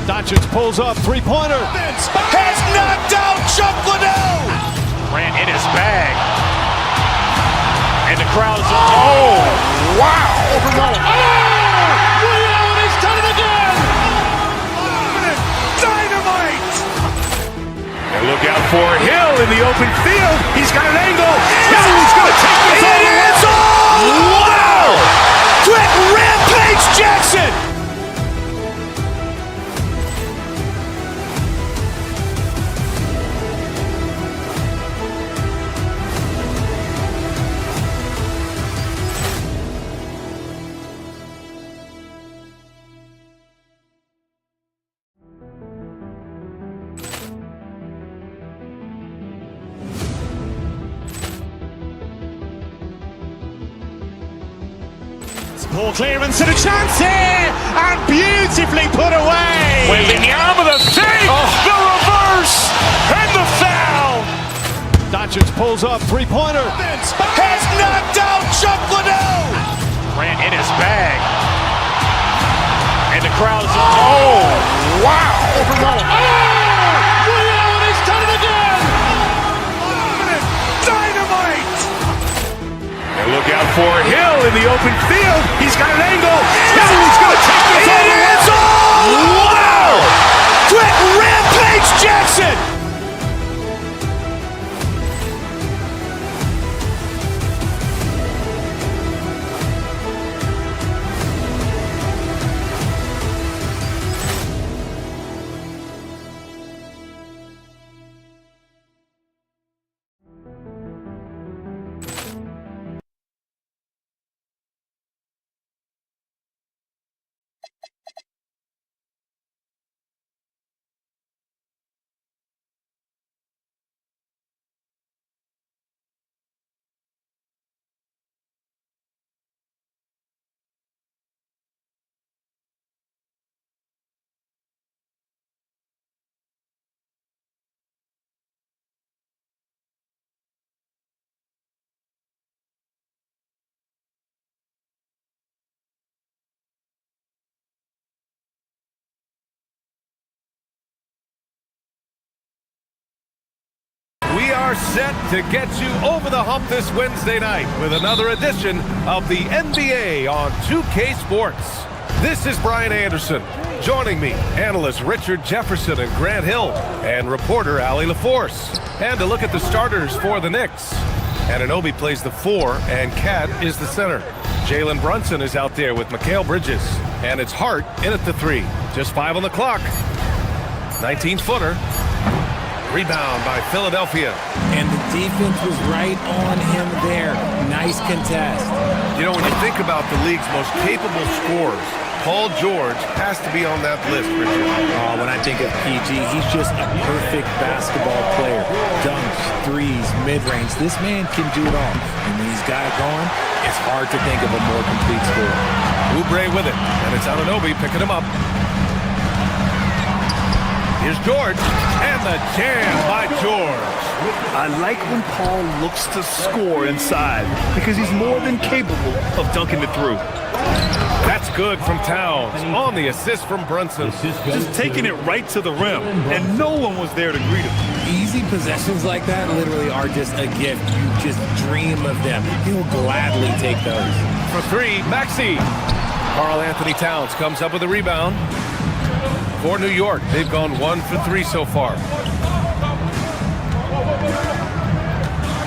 G: Doncic pulls up, three-pointer.
A: Has knocked out Chuck Liddell. Ran in his bag,
G: And the crowd is, oh, wow.
A: Overruled. Oh! Ray Allen has done it again! Dynamite!
G: And look out for Hill in the open field. He's got an angle. Hill's going to take this all the way. It's all! Wow! Quick Rampage Jackson!
A: Poor clearance and a chance here! And beautifully put away!
G: William with a save! The reverse! And the foul!
A: Doncic pulls up, three-pointer.
G: Has knocked out Chuck Liddell! Grant in his bag. And the crowd is, oh, wow!
A: Overruled. Oh! Ray Allen has done it again!
G: Dynamite! And look out for Hill in the open field. He's got an angle. Hill's going to take this all the way. It's all! Wow! Quick Rampage Jackson! We are set to get you over the hump this Wednesday night with another edition of the NBA on 2K Sports. This is Brian Anderson. Joining me, analysts Richard Jefferson and Grant Hill, and reporter Allie LaForce. And to look at the starters for the Knicks. Anunoby plays the 4, and Cat is the center. Jalen Brunson is out there with Mikal Bridges, and it's Hart in at the 3. Just 5 on the clock. 19-footer. Rebound by Philadelphia.
L: And the defense was right on him there. Nice contest.
C: You know, when you think about the league's most capable scorers, Paul George has to be on that list, Richard.
L: When I think of PG, he's just a perfect basketball player. Dunks, threes, mid-range. This man can do it all. And when he's got it going, it's hard to think of a more complete scorer.
C: Oubre with it, and it's Anunoby picking him up. Here's George, and the jam by George.
D: I like when Paul looks to score inside because he's more than capable of dunking it through.
C: That's good from Towns on the assist from Brunson.
D: Just taking it right to the rim, and no one was there to greet him.
L: Easy possessions like that literally are just a gift. You just dream of them. He'll gladly take those.
C: For 3, Maxey. Karl Anthony Towns comes up with a rebound. For New York, they've gone 1 for 3 so far.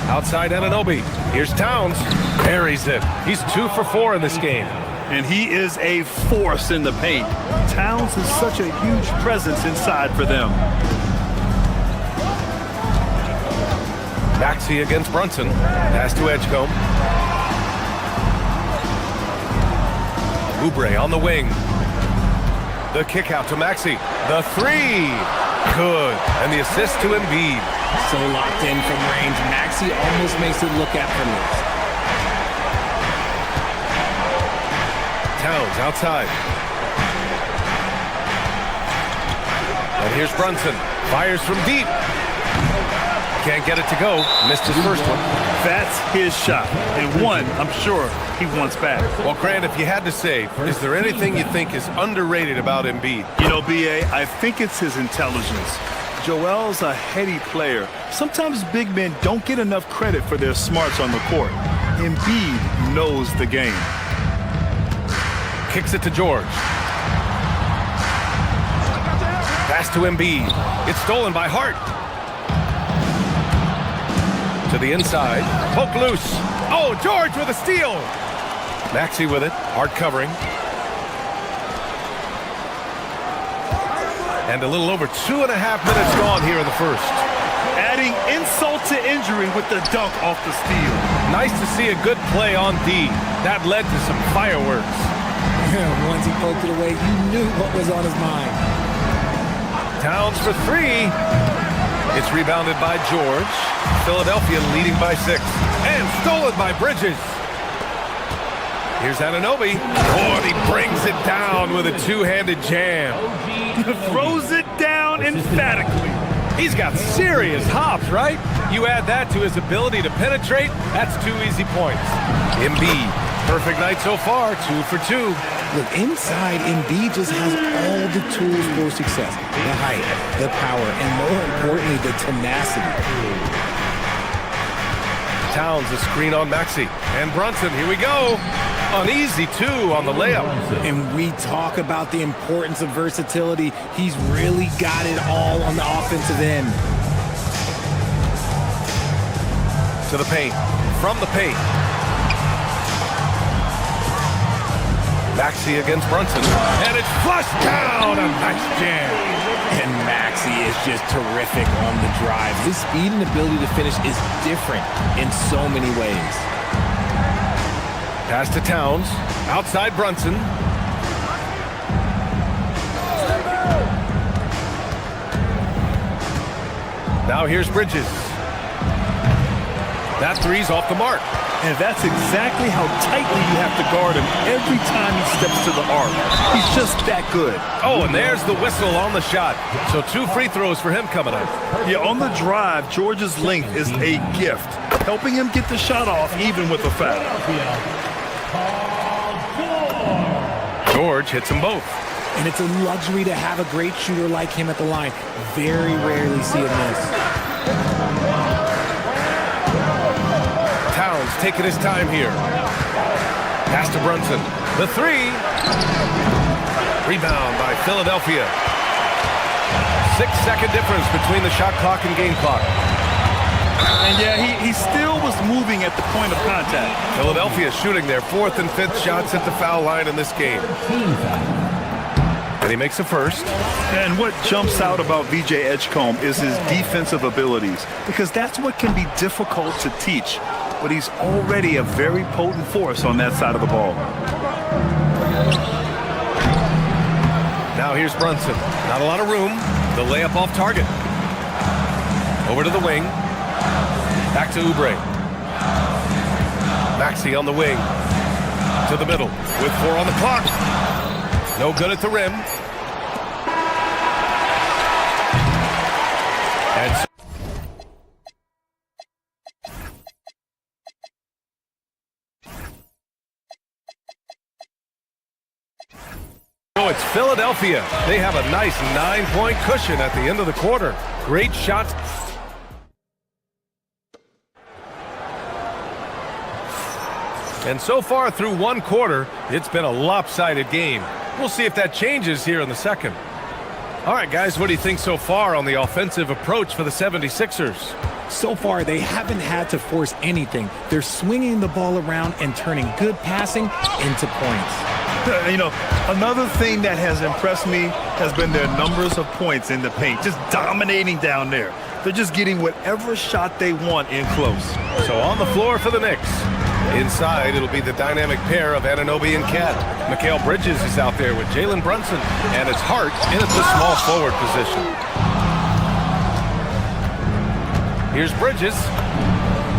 C: Outside Anunoby. Here's Towns. Buries it. He's 2 for 4 in this game.
D: And he is a force in the paint. Towns is such a huge presence inside for them.
C: Maxey against Brunson. Pass to Edgecombe. Oubre on the wing. The kick out to Maxey. The 3. Good. And the assist to Embiid.
L: So locked in from range. Maxey almost makes it look effortless.
C: Towns outside. And here's Brunson. Fires from deep. Can't get it to go. Missed his first one.
D: That's his shot. And one, I'm sure, he wants back.
C: Well, Grant, if you had to say, is there anything you think is underrated about Embiid?
D: You know, B.A., I think it's his intelligence. Joel's a heady player. Sometimes big men don't get enough credit for their smarts on the court. Embiid knows the game.
C: Kicks it to George. Pass to Embiid. It's stolen by Hart. To the inside. Poke loose. Oh, George with a steal. Maxey with it. Hart covering. And a little over 2.5 minutes gone here in the first.
D: Adding insult to injury with the dunk off the steal.
C: Nice to see a good play on D. That led to some fireworks.
L: Once he poked it away, you knew what was on his mind.
C: Towns for three. It's rebounded by George. Philadelphia leading by 6. And stolen by Bridges. Here's Anunoby. Oh, and he brings it down with a two-handed jam.
D: Throws it down emphatically.
C: He's got serious hops, right? You add that to his ability to penetrate, that's 2 easy points. Embiid, perfect night so far, 2 for 2.
L: Look, inside, Embiid just has all the tools for success. The height, the power, and more importantly, the tenacity.
C: Towns, a screen on Maxey. And Brunson, here we go. Uneasy, 2 on the layup.
L: And we talk about the importance of versatility. He's really got it all on the offensive end.
C: To the paint. From the paint. Maxey against Brunson. And it's flushed down. A nice jam.
L: And Maxey is just terrific on the drive. His speed and ability to finish is different in so many ways.
C: Pass to Towns. Outside Brunson. Now here's Bridges. That three's off the mark.
D: And that's exactly how tightly you have to guard him every time he steps to the arc. He's just that good.
C: Oh, and there's the whistle on the shot. So 2 free throws for him coming up.
D: Yeah, on the drive, George's length is a gift, helping him get the shot off even with a foul.
C: George hits them both.
L: And it's a luxury to have a great shooter like him at the line. Very rarely see him miss.
C: Towns taking his time here. Pass to Brunson. The 3. Rebound by Philadelphia. 6-second difference between the shot clock and game clock.
D: And yeah, he still was moving at the point of contact.
C: Philadelphia shooting their 4th and 5th shots at the foul line in this game. And he makes a first.
D: And what jumps out about VJ Edgecombe is his defensive abilities, because that's what can be difficult to teach. But he's already a very potent force on that side of the ball.
C: Now here's Brunson. Not a lot of room. The layup off target. Over to the wing. Back to Oubre. Maxey on the wing. To the middle. With 4 on the clock. No good at the rim. And so it's Philadelphia. They have a nice 9-point cushion at the end of the quarter. Great shots. And so far through 1 quarter, it's been a lopsided game. We'll see if that changes here in the second. All right, guys, what do you think so far on the offensive approach for the 76ers?
L: So far, they haven't had to force anything. They're swinging the ball around and turning good passing into points.
D: You know, another thing that has impressed me has been their numbers of points in the paint, just dominating down there. They're just getting whatever shot they want in close.
C: So on the floor for the Knicks. Inside, it'll be the dynamic pair of Anunoby and Cat. Mikal Bridges is out there with Jalen Brunson, and it's Hart in at the small forward position. Here's Bridges.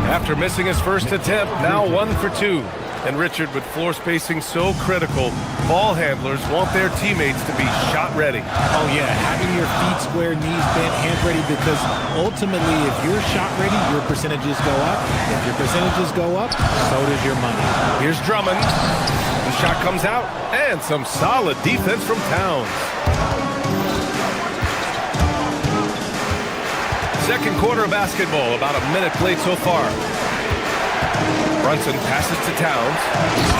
C: After missing his first attempt, now 1 for 2. And Richard, with floor spacing so critical, ball handlers want their teammates to be shot ready.
L: Oh yeah, having your feet square, knees bent, hands ready, because ultimately if you're shot ready, your percentages go up. If your percentages go up, so does your money.
C: Here's Drummond. The shot comes out, and some solid defense from Towns. Second quarter of basketball, about a minute played so far. Brunson passes to Towns.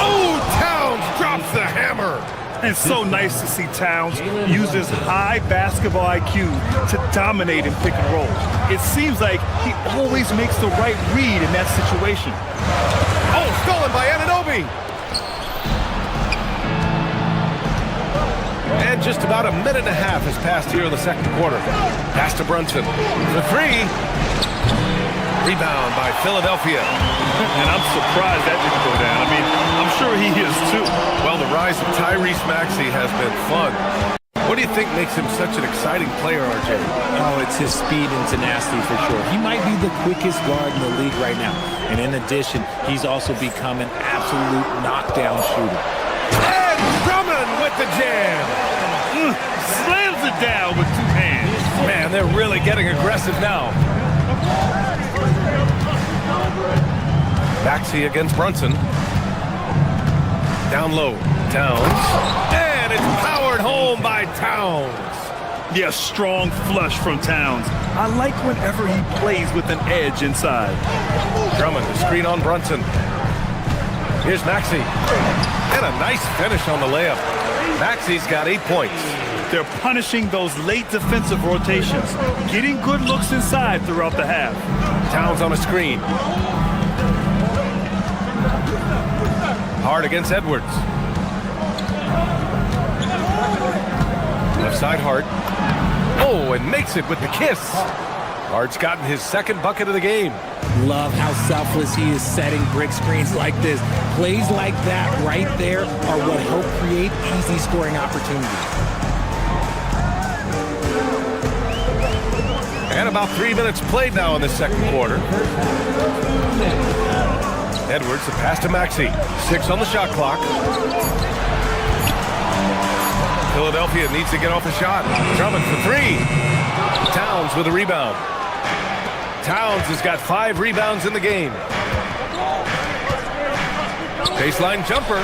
C: Oh, Towns drops the hammer.
D: And so nice to see Towns use his high basketball IQ to dominate in pick and roll. It seems like he always makes the right read in that situation.
C: Oh, stolen by Anunoby. And just about a minute and a half has passed here in the second quarter. Pass to Brunson. The three. Rebound by Philadelphia.
D: And I'm surprised that didn't go down. I mean, I'm sure he is too.
C: Well, the rise of Tyrese Maxey has been fun. What do you think makes him such an exciting player, RJ?
L: Oh, it's his speed and tenacity for sure. He might be the quickest guard in the league right now. And in addition, he's also become an absolute knockdown shooter.
C: And Drummond with the jam.
D: Slams it down with two hands.
C: Man, they're really getting aggressive now. Maxey against Brunson. Down low. Towns. And it's powered home by Towns.
D: Yeah, strong flush from Towns. I like whenever he plays with an edge inside.
C: Drummond, the screen on Brunson. Here's Maxey. And a nice finish on the layup. Maxey's got 8 points.
D: They're punishing those late defensive rotations, getting good looks inside throughout the half.
C: Towns on a screen. Hard against Edwards. Left side Hart. Oh, and makes it with the kiss. Hart's gotten his second bucket of the game.
L: Love how selfless he is setting brick screens like this. Plays like that right there are what help create easy scoring opportunities.
C: And about 3 minutes played now in the second quarter. Edwards, the pass to Maxey. 6 on the shot clock. Philadelphia needs to get off the shot. Drummond for 3. Towns with a rebound. Towns has got 5 rebounds in the game. Baseline jumper.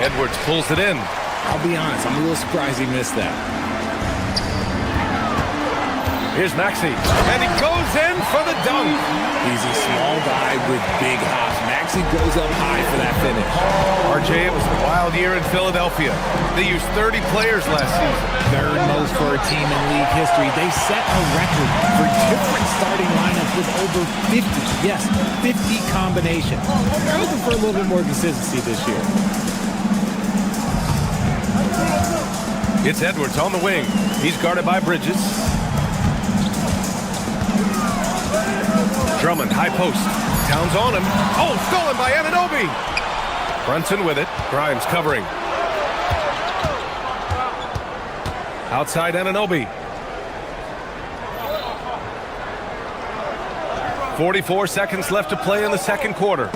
C: Edwards pulls it in.
L: I'll be honest, I'm a little surprised he missed that.
C: Here's Maxey, and he goes in for the dunk.
L: He's a small guy with big hops. Maxey goes up high for that finish.
C: RJ, it was a wild year in Philadelphia. They used 30 players last season.
L: Third most for a team in league history. They set a record for different starting lineups with over 50. Yes, 50 combinations. They're looking for a little bit more consistency this year.
C: It's Edwards on the wing. He's guarded by Bridges. Drummond, high post. Towns on him. Oh, stolen by Anunoby. Brunson with it. Grimes covering. Outside Anunoby. 44 seconds left to play in the second quarter.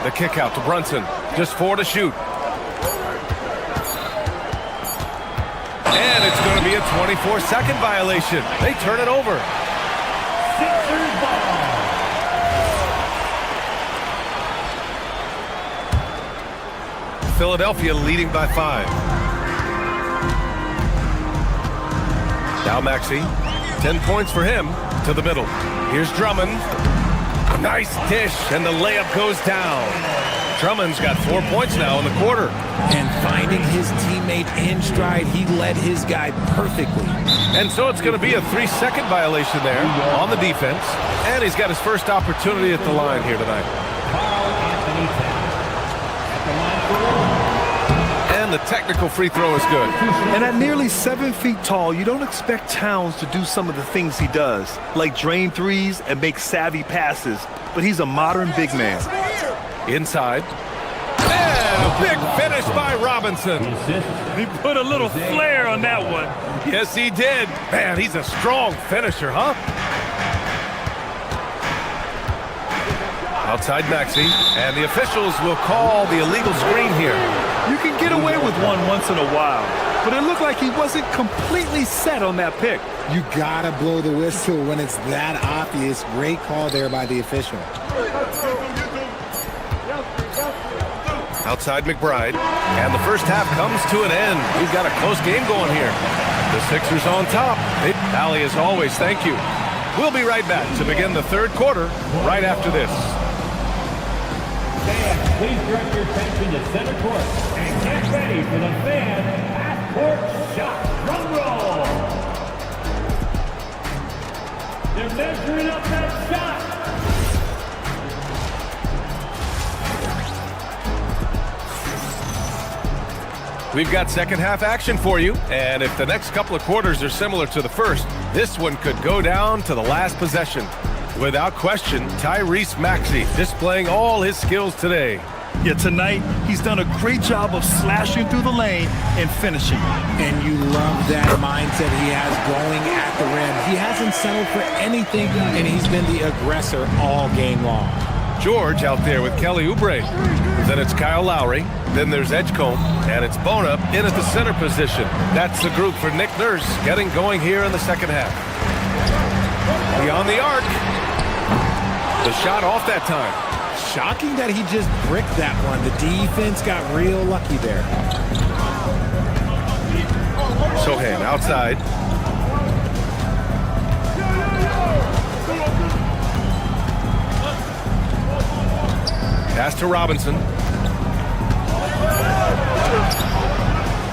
C: The kick out to Brunson. Just 4 to shoot. And it's going to be a 24-second violation. They turn it over. Philadelphia leading by 5. Now Maxey. 10 points for him. To the middle. Here's Drummond. Nice dish, and the layup goes down. Drummond's got 4 points now in the quarter.
L: And finding his teammate in stride, he led his guy perfectly.
C: And so it's going to be a 3-second violation there on the defense. And he's got his first opportunity at the line here tonight. And the technical free throw is good.
D: And at nearly 7 feet tall, you don't expect Towns to do some of the things he does, like drain threes and make savvy passes. But he's a modern big man.
C: Inside. And a big finish by Robinson.
D: He put a little flair on that one.
C: Yes, he did. Man, he's a strong finisher, huh? Outside Maxey, and the officials will call the illegal screen here.
D: You can get away with one once in a while, but it looked like he wasn't completely set on that pick.
L: You gotta blow the whistle when it's that obvious. Great call there by the official.
C: Outside McBride, and the first half comes to an end. We've got a close game going here. The Sixers on top. Allie, as always, thank you. We'll be right back to begin the third quarter right after this.
J: Fans, please direct your attention to center court and get ready for the fan half-court shot. Drum roll. They're measuring up that shot.
C: We've got second half action for you, and if the next couple of quarters are similar to the first, this one could go down to the last possession. Without question, Tyrese Maxey displaying all his skills today.
D: Yeah, tonight he's done a great job of slashing through the lane and finishing.
L: And you love that mindset he has going at the rim. He hasn't settled for anything, and he's been the aggressor all game long.
C: George out there with Kelly Oubre. Then it's Kyle Lowry. Then there's Edgecombe, and it's Bona in at the center position. That's the group for Nick Nurse getting going here in the second half. Beyond the arc. The shot off that time.
L: Shocking that he just bricked that one. The defense got real lucky there.
C: Sohan outside. Pass to Robinson.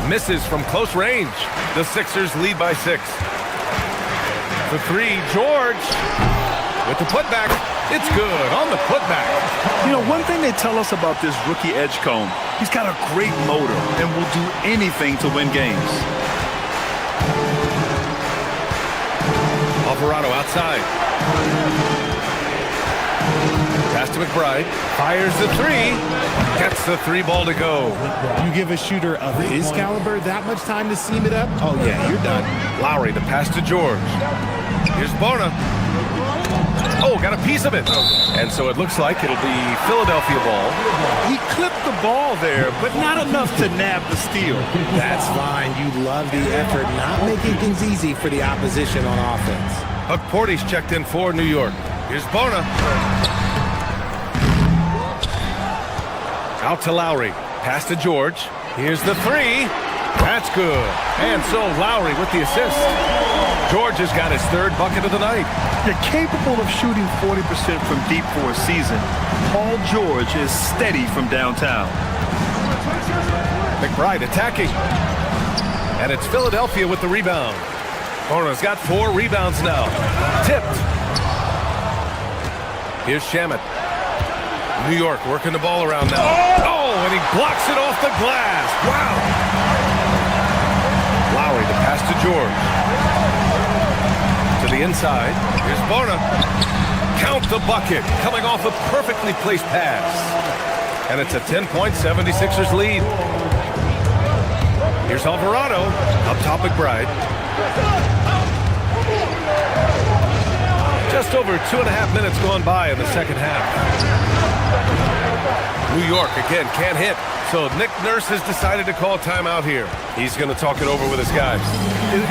C: Misses from close range. The Sixers lead by 6. For 3, George with the putback. It's good on the putback.
D: You know, one thing they tell us about this rookie Edgecombe, he's got a great motor and will do anything to win games.
C: Alvarado outside. Pass to McBride. Fires the 3. Gets the 3 ball to go.
L: You give a shooter of his caliber that much time to seam it up? Oh, yeah, you're done.
C: Lowry, the pass to George. Here's Bona. Oh, got a piece of it. And so it looks like it'll be Philadelphia ball.
D: He clipped the ball there, but not enough to nab the steal.
L: That's fine. You love the effort, not making things easy for the opposition on offense.
C: Huck Porty's checked in for New York. Here's Bona. Out to Lowry. Pass to George. Here's the 3. That's good. And so Lowry with the assist. George has got his 3rd bucket of the night.
D: You're capable of shooting 40% from deep for a season. Paul George is steady from downtown.
C: McBride attacking. And it's Philadelphia with the rebound. Bona's got 4 rebounds now. Tipped. Here's Shamet. New York working the ball around now. Oh, and he blocks it off the glass. Wow. Lowry, the pass to George. To the inside. Here's Bona. Count the bucket. Coming off a perfectly placed pass. And it's a 10-point 76ers lead. Here's Alvarado. Up top McBride. Just over 2.5 minutes gone by in the second half. New York, again, can't hit. So Nick Nurse has decided to call timeout here. He's going to talk it over with his guys.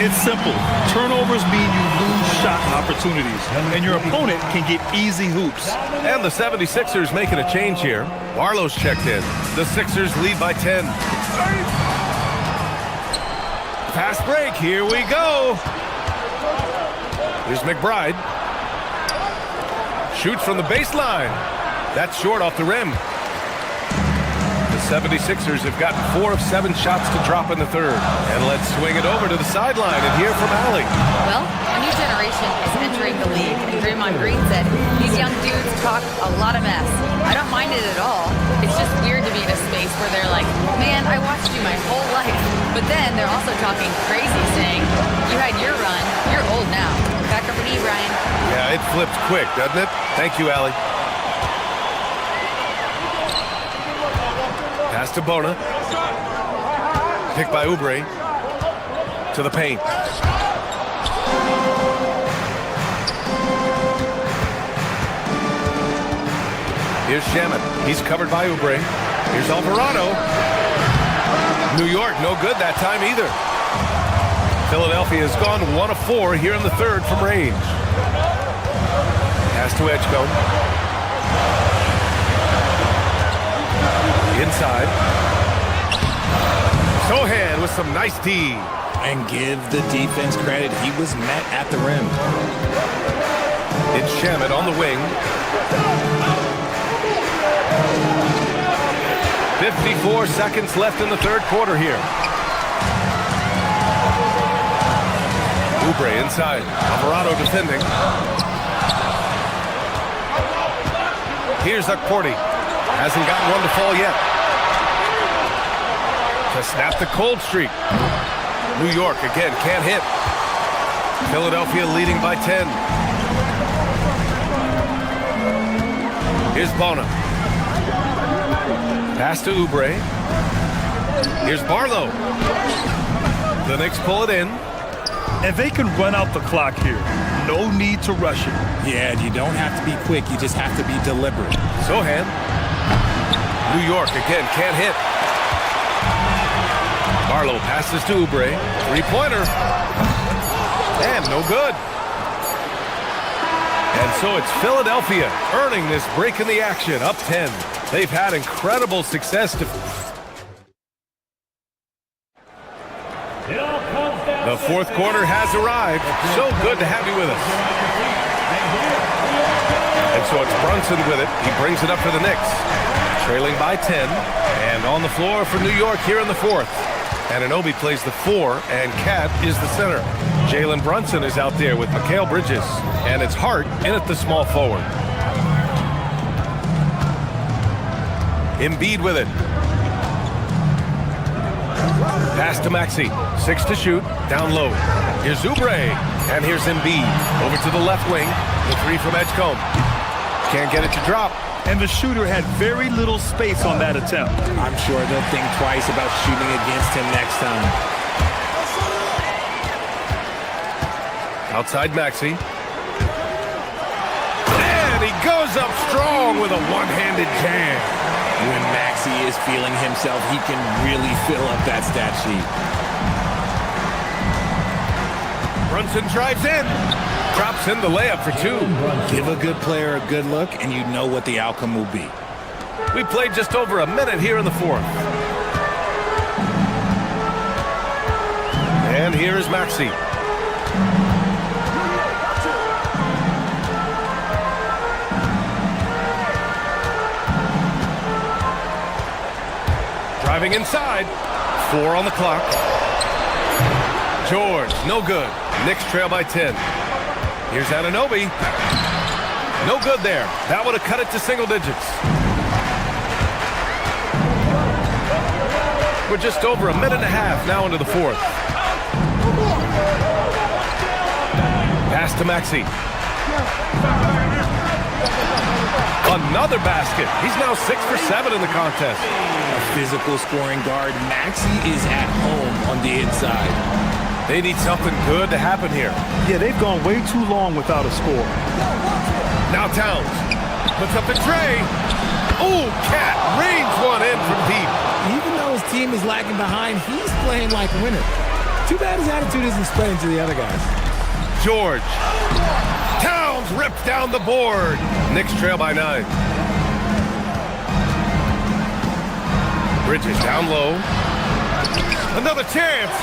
D: It's simple. Turnovers mean you lose shot opportunities, and your opponent can get easy hoops.
C: And the 76ers making a change here. Barlow's checked in. The Sixers lead by 10. Fast break. Here we go. Here's McBride. Shoots from the baseline. That's short off the rim. The 76ers have gotten 4 of 7 shots to drop in the 3rd. And let's swing it over to the sideline and hear from Allie.
E: Well, a new generation is entering the league. And Draymond Green said, these young dudes talk a lot of mess. I don't mind it at all. It's just weird to be in a space where they're like, man, I watched you my whole life. But then they're also talking crazy, saying, you had your run. You're old now. Back up to me, Brian.
C: Yeah, it flipped quick, doesn't it? Thank you, Allie. Pass to Bona. Picked by Oubre. To the paint. Here's Shamet. He's covered by Oubre. Here's Alvarado. New York, no good that time either. Philadelphia has gone 1 of 4 here in the 3rd from range. Pass to Edgecombe. Inside. Sohan with some nice D.
L: And give the defense credit. He was met at the rim.
C: It's Shamet on the wing. 54 seconds left in the third quarter here. Oubre inside. Alvarado defending. Here's Akporti. Hasn't gotten one to fall yet. To snap the cold streak. New York again can't hit. Philadelphia leading by 10. Here's Bona. Pass to Oubre. Here's Barlow. The Knicks pull it in.
D: And they can run out the clock here. No need to rush it.
L: Yeah, you don't have to be quick. You just have to be deliberate.
C: Sohan. New York again can't hit. Barlow passes to Oubre. Three-pointer. And no good. And so it's Philadelphia earning this break in the action, up 10. They've had incredible success. The fourth quarter has arrived. So good to have you with us. And so it's Brunson with it. He brings it up for the Knicks. Trailing by 10. And on the floor for New York here in the fourth. Anunoby plays the 4, and Cat is the center. Jalen Brunson is out there with Mikal Bridges. And it's Hart in at the small forward. Embiid with it. Pass to Maxey. 6 to shoot. Down low. Here's Oubre. And here's Embiid. Over to the left wing. The 3 from Edgecombe. Can't get it to drop.
D: And the shooter had very little space on that attempt.
L: I'm sure they'll think twice about shooting against him next time.
C: Outside Maxey. And he goes up strong with a one-handed jam.
L: When Maxey is feeling himself, he can really fill up that stat sheet.
C: Brunson drives in. Drops in the layup for 2.
L: Give a good player a good look, and you know what the outcome will be.
C: We played just over a minute here in the fourth. And here is Maxey. Driving inside. 4 on the clock. George, no good. Knicks trail by 10. Here's Anunoby. No good there. That would have cut it to single digits. We're just over a minute and a half now into the fourth. Pass to Maxey. Another basket. He's now 6 for 7 in the contest.
L: A physical scoring guard. Maxey is at home on the inside.
C: They need something good to happen here.
D: Yeah, they've gone way too long without a score.
C: Now Towns puts up the tray. Ooh, Cat rains one in from deep.
L: Even though his team is lagging behind, he's playing like a winner. Too bad his attitude isn't spreading to the other guys.
C: George. Towns rips down the board. Knicks trail by 9. Bridges down low. Another chance.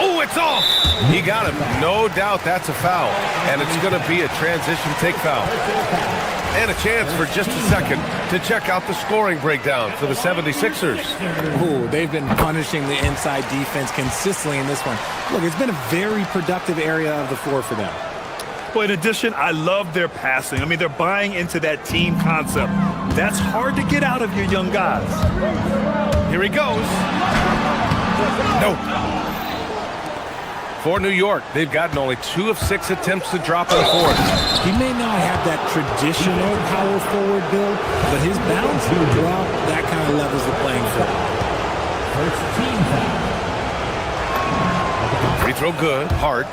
C: Oh, it's off. He got him. No doubt that's a foul. And it's going to be a transition take foul. And a chance for just a second to check out the scoring breakdown for the 76ers.
L: Ooh, they've been punishing the inside defense consistently in this one. Look, it's been a very productive area of the floor for them.
D: Well, in addition, I love their passing. I mean, they're buying into that team concept. That's hard to get out of your young guys.
C: Here he goes. No. For New York, they've gotten only 2 of 6 attempts to drop in the fourth.
L: He may not have that traditional power forward build, but his bounce drop, that kind of levels the playing field.
J: First team foul.
C: Free throw good. Hart.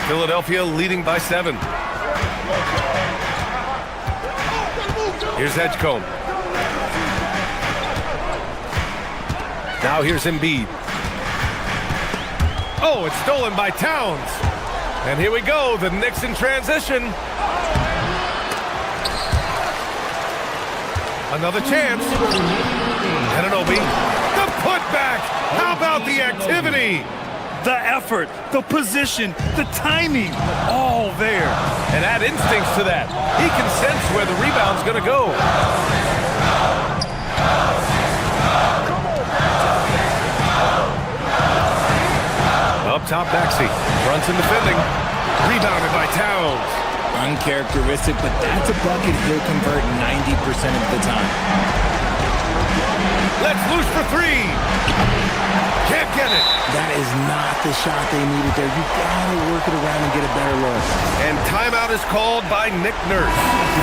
C: Philadelphia leading by 7. Here's Edgecombe. Now here's Embiid. Oh, it's stolen by Towns. And here we go, the Knicks in transition. Another chance. Anunoby. The putback. How about the activity?
D: the effort, the position, the timing, all there.
C: And add instincts to that. He can sense where the rebound's going to go. Up top, Maxey. Brunson defending. Rebounded by Towns.
L: Uncharacteristic, but that's a bucket he'll convert 90% of the time.
C: Let's loose for three. Can't get it.
L: That is not the shot they needed there. You gotta work it around and get a better look.
C: And timeout is called by Nick Nurse.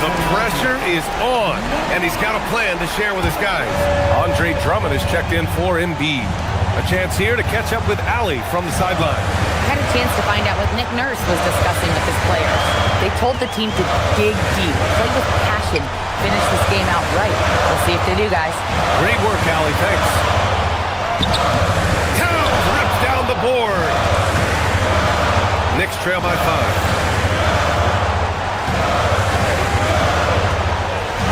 C: The pressure is on, and he's got a plan to share with his guys. Andre Drummond is checked in for Embiid. A chance here to catch up with Allie from the sideline.
E: I had a chance to find out what Nick Nurse was discussing with his players. They told the team to dig deep, play with passion, finish this game out right. We'll see if they do, guys.
C: Great work, Allie. Thanks. Towns rips down the board. Knicks trail by 5.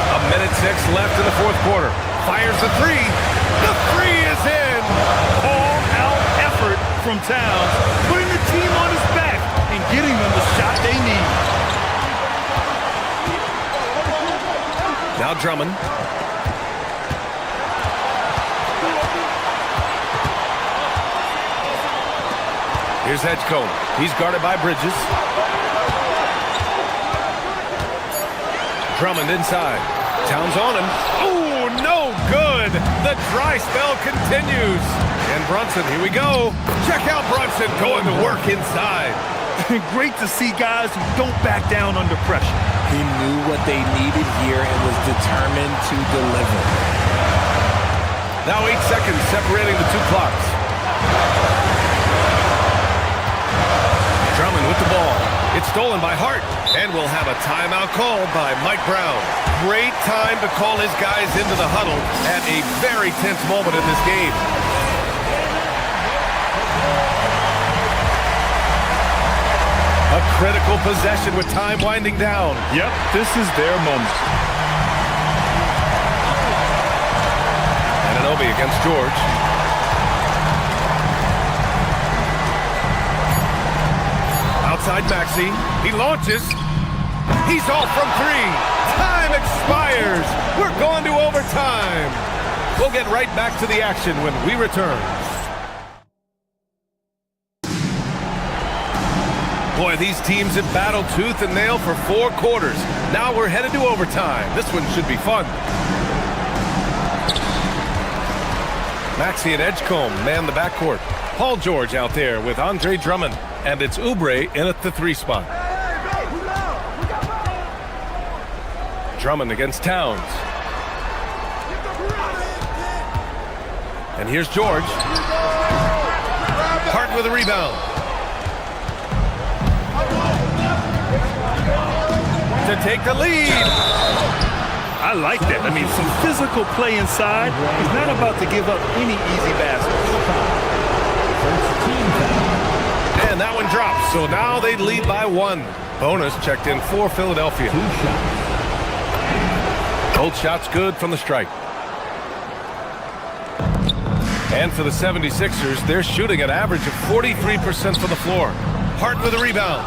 C: A minute 6 left in the fourth quarter. Fires the three. The three is in.
D: All-out effort from Towns, putting the team on his back and getting them the shot they need.
C: Now Drummond. Here's Edgecombe. He's guarded by Bridges. Drummond inside. Towns on him. Oh, no good. The dry spell continues. And Brunson, here we go. Check out Brunson going to work inside.
D: Great to see guys who don't back down under pressure.
L: He knew what they needed here and was determined to deliver.
C: Now 8 seconds separating the two clocks. Drummond with the ball. It's stolen by Hart. And we'll have a timeout called by Mike Brown. Great time to call his guys into the huddle at a very tense moment in this game. A critical possession with time winding down.
D: Yep, this is their moment.
C: Anunoby against George. Outside Maxey. He launches. He's off from three. Time expires. We're going to overtime. We'll get right back to the action when we return. Boy, these teams have battled tooth and nail for 4 quarters. Now we're headed to overtime. This one should be fun. Maxey and Edgecombe man the backcourt. Paul George out there with Andre Drummond. And it's Oubre in at the 3 spot. Drummond against Towns. And here's George. Hart with a rebound. To take the lead.
D: I like that. I mean, some physical play inside. He's not about to give up any easy baskets.
C: And that one drops. So now they lead by 1. Bonus checked in for Philadelphia. Both shots good from the strike. And for the 76ers, they're shooting an average of 43% from the floor. Hart with a rebound.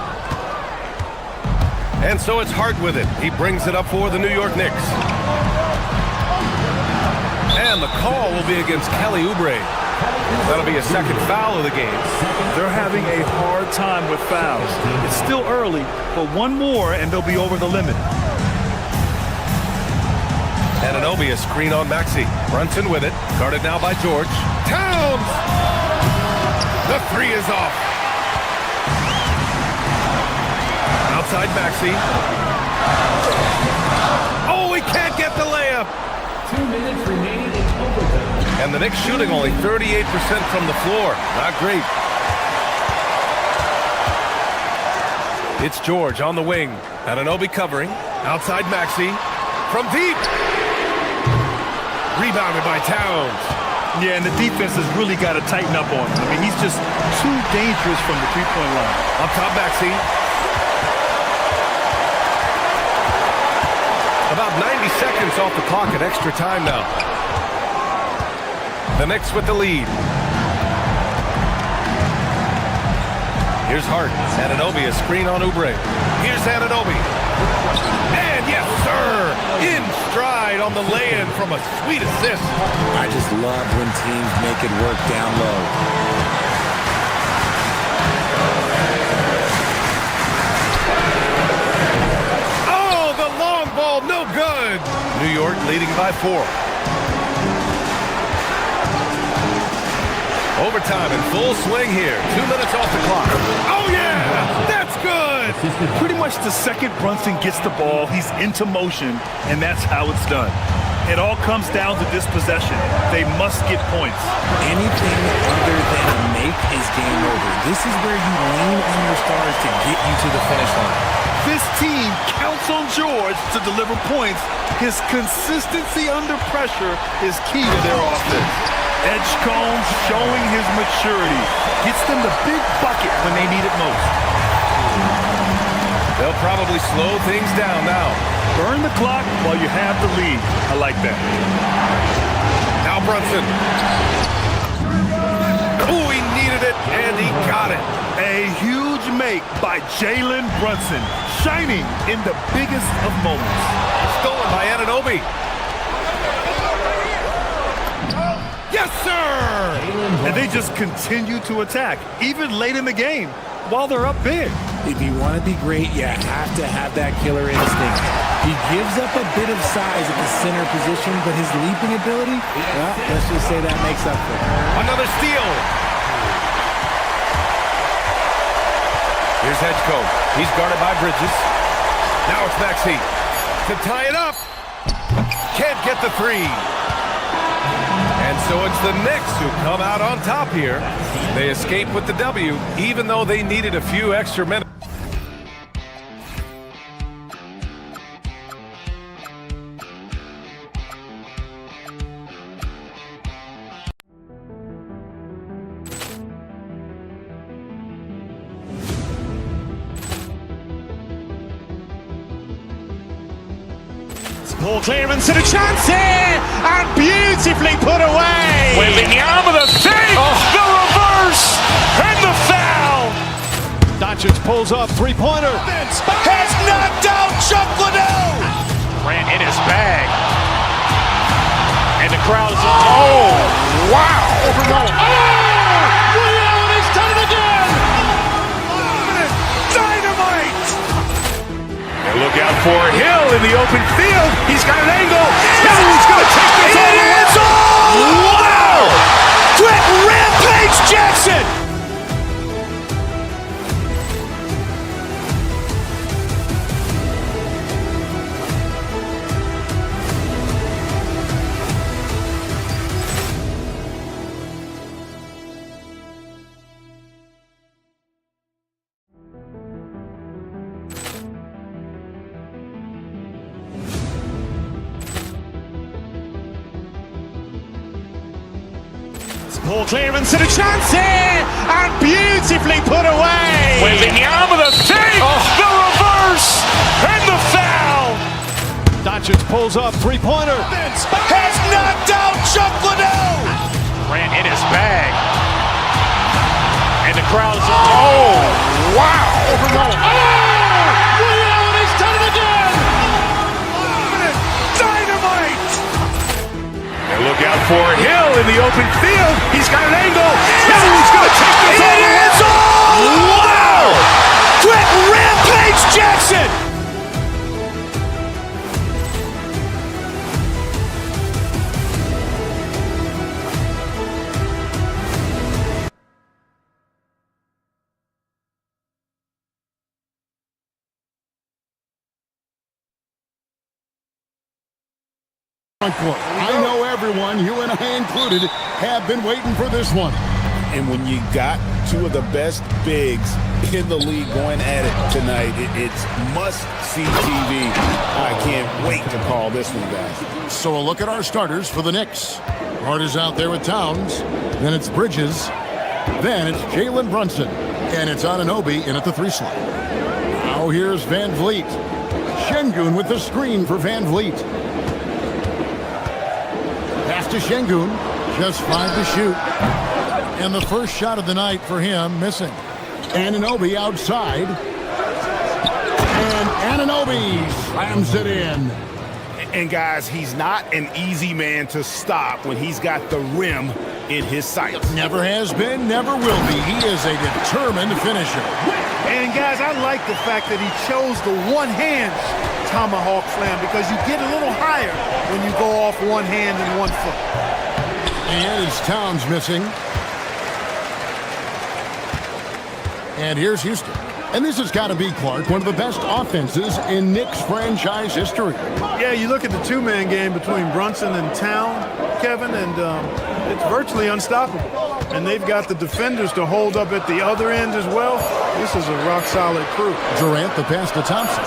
C: And so it's Hart with it. He brings it up for the New York Knicks. And the call will be against Kelly Oubre. That'll be a second foul of the game.
D: They're having a hard time with fouls. It's still early, but one more and they'll be over the limit.
C: Anunoby a screen on Maxey. Brunson with it. Guarded now by George. Towns! The 3 is off. Outside Maxey. Oh, he can't get the layup.
J: 2 minutes remaining in overtime.
C: And the Knicks shooting only 38% from the floor. Not great. It's George on the wing. Anunoby covering. Outside Maxey. From deep. Rebounded by Towns.
D: Yeah, and the defense has really got to tighten up on him. I mean, he's just too dangerous from the three-point line.
C: Up top, Maxey. About 90 seconds off the clock at extra time now. The Knicks with the lead. Here's Hart. Anunoby, a screen on Oubre. Here's Anunoby. And yes, sir! In stride on the lay-in from a sweet assist.
L: I just love when teams make it work down low.
C: Oh, the long ball, no good. New York leading by 4. Overtime in full swing here. 2 minutes off the clock. Oh, yeah! That's good!
D: Pretty much the second Brunson gets the ball, he's into motion, and that's how it's done. It all comes down to this possession. They must get points.
L: Anything other than a make is game over. This is where you lean on your stars to get you to the finish line.
D: This team counts on George to deliver points. His consistency under pressure is key to their offense. Edgecombe showing his maturity. Gets them the big bucket when they need it most.
C: They'll probably slow things down now.
D: Burn the clock while you have the lead. I like that.
C: Now Brunson. Oh, he needed it, and he got it.
D: A huge make by Jalen Brunson. Shining in the biggest of moments.
C: Stolen by Anunoby. Yes, sir!
D: And they just continue to attack, even late in the game, while they're up big.
L: If you want to be great, you have to have that killer instinct. He gives up a bit of size at the center position, but his leaping ability, well, let's just say that makes up for it.
C: Another steal. Here's Edgecombe. He's guarded by Bridges. Now it's Maxey to tie it up. Can't get the 3. And so it's the Knicks who come out on top here. They escape with the W, even though they needed a few extra minutes.
A: Ball clearance and a chance here, and beautifully put away. Wembanyama with a save, the reverse, and the foul. Doncic pulls up, three-pointer. Has knocked out Chuck Liddell.
G: Grant in his bag. And the crowd is... Oh, wow.
A: Oh, Williams done it again. Dynamite.
D: And look out for Hill in the open field. He's got an angle. He's going to take this all the way.
A: Wow! Quick Rampage Jackson. Ball clearance and a chance here, and beautifully put away.
G: Wembanyama with a save, the reverse, and the foul.
A: Doncic pulls up, three-pointer. Has knocked out Chuck Liddell.
G: Grant in his bag. And the crowd is... Oh, wow.
A: Williams done it again. Dynamite.
D: And look out for Hill in the open field. He's got an angle. He's going to take this all the way.
A: Wow! Quick Rampage Jackson.
B: I know everyone, you and I included, have been waiting for this one.
I: And when you got two of the best bigs in the league going at it tonight, it's must-see TV. I can't wait to call this one, guys.
B: So a look at our starters for the Knicks. Hart is out there with Towns. Then it's Bridges. Then it's Jalen Brunson. And it's Anunoby in at the 3 slot. Now here's Van Vliet. Şengün with the screen for Van Vliet. Pass to Şengün. Just 5 to shoot. And the first shot of the night for him, missing. Anunoby outside. And Anunoby slams it in.
I: And guys, he's not an easy man to stop when he's got the rim in his sights.
B: Never has been, never will be. He is a determined finisher.
M: And guys, I like the fact that he chose the one-hand tomahawk slam because you get a little higher when you go off one hand and one foot.
B: And it's Towns missing. And here's Houston. And this has got to be, Clark, one of the best offenses in Knicks franchise history.
M: Yeah, you look at the two-man game between Brunson and Town, Kevin, and it's virtually unstoppable. And they've got the defenders to hold up at the other end as well. This is a rock-solid crew.
B: Durant, the pass to Thompson.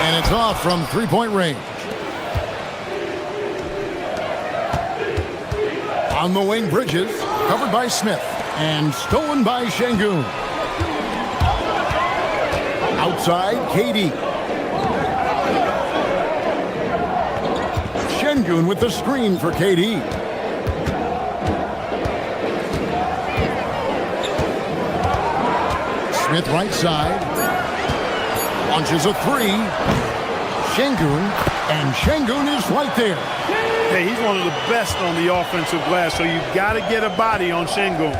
B: And it's off from three-point range. On the wing, Bridges, covered by Smith, and stolen by Şengün. Outside, KD. Şengün with the screen for KD. Smith right side. Launches a three. Şengün, and Şengün is right there.
M: Hey, he's one of the best on the offensive glass, so you've got to get a body on Şengün.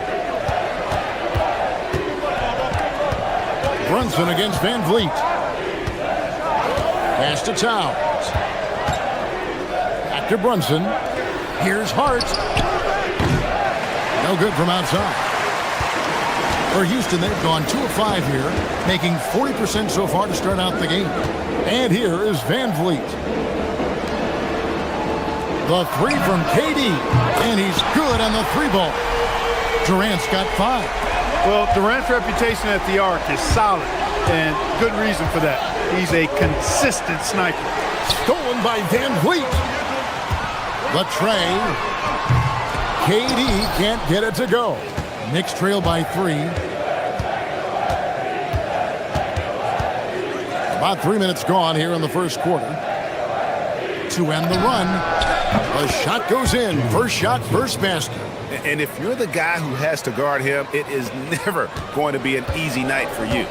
B: Brunson against Van Vliet. Pass to Towns. Back to Brunson. Here's Hart. No good from outside. For Houston, they've gone 2 of 5 here, making 40% so far to start out the game. And here is Van Vliet. The three from KD, and he's good on the three ball. Durant's got 5.
M: Well, Durant's reputation at the arc is solid, and good reason for that. He's a consistent sniper.
B: Stolen by Van Vliet. The tray. KD can't get it to go. Knicks trail by 3. About 3 minutes gone here in the first quarter. To end the run. The shot goes in. First shot, first basket.
I: And if you're the guy who has to guard him, it is never going to be an easy night for you.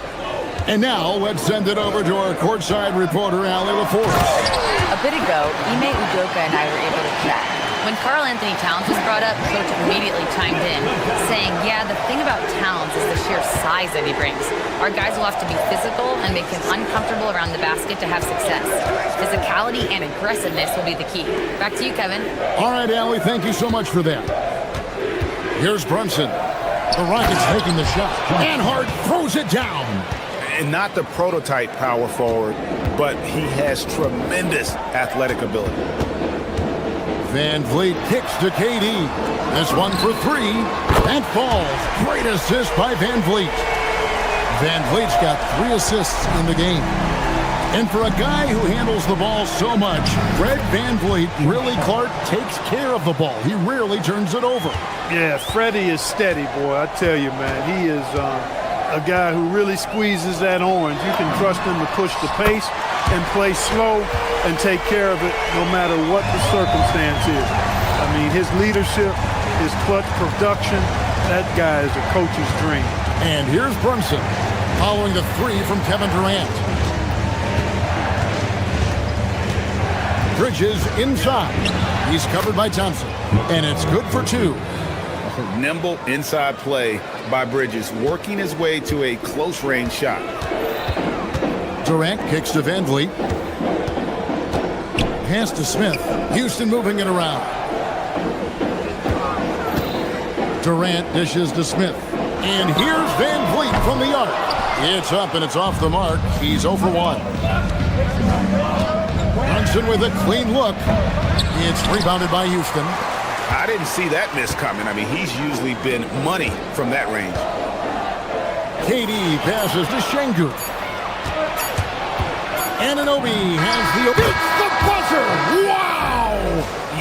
B: And now let's send it over to our courtside reporter, Allie LaForce.
E: A bit ago, Ime Udoka and I were able to chat. When Karl Anthony Towns was brought up, Coach immediately chimed in, saying, yeah, the thing about Towns is the sheer size that he brings. Our guys will have to be physical and make him uncomfortable around the basket to have success. Physicality and aggressiveness will be the key. Back to you, Kevin.
B: All right, Allie, thank you so much for that. Here's Brunson. The Rockets taking the shot. And Hart throws it down.
I: And not the prototype power forward, but he has tremendous athletic ability.
B: Van Vliet kicks to KD. This one for 3. And falls. Great assist by Van Vliet. Van Vliet's got 3 assists in the game. And for a guy who handles the ball so much, Fred Van Vliet really, Clark, takes care of the ball. He rarely turns it over.
M: Yeah, Freddie is steady, boy. I tell you, man, he is a guy who really squeezes that orange. You can trust him to push the pace and play slow and take care of it no matter what the circumstance is. I mean, his leadership, his clutch production, that guy is a coach's dream.
B: And here's Brunson following the 3 from Kevin Durant. Bridges inside. He's covered by Thompson. And it's good for 2.
I: Nimble inside play by Bridges, working his way to a close-range shot.
B: Durant kicks to Van Vliet. Pass to Smith. Houston moving it around. Durant dishes to Smith. And here's Van Vliet from the arc. It's up and it's off the mark. He's 0 for 1. Brunson with a clean look. It's rebounded by Houston.
I: I didn't see that miss coming. I mean, he's usually been money from that range.
B: KD passes to Şengün. Anunoby has the... It's the buzzer! Wow!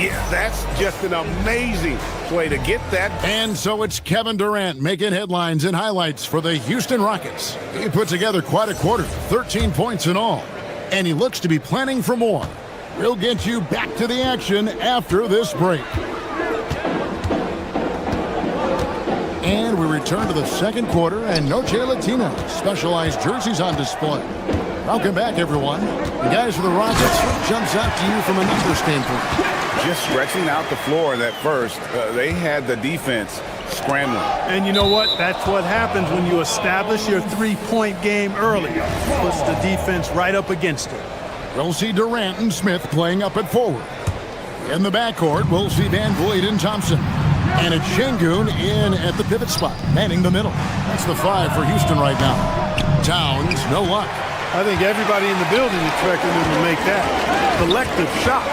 I: Yeah, that's just an amazing play to get that.
B: And so it's Kevin Durant making headlines and highlights for the Houston Rockets. He put together quite a quarter, 13 points in all. And he looks to be planning for more. We'll get you back to the action after this break. And we return. return to the second quarter, and Noche Latina specialized jerseys on display. Welcome back, everyone. And guys, for the Rockets, what jumps out to you from a number standpoint?
I: Just stretching out the floor in that first. They had the defense scrambling.
M: And you know what? That's what happens when you establish your three-point game early. Puts the defense right up against it.
B: We'll see Durant and Smith playing up at forward. In the backcourt, we'll see Van Vliet and Thompson. And it's Şengün in at the pivot spot, manning the middle. That's the 5 for Houston right now. Towns, no luck.
M: I think everybody in the building expected him to make that collective shot.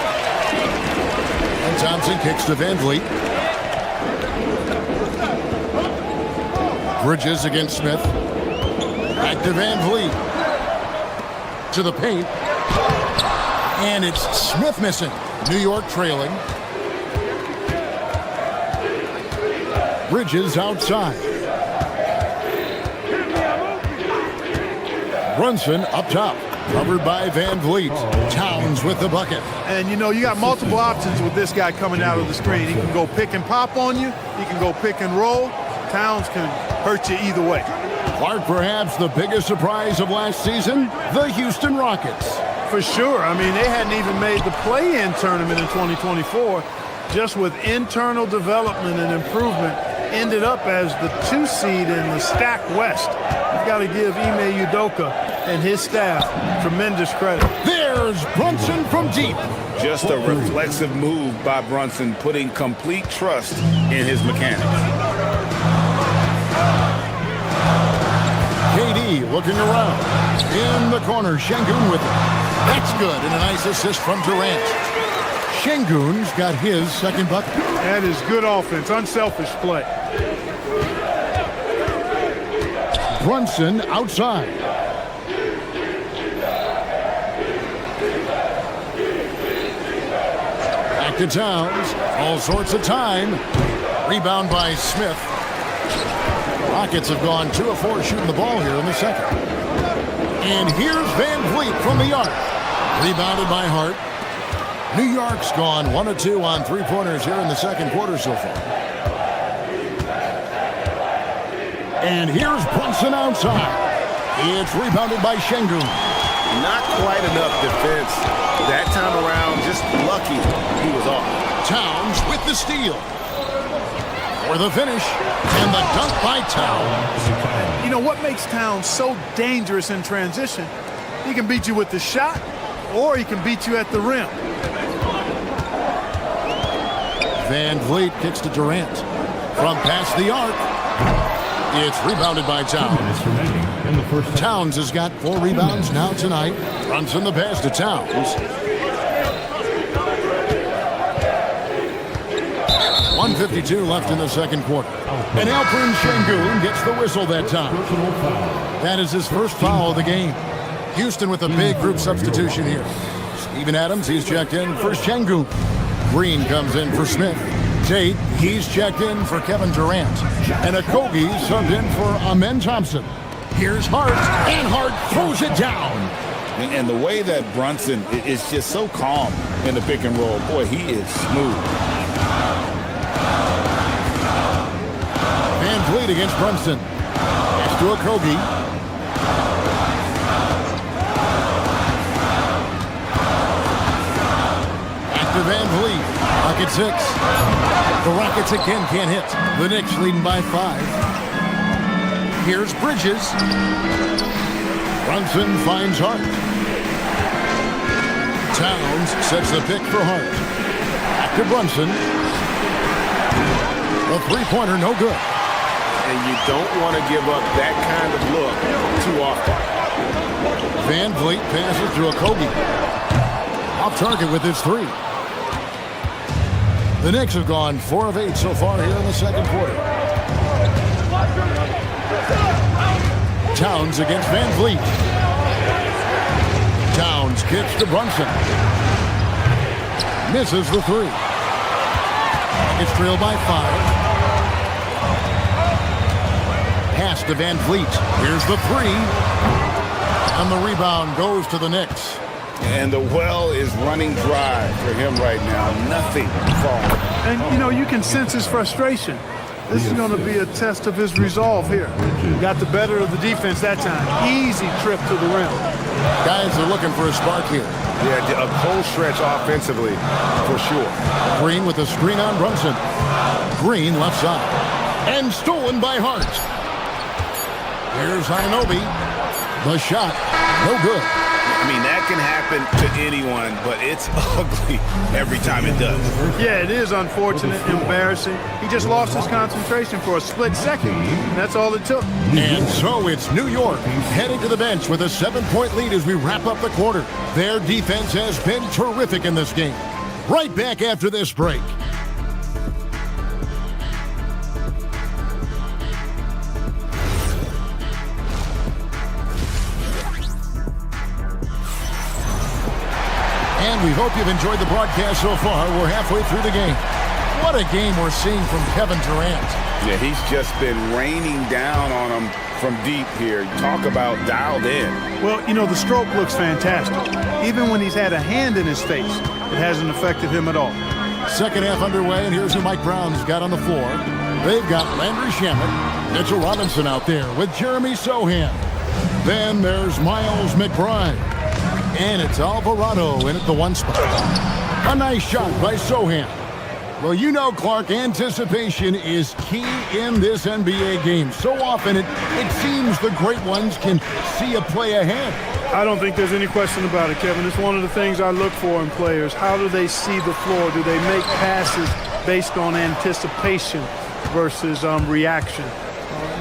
B: And Thompson kicks to Van Vliet. Bridges against Smith. Back to Van Vliet. To the paint. And it's Smith missing. New York trailing. Bridges outside. Brunson up top. Covered by Van Vliet. Towns with the bucket.
M: And, you know, you got multiple options with this guy coming out of the screen. He can go pick and pop on you. He can go pick and roll. Towns can hurt you either way.
B: Clark, perhaps the biggest surprise of last season, the Houston Rockets.
M: For sure. I mean, they hadn't even made the play-in tournament in 2024. Just with internal development and improvement, ended up as the 2 seed in the stacked West. You've got to give Ime Udoka and his staff tremendous credit.
B: There's Brunson from deep.
I: Just a reflexive move by Brunson, putting complete trust in his mechanics.
B: KD looking around. In the corner, Şengün with it. That's good, and a nice assist from Durant. Şengün's got his second bucket.
M: That is good offense, unselfish play.
B: Brunson outside. Back to Towns. All sorts of time. Rebound by Smith. Rockets have gone 2 of 4 shooting the ball here in the second. And here's Van Vliet from the arc. Rebounded by Hart. New York's gone 1 of 2 on three-pointers here in the second quarter so far. And here's Brunson outside. It's rebounded by Şengün.
I: Not quite enough defense that time around. Just lucky he was off.
B: Towns with the steal. For the finish. And the dunk by Towns.
M: You know what makes Towns so dangerous in transition? He can beat you with the shot, or he can beat you at the rim.
B: Van Vliet kicks to Durant. From past the arc. It's rebounded by Towns. Towns has got 4 rebounds now tonight. Brunson the pass to Towns. 1:52 left in the second quarter. And Alperen Şengün gets the whistle that time. That is his first foul of the game. Houston with a big group substitution here. Steven Adams, he's checked in for Şengün. Green comes in for Smith. Tate, he's checked in for Kevin Durant. And Okogie subbed in for Amen Thompson. Here's Hart, and Hart throws it down.
I: And the way that Brunson is just so calm in the pick and roll, boy, he is smooth.
B: Van Vliet against Brunson. Next to Okogie. Back to Van Vliet. Rocket 6. The Rockets again can't hit. The Knicks leading by 5. Here's Bridges. Brunson finds Hart. Towns sets the pick for Hart. Back to Brunson. The three-pointer no good.
I: And you don't want to give up that kind of look too often.
B: Van Vliet passes to Okogie. Off target with his 3. The Knicks have gone 4 of 8 so far here in the second quarter. Towns against Van Vliet. Towns kicks to Brunson. Misses the 3. It's trailed by 5. Pass to Van Vliet. Here's the 3. And the rebound goes to the Knicks.
I: And the well is running dry for him right now. Nothing falling.
M: And, you know, you can sense his frustration. This is going to be a test of his resolve here. Got the better of the defense that time. Easy trip to the rim.
B: Guys are looking for a spark here.
C: Yeah, a cold stretch offensively, for sure.
B: Green with a screen on Brunson. Green left side. And stolen by Hart. Here's Anunoby. The shot. No good.
I: I mean, that can happen to anyone, but it's ugly every time it does.
M: Yeah, it is unfortunate, embarrassing. He just lost his concentration for a split second. That's all it took.
B: And so it's New York heading to the bench with a 7-point lead as we wrap up the quarter. Their defense has been terrific in this game. Right back after this break. And we hope you've enjoyed the broadcast so far. We're halfway through the game. What a game we're seeing from Kevin Durant.
I: Yeah, he's just been raining down on him from deep here. Talk about dialed in.
M: Well, you know, the stroke looks fantastic. Even when he's had a hand in his face, it hasn't affected him at all.
B: Second half underway, and here's who Mike Brown's got on the floor. They've got Landry Shamet, Mitchell Robinson out there with Jeremy Sohan. Then there's Miles McBride. And it's Alvarado in at the one spot. A nice shot by Sohan. Well, you know, Clark, anticipation is key in this NBA game. So often it seems the great ones can see a play ahead.
M: I don't think there's any question about it, Kevin. It's one of the things I look for in players. How do they see the floor? Do they make passes based on anticipation versus reaction?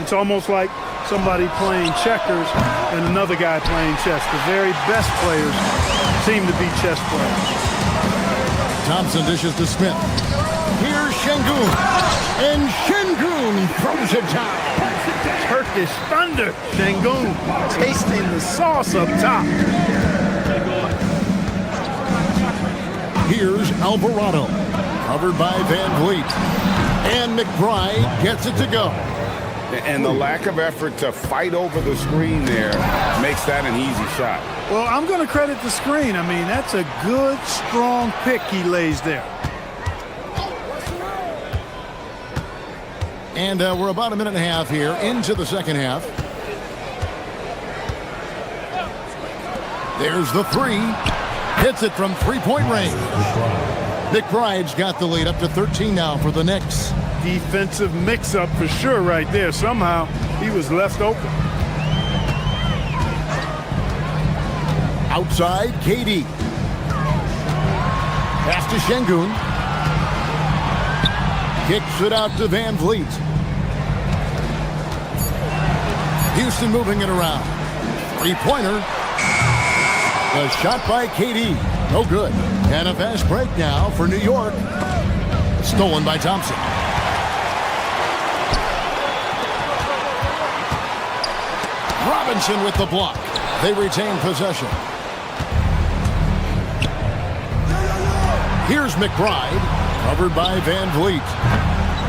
M: It's almost like somebody playing checkers and another guy playing chess. The very best players seem to be chess players.
B: Thompson dishes to Smith. Here's Şengün. And Şengün throws it down.
M: Turkish thunder. Şengün tasting the sauce up top.
B: Here's Alvarado. Covered by Van Vliet. And McBride gets it to go.
I: And the lack of effort to fight over the screen there makes that an easy shot.
M: Well, I'm going to credit the screen. I mean, that's a good, strong pick he lays there.
B: And we're about a minute and a half here into the second half. There's the three. Hits it from three-point range. McBride's got the lead up to 13 now for the Knicks.
M: Defensive mix-up for sure right there. Somehow he was left open.
B: Outside, KD. Pass to Şengün. Kicks it out to Van Vliet. Houston moving it around. Three-pointer. The shot by KD. No good. And a fast break now for New York. Stolen by Thompson. Robinson with the block. They retain possession. Here's McBride, covered by Van Vliet.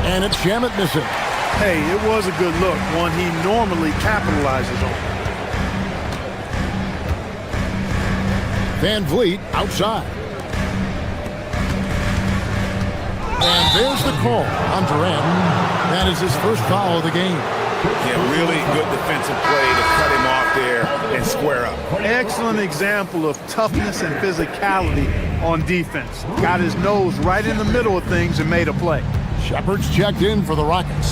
B: And it's Shamet missing.
M: Hey, it was a good look, one he normally capitalizes on.
B: Van Vliet outside. And there's the call on Durant. That is his first foul of the game.
I: Yeah, really good defensive play to cut him off there and square up.
M: Excellent example of toughness and physicality on defense. Got his nose right in the middle of things and made a play.
B: Shepard's checked in for the Rockets.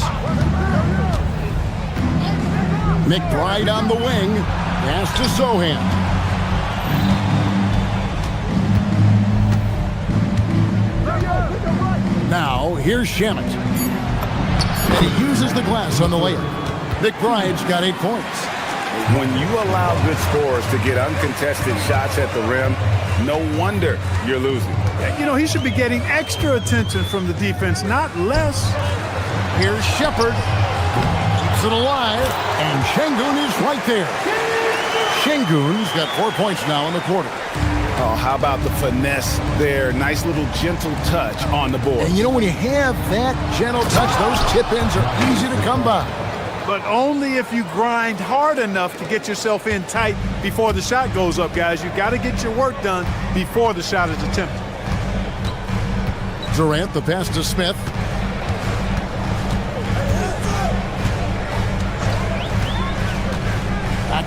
B: McBride on the wing. Pass to Sohan. Now, here's Shamet. And he uses the glass on the layup. McBride's got 8 points.
I: When you allow good scorers to get uncontested shots at the rim, no wonder you're losing.
M: You know, he should be getting extra attention from the defense, not less.
B: Here's Shepard. Keeps it alive. And Şengün is right there. Şengün's got 4 points now in the quarter.
I: Oh, how about the finesse there? Nice little gentle touch on the board.
B: And you know, when you have that gentle touch, those tip-ins are easy to come by.
M: But only if you grind hard enough to get yourself in tight before the shot goes up, guys. You got to get your work done before the shot is attempted.
B: Durant, the pass to Smith.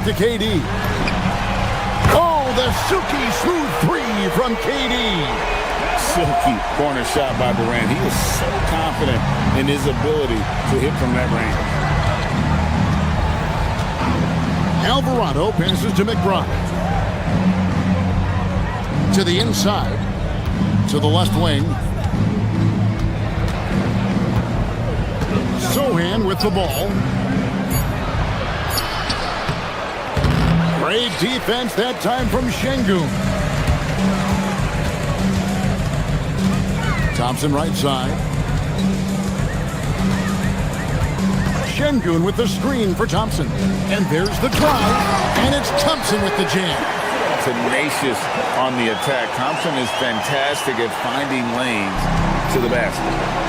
B: to KD. Oh, the silky smooth three from KD.
I: Silky corner shot by Durant. He is so confident in his ability to hit from that range.
B: Alvarado passes to McBride. To the inside. To the left wing. Sohan with the ball. Great defense that time from Şengün. Thompson right side. Şengün with the screen for Thompson. And there's the drive. And it's Thompson with the jam.
I: Tenacious on the attack. Thompson is fantastic at finding lanes to the basket.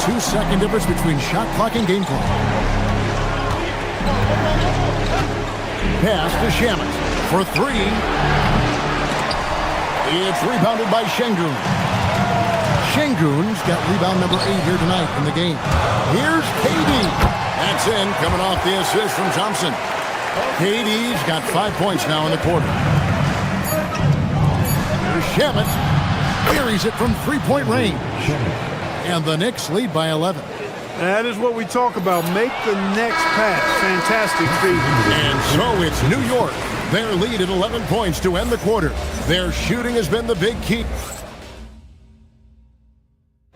B: 2-second difference between shot clock and game clock. Pass to Shamet for three. It's rebounded by Şengün. Şengün's got rebound number 8 here tonight in the game. Here's KD. That's in, coming off the assist from Thompson. KD's got 5 points now in the quarter. Here's Shamet. Buries it from three-point range. And the Knicks lead by 11.
M: That is what we talk about. Make the next pass. Fantastic feed.
B: And so it's New York. Their lead at 11 points to end the quarter. Their shooting has been the big key.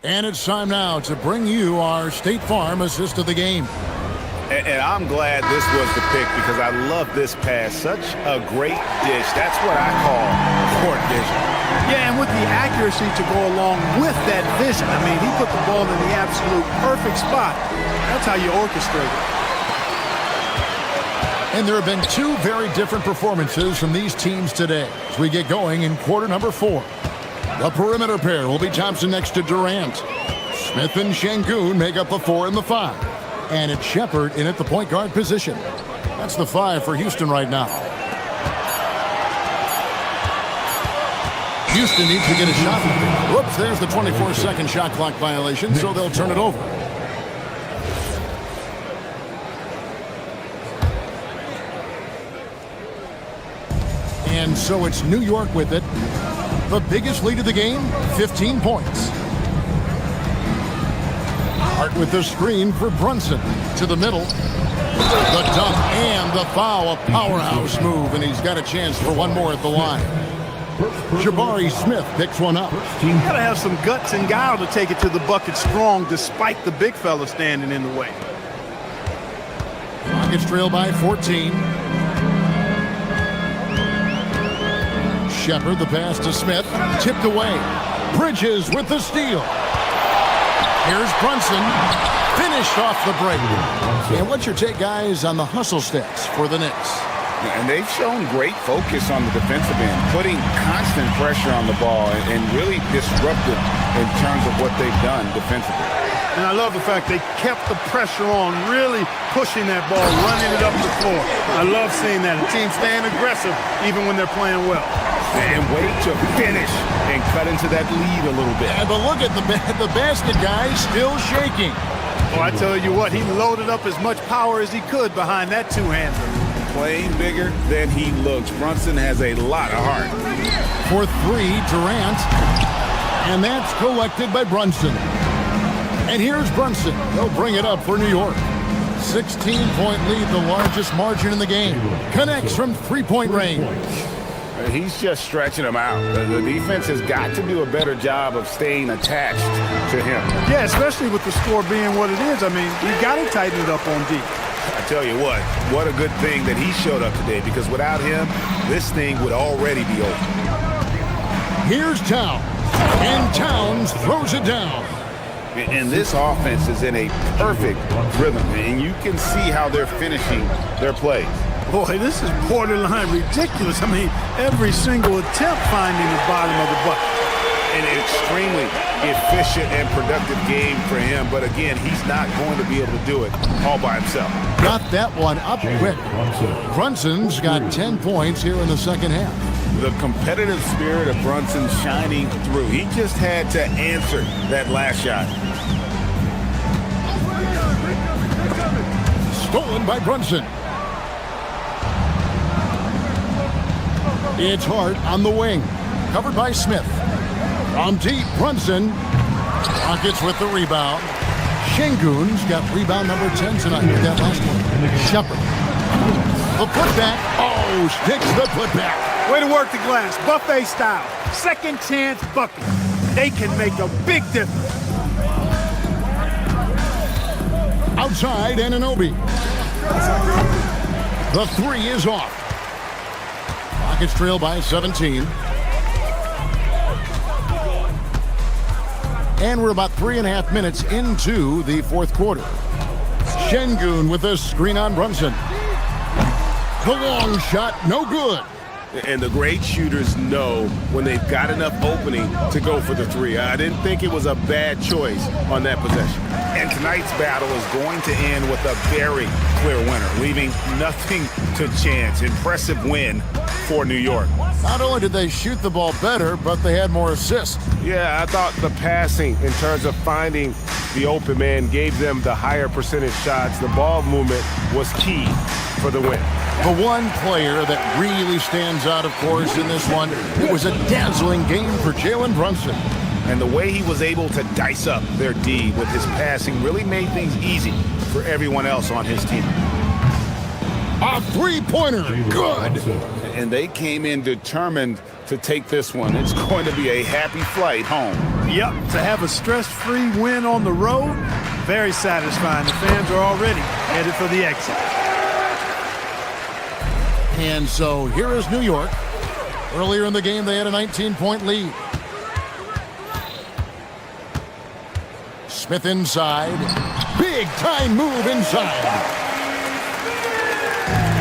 B: And it's time now to bring you our State Farm assist of the game.
I: And I'm glad this was the pick because I love this pass. Such a great dish. That's what I call court vision.
M: Yeah, and with the accuracy to go along with that vision. I mean, he put the ball in the absolute perfect spot. That's how you orchestrate it.
B: And there have been two very different performances from these teams today as we get going in quarter number 4. The perimeter pair will be Thompson next to Durant. Smith and Şengün make up the 4 and the 5. And it's Shepard in at the point guard position. That's the 5 for Houston right now. Houston needs to get a shot. Whoops, there's the 24-second shot clock violation, so they'll turn it over. And so it's New York with it. The biggest lead of the game, 15 points. Hart with the screen for Brunson. To the middle. The dunk and the foul. A powerhouse move, and he's got a chance for one more at the line. Jabari Smith picks one up.
M: You got to have some guts and guile to take it to the bucket strong despite the big fella standing in the way.
B: Rockets trail by 14. Shepard, the pass to Smith. Tipped away. Bridges with the steal. Here's Brunson. Finished off the break. And what's your take, guys, on the hustle stats for the Knicks?
I: And they've shown great focus on the defensive end, putting constant pressure on the ball and really disruptive in terms of what they've done defensively.
M: And I love the fact they kept the pressure on, really pushing that ball, running it up the floor. I love seeing that. A team staying aggressive even when they're playing well.
I: And wait to finish and cut into that lead a little bit.
B: Yeah, but look at the basket guy still shaking.
M: Oh, I tell you what, he loaded up as much power as he could behind that two-hander.
I: Playing bigger than he looks. Brunson has a lot of heart.
B: For 3, Durant. And that's collected by Brunson. And here's Brunson. He'll bring it up for New York. 16-point lead, the largest margin in the game. Connects from three-point range.
I: He's just stretching him out. The defense has got to do a better job of staying attached to him.
M: Yeah, especially with the score being what it is. I mean, you got to tighten it up on D.
I: I tell you what a good thing that he showed up today, because without him, this thing would already be over.
B: Here's Towns, and Towns throws it down.
I: And this offense is in a perfect rhythm, and you can see how they're finishing their plays.
M: Boy, this is borderline ridiculous. I mean, every single attempt finding the bottom of the bucket.
I: An extremely efficient and productive game for him, but again, he's not going to be able to do it all by himself.
B: Got that one up quick. Brunson's got 10 points here in the second half.
I: The competitive spirit of Brunson shining through. He just had to answer that last shot.
B: Stolen by Brunson. It's Hart on the wing. Covered by Smith. From deep, Brunson. Rockets with the rebound. Şengün's got rebound number 10 tonight with that last one. Shepard. The putback. Oh, sticks the putback.
M: Way to work the glass, buffet style. Second chance bucket. They can make a big difference.
B: Outside, Anunoby. The three is off. Rockets trail by 17. And we're about 3.5 minutes into the fourth quarter. Şengün with a screen on Brunson. The long shot, no good.
I: And the great shooters know when they've got enough opening to go for the three. I didn't think it was a bad choice on that possession.
G: And tonight's battle is going to end with a very clear winner, leaving nothing to chance. Impressive win for New York.
B: Not only did they shoot the ball better, but they had more assists.
C: Yeah, I thought the passing in terms of finding the open man gave them the higher percentage shots. The ball movement was key for the win.
B: The one player that really stands out, of course, in this one, it was a dazzling game for Jalen Brunson.
G: And the way he was able to dice up their D with his passing really made things easy for everyone else on his team.
B: A three-pointer, good.
G: And they came in determined to take this one. It's going to be a happy flight home.
M: Yep, to have a stress-free win on the road, very satisfying. The fans are already headed for the exit.
B: And so here is New York. Earlier in the game, they had a 19-point lead. Smith inside. Big time move inside.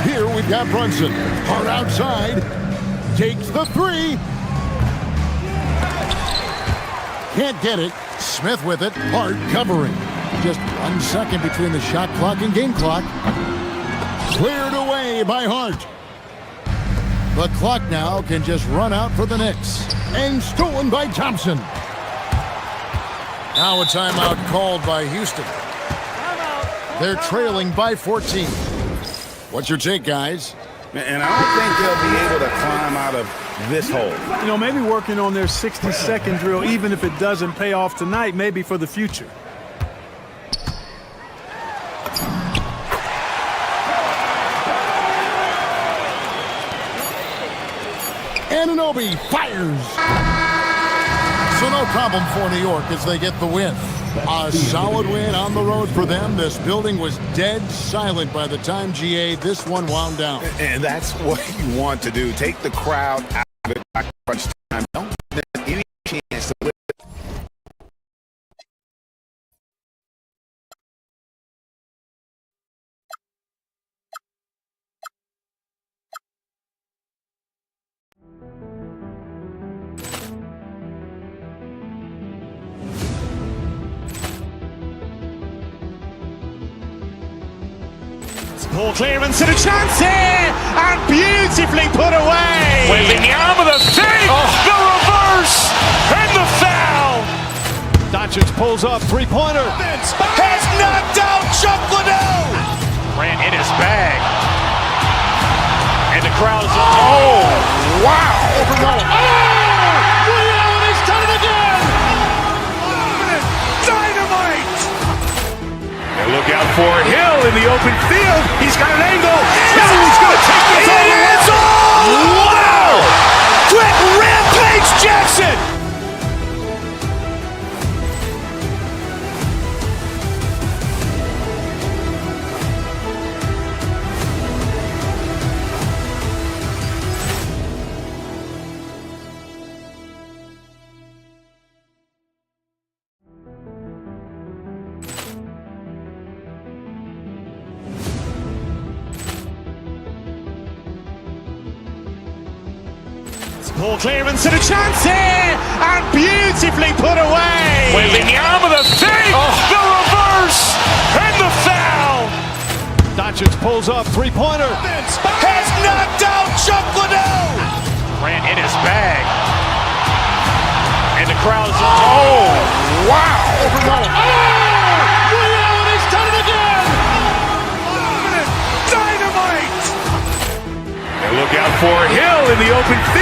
B: Here we've got Brunson. Hard outside. Takes the three. Can't get it. Smith with it. Hart covering. Just 1 second between the shot clock and game clock. Cleared away by Hart. The clock now can just run out for the Knicks. And stolen by Thompson. Now a timeout called by Houston. They're trailing by 14. What's your take, guys?
G: And I don't think they'll be able to climb out of this hole.
M: You know, maybe working on their 60-second drill, even if it doesn't pay off tonight, maybe for the future.
B: Anunoby fires. So no problem for New York as they get the win. A solid win on the road for them. This building was dead silent by the time, GA, this one wound down.
G: And that's what you want to do. Take the crowd out of it by crunch time. Don't give them any chance to live.
A: Poor clearance and a chance here, and beautifully put away. Wembanyama the save, the reverse, and the foul.
Q: Doncic pulls up, three-pointer.
A: Has knocked out Chocolate. Grant in his bag, and the crowd is. Oh, wow! He's done it again. Dynamite! And look out for Hill in the open field. He's got an angle. He's going to take this all the way. Wow! Quick Rampage Jackson! Poor clearance and a chance here, and beautifully put away. Wembanyama the save, the reverse, and the foul.
Q: Doncic pulls up, three-pointer.
A: Has knocked out Chocolate. Grant in his bag, and the crowd is. Oh, wow! He's done it again. Dynamite! And look out for Hill in the open field.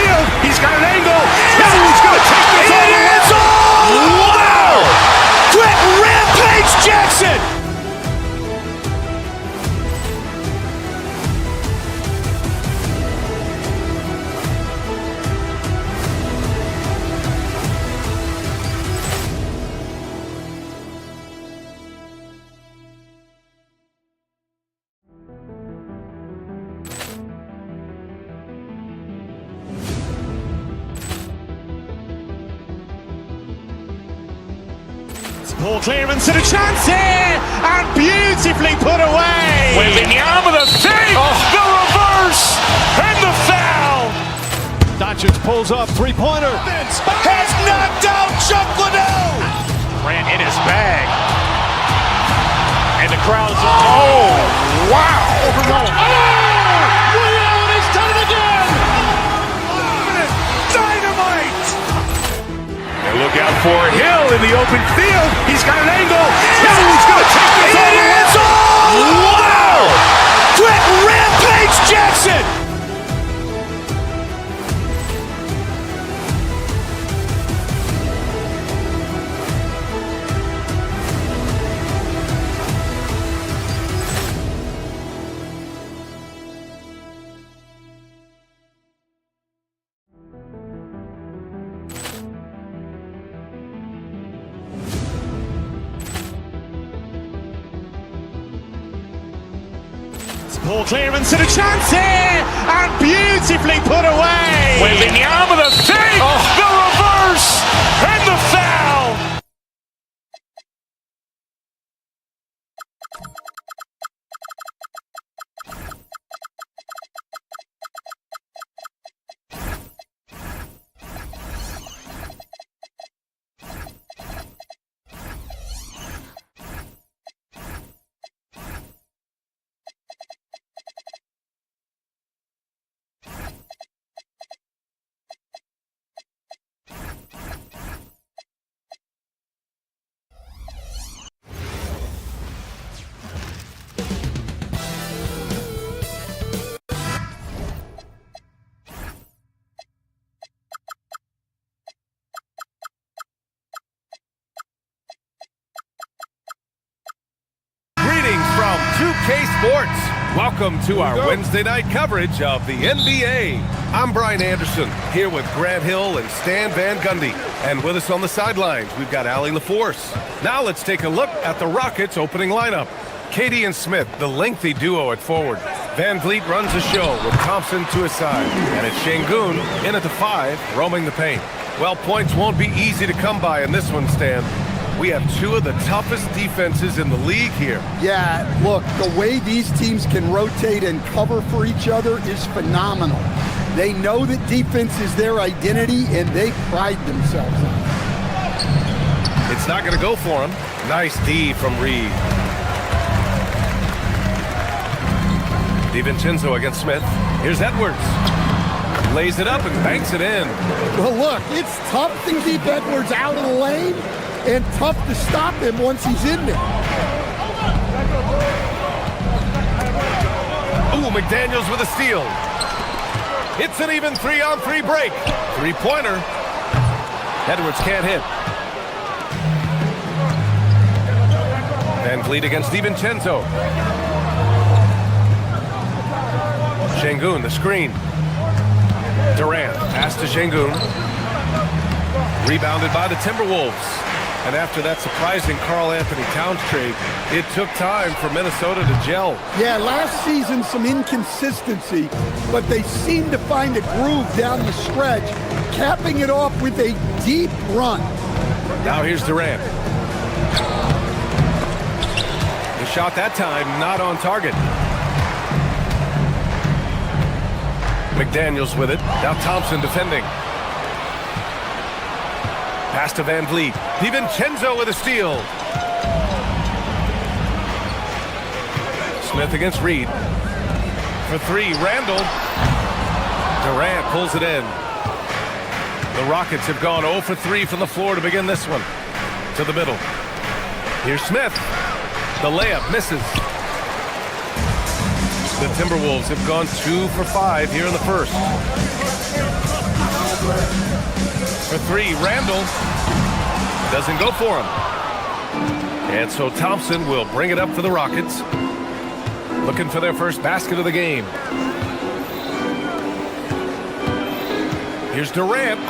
A: Ball clearance and a chance here, and beautifully put away. Wembanyama the save, the reverse, and the foul.
Q: Doncic pulls up, three-pointer.
G: Has knocked out Chuck Liddell. Grant in his bag. And the crowd is, oh, wow. Overrun. Oh, Ray Allen has done it again. Dynamite. And look out for Hill in the open field. He's got an angle. He's going to take this all the way. It's all. Wow. Brett Rampage Jackson.
A: Ball clearance and a chance here, and beautifully put away. Wembanyama the save, the reverse, and the foul.
C: From 2K Sports. Welcome to our Wednesday night coverage of the NBA. I'm Brian Anderson, here with Grant Hill and Stan Van Gundy. And with us on the sidelines, we've got Allie LaForce. Now let's take a look at the Rockets' opening lineup. Katie and Smith, the lengthy duo at forward. Van Vliet runs the show with Thompson to his side. And it's Şengün in at the 5, roaming the paint. Well, points won't be easy to come by in this one, Stan. We have two of the toughest defenses in the league here.
F: Yeah, look, the way these teams can rotate and cover for each other is phenomenal. They know that defense is their identity, and they pride themselves on it.
C: It's not going to go for him. Nice D from Reed. DiVincenzo against Smith. Here's Edwards. Lays it up and banks it in.
F: Well, look, it's tough to keep Edwards out of the lane, and tough to stop him once he's in there.
C: Ooh, McDaniels with a steal. It's an even 3-on-3 break. Three-pointer. Edwards can't hit. Van Vliet against DiVincenzo. Şengün, the screen. Durant, pass to Şengün. Rebounded by the Timberwolves. And after that surprising Karl-Anthony Towns trade, it took time for Minnesota to gel.
F: Yeah, last season some inconsistency, but they seemed to find a groove down the stretch, capping it off with a deep run.
C: Now here's Durant. The shot that time not on target. McDaniels with it. Now Thompson defending. Pass to Van Vliet. DiVincenzo with a steal. Smith against Reed. For three, Randall. Durant pulls it in. The Rockets have gone 0 for 3 from the floor to begin this one. To the middle. Here's Smith. The layup misses. The Timberwolves have gone 2 for 5 here in the first. For three, Randall. Doesn't go for him. And so Thompson will bring it up for the Rockets. Looking for their first basket of the game. Here's Durant.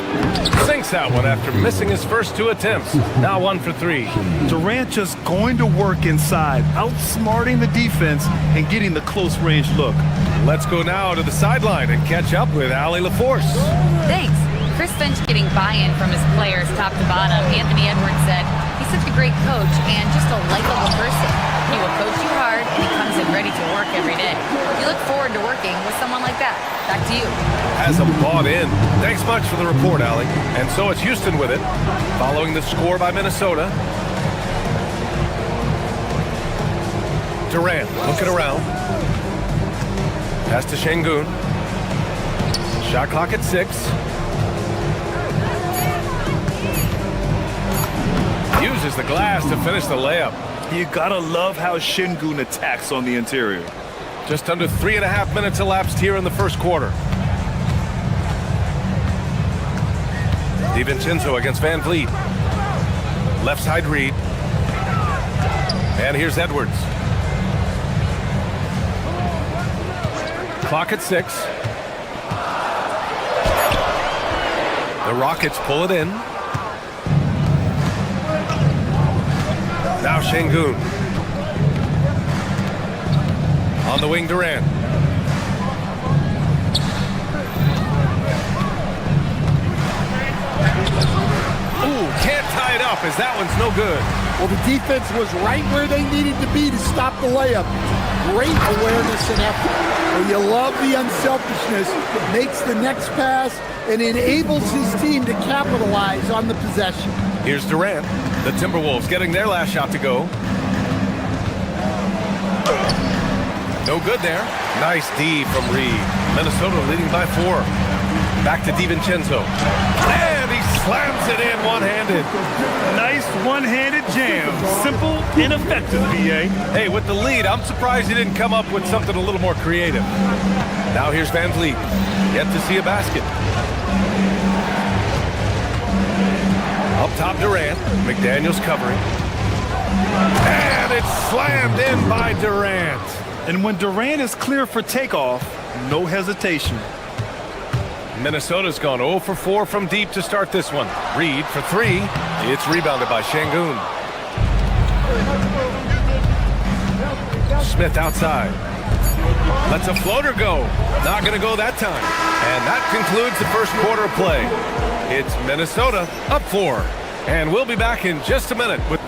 C: Sinks that one after missing his first 2 attempts. Now 1 for 3.
D: Durant just going to work inside, outsmarting the defense and getting the close range look.
C: Let's go now to the sideline and catch up with Allie LaForce.
E: Thanks. Chris Finch getting buy-in from his players top to bottom. Anthony Edwards said he's He's such a great coach and just a likable person. He will coach you hard, and he comes in ready to work every day. You look forward to working with someone like that. Back to you.
C: Has them bought in. Thanks much for the report, Allie. And so it's Houston with it, following the score by Minnesota. Durant looking around. Pass to Şengün. Shot clock at 6. Uses the glass to finish the layup.
D: You gotta love how Şengün attacks on the interior.
C: Just under 3.5 minutes elapsed here in the first quarter. DiVincenzo against Van Vliet. Left side Reed. And here's Edwards. Clock at 6. The Rockets pull it in. Now Şengün. On the wing, Durant. Ooh, can't tie it up as that one's no good.
F: Well, the defense was right where they needed to be to stop the layup. Great awareness and effort. Well, you love the unselfishness. Makes the next pass and enables his team to capitalize on the possession.
C: Here's Durant. The Timberwolves getting their last shot to go. No good there. Nice D from Reed. Minnesota leading by 4. Back to DiVincenzo. And he slams it in one-handed.
D: Nice one-handed jam. Simple and effective, BA.
C: Hey, with the lead, I'm surprised he didn't come up with something a little more creative. Now here's Van Vliet. Yet to see a basket. Up top, Durant. McDaniels covering. And it's slammed in by Durant.
D: And when Durant is clear for takeoff, no hesitation.
C: Minnesota's gone 0 for 4 from deep to start this one. Reed for 3. It's rebounded by Şengün. Smith outside. Lets a floater go. Not going to go that time. And that concludes the first quarter of play. It's Minnesota up 4. And we'll be back in just a minute with...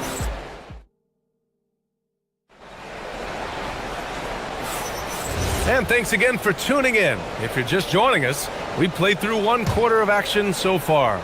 C: And thanks again for tuning in. If you're just joining us, we've played through 1 quarter of action so far.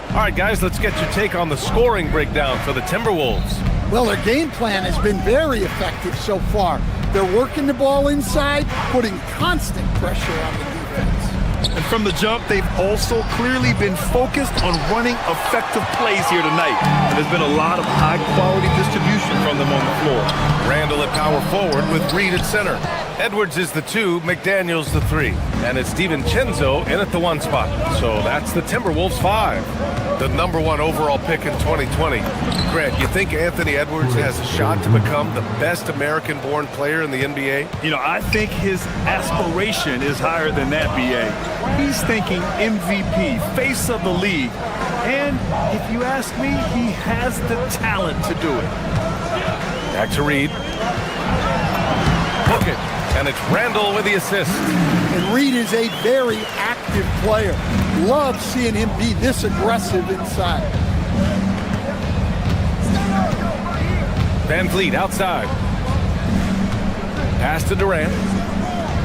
C: All right, guys, let's get your take on the scoring breakdown for the Timberwolves.
F: Well, their game plan has been very effective so far. They're working the ball inside, putting constant pressure on the defense.
D: And from the jump, they've also clearly been focused on running effective plays here tonight. And there's been a lot of high-quality distribution from them on the floor.
C: Randall at power forward with Reed at center. Edwards is the 2, McDaniels the 3. And it's DiVincenzo in at the 1 spot. So that's the Timberwolves 5. The number 1 overall pick in 2020. Grant, you think Anthony Edwards has a shot to become the best American-born player in the NBA?
D: You know, I think his aspiration is higher than that, BA. He's thinking MVP, face of the league. And if you ask me, he has the talent to do it.
C: Back to Reed. Book it. And it's Randall with the assist.
F: And Reed is a very active player. Love seeing him be this aggressive inside.
C: Van Vliet outside. Pass to Durant.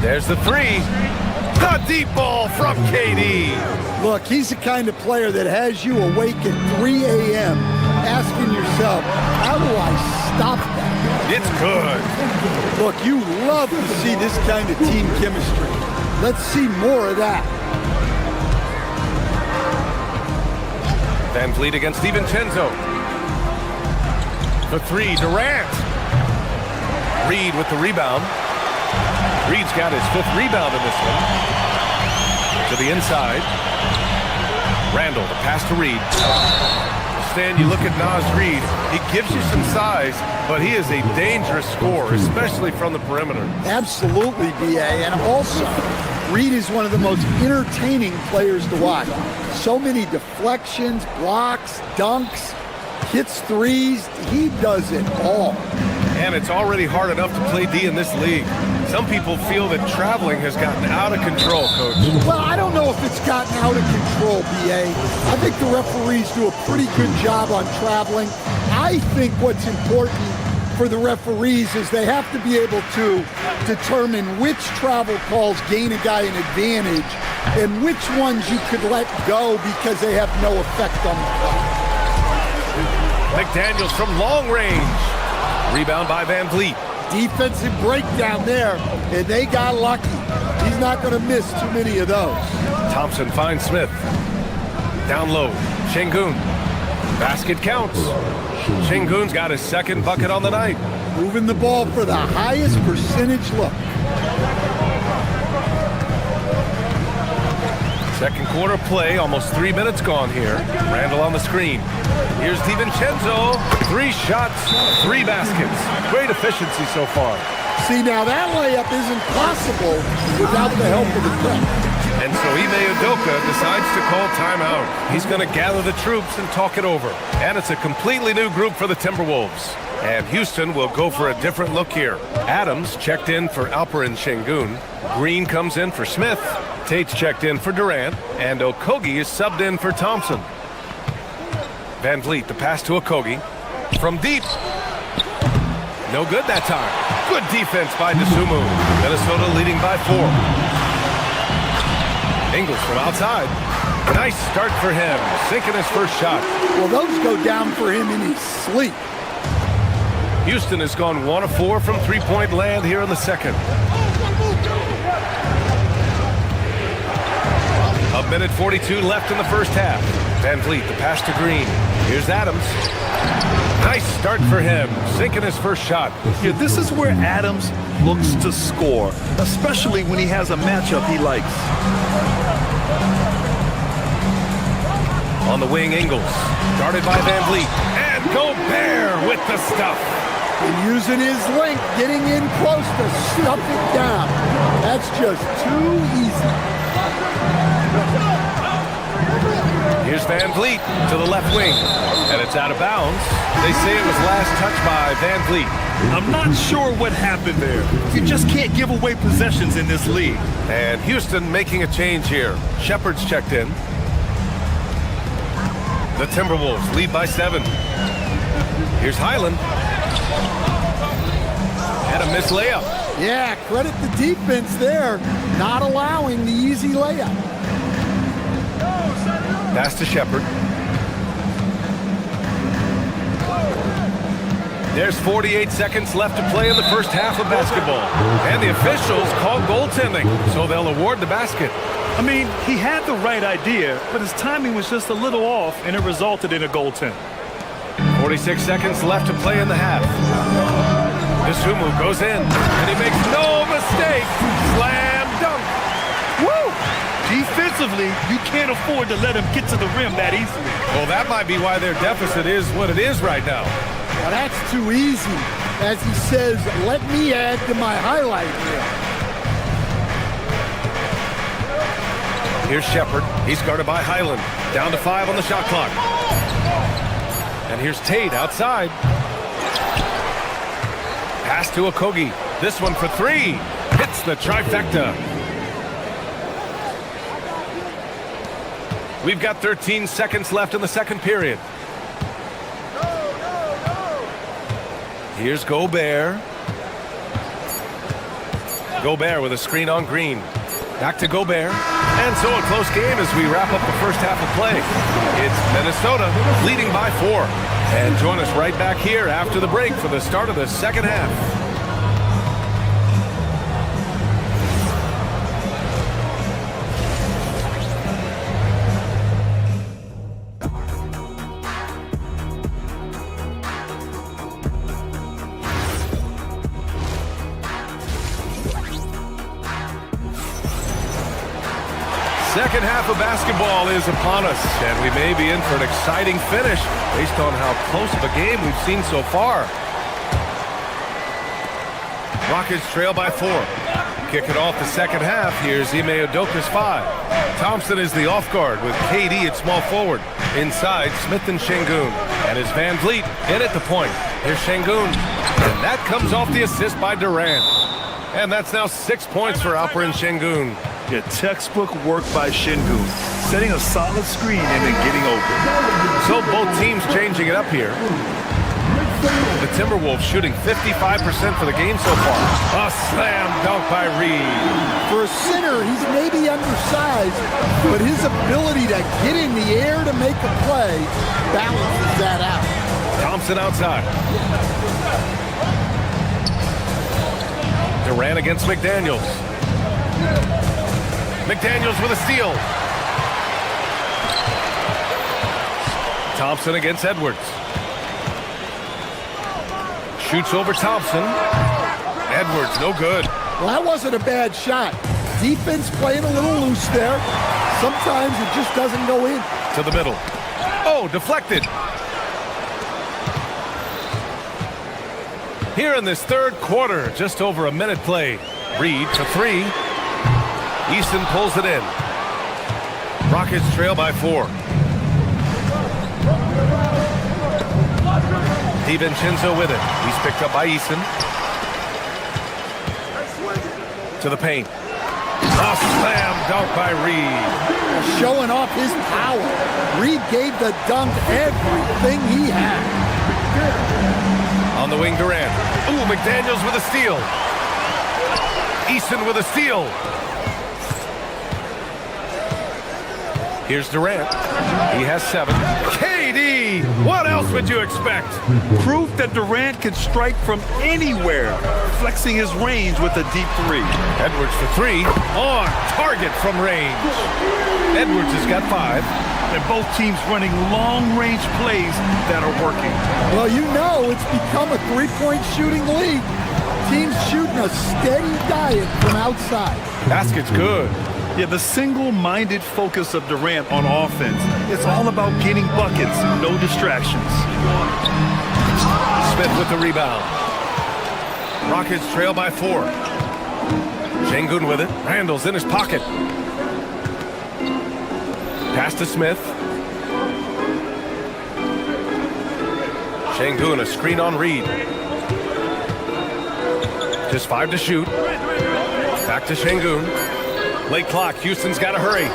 C: There's the 3. The deep ball from KD.
F: Look, he's the kind of player that has you awake at 3 a.m. asking yourself, how do I stop that?
C: It's good.
F: Look, you love to see this kind of team chemistry. Let's see more of that.
C: Van Vliet against DiVincenzo. For 3, Durant. Reed with the rebound. Reed's got his 5th rebound in this one. To the inside. Randall, the pass to Reed. Stan, you look at Naz Reed, he gives you some size, but he is a dangerous scorer, especially from the perimeter.
F: Absolutely, B.A. And also, Reed is one of the most entertaining players to watch. So many deflections, blocks, dunks, hits threes. He does it all.
C: And it's already hard enough to play D in this league. Some people feel that traveling has gotten out of control, Coach.
F: Well, I don't know if it's gotten out of control, B.A. I think the referees do a pretty good job on traveling. I think what's important for the referees is they have to be able to determine which travel calls gain a guy an advantage and which ones you could let go because they have no effect on the play.
C: McDaniels from long range. Rebound by Van Vliet.
F: Defensive breakdown there, and they got lucky. He's not going to miss too many of those.
C: Thompson finds Smith. Down low, Şengün. Basket counts. Şengün's got his second bucket on the night.
F: Moving the ball for the highest percentage look.
C: Second quarter play, almost 3 minutes gone here. Randall on the screen. Here's DiVincenzo. 3 shots, 3 baskets. Great efficiency so far.
F: See, now that layup isn't possible without the help of the press.
C: And so Ime Udoka decides to call timeout. He's going to gather the troops and talk it over. And it's a completely new group for the Timberwolves. And Houston will go for a different look here. Adams checked in for Alperen Şengün. Green comes in for Smith. Tate's checked in for Durant. And Okogie is subbed in for Thompson. Van Vliet, the pass to Okogie. From deep. No good that time. Good defense by Dosunmu. Minnesota leading by 4. Ingles from outside. Nice start for him. Sinking his first shot.
F: Well, those go down for him in his sleep.
C: Houston has gone 1 of 4 from three-point land here in the second. A minute 42 left in the first half. Van Vliet, the pass to Green. Here's Adams. Nice start for him, sinking his first shot.
D: Yeah, this is where Adams looks to score, especially when he has a matchup he likes.
C: On the wing, Ingles. Guarded by Van Vliet. And Gobert with the stuff.
F: And using his length, getting in close to stuff it down. That's just too easy.
C: Here's Van Vliet to the left wing. And it's out of bounds. They say it was last touched by Van Vliet.
D: I'm not sure what happened there. You just can't give away possessions in this league.
C: And Houston making a change here. Shepard's checked in. The Timberwolves lead by 7. Here's Highland. And a missed layup.
F: Yeah, credit the defense there, not allowing the easy layup.
C: Pass to Shepard. There's 48 seconds left to play in the first half of basketball. And the officials call goaltending, so they'll award the basket.
D: I mean, he had the right idea, but his timing was just a little off, and it resulted in a goaltend.
C: 46 seconds left to play in the half. Dosunmu goes in, and he makes no mistake. Slam dunk.
D: Woo! Defensively, you can't afford to let him get to the rim that easily.
C: Well, that might be why their deficit is what it is right now.
F: Well, that's too easy. As he says, let me add to my highlight reel.
C: Here's Shepard. He's guarded by Highland. Down to 5 on the shot clock. And here's Tate outside. Pass to Okogie. This one for 3. Hits the trifecta. We've got 13 seconds left in the second period. Here's Gobert. Gobert with a screen on Green. Back to Gobert. And so a close game as we wrap up the first half of play. It's Minnesota leading by 4. And join us right back here after the break for the start of the second half. Second half of basketball is upon us, and we may be in for an exciting finish based on how close of a game we've seen so far. Rockets trail by 4. Kicking off the second half, here's Ime Udoka's 5. Thompson is the off guard with KD at small forward. Inside, Smith and Şengün. And it's Van Vliet in at the point. Here's Şengün. And that comes off the assist by Durant. And that's now 6 points for Alperen Şengün.
D: Yeah, textbook work by Şengün. Setting a solid screen and then getting open.
C: So both teams changing it up here. The Timberwolves shooting 55% for the game so far. A slam dunk by Reed.
F: For a center, he's maybe undersized, but his ability to get in the air to make a play balances that out.
C: Thompson outside. Durant against McDaniels. McDaniels with a steal. Thompson against Edwards. Shoots over Thompson. Edwards, no good.
F: Well, that wasn't a bad shot. Defense playing a little loose there. Sometimes it just doesn't go in.
C: To the middle. Oh, deflected. Here in this third quarter, just over a minute played. Reed for 3. Easton pulls it in. Rockets trail by 4. DiVincenzo with it. He's picked up by Easton. To the paint. A slam dunk by Reed.
F: Showing off his power. Reed gave the dunk everything he had.
C: On the wing, Durant. Ooh, McDaniels with a steal. Easton with a steal. Here's Durant. He has 7. KD! What else would you expect?
D: Proof that Durant can strike from anywhere, flexing his range with a deep 3.
C: Edwards for 3. On target from range. Edwards has got 5.
D: And both teams running long-range plays that are working.
F: Well, you know it's become a three-point shooting league. Teams shooting a steady diet from outside.
C: Basket's good.
D: Yeah, the single-minded focus of Durant on offense, it's all about getting buckets, no distractions.
C: Smith with the rebound. Rockets trail by 4. Şengün with it. Randall's in his pocket. Pass to Smith. Şengün, a screen on Reed. Just 5 to shoot. Back to Şengün. Late clock. Houston's got to hurry.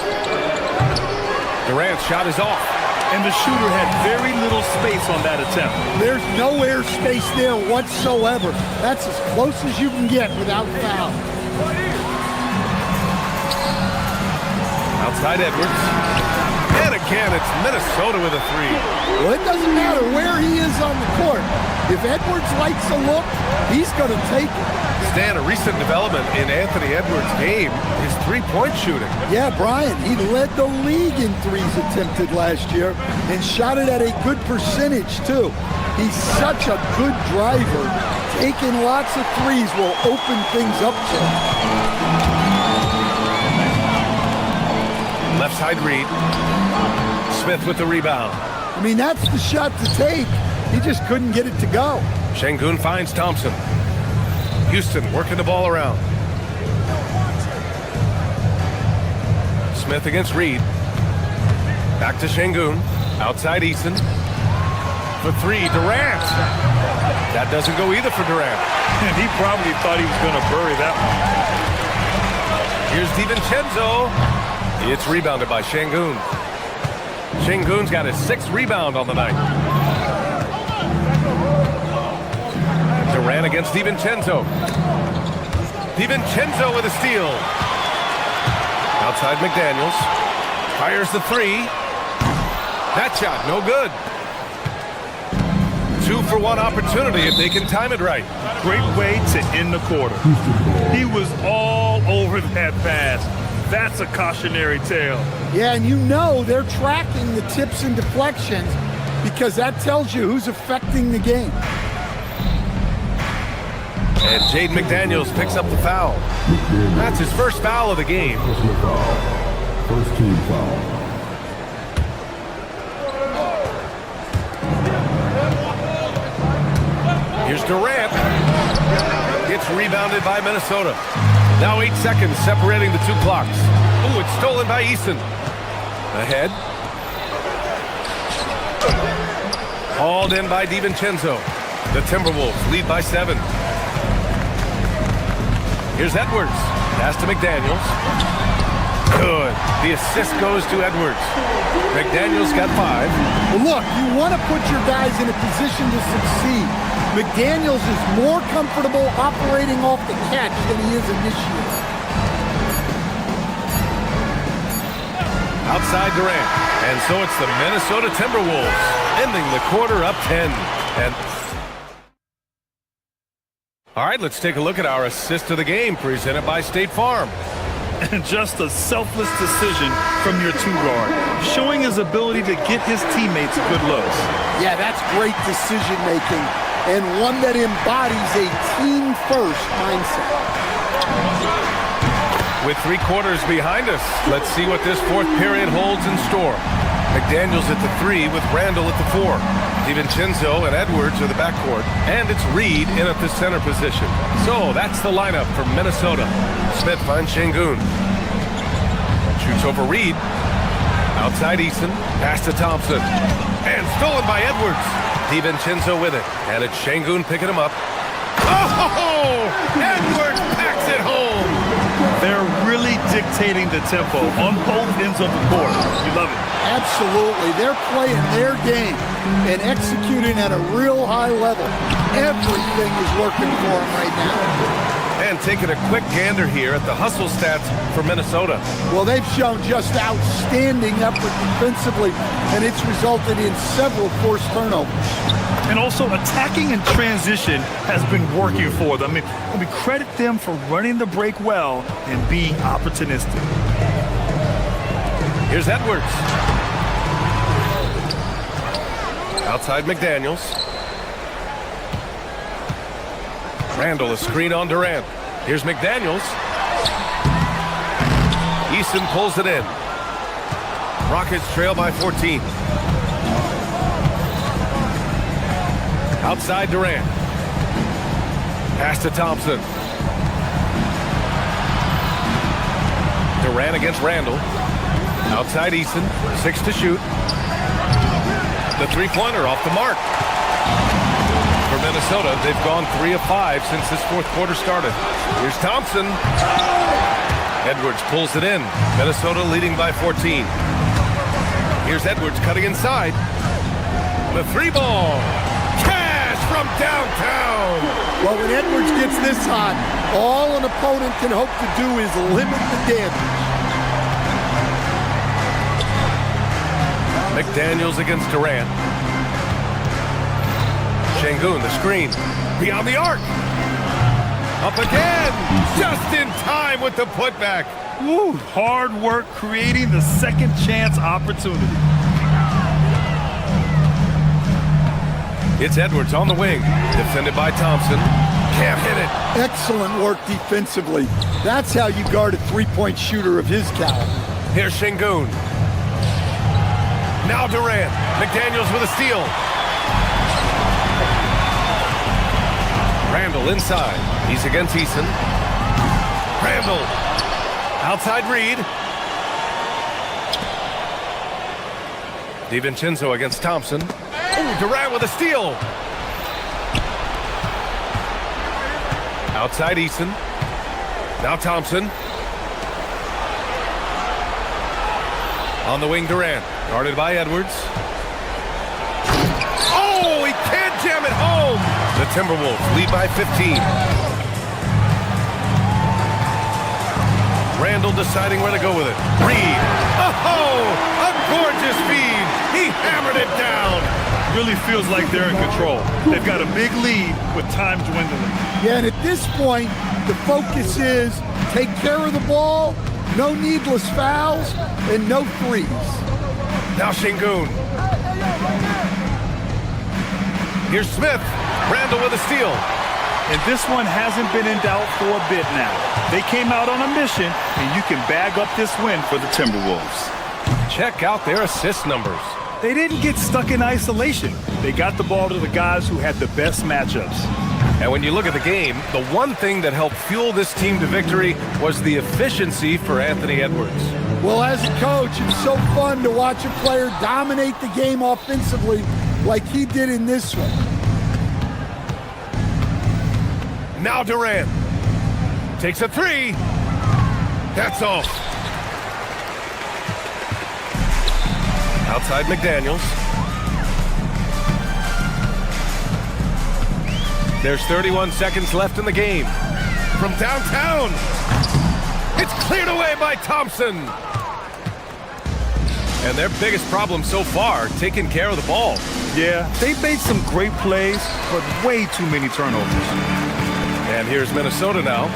C: Durant's shot is off.
D: And the shooter had very little space on that attempt.
F: There's no air space there whatsoever. That's as close as you can get without foul.
C: Outside Edwards. And again, it's Minnesota with a 3.
F: Well, it doesn't matter where he is on the court. If Edwards likes a look, he's going to take it.
C: Stan, a recent development in Anthony Edwards' game is three-point shooting.
F: Yeah, Brian, he led the league in threes attempted last year and shot it at a good percentage, too. He's such a good driver. Taking lots of threes will open things up for him.
C: Left side Reed. Smith with the rebound.
F: I mean, that's the shot to take. He just couldn't get it to go.
C: Şengün finds Thompson. Houston working the ball around. Smith against Reed. Back to Şengün. Outside Easton. For 3, Durant. That doesn't go either for Durant.
D: And he probably thought he was going to bury that one.
C: Here's DiVincenzo. It's rebounded by Şengün. Şengün's got his 6th rebound on the night. Durant against DiVincenzo. DiVincenzo with a steal. Outside McDaniels. Fires the 3. That shot, no good. 2-for-1 opportunity if they can time it right.
D: Great way to end the quarter. He was all over that pass. That's a cautionary tale.
F: Yeah, and you know they're tracking the tips and deflections because that tells you who's affecting the game.
C: And Jaden McDaniels picks up the foul. That's his first foul of the game.
B: First team foul.
C: Here's Durant. Gets rebounded by Minnesota. Now 8 seconds separating the two clocks. Ooh, it's stolen by Eason. Ahead. Hauled in by DiVincenzo. The Timberwolves lead by 7. Here's Edwards. Pass to McDaniels. Good. The assist goes to Edwards. McDaniels got 5.
F: Well, look, you want to put your guys in a position to succeed. McDaniels is more comfortable operating off the catch than he is initiating.
C: Outside Durant. And so it's the Minnesota Timberwolves ending the quarter up 10. And all right, let's take a look at our assist of the game presented by State Farm.
D: And just a selfless decision from your two-guard, showing his ability to get his teammates good looks.
F: Yeah, that's great decision-making, and one that embodies a team-first mindset.
C: With 3 quarters behind us, let's see what this fourth period holds in store. McDaniels at the 3 with Randall at the 4. DiVincenzo and Edwards are the backcourt, and it's Reed in at the center position. So that's the lineup for Minnesota. Smith finds Şengün. Shoots over Reed. Outside Eason. Pass to Thompson. And stolen by Edwards. DiVincenzo with it. And it's Şengün picking him up. Oh! Edwards packs it home!
D: They're really dictating the tempo on both ends of the court. You love it.
F: Absolutely. They're playing their game and executing at a real high level. Everything is working for them right now.
C: And taking a quick gander here at the hustle stats for Minnesota.
F: Well, they've shown just outstanding effort defensively, and it's resulted in several forced turnovers.
D: And also attacking in transition has been working for them. I mean, credit them for running the break well and being opportunistic.
C: Here's Edwards. Outside McDaniels. Randall, a screen on Durant. Here's McDaniels. Eason pulls it in. Rockets trail by 14. Outside Durant. Pass to Thompson. Durant against Randall. Outside Eason. 6 to shoot. The three-pointer off the mark. For Minnesota, they've gone 3 of 5 since this fourth quarter started. Here's Thompson. Edwards pulls it in. Minnesota leading by 14. Here's Edwards cutting inside. The 3-ball. Cash from downtown.
F: Well, when Edwards gets this hot, all an opponent can hope to do is limit the damage.
C: McDaniels against Durant. Şengün, the screen. Beyond the arc. Up again. Just in time with the putback.
D: Woo, hard work creating the second chance opportunity.
C: It's Edwards on the wing. Defended by Thompson. Can't hit it.
F: Excellent work defensively. That's how you guard a three-point shooter of his caliber.
C: Here's Şengün. Now Durant. McDaniels with a steal. Randall inside. He's against Eason. Randall. Outside Reed. DiVincenzo against Thompson. Oh, Durant with a steal. Outside Eason. Now Thompson. On the wing, Durant. Guarded by Edwards. Oh, he can't jam it home. The Timberwolves lead by 15. Randall deciding where to go with it. Reed. Oh, a gorgeous feed. He hammered it down.
D: Really feels like they're in control. They've got a big lead with time dwindling.
F: Yeah, and at this point, the focus is take care of the ball, no needless fouls, and no threes.
C: Now Şengün. Here's Smith. Randall with a steal.
D: And this one hasn't been in doubt for a bit now. They came out on a mission, and you can bag up this win for the Timberwolves.
C: Check out their assist numbers.
D: They didn't get stuck in isolation. They got the ball to the guys who had the best matchups.
C: And when you look at the game, the one thing that helped fuel this team to victory was the efficiency for Anthony Edwards.
F: Well, as a coach, it's so fun to watch a player dominate the game offensively like he did in this one.
C: Now Durant takes a three. That's off. Outside McDaniels. There's 31 seconds left in the game. From downtown, it's cleared away by Thompson. And their biggest problem so far, taking care of the ball.
D: Yeah, they've made some great plays, but way too many turnovers.
C: And here's Minnesota now.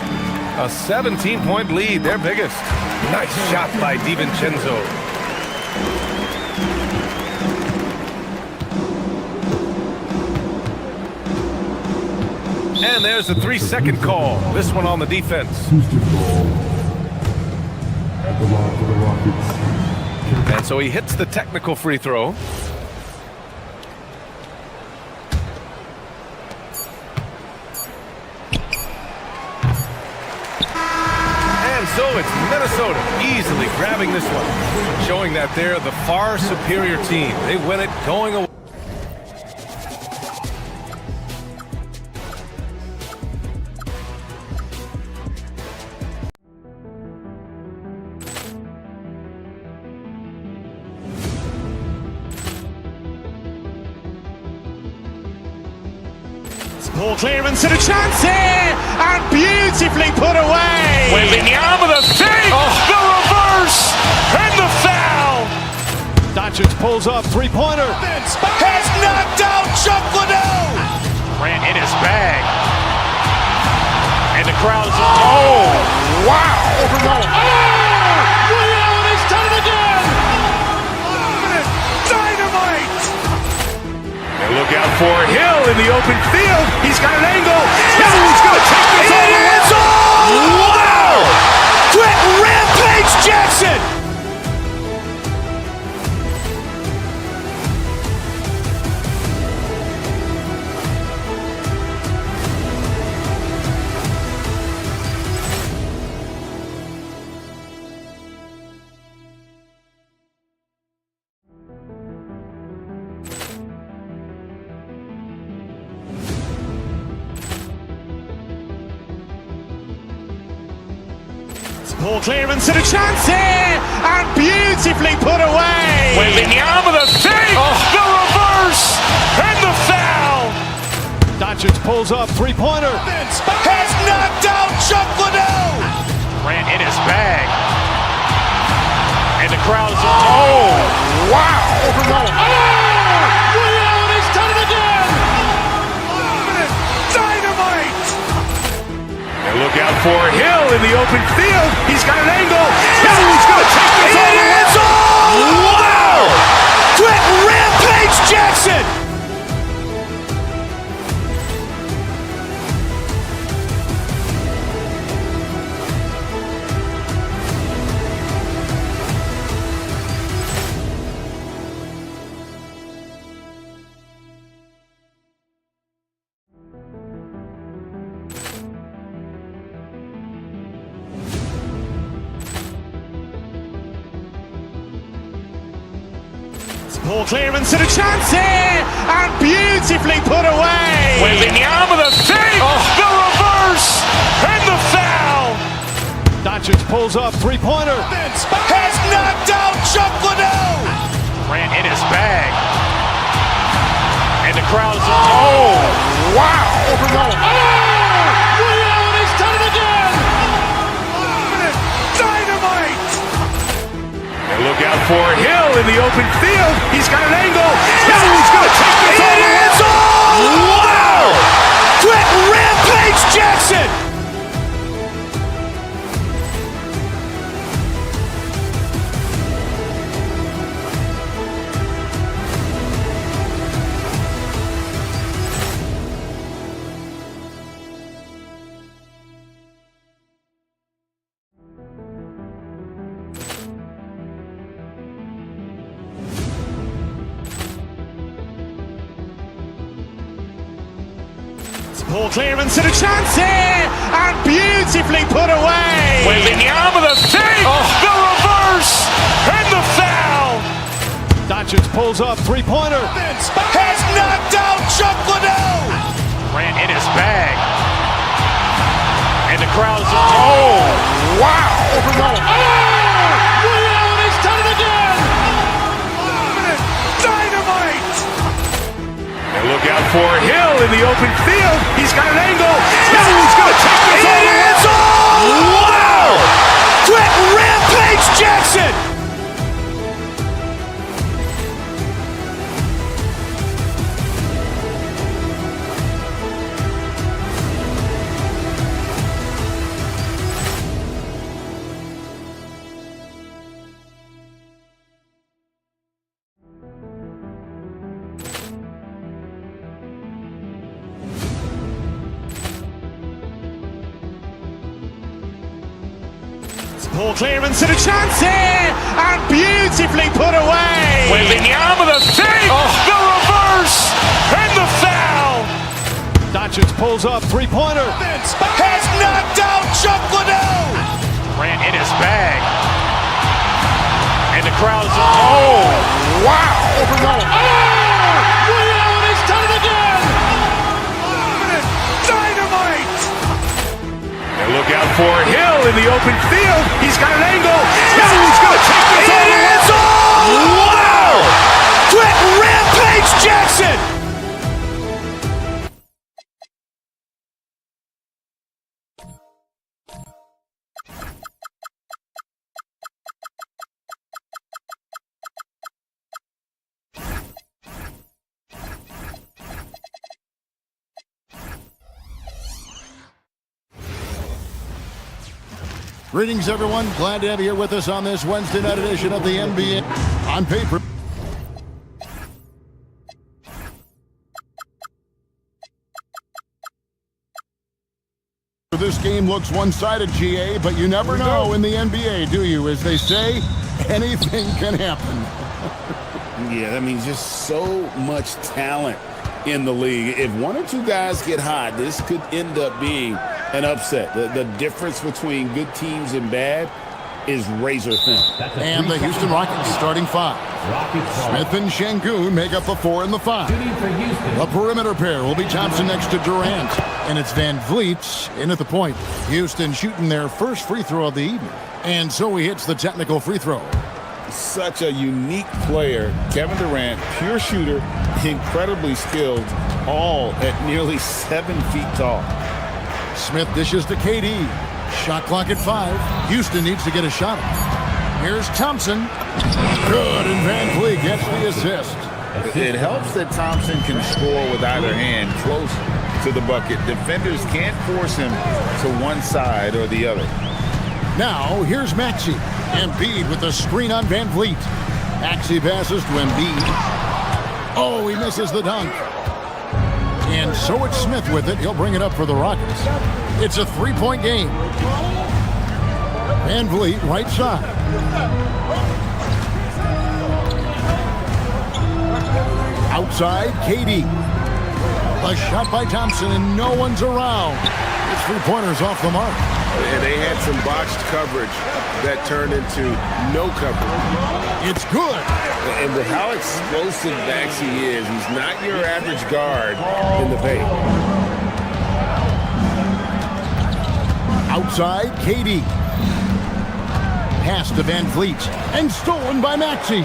C: A 17-point lead, their biggest. Nice shot by DiVincenzo. And there's a 3-second call. This one on the defense. And so he hits the technical free throw. And so it's Minnesota easily grabbing this one, showing that they're the far superior team. They win it going away.
Q: Ball clearance and a chance here, and beautifully put away.
A: Wembanyama the fake, the reverse, and the foul.
Q: Doncic pulls up, three-pointer.
A: Has knocked out Chuck Liddell. Grant in his bag. And the crowd is, oh, wow.
Q: Overrun. Ray Allen has done it again.
A: Dynamite. And look out for Hill in the open field. He's got an angle. He's going to take this all the way. Wow! Quick Rampage Jackson.
Q: Ball clearance and a chance here, and beautifully put away.
A: Wembanyama the fake, the reverse, and the foul.
Q: Doncic pulls up, three-pointer.
A: Has knocked out Chuck Liddell. Grant in his bag. And the crowd is, oh, wow.
Q: Overrun. Ray Allen has done it again.
A: Dynamite. And look out for Hill in the open field. He's got an angle. He's going to take this all the way. Wow. Quick Rampage Jackson.
Q: Ball clearance and a chance here, and beautifully put away.
A: Wembanyama the fake, the reverse, and the foul.
Q: Doncic pulls up, three-pointer.
A: Has knocked out Chuck Liddell. Grant in his bag. And the crowd is, oh, wow.
Q: Overrun. Ray Allen has done it again.
A: Dynamite. And look out for Hill in the open field. He's got an angle. He's going to take this all the way. Wow. Quick Rampage Jackson.
Q: Poor clearance and a chance here, and beautifully put away.
A: William with a save, the reverse, and the foul.
R: Doncic pulls up, three-pointer.
G: Has knocked out Chuck Liddell.
A: Grant in his bag. And the crowd is... Oh, wow.
G: Ray Allen has done it again. Dynamite.
A: And look out for Hill in the open field. He's got an angle. He's going to take this all the way. Wow.
G: Quick Rampage Jackson.
Q: Poor clearance and a chance here, and beautifully put away.
A: William with a save, the reverse, and the foul.
R: Doncic pulls up, three-pointer.
G: Has knocked out Chuck Liddell.
A: Grant in his bag. And the crowd is... Oh, wow.
G: Ray Allen has done it again. Dynamite.
A: And look out for Hill in the open field. He's got an angle. He's going to take this all the way. Wow.
G: Quick Rampage Jackson.
B: Greetings, everyone. Glad to have you here with us on this Wednesday night edition of the NBA on paper. This game looks one-sided, GA, but you never know in the NBA, do you? As they say, anything can happen.
I: Yeah, that means just so much talent in the league. If one or two guys get hot, this could end up being an upset. The difference between good teams and bad is razor thin.
B: And the Houston Rockets starting five. Smith and Şengün make up the 4 and the 5. The perimeter pair will be Thompson next to Durant. And it's Van Vliet in at the point. Houston shooting their first free throw of the evening. And so he hits the technical free throw.
I: Such a unique player. Kevin Durant, pure shooter, incredibly skilled, all at nearly 7 feet tall.
B: Smith dishes to KD. Shot clock at 5. Houston needs to get a shot. Here's Thompson. Good, and Van Vliet gets the assist.
I: It helps that Thompson can score with either hand close to the bucket. Defenders can't force him to one side or the other.
B: Now, here's Maxey. Embiid with the screen on Van Vliet. Maxey passes to Embiid. Oh, he misses the dunk. And so it's Smith with it. He'll bring it up for the Rockets. It's a 3-point game. Van Vliet, right side. Outside, KD. A shot by Thompson, and no one's around. His 3-pointer's off the mark.
I: And they had some botched coverage that turned into no coverage.
B: It's good.
I: And with how explosive Maxey is, he's not your average guard in the paint.
B: Outside, KD. Pass to Van Vliet, and stolen by Maxey.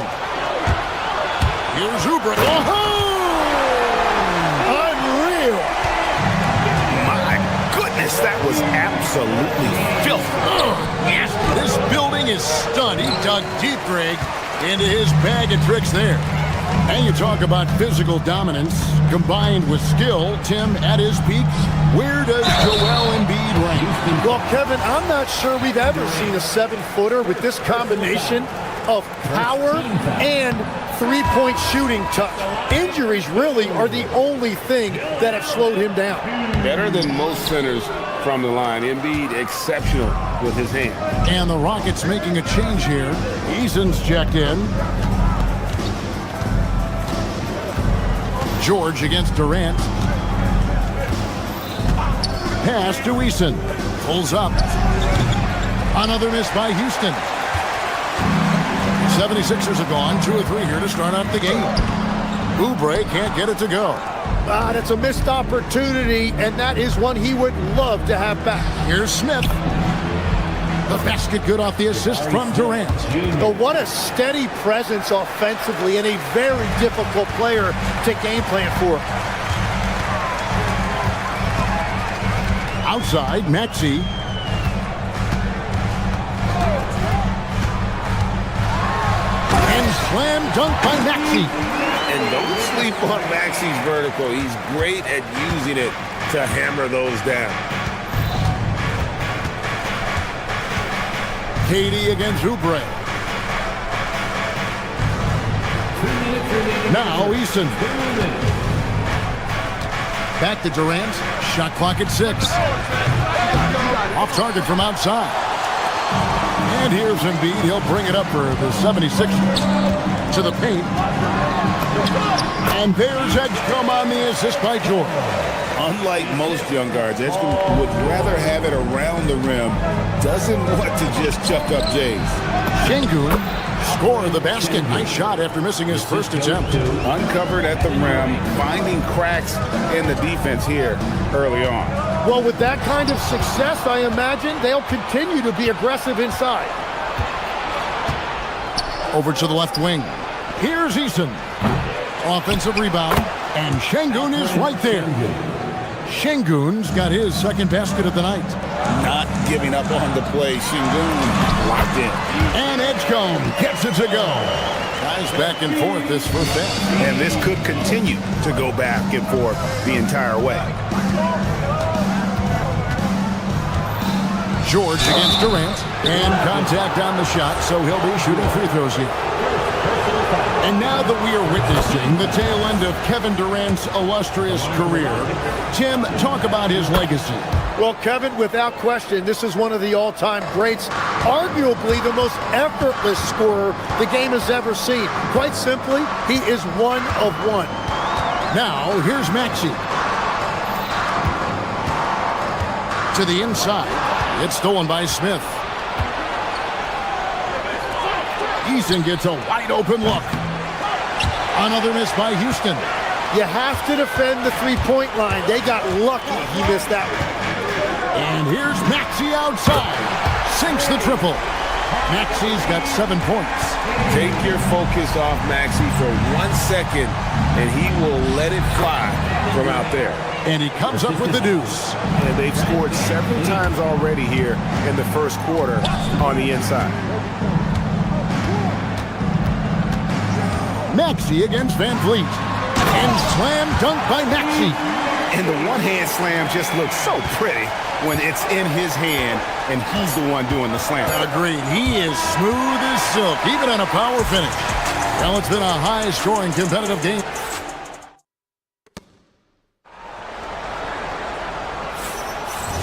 B: Here's Oubre. Oh! Unreal.
I: My goodness, that was absolutely filthy.
B: Yes. This building is stunned. He dug deep, Greg, into his bag of tricks there. And you talk about physical dominance combined with skill. Tim, at his peak, where does Joel Embiid rank?
H: Well, Kevin, I'm not sure we've ever seen a 7-footer with this combination of power and three-point shooting touch. Injuries really are the only thing that have slowed him down.
I: Better than most centers from the line. Embiid exceptional with his hand.
B: And the Rockets making a change here. Eason's checked in. George against Durant. Pass to Eason. Pulls up. Another miss by Houston. 76ers have gone 2 of 3 here to start out the game. Oubre can't get it to go.
H: That's a missed opportunity, and that is one he would love to have back.
B: Here's Smith. The basket good off the assist from Durant.
H: But what a steady presence offensively and a very difficult player to game plan for.
B: Outside, Maxey. And slam dunk by Maxey.
I: And don't sleep on Maxey's vertical. He's great at using it to hammer those down.
B: KD against Oubre. Now Eason. Back to Durant. Shot clock at 6. Off target from outside. And here's Embiid. He'll bring it up for the 76ers. To the paint. And there's Edgecombe on the assist by Jordan.
I: Unlike most young guards, Edgecombe would rather have it around the rim. Doesn't want to just chuck up Jays.
B: Şengün scored the basket. Nice shot after missing his first attempt.
I: Uncovered at the rim, finding cracks in the defense here early on.
H: Well, with that kind of success, I imagine they'll continue to be aggressive inside.
B: Over to the left wing. Here's Eason. Offensive rebound. And Şengün is right there. Şengün's got his second basket of the night.
I: Not giving up on the play. Şengün locked in.
B: And Edgecombe gets it to go. Guys back and forth this first half.
I: And this could continue to go back and forth the entire way.
B: George against Durant. And contact on the shot, so he'll be shooting free throws here. And now that we are witnessing the tail end of Kevin Durant's illustrious career, Tim, talk about his legacy.
H: Well, Kevin, without question, this is one of the all-time greats, arguably the most effortless scorer the game has ever seen. Quite simply, he is one of one.
B: Now, here's Maxey. To the inside. It's stolen by Smith. Eason gets a wide-open look. Another miss by Houston.
H: You have to defend the three-point line. They got lucky he missed that one.
B: And here's Maxey outside. Sinks the triple. Maxey's got 7 points.
I: Take your focus off Maxey for 1 second, and he will let it fly from out there.
B: And he comes up with the deuce.
I: And they've scored several times already here in the first quarter on the inside.
B: Maxey against Van Vliet. And slam dunk by Maxey.
I: And the one-hand slam just looks so pretty when it's in his hand and he's the one doing the slam.
B: Agreed. He is smooth as silk, even on a power finish. Well, it's been a high-scoring competitive game.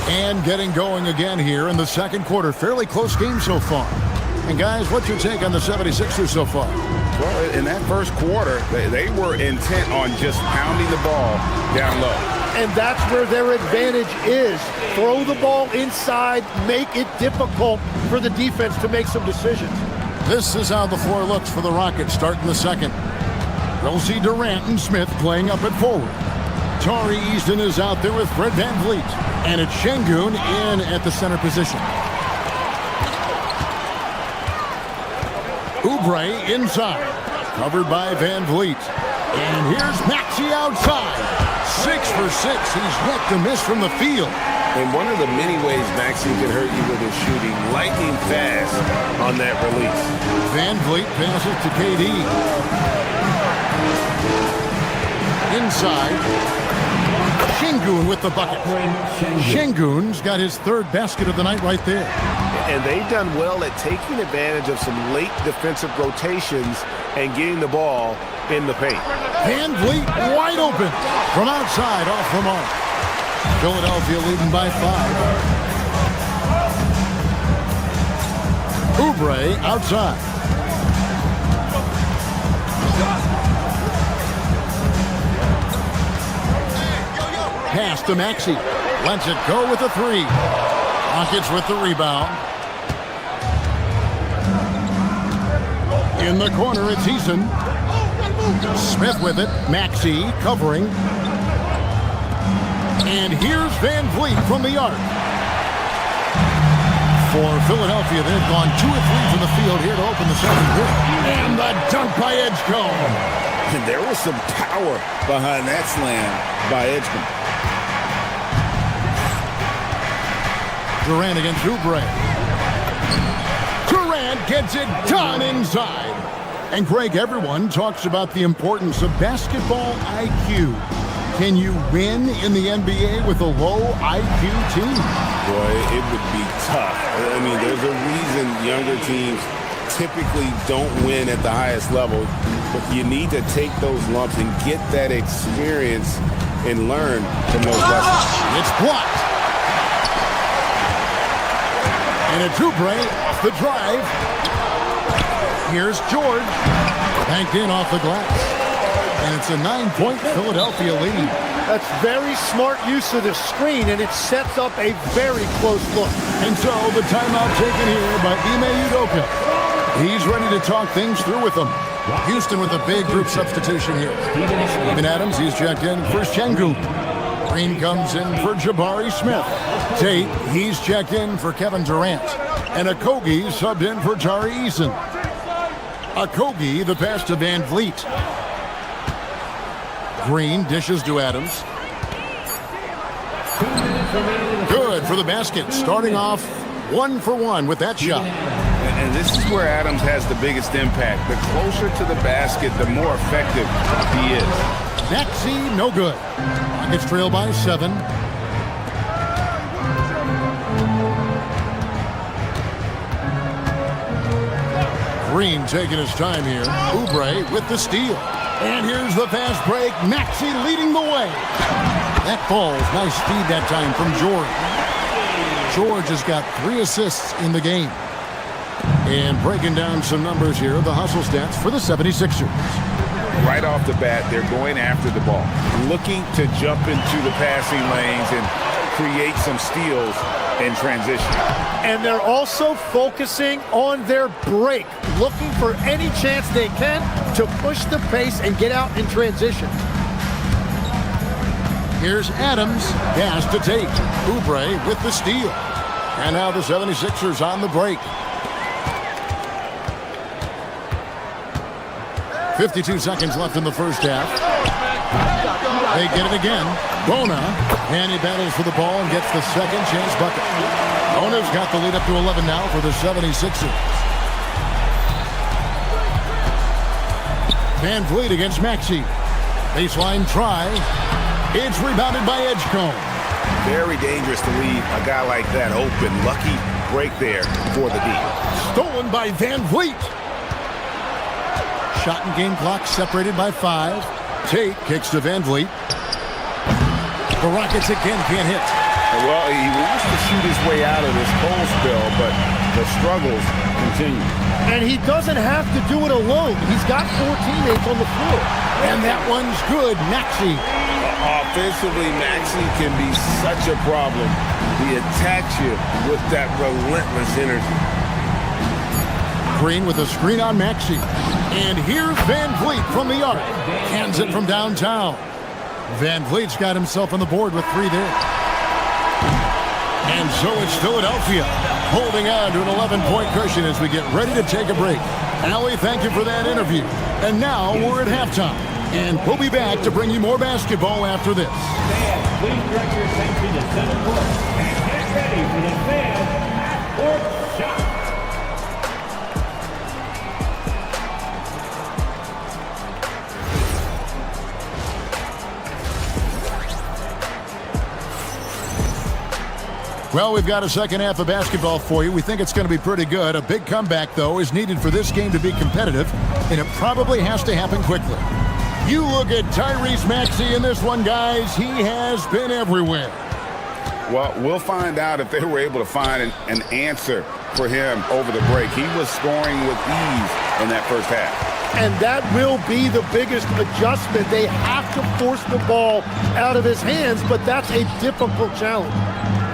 B: And getting going again here in the second quarter. Fairly close game so far. And guys, what's your take on the 76ers so far?
I: Well, in that first quarter, they were intent on just pounding the ball down low.
H: And that's where their advantage is. Throw the ball inside, make it difficult for the defense to make some decisions.
B: This is how the floor looks for the Rockets starting the second. We'll see Durant and Smith playing up at forward. Tari Eason is out there with Fred Van Vliet. And it's Şengün in at the center position. Oubre inside. Covered by Van Vliet. And here's Maxey outside. 6 for 6. He's yet to miss from the field.
I: And one of the many ways Maxey can hurt you with his shooting, lightning fast on that release.
B: Van Vliet passes to KD. Inside. Şengün with the bucket. Şengün's got his third basket of the night right there.
I: And they've done well at taking advantage of some late defensive rotations and getting the ball in the paint.
B: Van Vliet wide open from outside off the mark. Philadelphia leading by 5. Oubre outside. Pass to Maxey. Lets it go with a three. Rockets with the rebound. In the corner, it's Eason. Smith with it. Maxey covering. And here's Van Vliet from the arc. For Philadelphia, they've gone 2 of 3 from the field here to open the second quarter. And the dunk by Edgecombe.
I: And there was some power behind that slam by Edgecombe.
B: Durant against Oubre. Durant gets it done inside. And Greg, everyone talks about the importance of basketball IQ. Can you win in the NBA with a low IQ team?
I: Boy, it would be tough. I mean, there's a reason younger teams typically don't win at the highest level, but you need to take those lumps and get that experience and learn from those lessons.
B: It's blocked. And it's Oubre off the drive. Here's George. Banked in off the glass. And it's a 9-point Philadelphia lead.
H: That's very smart use of the screen, and it sets up a very close look.
B: And so the timeout taken here by Ime Udoka. He's ready to talk things through with them. Houston with a big group substitution here. Steven Adams, he's checked in for Şengün. Green comes in for Jabari Smith. Tate, he's checked in for Kevin Durant. And Okogie subbed in for Tari Eason. Okogie, the pass to Van Vliet. Green dishes to Adams. Good for the basket. Starting off 1 for 1 with that shot.
I: And this is where Adams has the biggest impact. The closer to the basket, the more effective he is.
B: Maxey, no good. Rockets trail by 7. Green taking his time here. Oubre with the steal. And here's the fast break. Maxey leading the way. That falls. Nice speed that time from George. George has got 3 assists in the game. And breaking down some numbers here, the hustle stats for the 76ers.
I: Right off the bat, they're going after the ball, looking to jump into the passing lanes and create some steals in transition.
H: And they're also focusing on their break, looking for any chance they can to push the pace and get out in transition.
B: Here's Adams, pass to Tate. Oubre with the steal. And now the 76ers on the break. 52 seconds left in the first half. They get it again. Bona, and he battles for the ball and gets the second chance bucket. Bona's got the lead up to 11 now for the 76ers. Van Vliet against Maxey. Baseline try. It's rebounded by Edgecombe.
I: Very dangerous to leave a guy like that open. Lucky break there for the D.
B: Stolen by Van Vliet. Shot and game clock separated by 5. Tate kicks to Van Vliet. The Rockets again can't hit.
I: Well, he wants to shoot his way out of this cold spell, but the struggles continue.
H: And he doesn't have to do it alone. He's got 4 teammates on the floor.
B: And that one's good. Maxey.
I: Offensively, Maxey can be such a problem. He attacks you with that relentless energy.
B: Green with a screen on Maxey. And here's Van Vliet from the arc. Hands it from downtown. Van Vliet's got himself on the board with 3 there. And so it's Philadelphia holding on to an 11-point cushion as we get ready to take a break. Allie, thank you for that interview. And now we're at halftime. And we'll be back to bring you more basketball after this.
J: Please direct your attention to center court and get ready for the fan half-court shot.
B: Well, we've got a second half of basketball for you. We think it's going to be pretty good. A big comeback, though, is needed for this game to be competitive, and it probably has to happen quickly. You look at Tyrese Maxey in this one, guys. He has been everywhere.
I: Well, we'll find out if they were able to find an answer for him over the break. He was scoring with ease in that first half.
H: And that will be the biggest adjustment. They have to force the ball out of his hands, but that's a difficult challenge.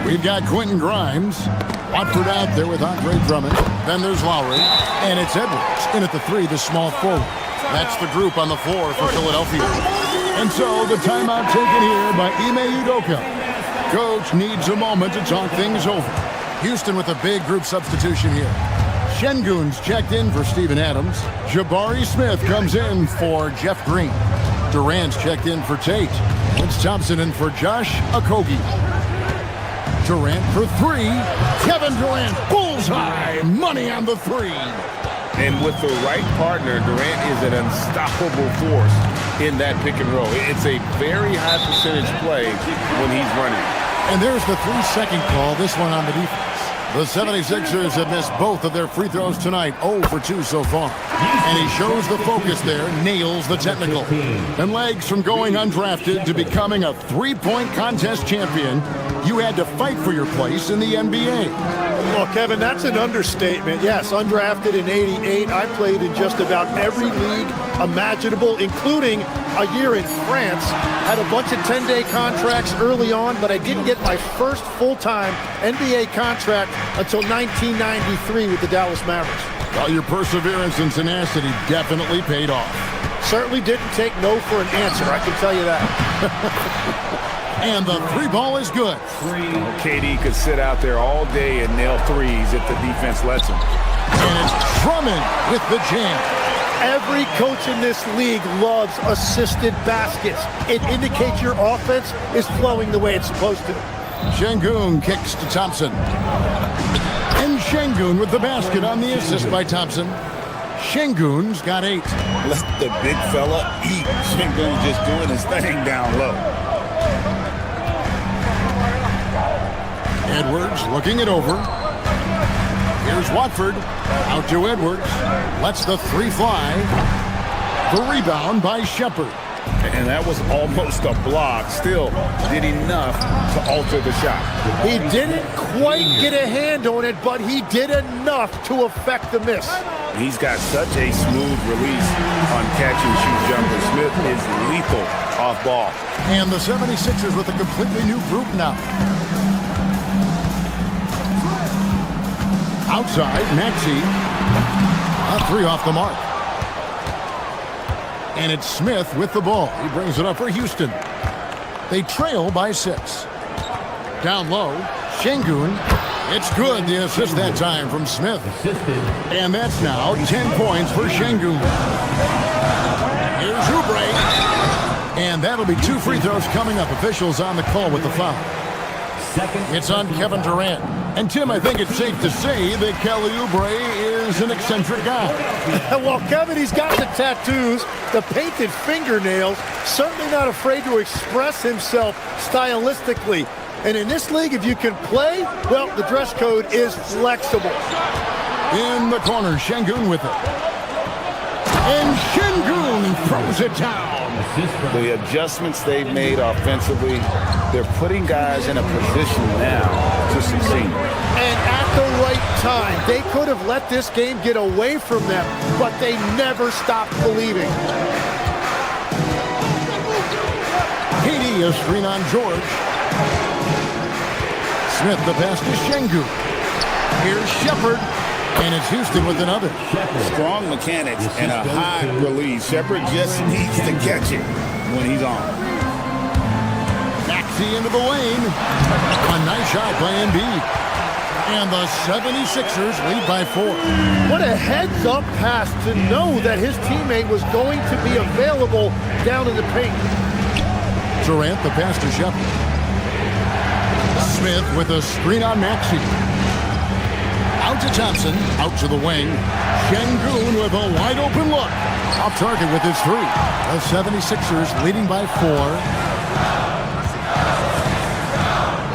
B: We've got Quentin Grimes. Watford out there with Andre Drummond. Then there's Lowry. And it's Edwards in at the 3, the small forward. That's the group on the floor for Philadelphia. And so the timeout taken here by Ime Udoka. Coach needs a moment to talk things over. Houston with a big group substitution here. Şengün's checked in for Steven Adams. Jabari Smith comes in for Jeff Green. Durant's checked in for Tate. It's Thompson in for Josh Okogie. Durant for 3. Kevin Durant, bullseye, money on the 3.
I: And with the right partner, Durant is an unstoppable force in that pick and roll. It's a very high percentage play when he's running.
B: And there's the 3-second call, this one on the defense. The 76ers have missed both of their free throws tonight, 0 for 2 so far. And he shows the focus there, nails the technical. And legs from going undrafted to becoming a three-point contest champion, you had to fight for your place in the NBA.
H: Well, Kevin, that's an understatement. Yes, undrafted in '88. I played in just about every league imaginable, including a year in France. Had a bunch of 10-day contracts early on, but I didn't get my first full-time NBA contract until 1993 with the Dallas Mavericks.
B: Well, your perseverance and tenacity definitely paid off.
H: Certainly didn't take no for an answer, I can tell you that.
B: And the 3 ball is good.
I: KD could sit out there all day and nail 3s if the defense lets him.
B: And it's Drummond with the jam.
H: Every coach in this league loves assisted baskets. It indicates your offense is flowing the way it's supposed to.
B: Şengün kicks to Thompson. And Şengün with the basket on the assist by Thompson. Şengün's got 8.
I: Let the big fella eat. Şengün just doing his thing down low.
B: Edwards looking it over. Here's Watford. Out to Edwards. Lets the 3 fly. The rebound by Shepherd.
I: And that was almost a block. Still did enough to alter the shot.
H: He didn't quite get a hand on it, but he did enough to affect the miss.
I: He's got such a smooth release on catch-and-shoot jumper. Smith is lethal off ball.
B: And the 76ers with a completely new group now. Outside, Maxey. A 3 off the mark. And it's Smith with the ball. He brings it up for Houston. They trail by 6. Down low, Şengün. It's good, the assist that time from Smith. And that's now 10 points for Şengün. Here's Oubre. And that'll be 2 free throws coming up. Officials on the call with the foul. It's on Kevin Durant. And Tim, I think it's safe to say that Kelly Oubre is an eccentric guy.
H: Well, Kevin, he's got the tattoos, the painted fingernails, certainly not afraid to express himself stylistically. And in this league, if you can play, well, the dress code is flexible.
B: In the corner, Şengün with it. And Şengün throws it down.
I: The adjustments they've made offensively, they're putting guys in a position now to succeed.
H: And at the right time, they could have let this game get away from them, but they never stopped believing.
B: KD, a screen on George. Smith, the pass to Şengün. Here's Shepherd. And it's Houston with another.
I: Strong mechanics and a high release. Shepherd just needs to catch it when he's on.
B: Maxey into the lane. A nice shot by Embiid. And the 76ers lead by 4.
H: What a heads-up pass to know that his teammate was going to be available down in the paint.
B: Durant, the pass to Shepherd. Smith with a screen on Maxey. Out to Thompson, out to the wing. Şengün with a wide open look. Off target with his 3. The 76ers leading by 4.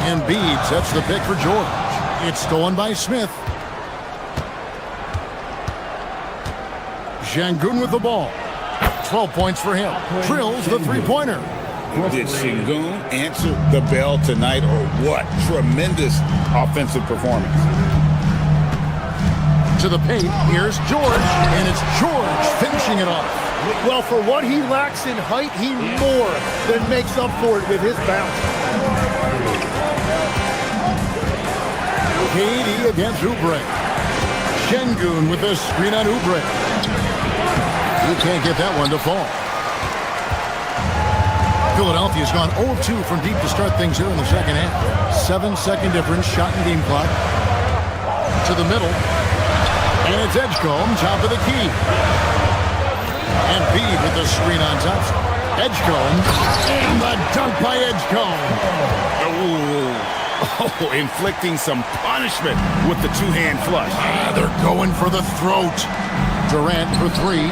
B: Embiid sets the pick for George. It's stolen by Smith. Şengün with the ball. 12 points for him. Drills the 3-pointer.
I: Did Şengün answer the bell tonight or what? Tremendous offensive performance.
B: To the paint, here's George, and it's George finishing it off.
H: Well, for what he lacks in height, he more than makes up for it with his bounce.
B: KD against Oubre. Şengün with the screen on Oubre. You can't get that one to fall. Philadelphia's gone 0-2 from deep to start things here in the second half. 7-second difference, shot and game clock. To the middle. And it's Edgecombe, top of the key. And Bede with the screen on top. Edgecombe. And the dunk by Edgecombe.
I: Oh, inflicting some punishment with the two-hand flush.
B: They're going for the throat. Durant for three.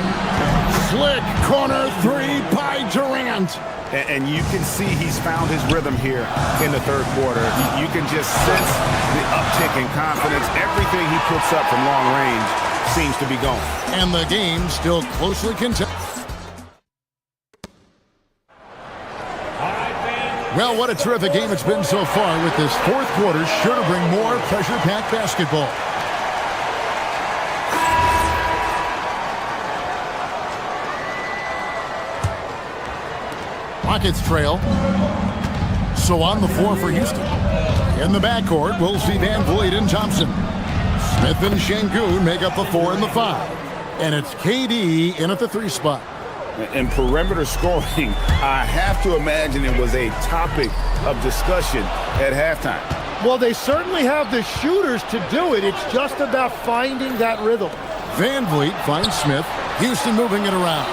B: Slick corner three by Durant.
I: And you can see he's found his rhythm here in the third quarter. You can just sense the uptick in confidence. Everything he puts up from long range seems to be going.
B: And the game still closely contested. Well, what a terrific game it's been so far, with this fourth quarter sure to bring more pressure-packed basketball. Rockets trail. So on the floor for Houston. In the backcourt, we'll see Van Vliet and Thompson. Smith and Şengün make up the 4 and the 5. And it's KD in at the 3 spot.
I: And perimeter scoring, I have to imagine it was a topic of discussion at halftime.
H: Well, they certainly have the shooters to do it. It's just about finding that rhythm.
B: Van Vliet finds Smith. Houston moving it around.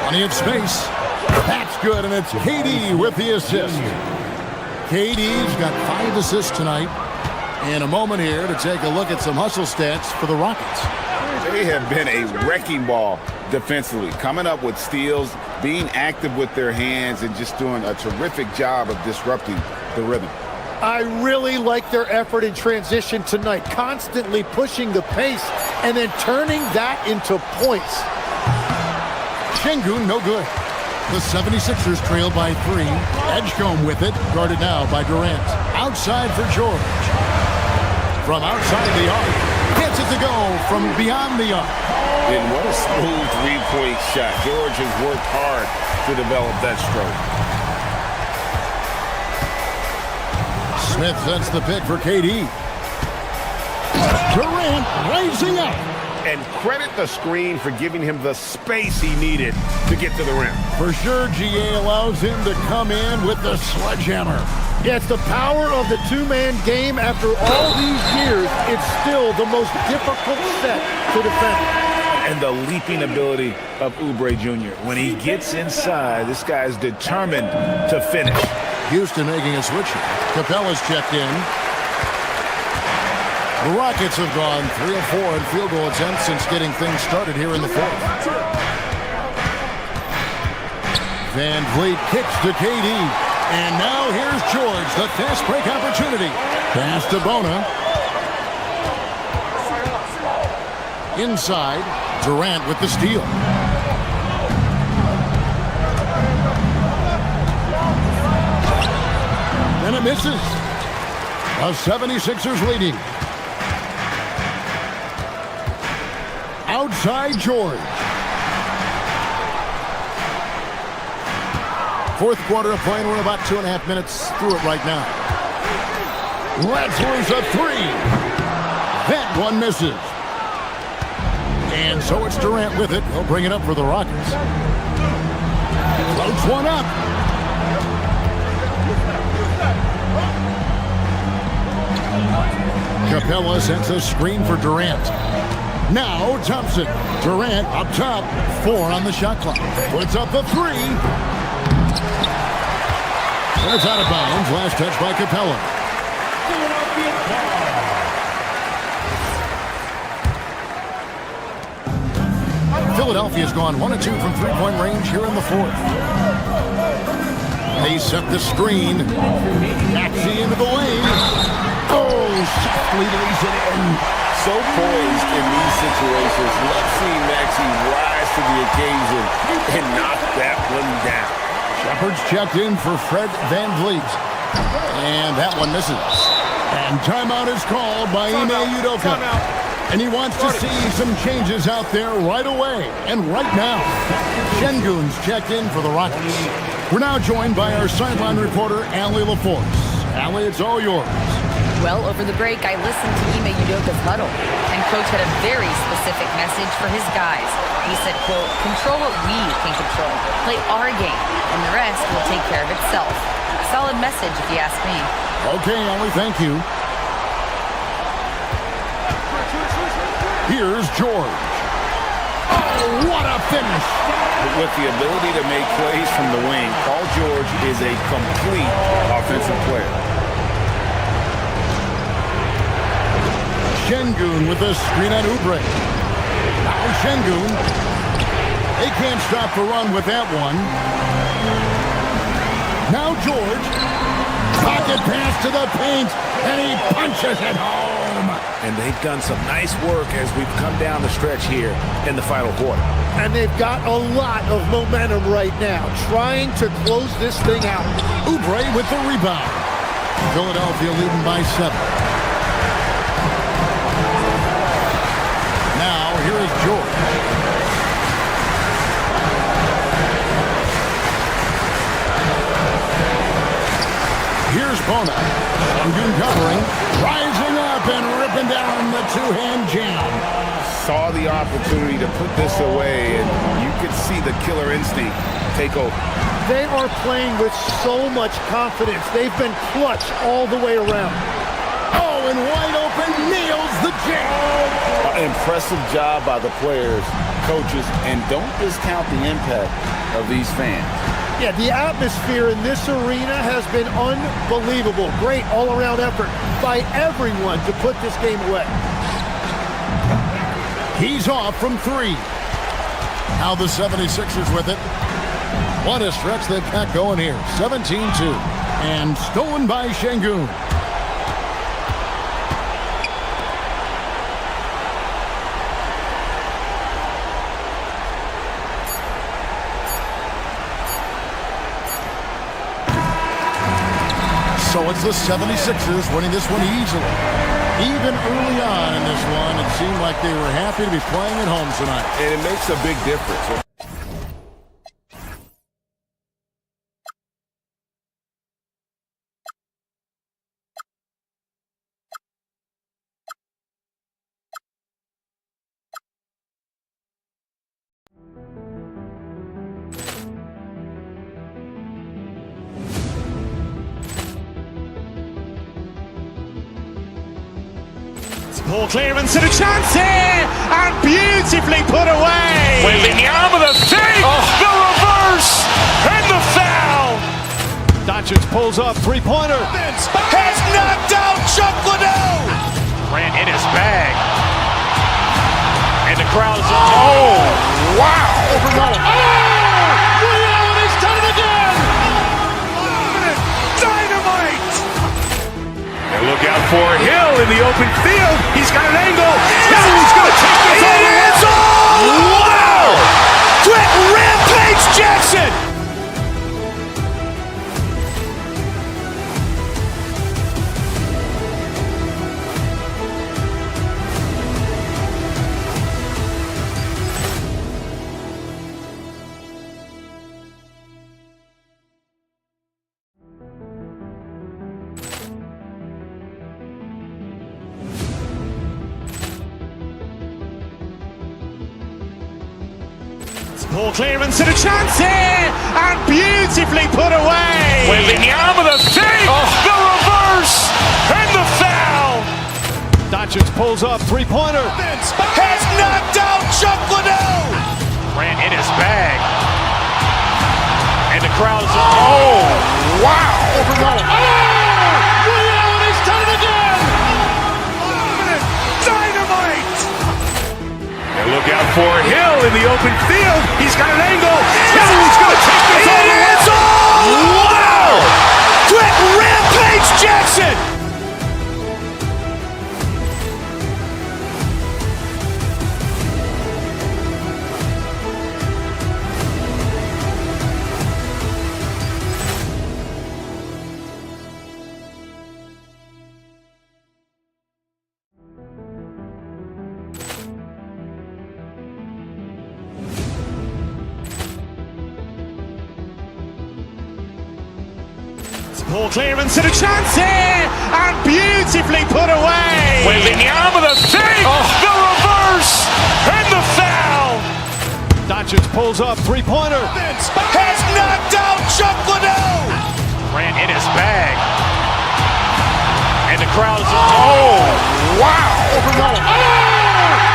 B: Plenty of space. That's good, and it's KD with the assist. KD's got 5 assists tonight. In a moment here to take a look at some hustle stats for the Rockets.
I: They have been a wrecking ball defensively, coming up with steals, being active with their hands, and just doing a terrific job of disrupting the rhythm.
H: I really like their effort in transition tonight, constantly pushing the pace and then turning that into points.
B: Şengün, no good. The 76ers trail by 3. Edgecombe with it, guarded now by Durant. Outside for George. From outside the arc. Gets it to go from beyond the arc.
I: And what a smooth three-point shot. George has worked hard to develop that stroke.
B: Smith sets the pick for KD. Durant rising up.
I: And credit the screen for giving him the space he needed to get to the rim.
B: For sure, GA allows him to come in with the sledgehammer.
H: Yeah, it's the power of the two-man game. After all these years, it's still the most difficult set to defend.
I: And the leaping ability of Oubre Jr. When he gets inside, this guy's determined to finish.
B: Houston making a switch. Capella's checked in. The Rockets have gone 3 of 4 in field goal attempts since getting things started here in the fourth. Van Vliet kicks to KD. And now here's George, the fast break opportunity. Pass to Bona. Inside, Durant with the steal. And it misses. The 76ers leading. Outside George. Fourth quarter of play, and we're about 2.5 minutes through it right now. Let's a 3. That one misses. And so it's Durant with it. He'll bring it up for the Rockets. Floats one up. Capella sends a screen for Durant. Now Thompson. Durant up top. 4 on the shot clock. Puts up the 3. It's out of bounds. Last touch by Capella. Philadelphia's gone 1 of 2 from three-point range here in the fourth. They set the screen. Maxey into the lane. Oh, softly lays it in.
I: So poised in these situations. Love seeing Maxey rise to the occasion and knock that one down.
B: Shepard's checked in for Fred Van Vliet. And that one misses. And timeout is called by Ime Udoka. And he wants to see some changes out there right away and right now. Şengün's checked in for the Rockets. We're now joined by our sideline reporter, Allie LaForce. Allie, it's all yours.
E: Well, over the break, I listened to Ime Udoka's huddle, and Coach had a very specific message for his guys. He said, quote, control what we can control, play our game, and the rest will take care of itself. Solid message, if you ask me.
B: Okay, Allie, thank you. Here's George. Oh, what a finish!
I: With the ability to make plays from the wing, Paul George is a complete offensive player.
B: Şengün with a screen on Oubre. Now Şengün. They can't stop the run with that one. Now George. Pocket pass to the paint, and he punches it home.
S: And they've done some nice work as we've come down the stretch here in the final quarter.
H: And they've got a lot of momentum right now, trying to close this thing out.
B: Oubre with the rebound. Philadelphia leading by 7. Now, here is George. Here's Bona. Şengün covering, rising up and ripping down the two-hand jam.
I: Saw the opportunity to put this away, and you could see the killer instinct take over.
H: They are playing with so much confidence. They've been clutch all the way around.
B: Oh, and wide open, nails the jam.
I: Impressive job by the players, coaches, and don't discount the impact of these fans.
H: Yeah, the atmosphere in this arena has been unbelievable. Great all-around effort by everyone to put this game away.
B: He's off from 3. Now the 76ers with it. What a stretch they've got going here. 17-2. And stolen by Şengün. So it's the 76ers winning this one easily. Even early on in this one, it seemed like they were happy to be playing at home tonight.
I: And it makes a big difference.
Q: Ball clearance and a chance here, and beautifully put away.
A: Wembanyama the fake, the reverse, and the foul.
R: Doncic pulls up, three-pointer.
A: Has knocked out Chuck Liddell. Ran in his bag. And the crowd is... Oh, wow.
B: Overrun.
A: He's done it again. Dynamite. And look out for Hill in the open field. He's got an angle. He's going to take this all the way. Wow! Quick Rampage Jackson.
Q: Ball clearance and a chance here, and beautifully put away.
A: Wembanyama the fake, the reverse, and the foul.
R: Doncic pulls up, three-pointer.
A: Has knocked out Chuck Liddell. Ran in his bag. And the crowd is... Oh, wow.
B: Overrun.
A: He's done it again. Dynamite. And look out for Hill in the open field. He's got an angle. He's going to take this all the way. Wow! Quick Rampage Jackson.
Q: Ball clearance and a chance here, and beautifully put away.
A: William with a save, the reverse, and the foul.
R: Doncic pulls up, three-pointer.
G: Has knocked out Chuck Liddell.
A: Grant in his bag. And the crowd is, oh, wow.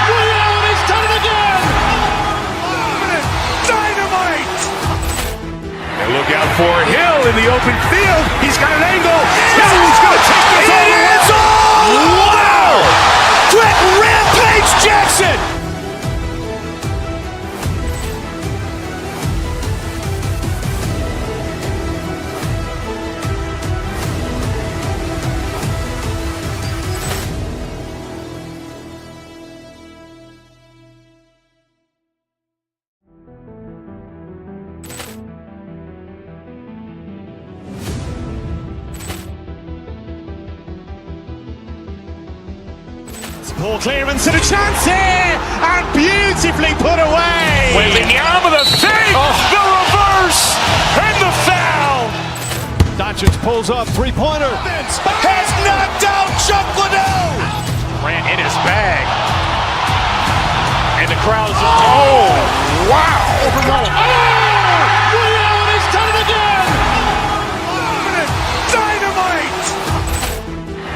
G: William, he's done it again. Dynamite.
A: And look out for Hill in the open field. He's got an angle. He's going to take this all the way.
G: It's all.
A: Wow.
G: Quick Rampage Jackson.
Q: Ball clearance and a chance here, and beautifully put away.
A: William with a save, the reverse, and the foul.
R: Doncic pulls up, three-pointer.
G: Has knocked out Chuck Liddell.
A: Grant in his bag. And the crowd is, oh, wow.
G: William, he's done it again. Dynamite.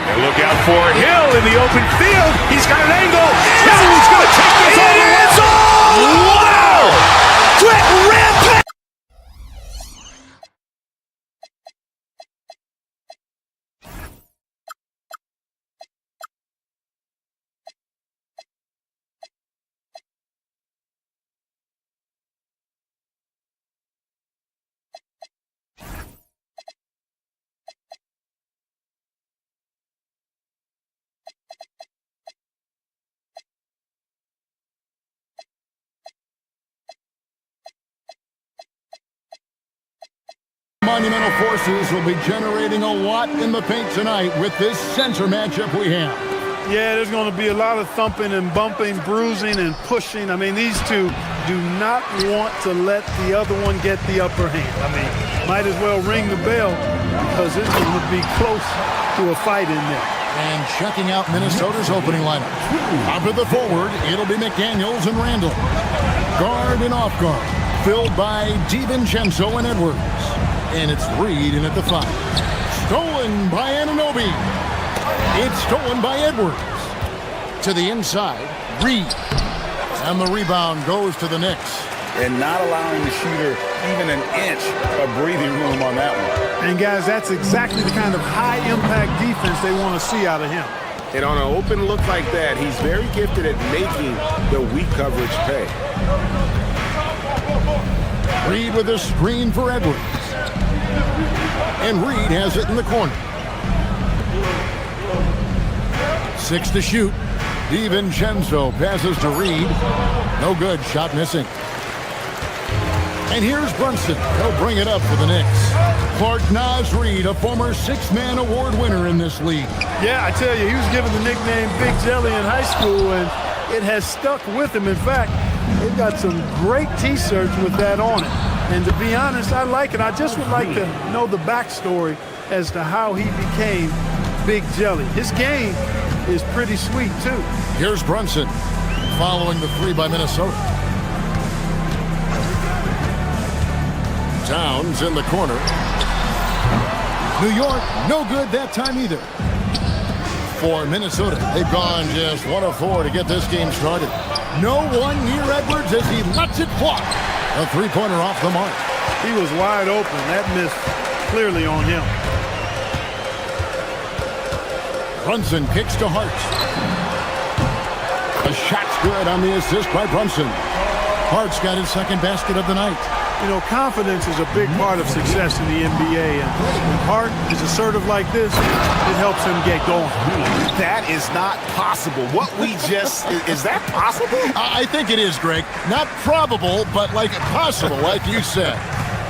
A: And look out for Hill in the open field. He's got an angle. He's going to take this all the way.
G: It's all.
A: Wow.
G: Quick Rampage.
B: Monumental forces will be generating a lot in the paint tonight with this center matchup we have.
M: Yeah, there's going to be a lot of thumping and bumping, bruising and pushing. I mean, these two do not want to let the other one get the upper hand. I mean, might as well ring the bell because it's going to be close to a fight in there.
B: And checking out Minnesota's opening lineup. Top of the forward, it'll be McDaniels and Randall. Guard and off guard, filled by DiVincenzo and Edwards. And it's Reed in at the 5. Stolen by Anunoby. It's stolen by Edwards. To the inside, Reed. And the rebound goes to the Knicks.
I: And not allowing the shooter even an inch of breathing room on that one.
M: And guys, that's exactly the kind of high-impact defense they want to see out of him.
I: And on an open look like that, he's very gifted at making the weak coverage pay.
B: Reed with a screen for Edwards. And Reed has it in the corner. 6 to shoot. DiVincenzo passes to Reed. No good. Shot missing. And here's Brunson. He'll bring it up for the Knicks. Clark Naz Reed, a former 6-man award winner in this league.
M: Yeah, I tell you, he was given the nickname Big Jelly in high school, and it has stuck with him. In fact, they've got some great T-shirts with that on it. And to be honest, I like it. I just would like to know the backstory as to how he became Big Jelly. His game is pretty sweet, too.
B: Here's Brunson following the 3 by Minnesota. Towns in the corner. New York, no good that time either. For Minnesota, they've gone just 1 of 4 to get this game started. No one near Edwards as he lets it fly. A 3-pointer off the mark.
M: He was wide open. That missed clearly on him.
B: Brunson kicks to Hart. A shot's good on the assist by Brunson. Hart's got his second basket of the night.
M: You know, confidence is a big part of success in the NBA, and when Hart is assertive like this, it helps him get going.
S: That is not possible. What we just, is that possible?
B: I think it is, Greg. Not probable, but like possible, like you said.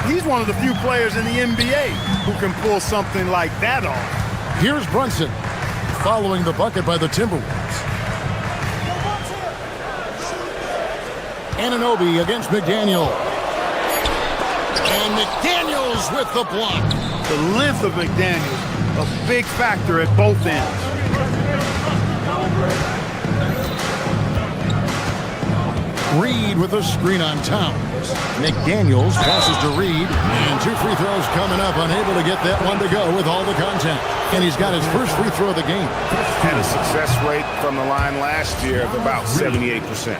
M: He's one of the few players in the NBA who can pull something like that off.
B: Here's Brunson following the bucket by the Timberwolves. Anunoby against McDaniel. And McDaniels with the block.
M: The length of McDaniels, a big factor at both ends.
B: Reed with a screen on Towns. McDaniels passes to Reed, and 2 free throws coming up, unable to get that one to go with all the contact. And he's got his first free throw of the game.
I: Had a success rate from the line last year of about 78%.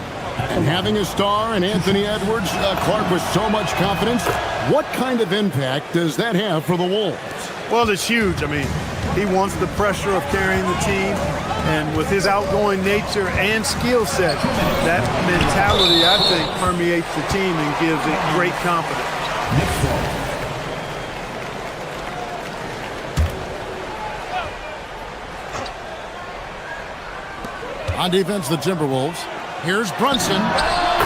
B: And having a star in Anthony Edwards, Clark, with so much confidence, what kind of impact does that have for the Wolves?
M: Well, it's huge. I mean, he wants the pressure of carrying the team, and with his outgoing nature and skill set, that mentality, I think, permeates the team and gives it great confidence.
B: On defense, the Timberwolves. Here's Brunson.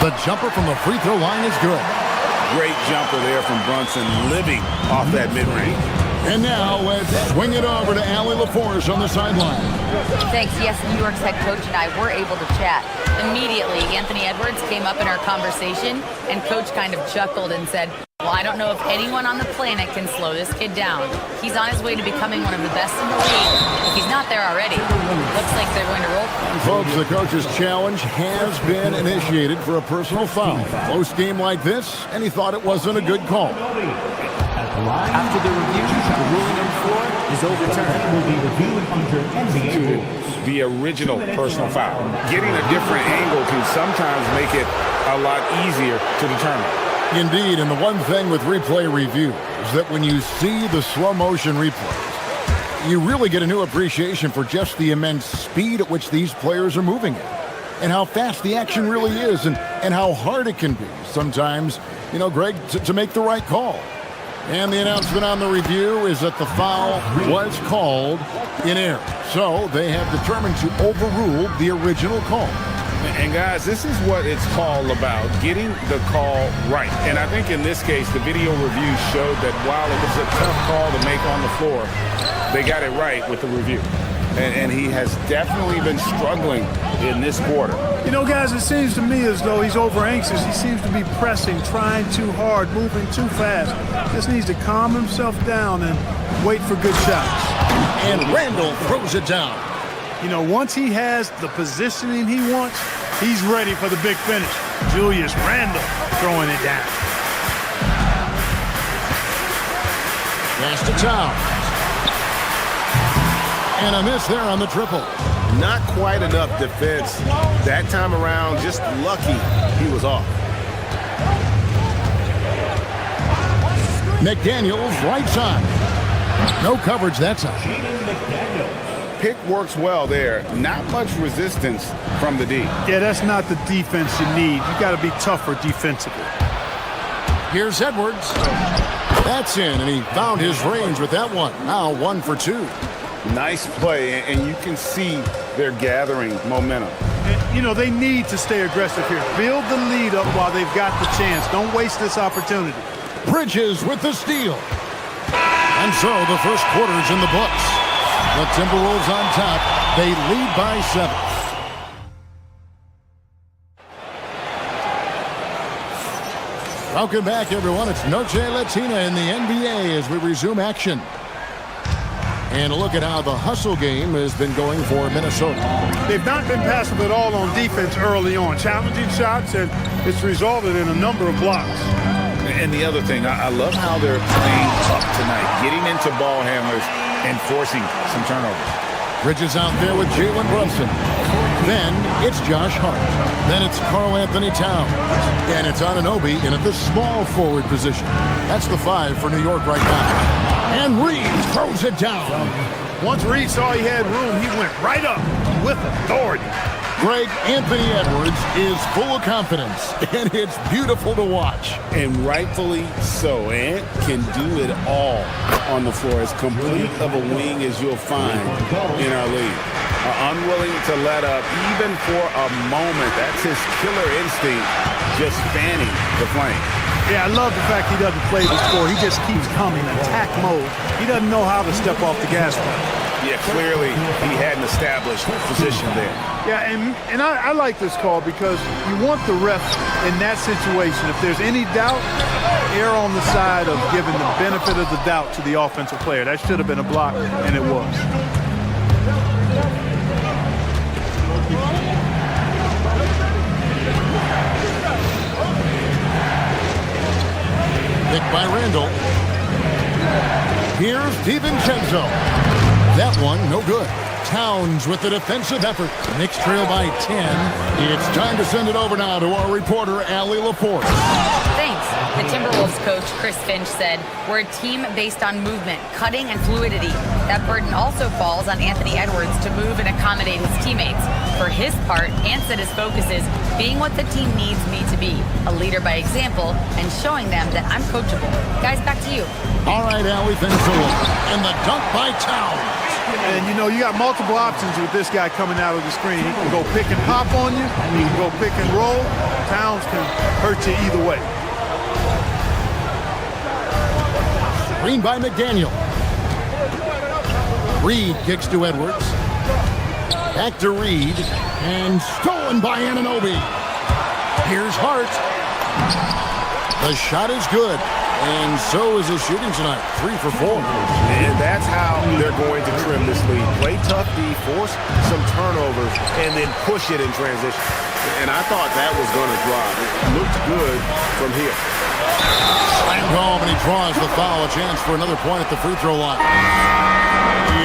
B: The jumper from the free throw line is good.
I: Great jumper there from Brunson, living off that mid-range.
B: And now let's swing it over to Allie LaForce on the sideline.
E: Thanks. Yes, New York's head coach and I were able to chat. Immediately, Anthony Edwards came up in our conversation, and coach kind of chuckled and said, well, I don't know if anyone on the planet can slow this kid down. He's on his way to becoming one of the best in the league. If he's not there already, looks like they're going to roll.
B: Folks, the coach's challenge has been initiated for a personal foul. Close game like this, and he thought it wasn't a good call.
J: After the review, the ruling on the floor is overturned. Will be reviewed under NBA rules.
I: The original personal foul. Getting a different angle can sometimes make it a lot easier to determine.
B: Indeed, and the one thing with replay review is that when you see the slow motion replays, you really get a new appreciation for just the immense speed at which these players are moving at, and how fast the action really is, and how hard it can be sometimes, you know, Greg, to make the right call. And the announcement on the review is that the foul was called in error. So they have determined to overrule the original call.
I: And guys, this is what it's all about, getting the call right. And I think in this case, the video review showed that while it was a tough call to make on the floor, they got it right with the review. And he has definitely been struggling in this quarter.
M: You know, guys, it seems to me as though he's over-anxious. He seems to be pressing, trying too hard, moving too fast. Just needs to calm himself down and wait for good shots.
B: And Randall throws it down.
M: You know, once he has the positioning he wants, he's ready for the big finish. Julius Randle throwing it down.
B: Pass to Towns. And a miss there on the triple.
I: Not quite enough defense that time around. Just lucky he was off.
B: McDaniels right side. No coverage that side.
I: Pick works well there. Not much resistance from the D.
M: Yeah, that's not the defense you need. You got to be tougher defensively.
B: Here's Edwards. That's in, and he found his range with that one. Now 1 for 2.
I: Nice play, and you can see they're gathering momentum.
M: And, you know, they need to stay aggressive here. Build the lead up while they've got the chance. Don't waste this opportunity.
B: Bridges with the steal. And so the first quarter's in the books. The Timberwolves on top. They lead by 7. Welcome back, everyone. It's Noche Latina in the NBA as we resume action. And a look at how the hustle game has been going for Minnesota.
M: They've not been passive at all on defense early on. Challenging shots, and it's resulted in a number of blocks.
I: And the other thing, I love how they're playing up tonight, getting into ball handlers and forcing some turnovers.
B: Bridges out there with Jalen Brunson. Then it's Josh Hart. Then it's Karl Anthony Towns. And it's Anunoby in at the small forward position. That's the 5 for New York right now. And Reed throws it down.
M: Once Reed saw he had room, he went right up with authority.
B: Greg, Anthony Edwards is full of confidence, and it's beautiful to watch.
I: And rightfully so. Ant can do it all on the floor. As complete of a wing as you'll find in our league. Unwilling to let up even for a moment. That's his killer instinct, just fanning the flame.
M: Yeah, I love the fact he doesn't play the score. He just keeps coming, attack mode. He doesn't know how to step off the gas pedal.
S: Yeah, clearly he hadn't established position there.
M: Yeah, and I like this call because you want the ref in that situation. If there's any doubt, err on the side of giving the benefit of the doubt to the offensive player. That should have been a block, and it was.
B: Pick by Randall. Here's DiVincenzo. That one, no good. Towns with the defensive effort. Knicks trail by 10. It's time to send it over now to our reporter, Allie LaForce.
E: Thanks. The Timberwolves coach, Chris Finch, said, "We're a team based on movement, cutting, and fluidity. That burden also falls on Anthony Edwards to move and accommodate his teammates. For his part, Ant said his focus is being what the team needs me to be, a leader by example, and showing them that I'm coachable." Guys, back to you.
B: All right, Allie, thanks a lot. And the dunk by Towns.
M: And, you know, you got multiple options with this guy coming out of the screen. He can go pick and pop on you. He can go pick and roll. Towns can hurt you either way.
B: Screen by McDaniel. Reed kicks to Edwards. Back to Reed. And stolen by Anunoby. Here's Hart. The shot is good. And so is his shooting tonight. 3 for 4.
I: And that's how they're going to trim this lead. Play tough D, force some turnovers, and then push it in transition. And I thought that was going to drive. It looked good from here.
B: Slammed home, and he draws the foul. A chance for another point at the free throw line.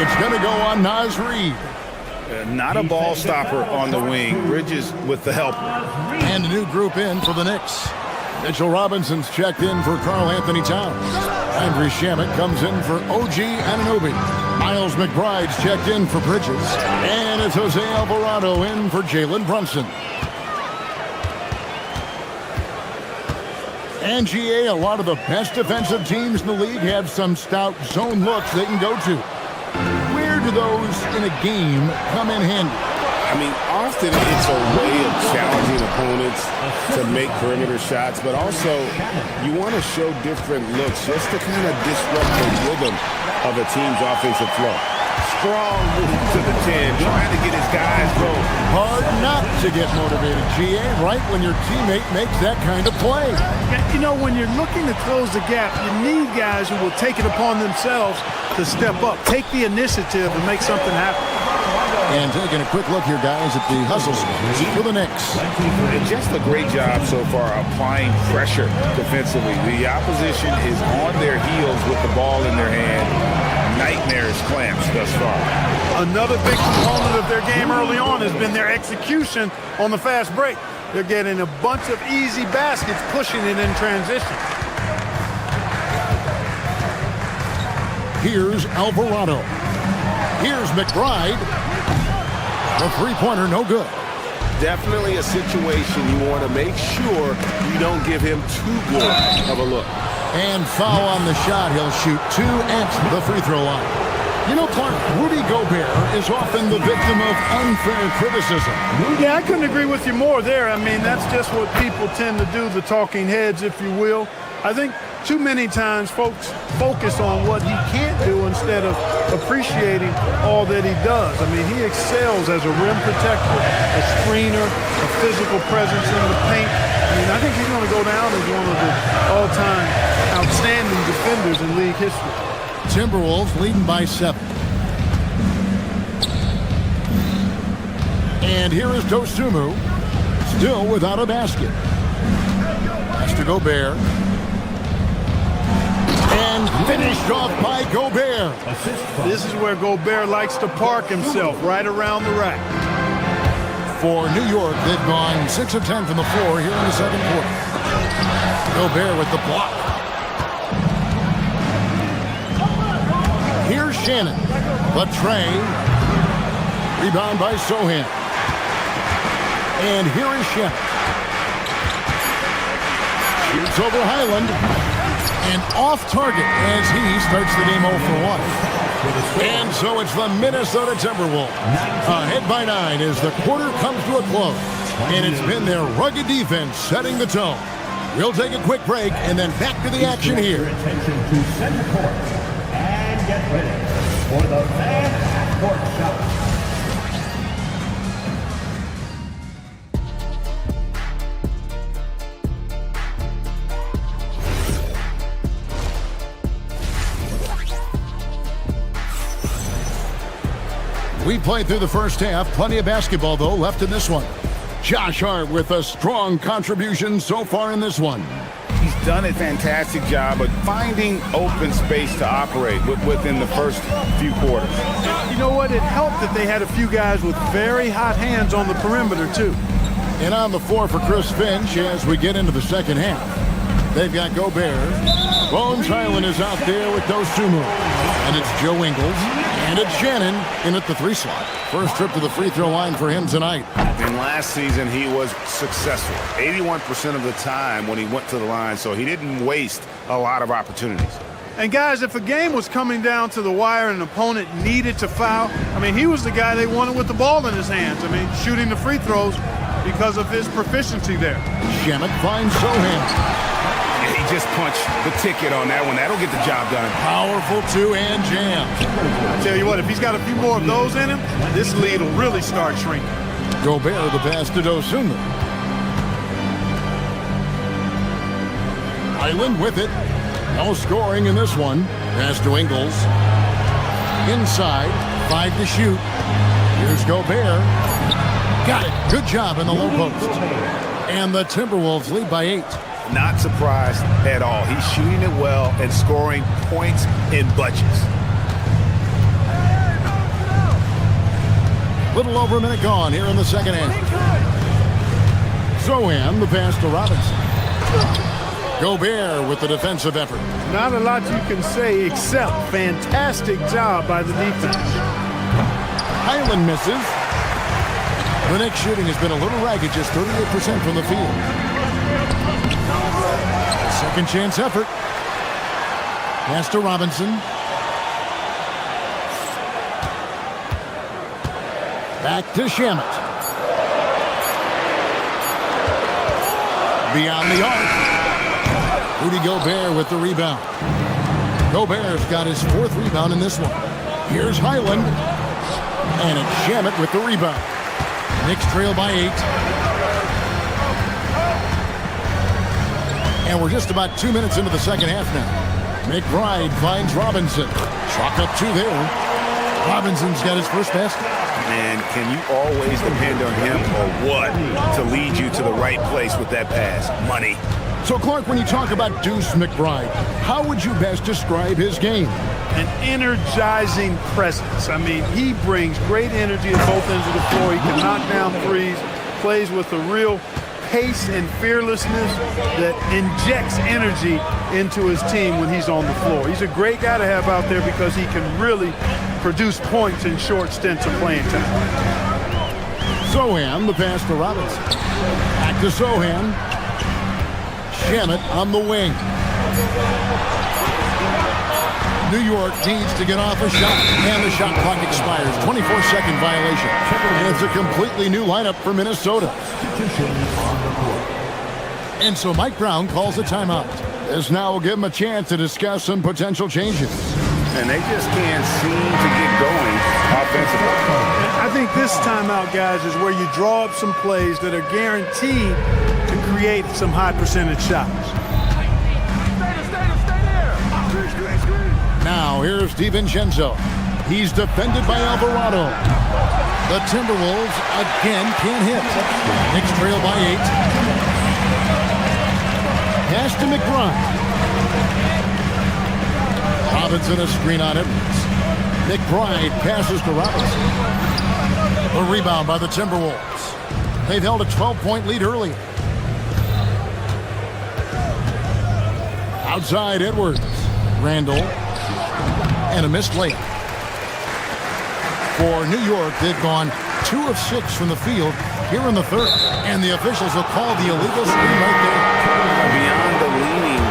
B: It's going to go on Naz Reid.
I: Not a ball stopper on the wing. Bridges with the help.
B: And a new group in for the Knicks. Mitchell Robinson's checked in for Karl Anthony Towns. Andrew Shamet comes in for OG Anunoby. Miles McBride's checked in for Bridges. And it's Jose Alvarado in for Jalen Brunson. And GA, a lot of the best defensive teams in the league have some stout zone looks they can go to. Where do those in a game come in handy?
I: I mean, often it's a way of challenging opponents to make perimeter shots, but also you want to show different looks just to kind of disrupt the rhythm of a team's offensive flow. Strong move to the 10, trying to get his guys going.
B: Hard not to get motivated, GA, right when your teammate makes that kind of play.
M: You know, when you're looking to close the gap, you need guys who will take it upon themselves to step up, take the initiative and make something happen.
B: And taking a quick look here, guys, at the hustle space for the Knicks.
I: And just a great job so far applying pressure defensively. The opposition is on their heels with the ball in their hand. Nightmares clamps thus far.
M: Another big component of their game early on has been their execution on the fast break. They're getting a bunch of easy baskets, pushing it in transition.
B: Here's Alvarado. Here's McBride. The three-pointer, no good.
I: Definitely a situation you want to make sure you don't give him too good of a look.
B: And foul on the shot. He'll shoot 2 at the free throw line. You know, Clark, Rudy Gobert is often the victim of unfair criticism.
M: Yeah, I couldn't agree with you more there. I mean, that's just what people tend to do, the talking heads, if you will. I think too many times folks focus on what he can't do instead of appreciating all that he does. I mean, he excels as a rim protector, a screener, a physical presence in the paint. I mean, I think he's going to go down as one of the all-time outstanding defenders in league history.
B: Timberwolves leading by 7. And here is Dosunmu, still without a basket. Pass to Gobert. And finished off by Gobert.
M: This is where Gobert likes to park himself, right around the rack.
B: For New York, they've gone 6 of 10 from the floor here in the second quarter. Gobert with the block. Here's Shannon. The tray. Rebound by Sohan. And here is Shannon. Shoots over Highland. And off target as he starts the game 0 for 1. And so it's the Minnesota Timberwolves ahead by 9 as the quarter comes to a close. And it's been their rugged defense setting the tone. We'll take a quick break and then back to the action here.
J: Attention to center court and get ready for the fan half-court shot.
B: We played through the first half. Plenty of basketball, though, left in this one. Josh Hart with a strong contribution so far in this one.
I: He's done a fantastic job of finding open space to operate within the first few quarters.
M: You know what? It helped that they had a few guys with very hot hands on the perimeter, too.
B: And on the floor for Chris Finch as we get into the second half. They've got Gobert. Bones Highland is out there with Dosunmu. And it's Joe Ingles. And it's Shannon in at the 3 slot. First trip to the free throw line for him tonight.
I: And last season, he was successful 81% of the time when he went to the line, so he didn't waste a lot of opportunities.
M: And guys, if a game was coming down to the wire and an opponent needed to foul, I mean, he was the guy they wanted with the ball in his hands. I mean, shooting the free throws because of his proficiency there.
B: Shamet finds Sohan.
I: He just punched the ticket on that one. That'll get the job done.
B: Powerful two-hand jam.
M: I tell you what, if he's got a few more of those in him, this lead will really start shrinking.
B: Gobert the pass to Dosunmu. Highland with it. No scoring in this one. Pass to Ingles. Inside. 5 to shoot. Here's Gobert. Got it. Good job in the low post. And the Timberwolves lead by 8.
I: Not surprised at all. He's shooting it well and scoring points in bunches.
B: Little over a minute gone here in the second half. Sohan, the pass to Robinson. Gobert with the defensive effort.
M: Not a lot you can say except fantastic job by the defense.
B: Highland misses. The Knicks shooting has been a little ragged, just 38% from the field. Second chance effort. Pass to Robinson. Back to Shamet. Beyond the arc. Rudy Gobert with the rebound. Gobert's got his 4th rebound in this one. Here's Highland. And it's Shamet with the rebound. Knicks trail by 8. And we're just about 2 minutes into the second half now. McBride finds Robinson. Chalk up 2 there. Robinson's got his first basket.
I: And can you always depend on him or what to lead you to the right place with that pass? Money.
B: So, Clark, when you talk about Deuce McBride, how would you best describe his game?
M: An energizing presence. I mean, he brings great energy at both ends of the floor. He can knock down threes, plays with a real pace and fearlessness that injects energy into his team when he's on the floor. He's a great guy to have out there because he can really produce points in short stints of playing time.
B: Sohan, the pass to Robinson. Back to Sohan. Shamet on the wing. New York needs to get off a shot, and the shot clock expires. 24-second violation. And it's a completely new lineup for Minnesota. And so Mike Brown calls a timeout. This now will give him a chance to discuss some potential changes.
I: And they just can't seem to get going offensively.
M: I think this timeout, guys, is where you draw up some plays that are guaranteed to create some high percentage shots.
B: Now here's DiVincenzo. He's defended by Alvarado. The Timberwolves again can't hit. Knicks trail by 8. Pass to McBride. Robinson a screen on Edwards. McBride passes to Robinson. A rebound by the Timberwolves. They've held a 12-point lead early. Outside Edwards. Randall. And a missed layup. For New York, they've gone 2 of 6 from the field here in the third. And the officials will call the illegal screen right there.
I: Beyond the leaning,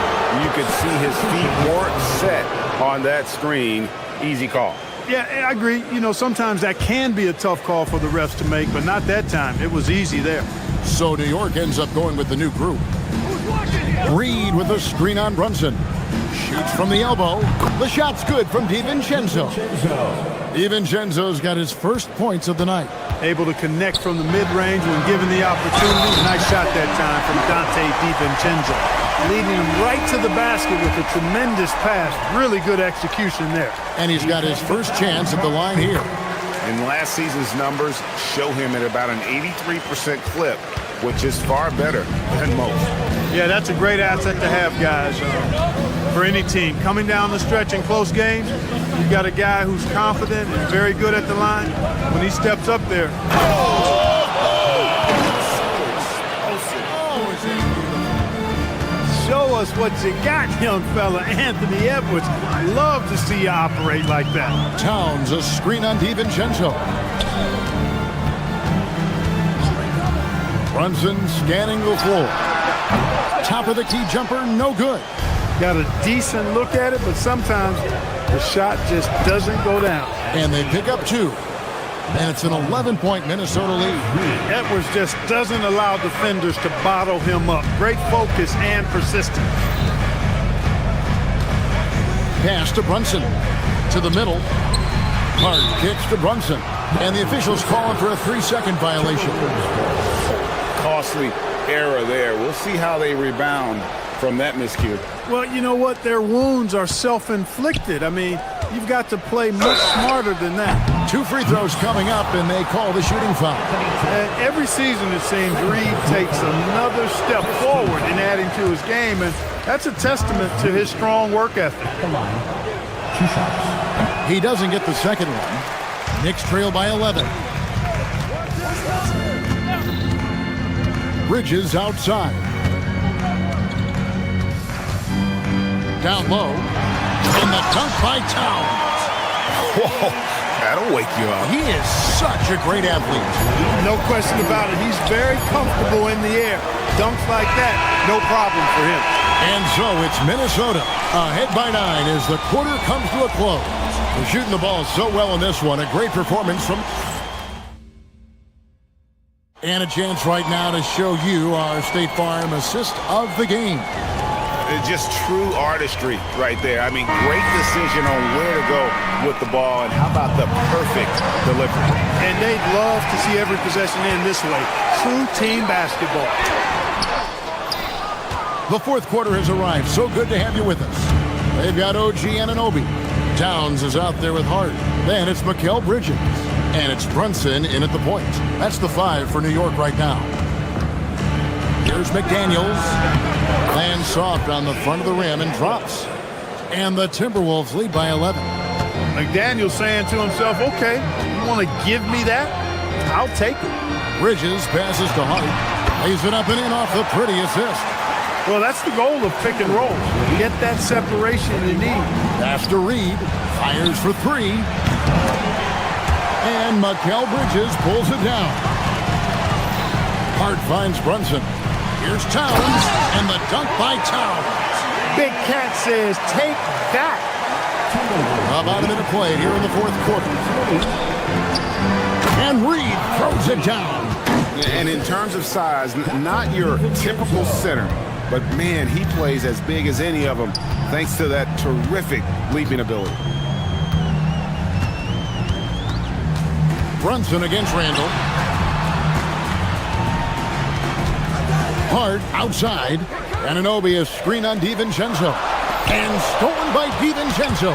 I: you could see his feet weren't set on that screen. Easy call.
M: Yeah, I agree. You know, sometimes that can be a tough call for the refs to make, but not that time. It was easy there.
B: So New York ends up going with the new group. Reed with a screen on Brunson. Shoots from the elbow. The shot's good from DiVincenzo. DiVincenzo's got his first points of the night.
M: Able to connect from the mid-range when given the opportunity. Nice shot that time from Dante DiVincenzo. Leading him right to the basket with a tremendous pass. Really good execution there.
B: And he's got his first chance at the line here.
I: And last season's numbers show him at about an 83% clip, which is far better than most.
M: Yeah, that's a great asset to have, guys, for any team. Coming down the stretch in close games, you got a guy who's confident and very good at the line. When he steps up there. Show us what you got, young fella. Anthony Edwards. Love to see you operate like that.
B: Towns, a screen on DiVincenzo. Brunson scanning the floor. Top of the key jumper, no good.
M: Got a decent look at it, but sometimes the shot just doesn't go down.
B: And they pick up 2. And it's an 11-point Minnesota lead.
M: Edwards just doesn't allow defenders to bottle him up. Great focus and persistence.
B: Pass to Brunson. To the middle. Hard kicks to Brunson. And the officials calling for a 3-second violation.
I: Costly error there. We'll see how they rebound from that miscue.
M: Well, you know what? Their wounds are self-inflicted. I mean, you've got to play much smarter than that.
B: 2 free throws coming up, and they call the shooting foul.
M: And every season, it seems, Reed takes another step forward in adding to his game, and that's a testament to his strong work ethic.
B: He doesn't get the second one. Knicks trail by 11. Bridges outside. Down low. And the dunk by Towns.
I: Whoa, that'll wake you up.
B: He is such a great athlete.
M: No question about it. He's very comfortable in the air. Dunks like that, no problem for him.
B: And so it's Minnesota ahead by 9 as the quarter comes to a close. They're shooting the ball so well in this one. A great performance from... And a chance right now to show you our State Farm assist of the game.
I: Just true artistry right there. I mean, great decision on where to go with the ball, and how about the perfect delivery.
M: And they'd love to see every possession end this way. True team basketball.
B: The fourth quarter has arrived. So good to have you with us. They've got OG Anunoby. Towns is out there with Hart. Then it's Mikal Bridges. And it's Brunson in at the point. That's the 5 for New York right now. Here's McDaniels. Lands soft on the front of the rim and drops. And the Timberwolves lead by 11.
M: McDaniels saying to himself, okay, you want to give me that? I'll take it.
B: Bridges passes to Hart. Lays it up and in off the pretty assist.
M: Well, that's the goal of pick and roll. Get that separation you need.
B: Pass to Reed. Fires for 3. And Mikal Bridges pulls it down. Hart finds Brunson. Here's Towns, and the dunk by Towns.
M: Big Cat says, take that.
B: About a minute played here in the fourth quarter. And Reed throws it down.
I: And in terms of size, not your typical center, but man, he plays as big as any of them thanks to that terrific leaping ability.
B: Brunson against Randall. Hart outside. Anunoby is screen on DiVincenzo. And stolen by DiVincenzo.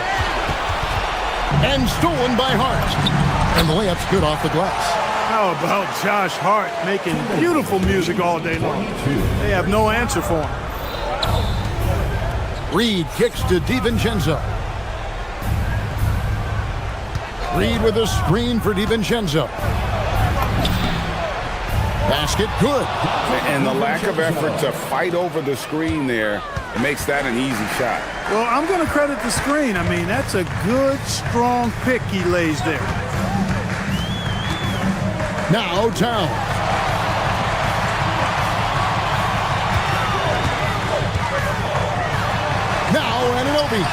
B: And stolen by Hart. And the layup's good off the glass.
M: How about Josh Hart making beautiful music all day long? They have no answer for him.
B: Reed kicks to DiVincenzo. Reed with a screen for DiVincenzo. Basket good.
I: And the lack of effort to fight over the screen there makes that an easy shot.
M: Well, I'm going to credit the screen. I mean, that's a good, strong pick he lays there.
B: Now Towns. Now Anunoby.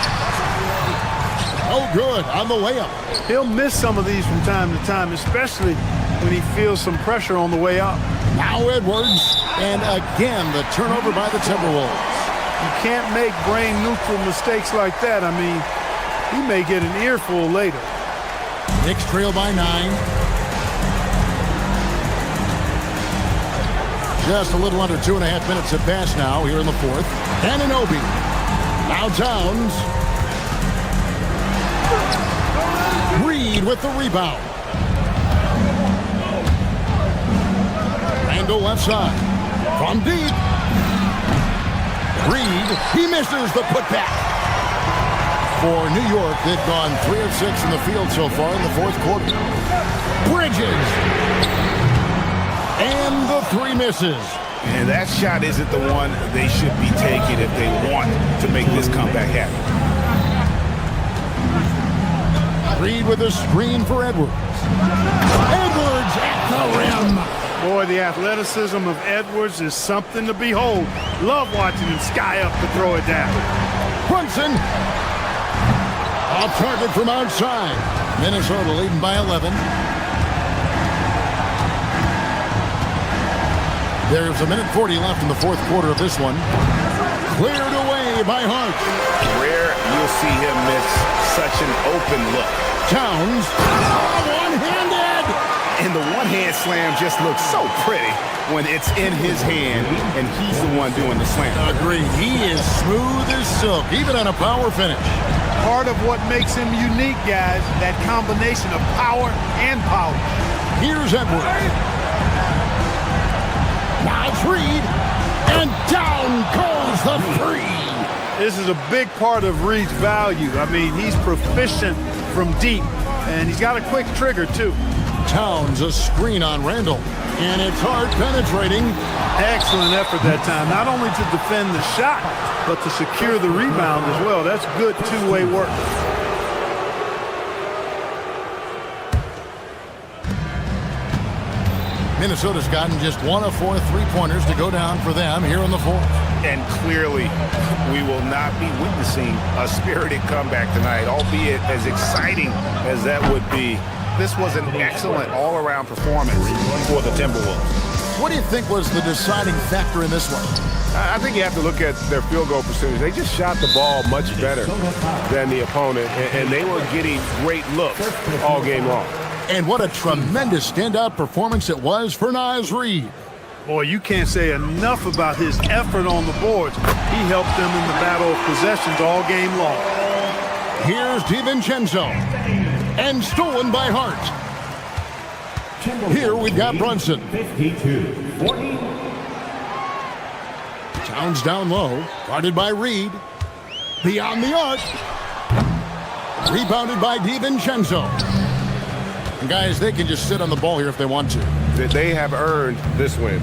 B: Oh, good on the layup.
M: He'll miss some of these from time to time, especially when he feels some pressure on the way up.
B: Now Edwards. And again, the turnover by the Timberwolves.
M: You can't make brain-neutral mistakes like that. I mean, he may get an earful later.
B: Knicks trail by 9. Just a little under 2.5 minutes have passed now here in the fourth. Anunoby. Now Towns. Reed with the rebound. Randall left side. From deep. Reed. He misses the putback. For New York, they've gone 3 of 6 in the field so far in the fourth quarter. Bridges. And the 3 misses.
I: And that shot isn't the one they should be taking if they want to make this comeback happen.
B: Reed with a screen for Edwards. Edwards at the rim.
M: Boy, the athleticism of Edwards is something to behold. Love watching him sky up to throw it down.
B: Brunson. Off target from outside. Minnesota leading by 11. There's 1:40 left in the fourth quarter of this one. Cleared away by Hart.
I: Rare you'll see him miss such an open look.
B: Towns. One-handed.
I: And the one-hand slam just looks so pretty when it's in his hand and he's the one doing the slam.
B: Agreed. He is smooth as silk, even on a power finish.
M: Part of what makes him unique, guys, that combination of power and power.
B: Here's Edwards. Now it's Reed, and down goes the 3.
M: This is a big part of Reed's value. I mean, he's proficient from deep, and he's got a quick trigger, too.
B: Towns a screen on Randall, and it's hard penetrating.
M: Excellent effort that time, not only to defend the shot, but to secure the rebound as well. That's good two-way work.
B: Minnesota's gotten just 1 of 4 3-pointers to go down for them here in the fourth.
I: And clearly, we will not be witnessing a spirited comeback tonight, albeit as exciting as that would be. This was an excellent all-around performance for the Timberwolves.
B: What do you think was the deciding factor in this one?
C: I think you have to look at their field goal percentage. They just shot the ball much better than the opponent, and they were getting great looks all game long.
B: And what a tremendous standout performance it was for Naz Reid.
M: Boy, you can't say enough about his effort on the boards. He helped them in the battle of possessions all game long.
B: Here's DiVincenzo. And stolen by Hart. Here we've got Brunson.
J: 52-40.
B: Towns down low. Guarded by Reed. Beyond the arc. Rebounded by DiVincenzo. And guys, they can just sit on the ball here if they want to.
C: They have earned this win.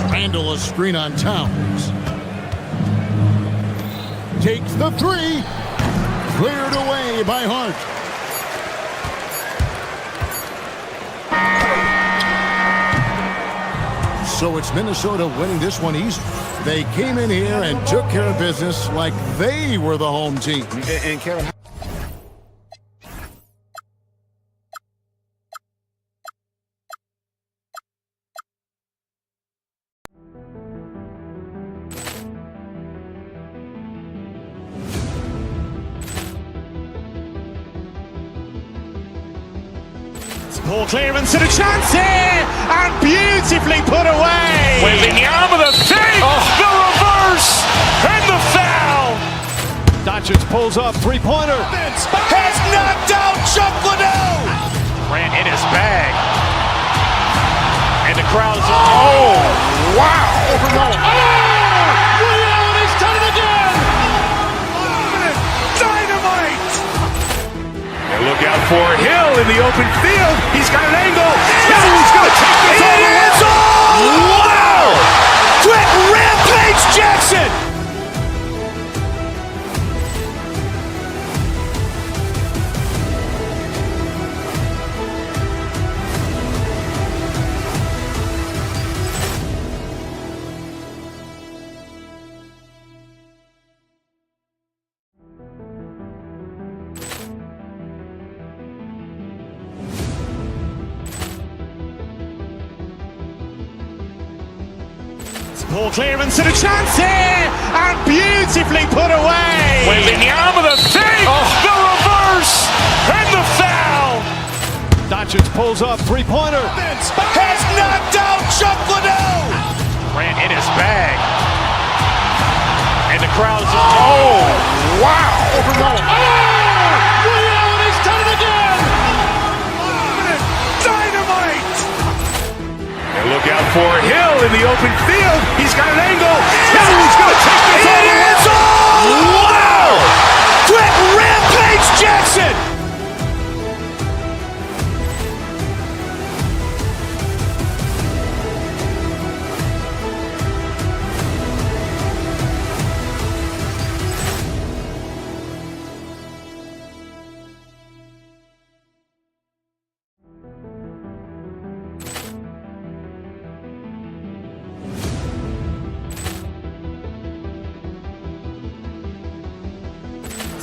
B: Randall a screen on Towns. Takes the 3. Cleared away by Hart. So it's Minnesota winning this one easy. They came in here and took care of business like they were the home team.
I: And Kevin,
Q: Ball clearance and a chance here, and beautifully put away.
A: Wembanyama the save, the reverse, and the foul.
R: Doncic pulls up, 3-pointer.
A: Has knocked out Chuck Liddell. Grant in his bag. And the crowd is, oh, wow. He's done it again. Dynamite. And look out for Hill in the open field. He's got an angle. He's going to take this all the way. Wow. Quick Rampage Jackson.
Q: Ball clearance and a chance here, and beautifully put away.
A: Wembanyama the save, the reverse, and the foul.
R: Doncic pulls up, three-pointer.
G: Has knocked out Chuck Liddell.
A: Grant in his bag. And the crowd is, oh, wow.
G: Ray Allen has done it again. Dynamite.
C: And look out for Hill in the open field. He's got an angle. Hill's going to take this all the way.
G: It is all! Wow! Quick Rampage Jackson.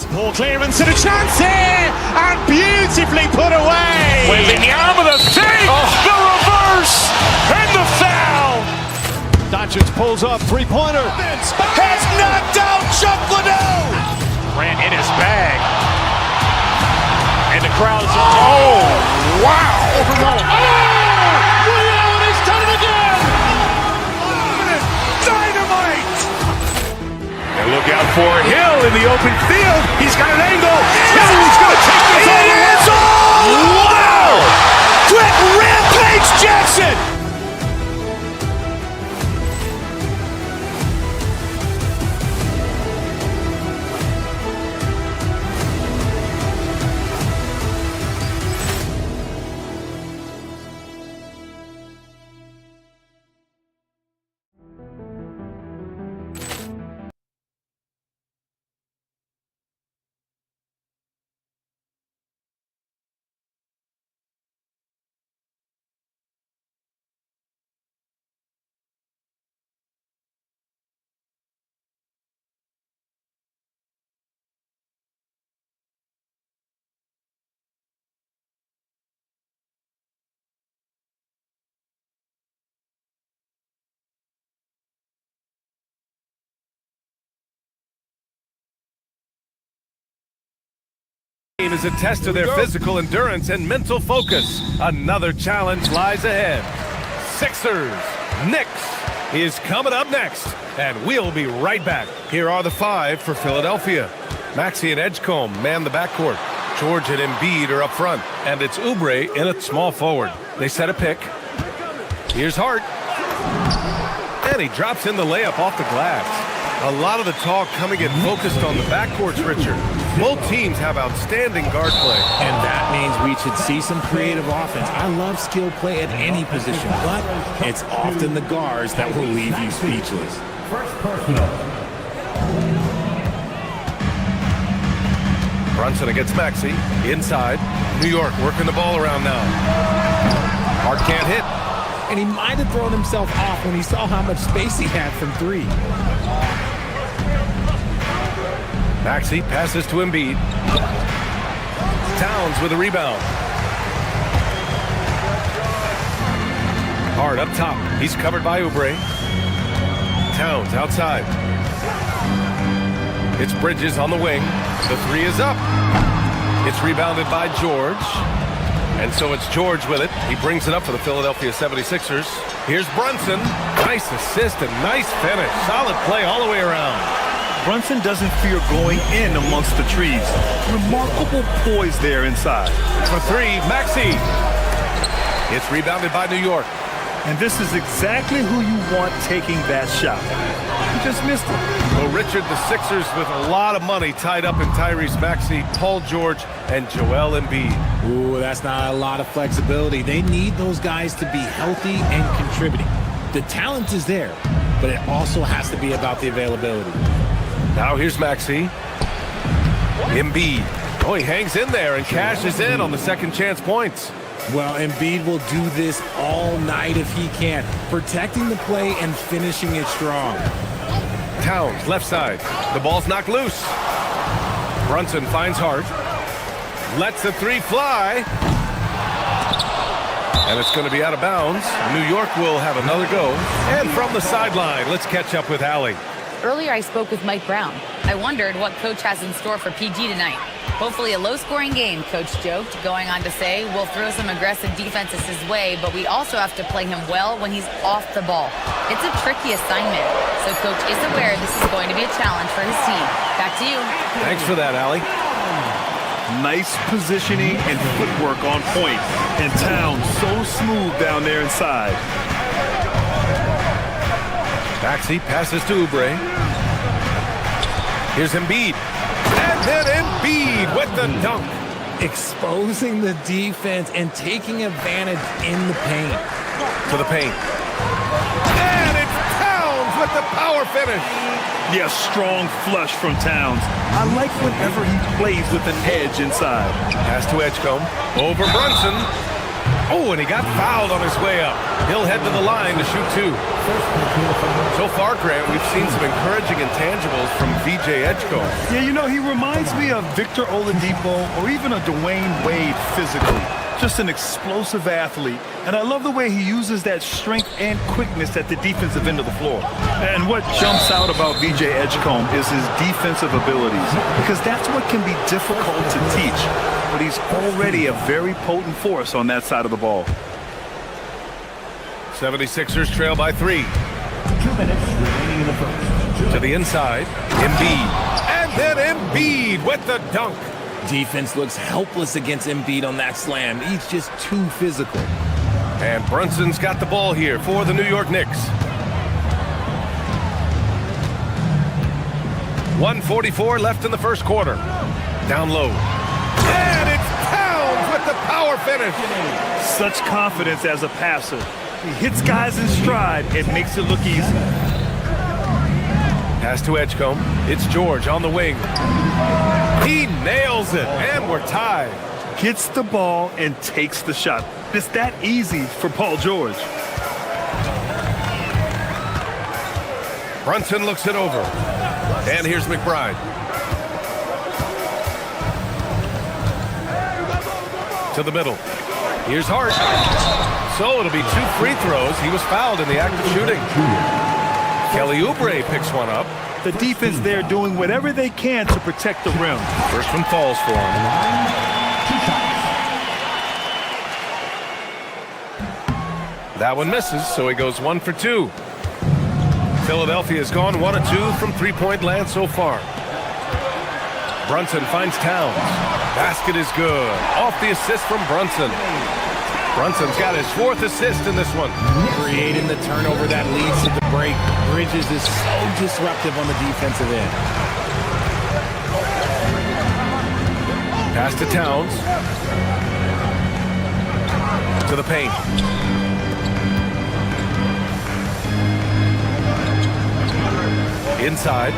Q: Ball clearance and a chance here, and beautifully put away.
A: Wembanyama the save, the reverse, and the foul.
R: Doncic pulls up, three-pointer.
G: Has knocked out Chuck Liddell.
A: Grant in his bag. And the crowd is, oh, wow.
G: Ray Allen has done it again. Dynamite.
C: And look out for Hill in the open field. He's got an angle. Hill's going to take this all the way.
G: It is all! Wow! Quick Rampage Jackson.
C: Is a test of their physical endurance and mental focus. Another challenge lies ahead. Sixers, Knicks is coming up next, and we'll be right back. Here are the five for Philadelphia. Maxey and Edgecombe man the backcourt. George and Embiid are up front, and it's Oubre in at small forward. They set a pick. Here's Hart. And he drops in the layup off the glass. A lot of the talk coming in focused on the backcourts, Richard. Both teams have outstanding guard play.
L: And that means we should see some creative offense. I love skill play at any position, but it's often the guards that will leave you speechless.
J: First personal.
C: Brunson against Maxey. Inside. New York working the ball around now. Hart can't hit.
L: And he might have thrown himself off when he saw how much space he had from three.
C: Maxey passes to Embiid. Towns with a rebound. Hart up top. He's covered by Oubre. Towns outside. It's Bridges on the wing. The three is up. It's rebounded by George. And so it's George with it. He brings it up for the Philadelphia 76ers. Here's Brunson. Nice assist and nice finish. Solid play all the way around.
D: Brunson doesn't fear going in amongst the trees. Remarkable poise there inside.
C: For three, Maxey. It's rebounded by New York.
D: And this is exactly who you want taking that shot. He just missed it.
C: Well, Richard, the Sixers with a lot of money tied up in Tyrese Maxey, Paul George, and Joel Embiid.
L: Ooh, that's not a lot of flexibility. They need those guys to be healthy and contributing. The talent is there, but it also has to be about the availability.
C: Now here's Maxey. Embiid. Oh, he hangs in there and cashes in on the second chance points.
L: Well, Embiid will do this all night if he can, protecting the play and finishing it strong.
C: Towns, left side. The ball's knocked loose. Brunson finds Hart. Lets the three fly. And it's going to be out of bounds. New York will have another go. And from the sideline, let's catch up with Allie.
E: Earlier, I spoke with Mike Brown. I wondered what Coach has in store for PG tonight. Hopefully a low-scoring game, Coach joked, going on to say, we'll throw some aggressive defenses his way, but we also have to play him well when he's off the ball. It's a tricky assignment, so Coach is aware this is going to be a challenge for his team. Back to you.
C: Thanks for that, Allie.
D: Nice positioning and footwork on point. And Towns so smooth down there inside.
C: Maxey passes to Oubre. Here's Embiid. And then Embiid with the dunk.
L: Exposing the defense and taking advantage in the paint.
C: To the paint. And it's Towns with the power finish.
D: Yes, strong flush from Towns. I like whenever he plays with an edge inside.
C: Pass to Edgecombe. Over Brunson. Oh, and he got fouled on his way up. He'll head to the line to shoot two. So far, Grant, we've seen some encouraging intangibles from VJ Edgecombe.
D: Yeah, you know, he reminds me of Victor Oladipo or even a Dwayne Wade physically. Just an explosive athlete. And I love the way he uses that strength and quickness at the defensive end of the floor. And what jumps out about VJ Edgecombe is his defensive abilities, because that's what can be difficult to teach. But he's already a very potent force on that side of the ball.
C: 76ers trail by 3.
J: 2 minutes remaining in the first.
C: To the inside, Embiid. And then Embiid with the dunk.
L: Defense looks helpless against Embiid on that slam. He's just too physical.
C: And Brunson's got the ball here for the New York Knicks. 1:44 left in the first quarter. Down low. And it's Towns with the power finish.
D: Such confidence as a passer. He hits guys in stride and makes it look easy.
C: Pass to Edgecombe. It's George on the wing. He nails it, and we're tied.
D: Gets the ball and takes the shot. It's that easy for Paul George.
C: Brunson looks it over. And here's McBride. To the middle. Here's Hart. So it'll be 2 free throws. He was fouled in the act of shooting. Kelly Oubre picks one up.
D: The defense there doing whatever they can to protect the rim.
C: First one falls for him. That one misses, so he goes 1 for 2. Philadelphia's gone 1 of 2 from three-point land so far. Brunson finds Towns. Basket is good. Off the assist from Brunson. Brunson's got his 4th assist in this one.
L: Creating the turnover that leads to the break. Bridges is so disruptive on the defensive end.
C: Pass to Towns. To the paint. Inside.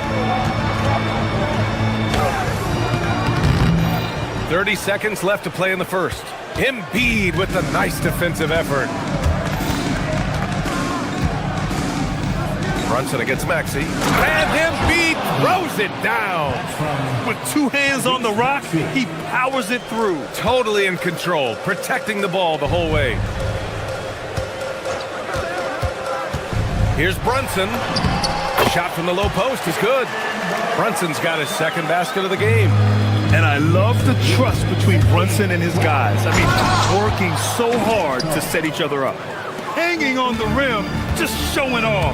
C: 30 seconds left to play in the first. Embiid with a nice defensive effort. Brunson against Maxey. And Embiid throws it down.
D: With 2 hands on the rock, he powers it through.
C: Totally in control, protecting the ball the whole way. Here's Brunson. Shot from the low post is good. Brunson's got his 2nd basket of the game.
D: And I love the trust between Brunson and his guys. I mean, working so hard to set each other up. Hanging on the rim, just showing off.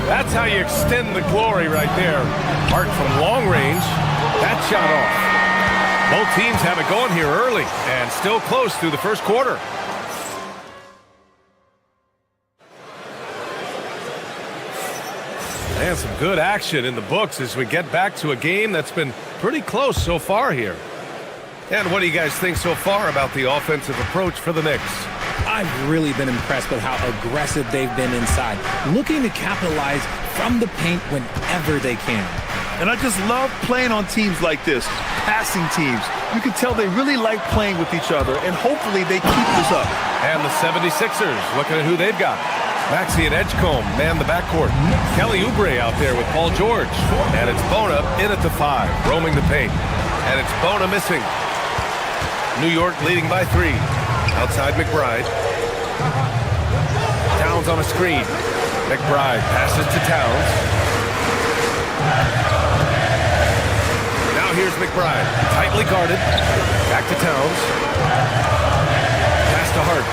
C: That's how you extend the glory right there. Hart from long range. That shot off. Both teams have it going here early and still close through the first quarter. And some good action in the books as we get back to a game that's been pretty close so far here. And what do you guys think so far about the offensive approach for the Knicks?
L: I've really been impressed with how aggressive they've been inside, looking to capitalize from the paint whenever they can.
D: And I just love playing on teams like this, passing teams. You can tell they really like playing with each other, and hopefully they keep this up.
C: And the 76ers, looking at who they've got. Maxey and Edgecombe man the backcourt. Kelly Oubre out there with Paul George. And it's Bona in at the 5, roaming the paint. And it's Bona missing. New York leading by 3. Outside McBride. Towns on a screen. McBride passes to Towns. Now here's McBride. Tightly guarded. Back to Towns. Pass to Hart.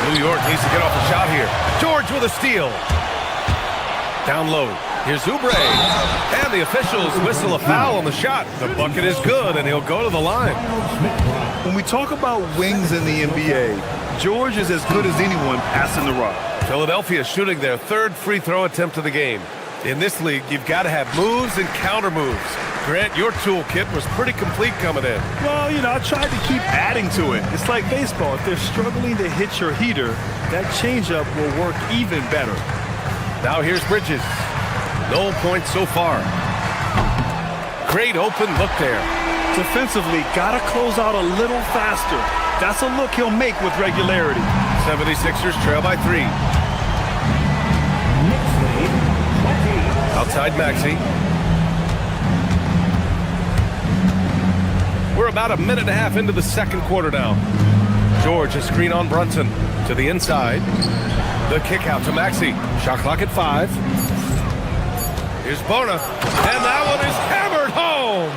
C: New York needs to get off a shot here. George with a steal. Down low. Here's Oubre. And the officials whistle a foul on the shot. The bucket is good, and he'll go to the line.
D: When we talk about wings in the NBA, George is as good as anyone passing the rock.
C: Philadelphia shooting their third free throw attempt of the game. In this league, you've got to have moves and counter moves. Grant, your toolkit was pretty complete coming in.
D: Well, you know, I tried to keep adding to it. It's like baseball. If they're struggling to hit your heater, that changeup will work even better.
C: Now here's Bridges. No points so far. Great open look there.
D: Defensively, gotta close out a little faster. That's a look he'll make with regularity.
C: 76ers trail by 3. Outside Maxey. We're about a minute and a half into the second quarter now. George, a screen on Brunson. To the inside. The kick out to Maxey. Shot clock at 5. Here's Bona. And that one is hammered home.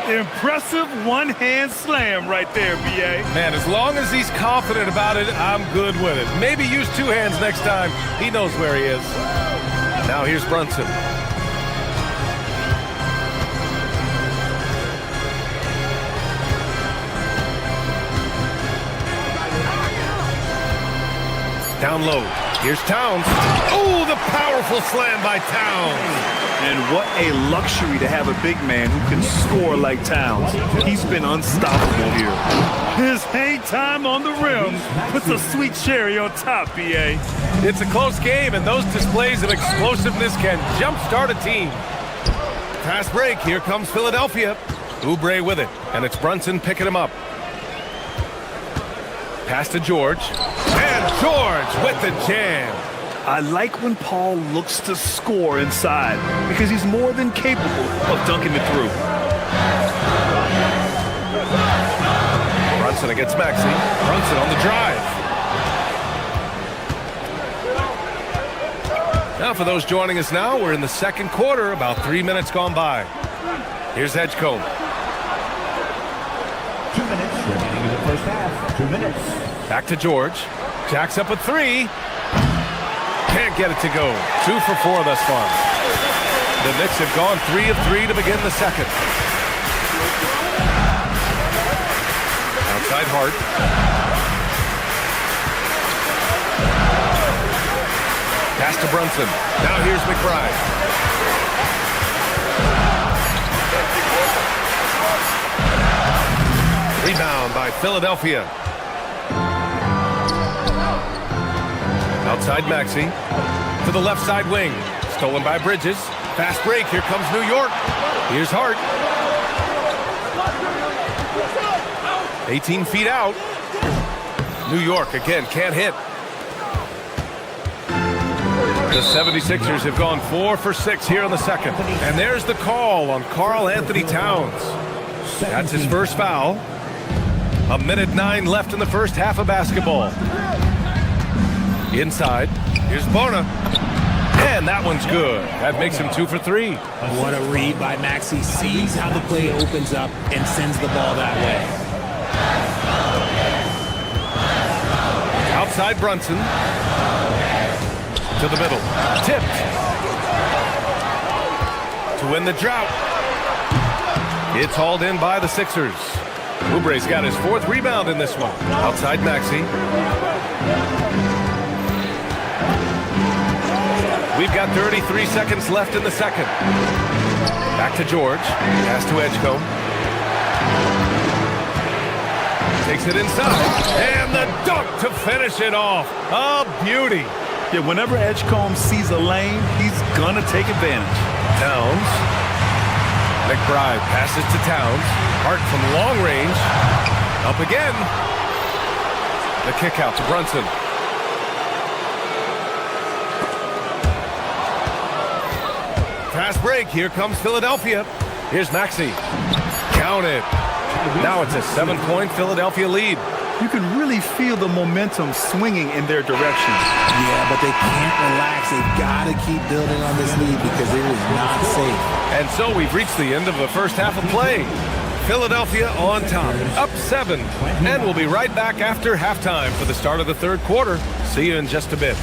D: Impressive one-hand slam right there, B.A.
C: Man, as long as he's confident about it, I'm good with it. Maybe use 2 hands next time. He knows where he is. Now here's Brunson. Down low. Here's Towns. Oh, the powerful slam by Towns.
D: And what a luxury to have a big man who can score like Towns. He's been unstoppable here. His hang time on the rim puts a sweet cherry on top, B.A.
C: It's a close game, and those displays of explosiveness can jumpstart a team. Fast break. Here comes Philadelphia. Oubre with it, and it's Brunson picking him up. Pass to George. And George with the jam.
D: I like when Paul looks to score inside because he's more than capable of dunking it through.
C: Brunson against Maxey. Brunson on the drive. Now for those joining us now, we're in the second quarter, about 3 minutes gone by. Here's Edgecombe.
J: 2 minutes remaining in the first half. 2 minutes.
C: Back to George. Jacks up a 3. Can't get it to go. 2 for 4 thus far. The Knicks have gone 3 of 3 to begin the second. Outside Hart. Pass to Brunson. Now here's McBride. Rebound by Philadelphia. Outside Maxey. To the left side wing. Stolen by Bridges. Fast break. Here comes New York. Here's Hart. 18 feet out. New York again can't hit. The 76ers have gone 4 for 6 here in the second. And there's the call on Karl Anthony Towns. That's his first foul. 1:09 left in the first half of basketball. Inside. Here's Bona. And that one's good. That makes him 2 for 3.
L: What a read by Maxey. Sees how the play opens up and sends the ball that way.
C: Outside Brunson. To the middle. Tipped. To win the drought. It's hauled in by the Sixers. Oubre's got his 4th rebound in this one. Outside Maxey. We've got 33 seconds left in the second. Back to George. Pass to Edgecombe. Takes it inside. And the dunk to finish it off. A beauty.
D: Yeah, whenever Edgecombe sees a lane, he's gonna take advantage.
C: Towns. McBride passes to Towns. Hart from long range. Up again. The kick out to Brunson. Fast break. Here comes Philadelphia. Here's Maxey. Counted. Now it's a 7-point Philadelphia lead.
D: You can really feel the momentum swinging in their direction.
L: Yeah, but they can't relax. They've got to keep building on this lead because it is not safe.
C: And so we've reached the end of the first half of play. Philadelphia on top, up 7. And we'll be right back after halftime for the start of the third quarter. See you in just a bit.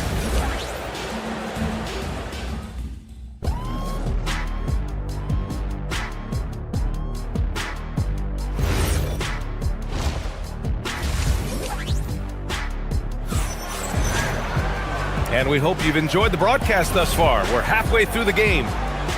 C: And we hope you've enjoyed the broadcast thus far. We're halfway through the game.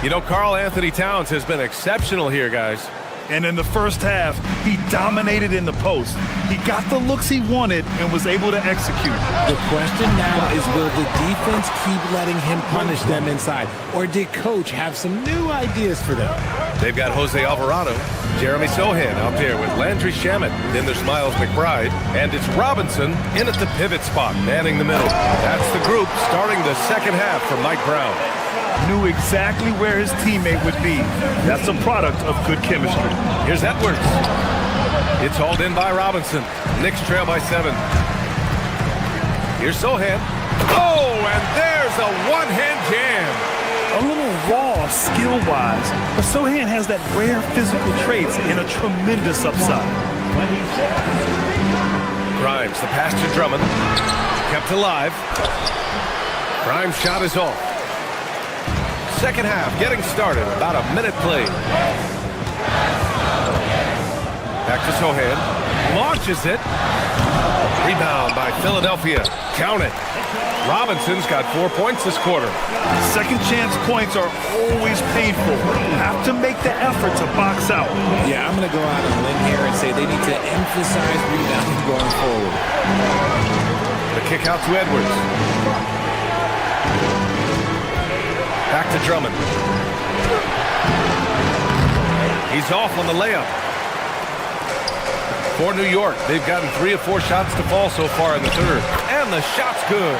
C: You know, Karl Anthony Towns has been exceptional here, guys.
D: And in the first half, he dominated in the post. He got the looks he wanted and was able to execute.
L: The question now is, will the defense keep letting him punish them inside? Or did Coach have some new ideas for them?
C: They've got Jose Alvarado, Jeremy Sohan out there with Landry Shamet. Then there's Miles McBride. And it's Robinson in at the pivot spot, manning the middle. That's the group starting the second half for Mike Brown.
D: Knew exactly where his teammate would be. That's a product of good chemistry.
C: Here's Edwards. It's hauled in by Robinson. Knicks trail by 7. Here's Sohan. Oh, and there's a one-hand jam.
D: A little raw skill-wise, but Sohan has that rare physical traits and a tremendous upside.
C: Grimes, the pass to Drummond. Kept alive. Grimes' shot is off. Second half getting started. About a minute played. Back to Sohan. Launches it. Rebound by Philadelphia. Count it. Robinson's got 4 points this quarter.
D: Second chance points are always painful. Have to make the effort to box out.
L: Yeah, I'm going to go out on a limb here and say they need to emphasize rebounding going forward.
C: The kick out to Edwards. Back to Drummond. He's off on the layup. For New York, they've gotten 3 of 4 shots to fall so far in the third. And the shot's good.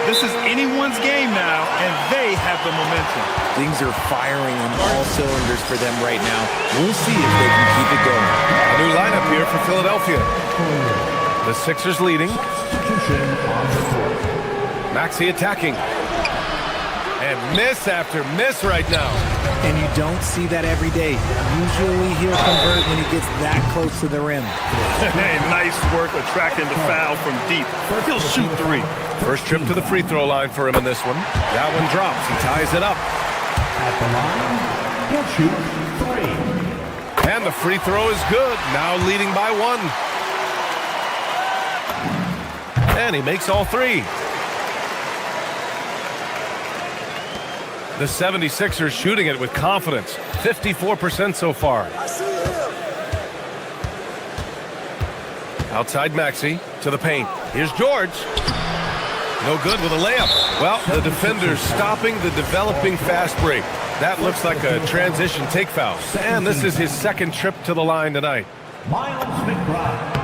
D: This is anyone's game now, and they have the momentum.
L: Things are firing on all cylinders for them right now. We'll see if they can keep it going.
C: A new lineup here for Philadelphia. The Sixers leading. Maxey attacking. And miss after miss right now.
L: And you don't see that every day. Usually he'll convert when he gets that close to the rim.
D: Hey, nice work attracting the foul from deep. He'll shoot 3.
C: First trip to the free throw line for him in this one. That one drops. He ties it up.
J: At the line, he'll shoot 3.
C: And the free throw is good. Now leading by 1. And he makes all 3. The 76ers shooting it with confidence. 54% so far. Outside Maxey to the paint. Here's George. No good with a layup. Well, the defender's stopping the developing fast break. That looks like a transition take foul. And this is his second trip to the line tonight.
J: Miles McBride.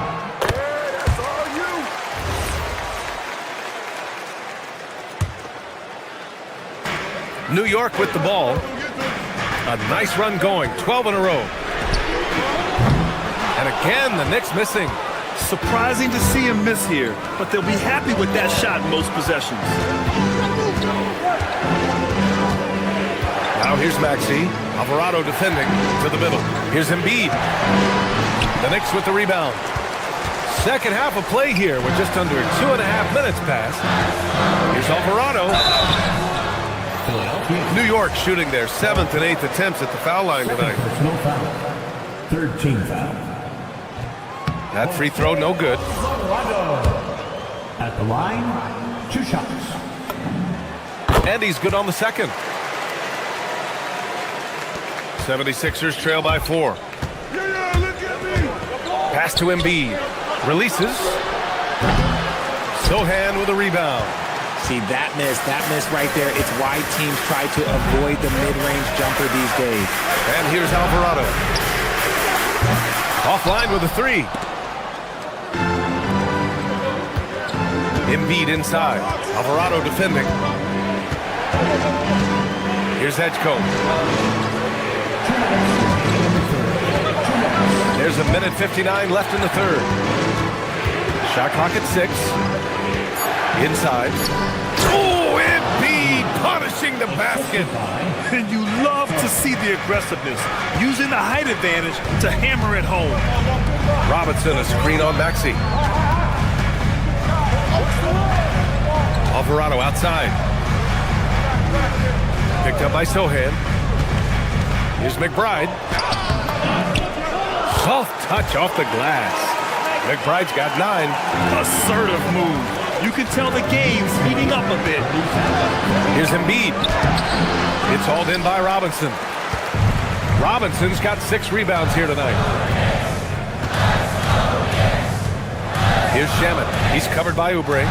C: New York with the ball. A nice run going, 12 in a row. And again, the Knicks missing.
D: Surprising to see him miss here, but they'll be happy with that shot in most possessions.
C: Now here's Maxey. Alvarado defending to the middle. Here's Embiid. The Knicks with the rebound. Second half of play here with just under 2.5 minutes passed. Here's Alvarado. New York shooting their 7th and 8th attempts at the foul line tonight.
J: No foul. Third team foul.
C: That free throw, no good.
J: At the line, 2 shots.
C: And he's good on the second. 76ers trail by 4. Pass to Embiid. Releases. Sohan with a rebound.
L: See, that miss right there, it's why teams try to avoid the mid-range jumper these days.
C: And here's Alvarado. Offline with a 3. Embiid inside. Alvarado defending. Here's Edgecombe. There's a minute 59 left in the third. Shot clock at 6. Inside. Oh, Embiid punishing the basket.
D: And you love to see the aggressiveness, using the height advantage to hammer it home.
C: Robinson, a screen on Maxey. Alvarado outside. Picked up by Sohan. Here's McBride. Soft touch off the glass. McBride's got 9.
D: Assertive move. You can tell the game's heating up a bit.
C: Here's Embiid. It's hauled in by Robinson. Robinson's got 6 rebounds here tonight. Here's Shaman. He's covered by Oubre.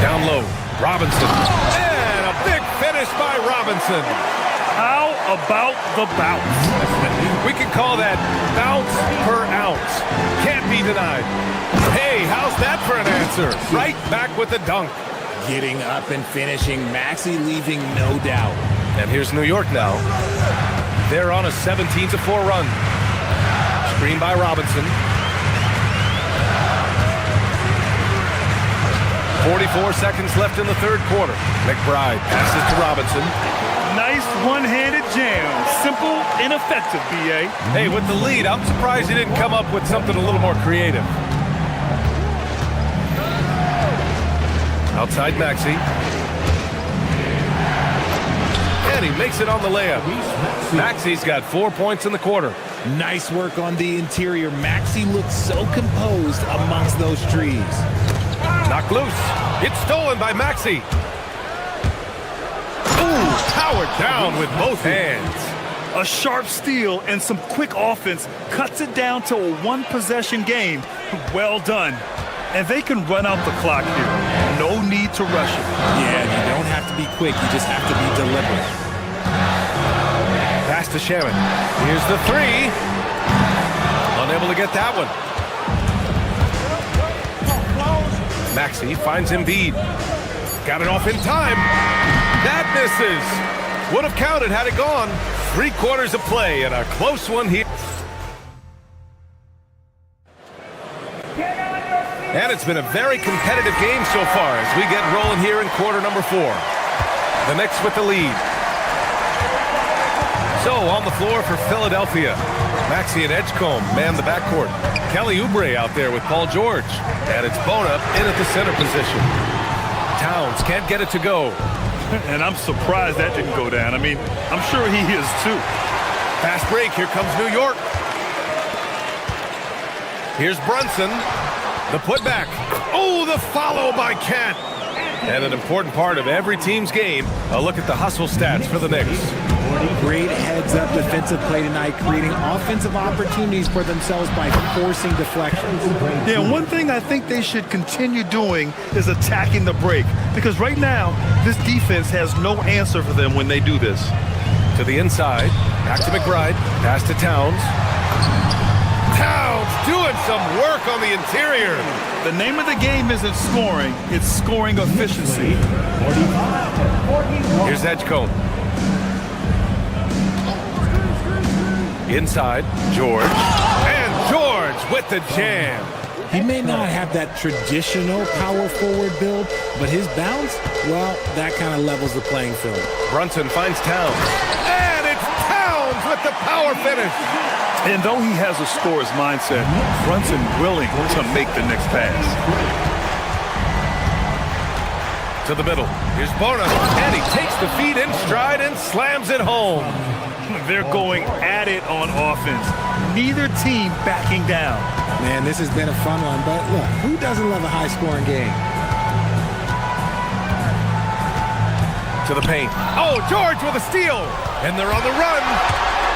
C: Down low. Robinson. And a big finish by Robinson.
D: How about the bounce?
C: We can call that bounce per ounce. Can't be denied. Hey, how's that for an answer? Right back with the dunk.
S: Getting up and finishing. Maxey leaving no doubt.
C: And here's New York now. They're on a 17-4 run. Screen by Robinson. 44 seconds left in the third quarter. McBride passes to Robinson.
D: Nice one-handed jam. Simple and effective, B.A.
C: Hey, with the lead, I'm surprised he didn't come up with something a little more creative. Outside Maxey. And he makes it on the layup. Maxey's got 4 points in the quarter.
S: Nice work on the interior. Maxey looks so composed amongst those trees.
C: Knocked loose. It's stolen by Maxey. Ooh, powered down with both hands.
D: A sharp steal and some quick offense cuts it down to a one-possession game. Well done. And they can run out the clock here. No need to rush it.
S: Yeah, you don't have to be quick. You just have to be deliberate.
C: Pass to Shaman. Here's the 3. Unable to get that one. Maxey finds Embiid. Got it off in time. That misses. Would have counted had it gone. 3 quarters of play and a close one here. And it's been a very competitive game so far as we get rolling here in quarter number 4. The Knicks with the lead. So on the floor for Philadelphia, Maxey and Edgecombe man the backcourt. Kelly Oubre out there with Paul George. And it's Bona in at the center position. Towns can't get it to go.
D: And I'm surprised that didn't go down. I mean, I'm sure he is too.
C: Fast break. Here comes New York. Here's Brunson. The putback. Oh, the follow by Kent. And an important part of every team's game, a look at the hustle stats for the Knicks.
L: Great heads-up defensive play tonight, creating offensive opportunities for themselves by forcing deflections.
D: Yeah, one thing I think they should continue doing is attacking the break. Because right now, this defense has no answer for them when they do this.
C: To the inside, back to McBride, pass to Towns. Towns doing some work on the interior.
D: The name of the game isn't scoring, it's scoring efficiency.
C: Here's Edgecombe. Inside, George. And George with the jam.
L: He may not have that traditional power forward build, but his bounce, well, that kind of levels the playing field.
C: Brunson finds Towns. And it's Towns with the power finish.
D: And though he has a scorer's mindset, Brunson willing to make the next pass.
C: To the middle. Here's Bona. And he takes the feed in stride and slams it home.
D: They're going at it on offense. Neither team backing down.
L: Man, this has been a fun one, but look, who doesn't love a high-scoring game?
C: To the paint. Oh, George with a steal. And they're on the run.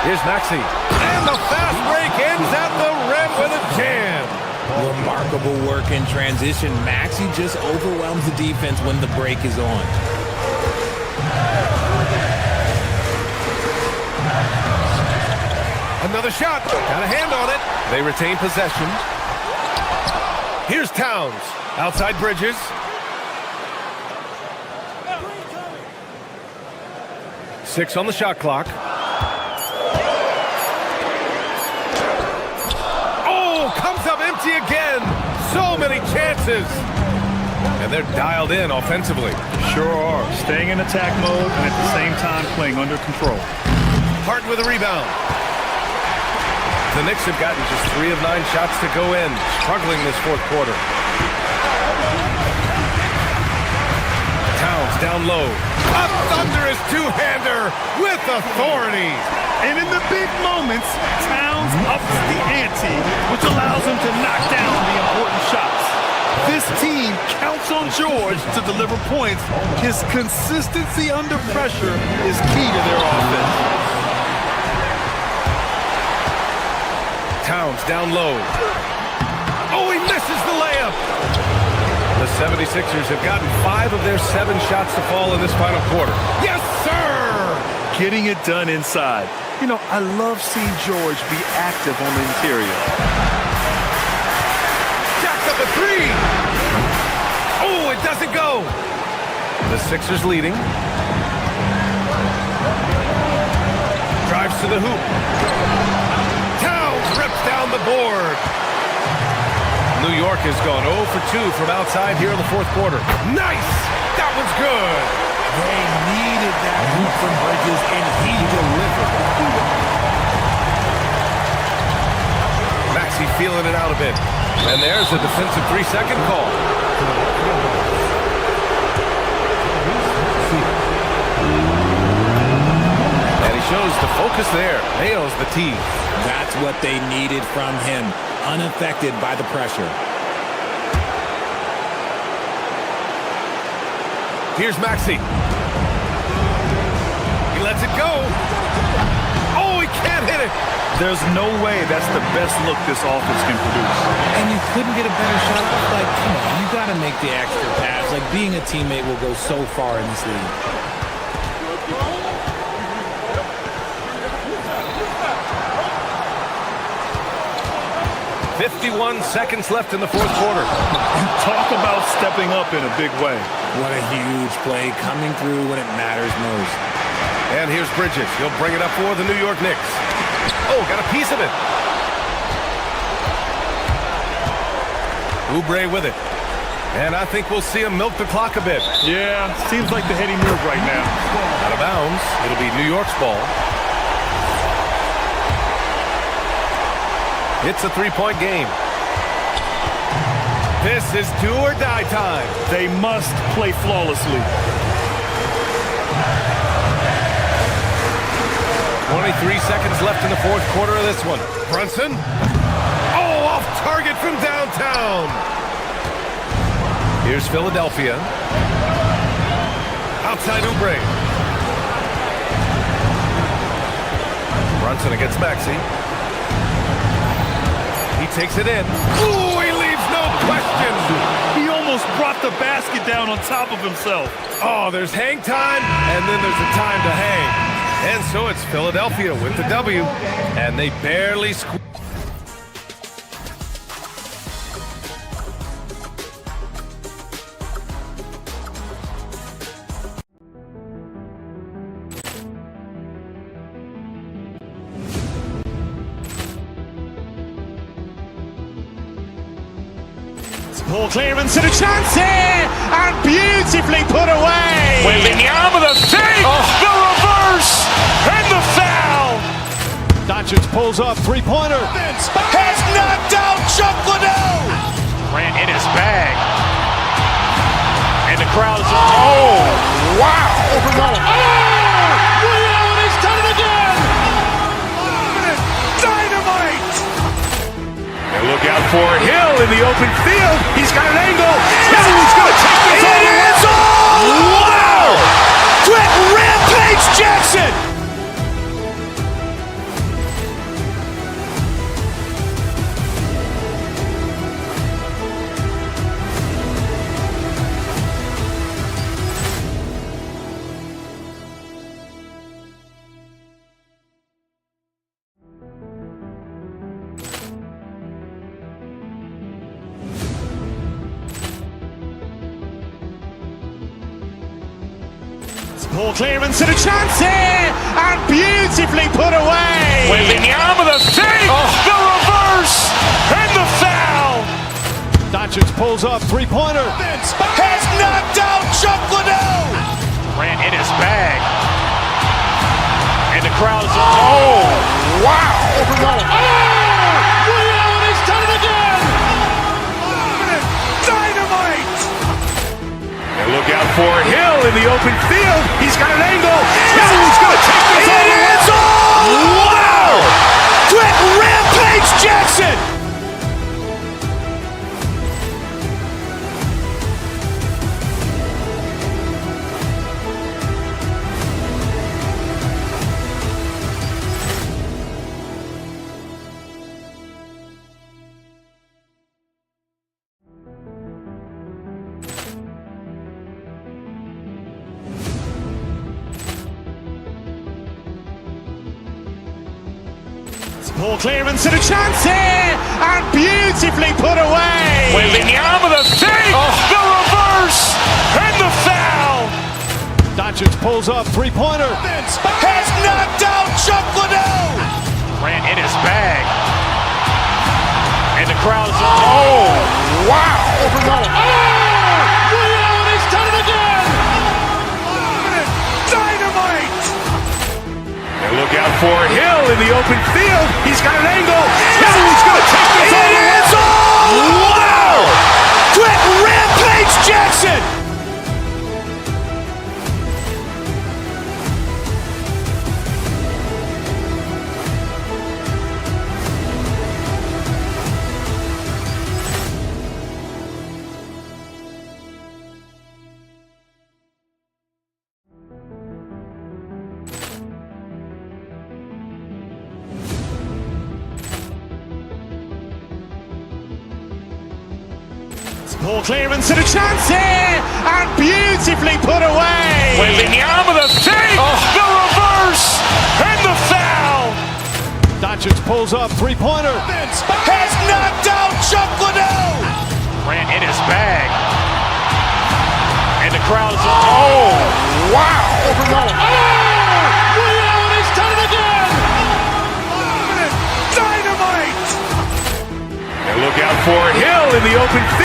C: Here's Maxey. And the fast break ends at the rim with a jam.
S: Remarkable work in transition. Maxey just overwhelms the defense when the break is on.
C: Another shot. Got a hand on it. They retain possession. Here's Towns. Outside Bridges. Six on the shot clock. Oh, comes up empty again. So many chances. chances. And they're dialed in offensively.
D: Sure are. Staying in attack mode and at the same time playing under control.
C: Harden with a rebound. The Knicks have gotten just 3 of 9 shots to go in, struggling this fourth quarter. Towns down low. A thunderous two-hander with authority.
D: And in the big moments, Towns ups the ante, which allows him to knock down the important shots. This team counts on George to deliver points. His consistency under pressure is key to their offense.
C: Towns down low. Oh, he misses the layup. The 76ers have gotten 5 of their 7 shots to fall in this final quarter. Yes, sir!
D: Getting it done inside. You know, I love seeing George be active on the interior.
C: Jacks up a 3. Oh, it doesn't go. The Sixers leading. Drives to the hoop. Towns rips down the board. New York has gone 0 for 2 from outside here in the fourth quarter. Nice! That one's good.
L: They needed that hoop from Bridges, and he delivered.
C: Maxey feeling it out a bit. And there's a defensive 3-second call. And he shows the focus there. Nails the tee.
L: That's what they needed from him. Unaffected by the pressure.
C: Here's Maxey. He lets it go. Oh, he can't hit it.
D: There's no way that's the best look this offense can produce.
L: And you couldn't get a better shot off. Like, come on, you got to make the extra pass. Like, being a teammate will go so far in this league.
C: 51 seconds left in the fourth quarter.
D: Talk about stepping up in a big way.
L: What a huge play coming through when it matters most.
C: And here's Bridges. He'll bring it up for the New York Knicks. Oh, got a piece of it. Oubre with it. And I think we'll see him milk the clock a bit.
D: Yeah, seems like the heady move right now.
C: Out of bounds. It'll be New York's ball. It's a 3-point game. This is do or die time.
D: They must play flawlessly.
C: 23 seconds left in the fourth quarter of this one. Brunson. Oh, off target from downtown. Here's Philadelphia. Outside Oubre. Brunson against Maxey. He takes it in. Ooh, he leaves no question.
D: He almost brought the basket down on top of himself.
C: Oh, there's hang time, and then there's a time to hang. And so it's Philadelphia with the W, and they barely squeeze.
Q: Ball clearance and a chance here, and beautifully put away.
A: Wembanyama the fake, the reverse, and the foul.
R: Doncic pulls up, three-pointer.
A: Has knocked out Chuck Liddell. Grant in his bag. And the crowd is, oh, wow. Oh, Ray Allen has done it again. Dynamite. And look out for Hill in the open field. He's got an angle. He's going to take this all the way. Wow. Quick Rampage Jackson.
Q: Ball clearance and a chance here, and beautifully put away.
A: Wembanyama the fake, the reverse, and the foul.
R: Doncic pulls up, three-pointer.
G: Has knocked out Chuck Liddell. Grant in his bag. And the crowd is... Oh, wow. Ray Allen has done it again. Dynamite. And look out for Hill in the open field. He's got an angle. Hill's going to take this all the way. It is all. Wow. Quick Rampage Jackson.
Q: Ball clearance and a chance here, and beautifully put away.
G: Wembanyama the fake, the reverse, and the foul.
R: Doncic pulls up, three-pointer.
G: Has knocked out Chuck Liddell. Grant in his bag. And the crowd is... Oh, wow. Ray Allen has done it again. Dynamite. And look out for Hill in the open field. He's got an angle. Hill's going to take this all the way. It is all. Wow. Quick Rampage Jackson.
Q: Ball clearance and a chance here, and beautifully put away.
G: Wembanyama the fake, the reverse, and the foul.
R: Doncic pulls up, three-pointer.
G: Has knocked out Chuck Liddell. Grant in his bag. And the crowd is... Oh, wow. Ray Allen has done it again. Dynamite. And look out for Hill in the open field.